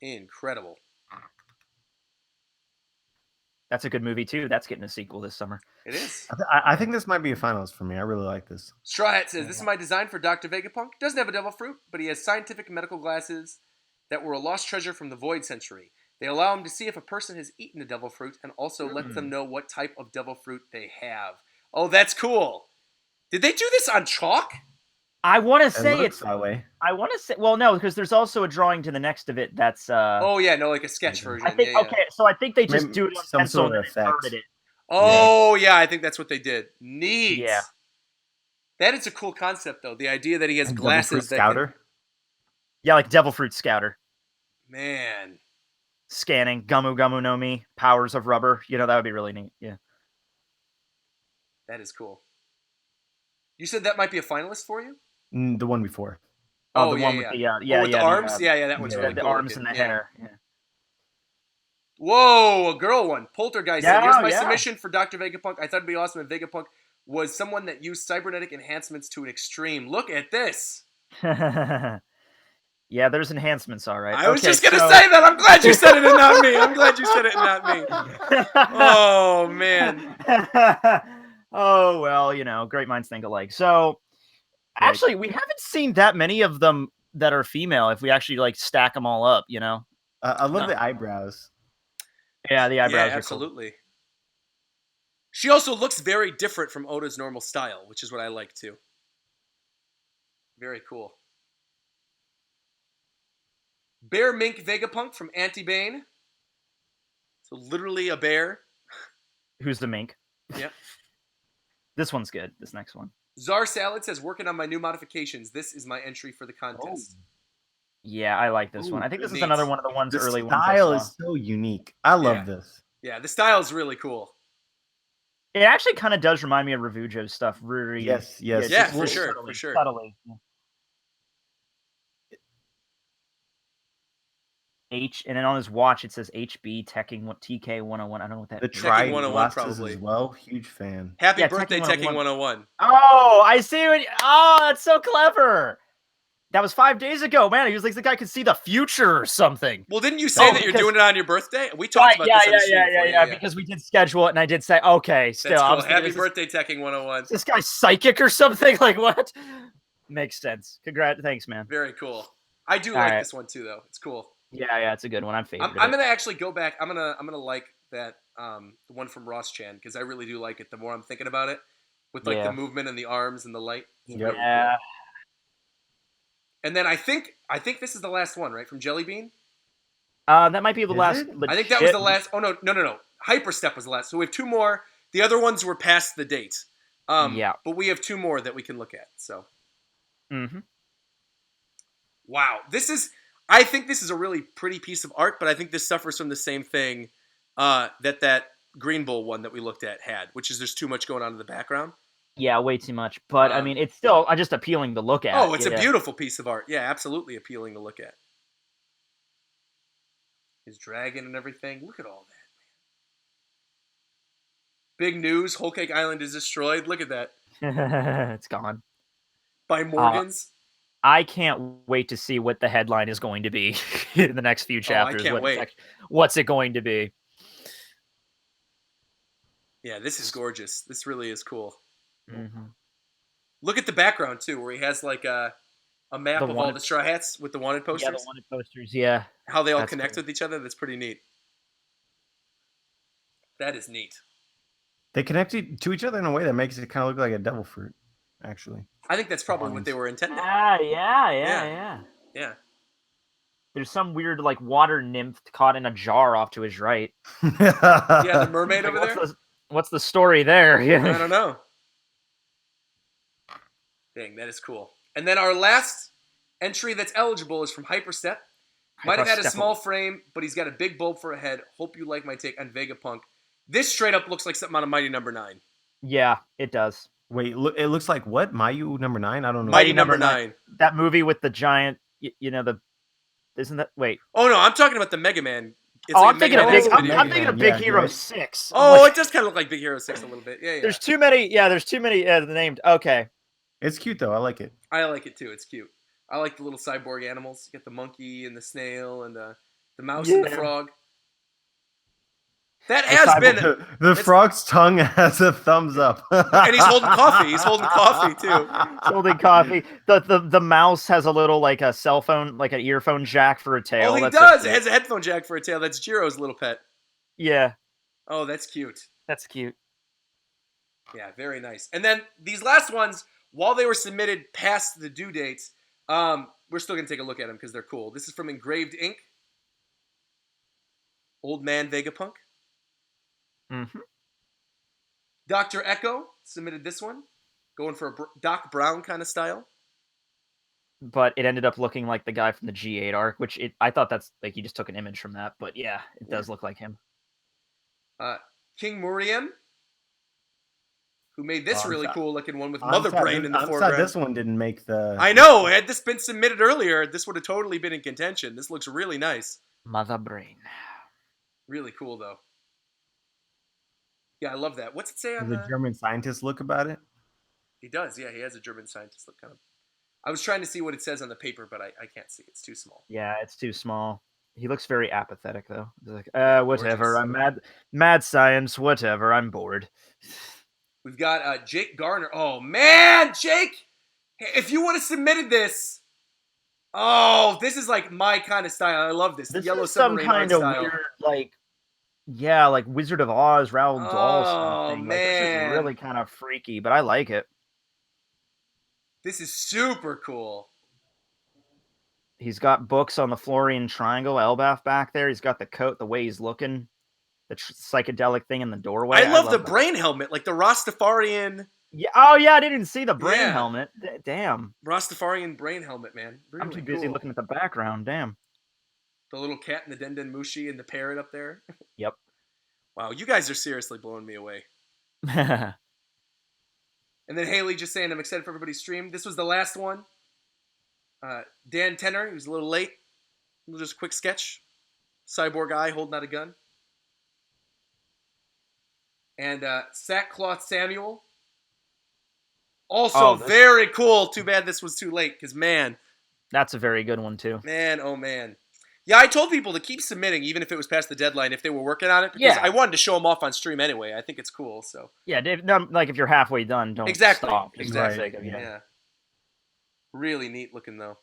Incredible. That's a good movie too. That's getting a sequel this summer. It is. I think this might be a finalist for me. I really like this. Straw Hat says, this is my design for Dr. Vegapunk. Doesn't have a devil fruit, but he has scientific medical glasses that were a lost treasure from the Void Century. They allow him to see if a person has eaten a devil fruit and also let them know what type of devil fruit they have. Oh, that's cool. Did they do this on chalk? I want to say it's that way. I want to say, well, no, because there's also a drawing to the next of it that's oh yeah, no, like a sketch version. I think, okay, so I think they just do it on some pencil sort of effect. it. Oh yeah, I think that's what they did. Neat. Yeah. That is a cool concept though. The idea that he has glasses that Scouter. Yeah, like Devil Fruit Scouter. Man. Scanning, Gumu Gumu no Mi, powers of rubber. You know, that would be really neat. Yeah. That is cool. You said that might be a finalist for you? The one before. Oh, the one with the with the arms? That one's really the cool. arms and the hair. Yeah. Whoa, a girl one. Poltergeist. Yeah, Here's my submission for Dr. Vegapunk. I thought it'd be awesome if Vegapunk was someone that used cybernetic enhancements to an extreme. Look at this. Yeah, there's enhancements, all right. I was just going to say that. I'm glad you said it and not me. I'm glad you said it and not me. Oh, man. Oh, well, you know, great minds think alike. So, actually, we haven't seen that many of them that are female if we actually, like, stack them all up, you know? I love the eyebrows. Yeah, the eyebrows are absolutely. Cool. She also looks very different from Oda's normal style, which is what I like, too. Very cool. Bear Mink Vegapunk from Antibane. So literally a bear. Who's the mink? Yep. This one's good. This next one. Czar Salad says, working on my new modifications. This is my entry for the contest. Oh. Yeah, I like this one. I think this is another one of the ones early ones. The style is so unique. I love this. Yeah, the style is really cool. It actually kind of does remind me of Revujo's stuff. Really. Yes. Yeah, for sure. Subtly. H, and then on his watch it says HB Teching TK 101. I don't know what that is. The Tri 101 probably as well. Huge fan. Happy birthday, Teching 101. Oh, I see what. Oh, that's so clever. That was 5 days ago, man. He was like the guy could see the future or something. Well, didn't you say that you're doing it on your birthday? We talked about this. Yeah. Because we did schedule it, and I did say, okay, still. That's cool. Happy birthday, Teching 101. This guy's psychic or something? Like what? Makes sense. Thanks, man. Very cool. I do like this one too, though. It's cool. Yeah, it's a good one. I'm favorite. I'm gonna actually go back. I'm gonna like that the one from Ross Chan because I really do like it. The more I'm thinking about it, with like the movement and the arms and the light. Yeah. Cool. And then I think this is the last one, right, from Jelly Bean. That might be the last. I think that was the last. Oh no. Hyperstep was the last. So we have two more. The other ones were past the date. But we have two more that we can look at. So. Mm-hmm. Wow, I think this is a really pretty piece of art, but I think this suffers from the same thing that Green Bull one that we looked at had, which is there's too much going on in the background. Yeah, way too much. But, I mean, it's still just appealing to look at. Oh, it's a beautiful piece of art. Yeah, absolutely appealing to look at. His dragon and everything. Look at all that, man. Big news, Whole Cake Island is destroyed. Look at that. It's gone. By Morgans. I can't wait to see what the headline is going to be in the next few chapters. I can't wait. What's it going to be? Yeah, this is gorgeous. This really is cool. Mm-hmm. Look at the background, too, where he has like a map of all the Straw Hats with the wanted posters. Yeah, the wanted posters, yeah. How they all connect with each other. That's pretty neat. That is neat. They connect to each other in a way that makes it kind of look like a devil fruit, actually. I think that's probably what they were intending. Yeah. There's some weird like water nymph caught in a jar off to his right. Yeah, the mermaid over there. What's the story there? Yeah. I don't know. Dang, that is cool. And then our last entry that's eligible is from Hyperstep. Might have had a small frame, but he's got a big bulb for a head. Hope you like my take on Vegapunk. This straight up looks like something out of Mighty Number 9. Yeah, it does. Wait, it looks like what? Mayu number 9? I don't know. Mighty Number 9. That movie with the giant, isn't that? Wait. Oh no, I'm talking about the Mega Man. I'm thinking of Big Hero 6. Oh, it does kind of look like Big Hero 6 a little bit. Yeah. There's too many named. Okay. It's cute though. I like it. I like it too. It's cute. I like the little cyborg animals. You get the monkey and the snail and the The mouse and the frog. That has been the frog's tongue has a thumbs up, and he's holding coffee. He's holding coffee too. He's holding coffee. The mouse has a little like a cell phone, like an earphone jack for a tail. Oh, he does. It has a headphone jack for a tail. That's Jiro's little pet. Yeah. Oh, that's cute. That's cute. Yeah, very nice. And then these last ones, while they were submitted past the due dates, we're still gonna take a look at them because they're cool. This is from Engraved Ink. Old Man Vegapunk. Mm-hmm. Dr. Echo submitted this one, going for a Doc Brown kind of style. But it ended up looking like the guy from the G8 arc, which I thought that's like he just took an image from that. But yeah, it does look like him. King Muriam, who made this really cool looking one with Mother Brain in the foreground. This one didn't make the... I know! Had this been submitted earlier, this would have totally been in contention. This looks really nice. Mother Brain. Really cool, though. Yeah, I love that. What's it say on the German scientist look about it? He does, yeah. He has a German scientist look kind of. I was trying to see what it says on the paper, but I can't see. It's too small. Yeah, it's too small. He looks very apathetic, though. He's like, whatever. Gorgeous. I'm mad science. Whatever. I'm bored. We've got Jake Garner. Oh, man, Jake! If you would have submitted this... Oh, this is like my kind of style. I love this. This the Yellow is some Submarine kind of style. weird, like... Yeah, like Wizard of Oz, Roald Dahl something. Man. Like, this is really kind of freaky, but I like it. This is super cool. He's got books on the Florian Triangle, Elbaf back there. He's got the coat, the way he's looking, the psychedelic thing in the doorway. I love the brain helmet, like the Rastafarian. Yeah. Oh, yeah, I didn't see the brain helmet. Damn. Rastafarian brain helmet, man. Really I'm too busy looking at the background. Damn. The little cat and the Denden Mushi and the parrot up there. Yep. Wow, you guys are seriously blowing me away. And then Haley just saying, I'm excited for everybody's stream. This was the last one. Dan Tenner, he was a little late. Just a quick sketch. Cyborg eye holding out a gun. And Sackcloth Samuel. Also very cool. Too bad this was too late, because man. That's a very good one, too. Man, oh man. Yeah, I told people to keep submitting, even if it was past the deadline, if they were working on it, because I wanted to show them off on stream anyway. I think it's cool, so. Yeah, Dave, like if you're halfway done, don't stop. Exactly. Yeah. Really neat looking, though.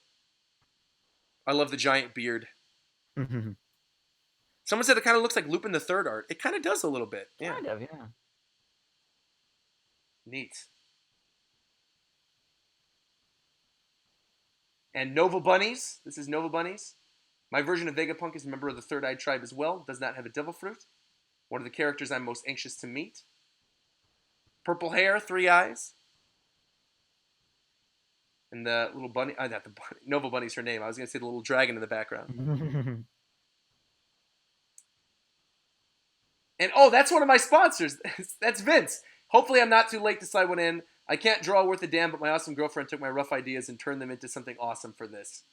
I love the giant beard. Someone said it kind of looks like Lupin the Third art. It kind of does a little bit. Yeah. Kind of, yeah. Neat. And Nova Bunnies. This is Nova Bunnies. My version of Vegapunk is a member of the Third Eye tribe as well. Does not have a devil fruit. One of the characters I'm most anxious to meet. Purple hair, 3 eyes. And the little bunny, not the bunny, Nova Bunny's her name. I was going to say the little dragon in the background. And that's one of my sponsors. That's Vince. Hopefully I'm not too late to slide one in. I can't draw worth a damn, but my awesome girlfriend took my rough ideas and turned them into something awesome for this.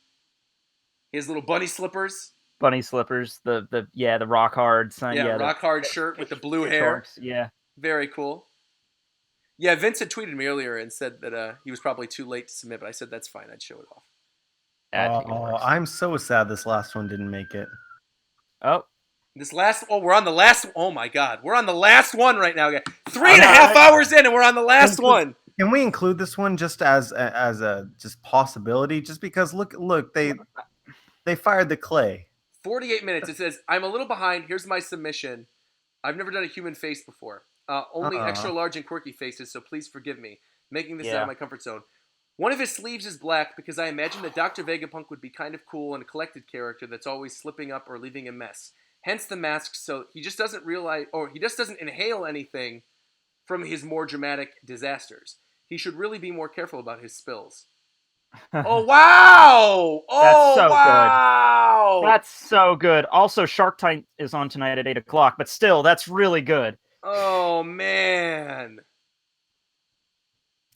He has little bunny slippers. Bunny slippers. The rock hard sign. Yeah, rock hard shirt with the blue hair. Yeah. Very cool. Yeah, Vince had tweeted me earlier and said that he was probably too late to submit, but I said that's fine. I'd show it off. I'm so sad this last one didn't make it. Oh. We're on the last. Oh my God, we're on the last one right now, guys. 3.5 hours in, and we're on the last one. Can we include this one just as a just possibility? Just because look, they fired the clay. 48 minutes. It says, I'm a little behind. Here's my submission. I've never done a human face before. Only extra large and quirky faces, so please forgive me. Making this out of my comfort zone. One of his sleeves is black because I imagine that Dr. Vegapunk would be kind of cool and a collected character that's always slipping up or leaving a mess. Hence the mask, so he just doesn't realize, or he just doesn't inhale anything from his more dramatic disasters. He should really be more careful about his spills. Oh, wow! Oh, that's so wow! Good. That's so good. Also, Shark Tank is on tonight at 8 o'clock, but still, that's really good. Oh, man.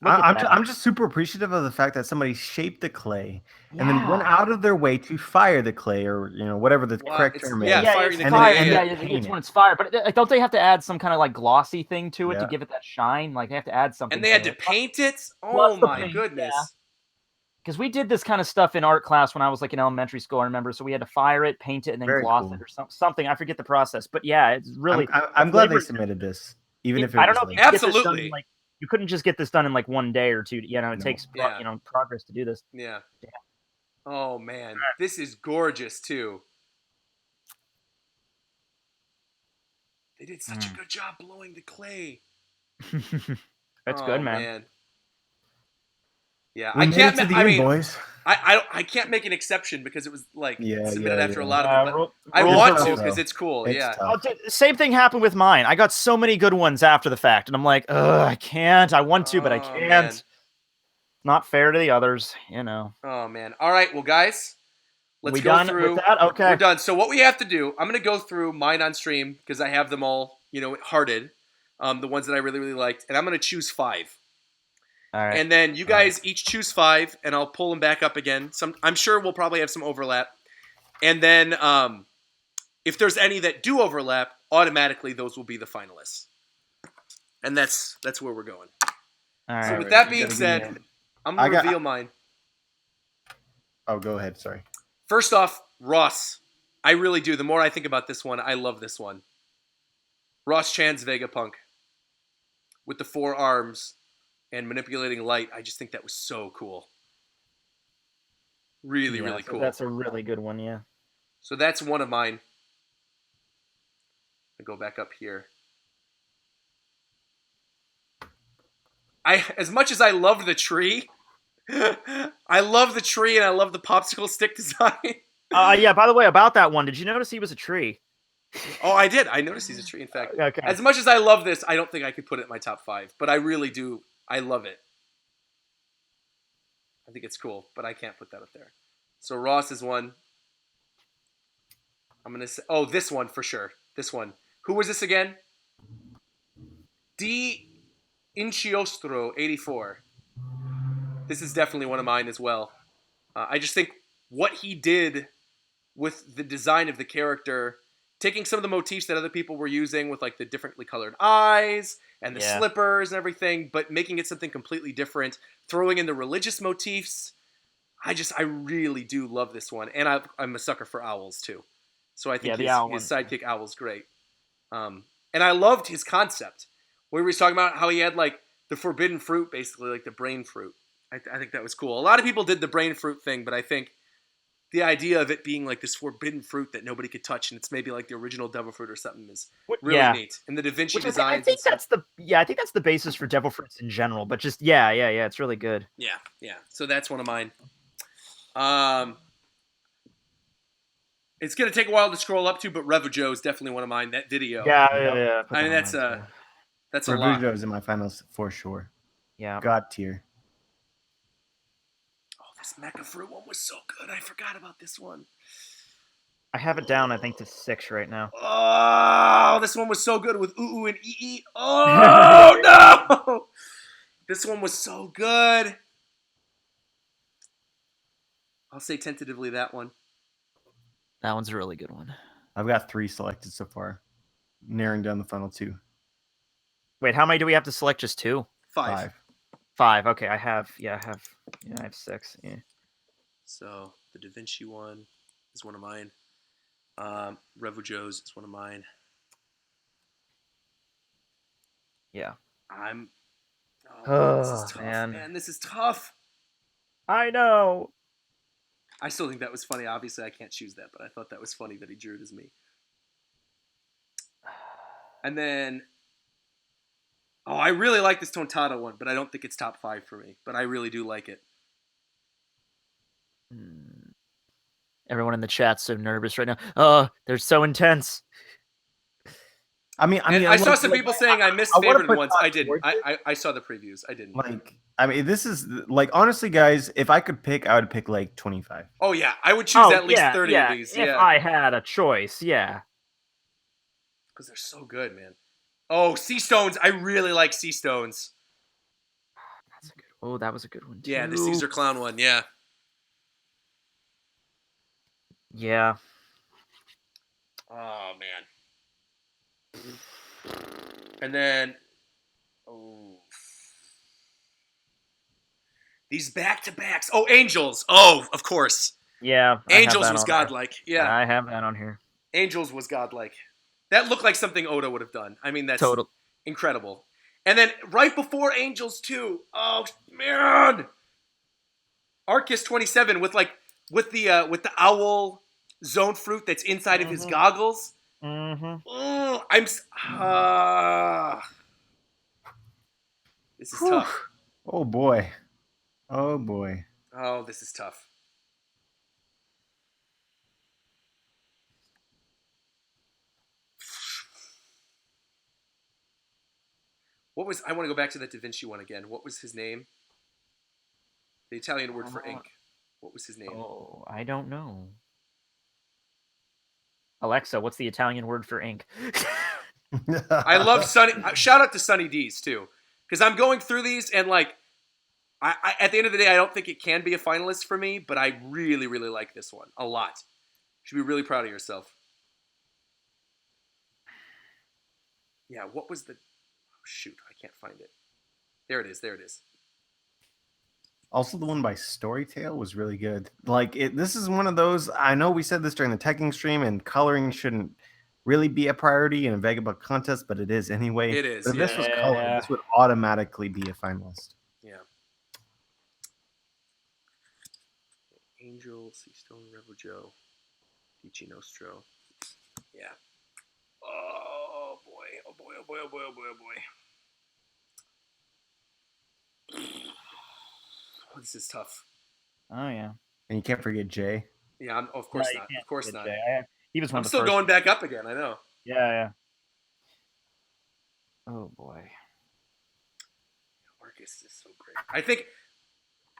I'm just super appreciative of the fact that somebody shaped the clay and then went out of their way to fire the clay, or whatever the correct term is. Firing the clay. It's when it's fired. But don't they have to add some kind of like glossy thing to it to give it that shine? Like they have to add something. And they had to paint it. Oh my goodness! Because we did this kind of stuff in art class when I was like in elementary school, I remember. So we had to fire it, paint it, and then gloss it or something. I forget the process. But yeah, it's really... I'm glad they submitted this, even if it I don't was know if like... you could get this done in, like, you couldn't just get this done in like 1 day or 2. You know, it takes progress to do this. Yeah. Oh, man. This is gorgeous, too. They did such a good job blowing the clay. That's good, man. Yeah, I can't. I mean, boys. I can't make an exception because it was like submitted after a lot of them. But I want to because it's cool. Same thing happened with mine. I got so many good ones after the fact, and I'm like, I can't. I want to, but I can't. Man. Not fair to the others, you know. Oh man. All right, well, guys, let's go done through. With that? Okay, we're done. So what we have to do, I'm gonna go through mine on stream because I have them all, hearted, the ones that I really liked, and I'm gonna choose 5. All right. And then you guys each choose 5, and I'll pull them back up again. I'm sure we'll probably have some overlap. And then if there's any that do overlap, automatically those will be the finalists. And that's where we're going. All right. So with that being said, I'm going to reveal mine. Oh, go ahead. Sorry. First off, Ross. I really do. The more I think about this one, I love this one. Ross Chan's Vegapunk. With the 4 arms. And manipulating light, I just think that was so cool. Really cool. That's a really good one, yeah. So that's one of mine. I'll go back up here. As much as I love the tree, I love the tree and I love the popsicle stick design. Yeah, by the way, about that one, did you notice he was a tree? Oh, I did. I noticed he's a tree, in fact. Okay. As much as I love this, I don't think I could put it in my top 5, but I really do. I love it. I think it's cool, but I can't put that up there. So Ross is one. I'm going to say... Oh, this one for sure. This one. Who was this again? D. Inciostro 84. This is definitely one of mine as well. I just think what he did with the design of the character... Taking some of the motifs that other people were using with like the differently colored eyes and the slippers and everything, but making it something completely different, throwing in the religious motifs. I really do love this one. And I'm a sucker for owls too. So I think his sidekick Owl's great. And I loved his concept. Where he was talking about how he had like the forbidden fruit, basically like the brain fruit. I think that was cool. A lot of people did the brain fruit thing, but I think the idea of it being like this forbidden fruit that nobody could touch, and it's maybe like the original devil fruit or something, is really neat. And the Da Vinci designs. I think that's the basis for devil fruits in general. But just it's really good. Yeah. So that's one of mine. It's gonna take a while to scroll up to, but Revujo is definitely one of mine. That video. Yeah. I mean that's a lot. Revujo is in my finals for sure. Yeah. God tier. This Mecha Fruit one was so good. I forgot about this one. I have it down, I think, to 6 right now. Oh, this one was so good with Ooh and Ee. Oh, no! This one was so good. I'll say tentatively that one. That one's a really good one. I've got 3 selected so far. Narrowing down the final 2. Wait, how many do we have to select? Just 2? 5. 5. Okay, I have 6. Yeah. So the Da Vinci one is one of mine. Revujo's is one of mine. Yeah. This is tough, man. This is tough. I know. I still think that was funny. Obviously, I can't choose that, but I thought that was funny that he drew it as me. And then... Oh, I really like this Tontata one, but I don't think it's top 5 for me. But I really do like it. Everyone in the chat's so nervous right now. Oh, they're so intense. I saw some people saying I missed favorite ones. I didn't. I saw the previews. I didn't. This is like, honestly, guys, if I could pick, I would pick like 25. Oh yeah, I would choose at least 30 of these. If I had a choice, because they're so good, man. Oh, Sea Stones. I really like Sea Stones. That was a good one too. Yeah, the Caesar Clown one. Yeah. Yeah. Oh man. And then, These back-to-backs. Oh, Angels. Oh, of course. Yeah. Angels was godlike. Yeah. I have that on here. Angels was godlike. That looked like something Oda would have done. I mean, that's incredible. And then right before Angels 2, oh man, Arceus 27 with the owl zone fruit that's inside of his goggles. Oh, this is tough. Oh boy. Oh boy. Oh, this is tough. I want to go back to that Da Vinci one again. What was his name? The Italian word for ink. What was his name? Oh, I don't know. Alexa, what's the Italian word for ink? I love Sunny. Shout out to Sunny D's too, because I'm going through these and like, I at the end of the day, I don't think it can be a finalist for me, but I really, really like this one a lot. You should be really proud of yourself. Yeah, what was the? Oh, shoot, I can't find it. There it is. There it is. Also, the one by Storytale was really good. Like, this is one of those. I know we said this during the teching stream, and coloring shouldn't really be a priority in a Vegapunk contest, but it is anyway. It is. But if this was colored, this would automatically be a finalist. Yeah. Angel, Seastone, Rebel Joe, Dici Nostro. Yeah. Oh boy! Oh boy! Oh boy! Oh boy! Oh boy! Oh boy! Oh, this is tough. Oh yeah. And you can't forget Jay. Yeah, of course not. Of course not. He was one I'm of the still first. going back up again. I know. Yeah. Oh boy. Arceus is so great. I think.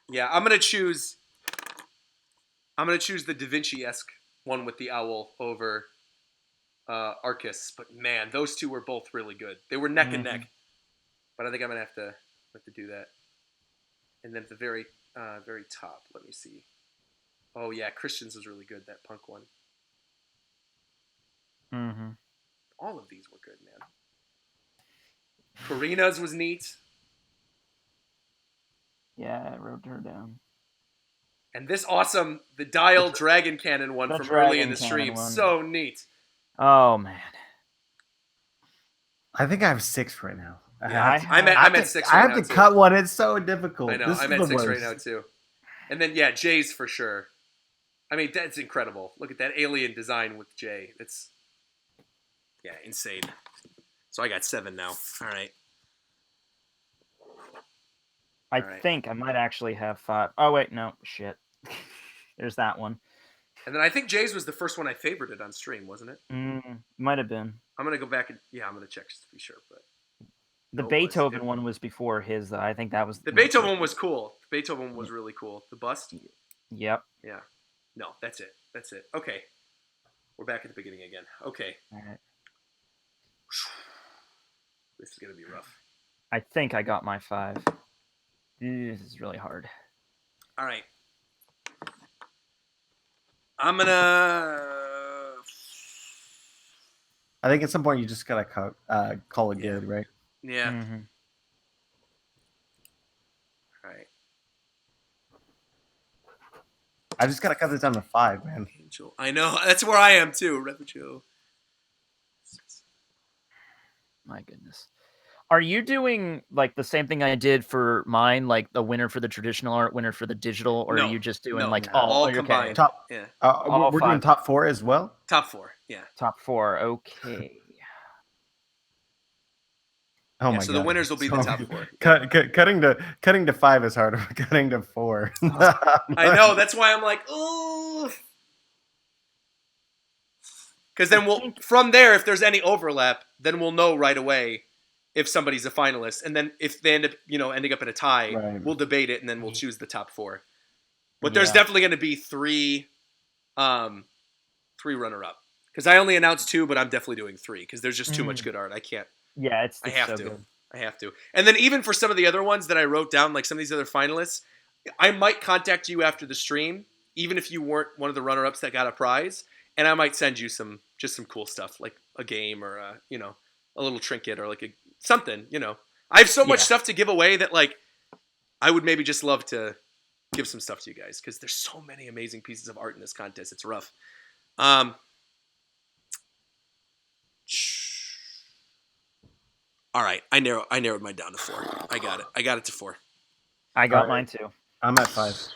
Yeah, I'm gonna choose the Da Vinci-esque one with the owl over Arceus. But man, those two were both really good. They were neck and neck. But I think I'm gonna have to do that. And then at the very top, let me see. Oh yeah, Christian's was really good. That punk one. All of these were good, man. Karina's was neat. Yeah, I wrote her down. And this awesome, the Dial Dragon Cannon one from early in the stream. So neat. Oh, man. I think I have 6 right now. I'm at 6 right now, I have to cut one. It's so difficult. I know. I'm at 6 right now, too. And then, yeah, Jay's for sure. I mean, that's incredible. Look at that alien design with Jay. It's, yeah, insane. So I got 7 now. All right. I think I might actually have 5. Oh, wait, no. Shit. There's that one. And then I think Jay's was the first one I favorited on stream, wasn't it? Might have been. I'm going to go back and, I'm going to check just to be sure. But the Beethoven one was before his, though. I think that was... The Beethoven one was cool. The Beethoven one was really cool. The bust? Yep. Yeah. No, that's it. That's it. Okay. We're back at the beginning again. Okay. All right. This is going to be rough. I think I got my 5. This is really hard. All right. I'm going to... I think at some point you just got to call it good, right? Yeah. All right. I just got to cut this down to 5, man. Angel. I know. That's where I am, too. Refuge. My goodness. Are you doing like the same thing I did for mine, like the winner for the traditional art, winner for the digital, or are you just doing all combined? Okay. Top, yeah. We're doing top 4 as well? Top 4, yeah. Top 4, okay. Oh my god! So the winners will be the top 4. Cutting to 5 is harder. Cutting to 4. I know. That's why I'm like, ooh. Because then from there, if there's any overlap, then we'll know right away if somebody's a finalist, and then if they end up, ending up in a tie, we'll debate it, and then we'll choose the top 4. But there's definitely going to be 3 runner-up. Because I only announced 2, but I'm definitely doing 3 because there's just too much good art. I can't. Yeah, I have so to. Good. I have to. And then even for some of the other ones that I wrote down, like some of these other finalists, I might contact you after the stream, even if you weren't one of the runner-ups that got a prize, and I might send you some cool stuff, like a game or a little trinket or something. I have so much stuff to give away that I would maybe just love to give some stuff to you guys because there's so many amazing pieces of art in this contest. It's rough. All right, I narrowed mine down to 4. I got it to 4. I got mine too. I'm at 5.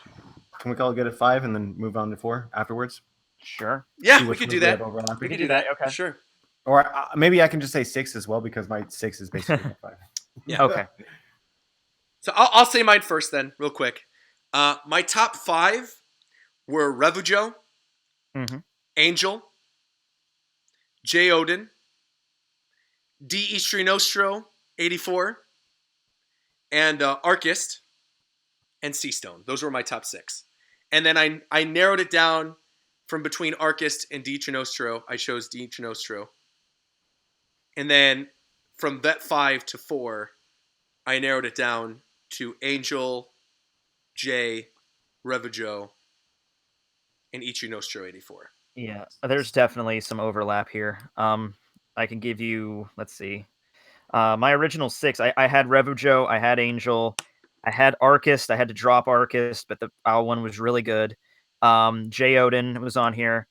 Can we call it good at 5 and then move on to 4 afterwards? Sure. Yeah, we could do that. We could do that. Okay. Sure. Or maybe I can just say 6 as well because my 6 is basically 5. Yeah. Okay. So I'll say mine first then, real quick. My top 5 were Revujo, Angel, J. Odin, D. Istri Nostro, 84, and Archist, and Seastone. Those were my top 6. And then I narrowed it down from between Archist and D. Nostro. I chose D. Nostro. And then from that 5 to 4, I narrowed it down to Angel, J, Revujo, and Ichi Nostro 84. Yeah, there's definitely some overlap here. I can give you, let's see. My original 6, I had Revujo, I had Angel, I had Archist. I had to drop Archist, but the Owl one was really good. J. Odin was on here.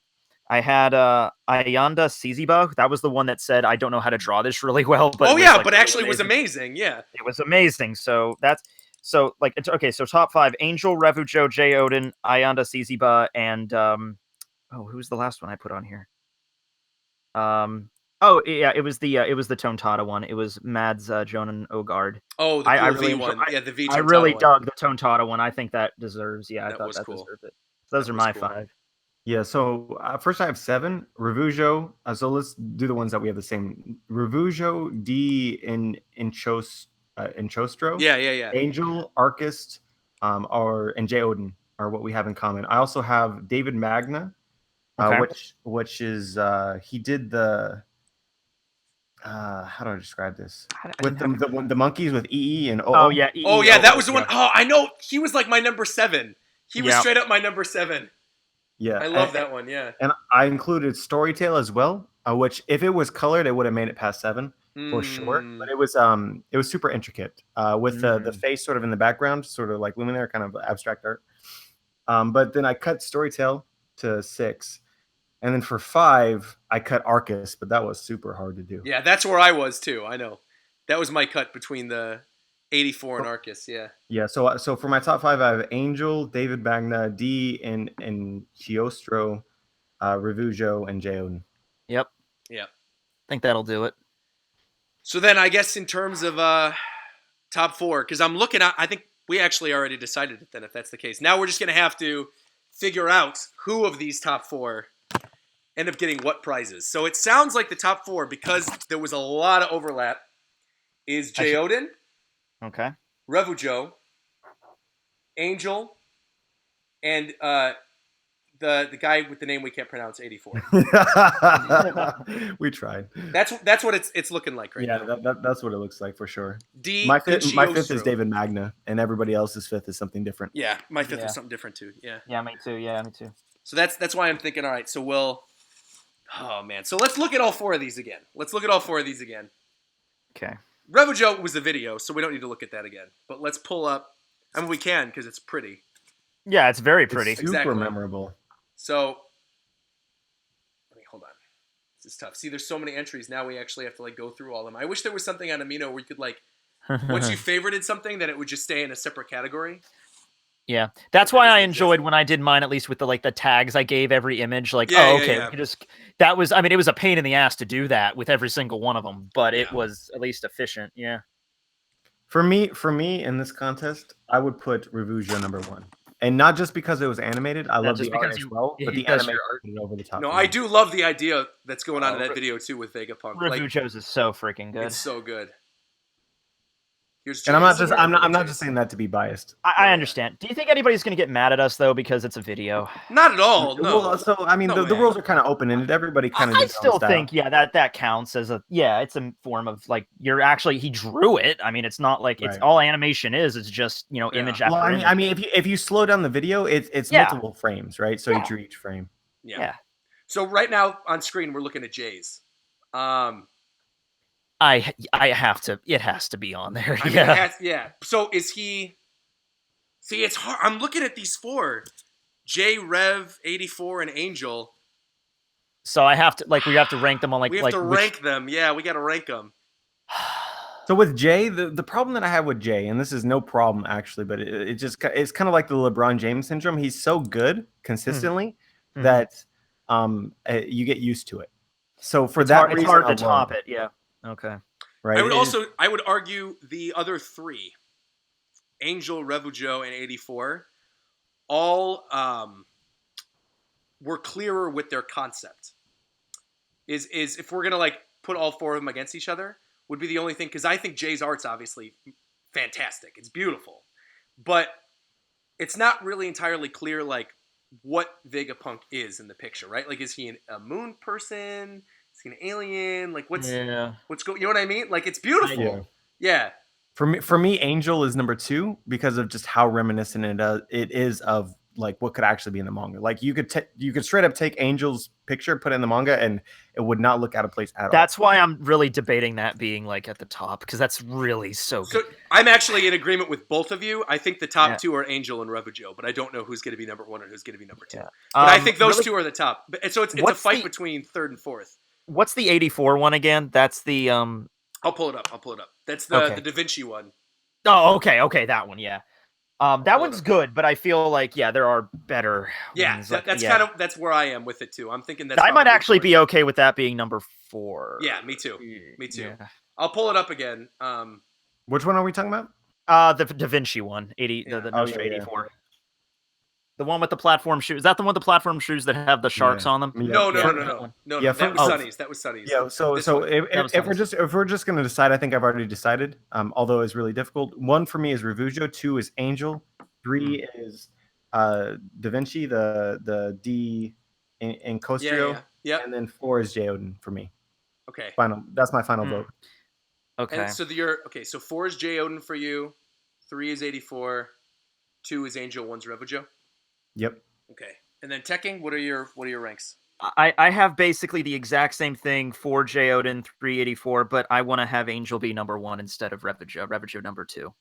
I had Ayanda Siziba. That was the one that said, I don't know how to draw this really well. But but actually was amazing. Yeah. It was amazing. So it's okay. So top 5, Angel, Revujo, J. Odin, Ayanda Siziba, and who's the last one I put on here? It was the Tontata one. It was Mads Jonan Ogard. Oh, the cool V one. The V. I really dug the Tontata one. I think that deserves. I thought that cool. deserved it. So those are my 5. Yeah, so first I have 7. Revujo. So let's do the ones that we have the same. Revujo, D in Chostro. Yeah. Angel, Archist, and J. Odin are what we have in common. I also have David Magna, which is he did the how do I describe this? With the monkeys with EE and O. Oh yeah. That was the one. Oh, I know. He was like my number 7. He was straight up my number 7. Yeah, I love that one. Yeah, and I included Storytale as well, which if it was colored, it would have made it past 7 for sure. But it was super intricate with the face sort of in the background, sort of like luminary, kind of abstract art. But then I cut Storytale to 6, and then for 5 I cut Arcus, but that was super hard to do. Yeah, that's where I was too. I know that was my cut between the 84 and Arcus. Yeah. So for my top 5, I have Angel, David Magna, D, and Chiostro, Revujo, and J. Odin. Yep. Yeah. I think that'll do it. So then I guess in terms of top 4, because I'm looking at, I think we actually already decided it then if that's the case. Now we're just going to have to figure out who of these top 4 end up getting what prizes. So it sounds like the top 4, because there was a lot of overlap, is J. Odin. Okay. Revujo, Angel, and the guy with the name we can't pronounce, 84. We tried. That's what it's looking like right now. Yeah, that's what it looks like for sure. My 5th is David Magna, and everybody else's 5th is something different. Yeah, my 5th is something different too. Yeah. Yeah, me too. Yeah, me too. So that's why I'm thinking. All right, so oh man, so let's look at all 4 of these again. Okay. Revujo was the video, so we don't need to look at that again. But let's pull up. I mean, we can because it's pretty. Yeah, it's very pretty. It's super memorable. So, hold on. This is tough. See, there's so many entries. Now we actually have to go through all of them. I wish there was something on Amino where you could once you favorited something, then it would just stay in a separate category. Yeah, that's why I enjoyed when I did mine, at least with the tags I gave every image. We could just, that was, I mean, it was a pain in the ass to do that with every single one of them, but it was at least efficient. Yeah. For me in this contest, I would put Revujo number 1. And not just because it was animated. I love the art as well, but the animation over the top. No, I do love the idea that's going on in that video too with Vegapunk. Revujo's is so freaking good. It's so good. And I'm not just saying that to be biased. I understand. Do you think anybody's going to get mad at us though because it's a video? Not at all. No. Well, so I mean, the rules are kind of open-ended. Everybody kind of. I still think that counts as it's a form of he drew it. I mean, it's not like it's all animation is. It's just image after. Well, image. I mean, if you slow down the video, it's multiple frames, right? So you drew each frame. Yeah. So right now on screen we're looking at Jay's. I have to. It has to be on there. So See, it's hard. I'm looking at these 4. J, Rev, 84, and Angel. So I have to we have to rank them on we have to rank them. Yeah, we got to rank them. So with Jay, the problem that I have with Jay, and this is no problem actually, but it's kind of like the LeBron James syndrome. He's so good consistently that you get used to it. So for that reason, it's hard to top it. Yeah. Okay. Right. I would argue the other 3, Angel, Revujo, and 84, all were clearer with their concept. Is if we're gonna put all 4 of them against each other, would be the only thing, because I think Jay's art's obviously fantastic. It's beautiful, but it's not really entirely clear what Vegapunk is in the picture, right? Is he a moon person? Is he an alien? What's you know what I mean? It's beautiful. Yeah. For me, Angel is number 2 because of just how reminiscent it is of what could actually be in the manga. You could straight up take Angel's picture, put it in the manga, and it would not look out of place at all. That's why I'm really debating that being at the top, because that's really so good. So I'm actually in agreement with both of you. I think the top 2 are Angel and Revujo, but I don't know who's going to be number 1 and who's going to be number 2. Yeah. But I think those 2 are the top. So it's a fight between 3rd and 4th. What's the 84 one again? That's the I'll pull it up. That's the Da Vinci one. Oh, okay, that one, yeah. That one's good, but I feel there are better. Yeah, ones. That's where I am with it too. I'm thinking I might actually be okay with that being number 4. Yeah, me too. Yeah. I'll pull it up again. Which one are we talking about? The Da Vinci one, the Nostra 84. The one with the platform shoes. Is that the one with the platform shoes that have the sharks on them? No. Yeah, that was Sunny's. That was Sunny's. Yeah. So if we're just gonna decide, I think I've already decided. Although it's really difficult. 1 for me is Revujo. 2 is Angel. 3 is Da Vinci. The D in Costrio. Yeah. And then 4 is J Odin for me. Okay. That's my final vote. Okay. And so so 4 is J Odin for you. 3 is 84. 2 is Angel. 1's Revujo. Yep. Okay. And then Tekking, what are your ranks? I have basically the exact same thing for J Odin 384, but I want to have Angel be number 1 instead of Revujo. Revujo number 2.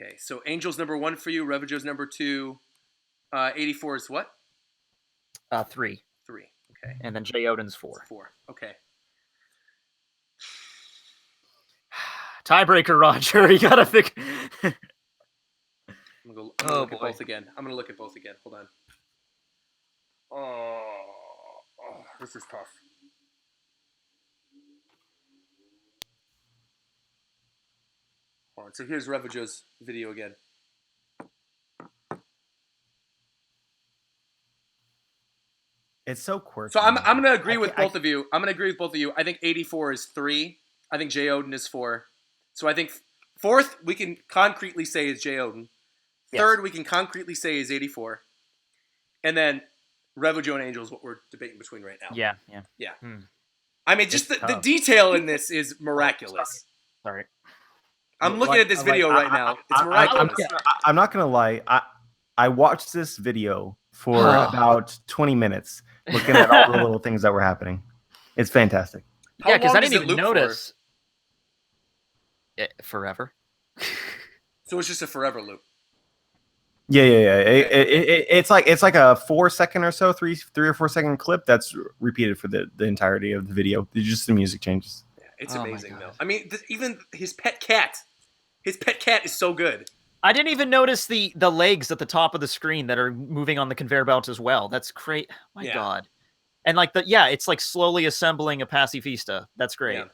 Okay, so Angel's number 1 for you. Revujo's number 2. 84 is what? 3. 3. Okay. And then J Odin's 4. 4. Okay. Tiebreaker, Roger. You gotta think. I'm gonna look at both again. Hold on. Oh, this is tough. All right, so here's Revujo's video again. It's so quirky. So I'm gonna agree with both of you. I think 84 is 3. I think J Odin is 4. So I think 4th we can concretely say is J Odin. 3rd, we can concretely say is 84. And then Revujo and Angel is what we're debating between right now. Yeah. I mean, just the detail in this is miraculous. Sorry. I'm looking at this video right now. It's miraculous. I'm not going to lie. I watched this video for about 20 minutes looking at all the little things that were happening. It's fantastic. Yeah, because I didn't even notice. Forever. So it's just a forever loop. Yeah. It's like a 4 second or so, three or 4 second clip that's repeated for the entirety of the video. Just the music changes. Yeah, it's amazing though. I mean, even his pet cat is so good. I didn't even notice the legs at the top of the screen that are moving on the conveyor belt as well. That's great. My God. And it's like slowly assembling a pacifista. That's great. Yeah.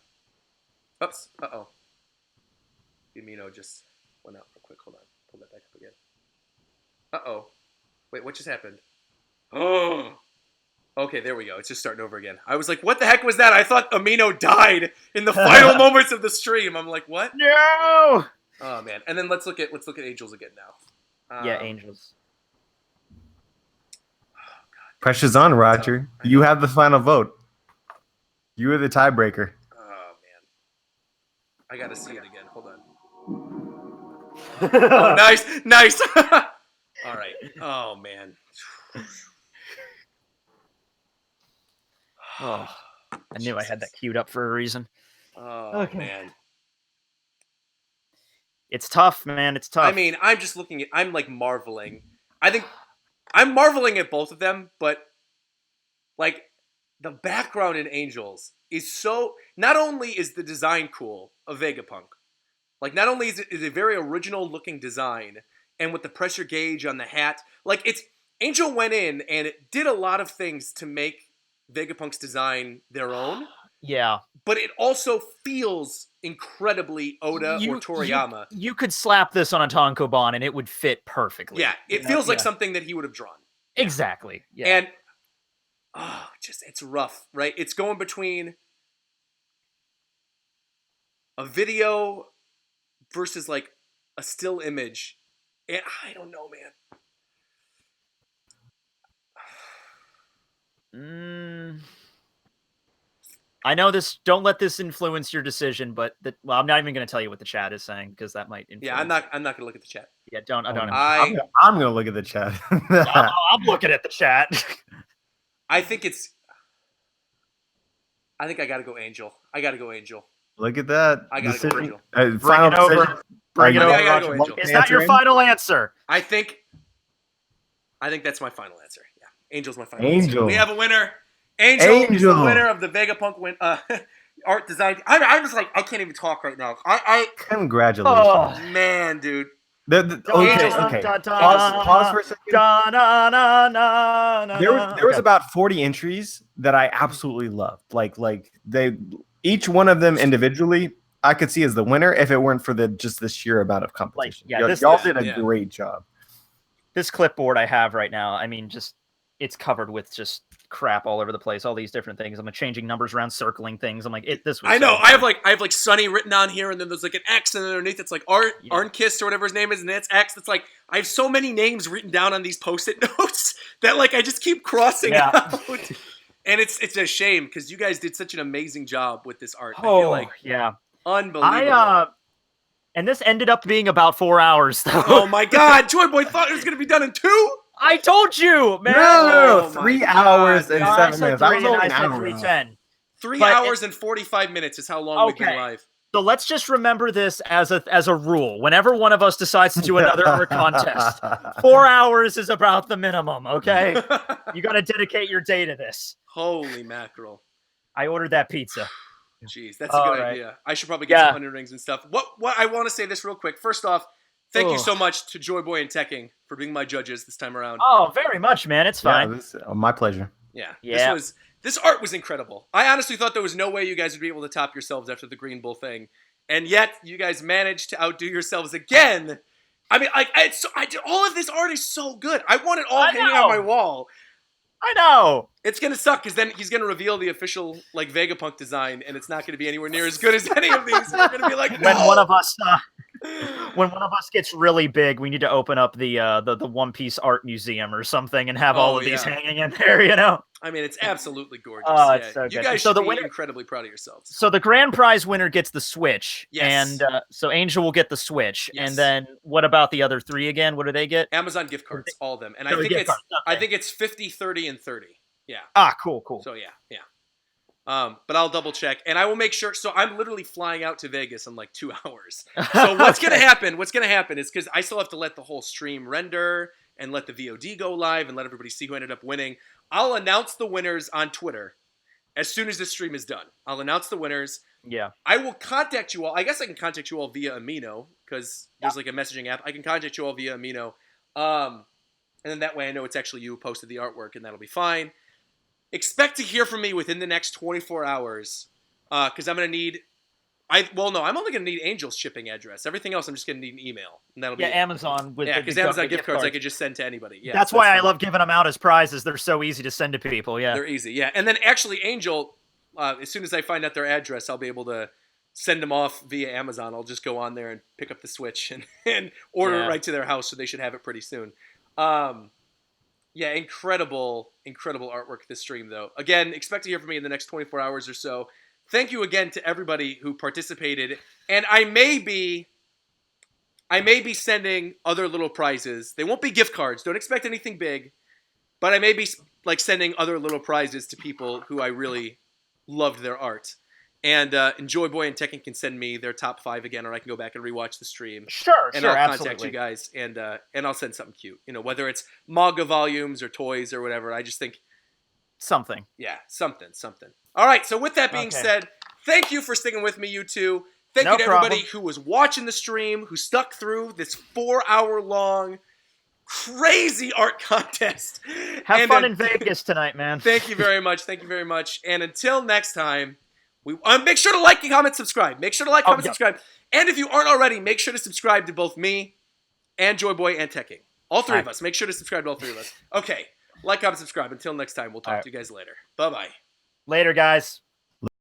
Oops. Uh-oh. Yumino just went out real quick. Hold on. Pull that back up again. Uh-oh. Wait, what just happened? Oh. Okay, there we go. It's just starting over again. I was like, what the heck was that? I thought Amino died in the final moments of the stream. I'm like, what? No! Oh, man. And then let's look at Angels again now. Angels. Oh, God. Pressure's on, Roger. You have the final vote. You are the tiebreaker. Oh, man. I got to see it again. Hold on. Oh, nice. All right. Oh, man. Oh, I knew I had that queued up for a reason. Oh, man. It's tough, man. It's tough. I mean, I'm like marveling. I think I'm marveling at both of them, but like the background in Angels is so. Not only is the design cool of Vegapunk, like not only is it a very original looking design, and with the pressure gauge on the hat, like it's Angel went in and it did a lot of things to make Vegapunk's design their own. Yeah. But it also feels incredibly Oda or Toriyama. You could slap this on a Tankobon and it would fit perfectly. Yeah, it feels like something that he would have drawn. Exactly. Yeah. And it's rough, right? It's going between a video versus like a still image. And I don't know, man. I know this. Don't let this influence your decision, but I'm not even going to tell you what the chat is saying because that might influence. Yeah, I'm not going to look at the chat. Yeah, don't. I'm going to look at the chat. I'm looking at the chat. I think I got to go Angel. Look at that. I got to go Angel. Final decision. Bring it over. I gotta go Angel. Is that your final answer? I think that's my final answer. Yeah, Angel's my final answer. We have a winner. Angel is the winner of the Vegapunk art design. I'm just like, I can't even talk right now. Congratulations. Oh, man, dude. Okay. Pause for a second. There was about 40 entries that I absolutely loved. Like each one of them individually, I could see as the winner if it weren't for just the sheer amount of competition. Y'all did a great job. This clipboard I have right now, I mean, it's covered with just crap all over the place, all these different things. I'm changing numbers around, circling things. I'm like, this was I know. I have like Sunny written on here, and then there's like an X, and then underneath it's like Arnkist or whatever his name is, and that's X. It's like I have so many names written down on these Post-it notes that like I just keep crossing out. And it's a shame because you guys did such an amazing job with this art. I feel like unbelievable. And this ended up being about 4 hours, though. Oh my God, Joy Boy thought it was going to be done in 2. I told you, man. No, 3 hours and 7 minutes. I said 3:10. 3 hours and 45 minutes is how long we've been live. So let's just remember this as a rule. Whenever one of us decides to do another art contest, 4 hours is about the minimum, okay? You got to dedicate your day to this. Holy mackerel. I ordered that pizza. Jeez, that's a good idea. I should probably get some onion rings and stuff. What I want to say this real quick. First off, thank you so much to Joy Boy and Tekking for being my judges this time around. Oh, very much, man. It's fine. My pleasure. Yeah. This art was incredible. I honestly thought there was no way you guys would be able to top yourselves after the Green Bull thing. And yet, you guys managed to outdo yourselves again. I mean, all of this art is so good. I want it all hanging on my wall. I know. It's going to suck because then he's going to reveal the official like Vegapunk design, and it's not going to be anywhere near as good as any of these. We're going to be like, no. When one of us gets really big, we need to open up the One Piece art museum or something and have all of these hanging in there, you know? I mean, it's absolutely gorgeous. It's so you good. guys should be incredibly proud of yourselves. So the grand prize winner gets the Switch. Yes. And so Angel will get the Switch. Yes. And then what about the other 3 again? What do they get? Amazon gift cards, all of them. And I think it's 50, 30, and 30. Yeah. Ah, cool. So yeah. But I'll double check, and I will make sure. So I'm literally flying out to Vegas in like 2 hours. So what's gonna happen? What's gonna happen is because I still have to let the whole stream render and let the VOD go live and let everybody see who ended up winning. I'll announce the winners on Twitter as soon as the stream is done. I'll announce the winners. Yeah. I will contact you all. I guess I can contact you all via Amino because there's like a messaging app. I can contact you all via Amino, and then that way I know it's actually you who posted the artwork, and that'll be fine. Expect to hear from me within the next 24 hours, because I'm going to need... I'm only going to need Angel's shipping address. Everything else, I'm just going to need an email, and that'll be Amazon. Because Amazon gift cards I could just send to anybody. Yeah, that's why I love giving them out as prizes. They're so easy to send to people, yeah. They're easy, yeah. And then actually, Angel, as soon as I find out their address, I'll be able to send them off via Amazon. I'll just go on there and pick up the Switch and order it right to their house, so they should have it pretty soon. Yeah, incredible artwork this stream, though. Again, expect to hear from me in the next 24 hours or so. Thank you again to everybody who participated. And I may be sending other little prizes. They won't be gift cards. Don't expect anything big. But I may be like sending other little prizes to people who I really loved their art. And Joy Boy and Tekken can send me their top 5 again, or I can go back and rewatch the stream. Sure, and I'll contact you guys, and I'll send something cute. Whether it's manga volumes or toys or whatever. I just think something. Yeah, something. All right. So with that being said, thank you for sticking with me, you two. Thank you to everybody who was watching the stream, who stuck through this 4-hour-long crazy art contest. Have fun in Vegas tonight, man. Thank you very much. And until next time. Make sure to like, comment, subscribe. Subscribe. And if you aren't already, make sure to subscribe to both me and Joy Boy and Teching. All three of us. Make sure to subscribe to all three of us. Okay. Like, comment, subscribe. Until next time, we'll talk to you guys later. Bye-bye. Later, guys.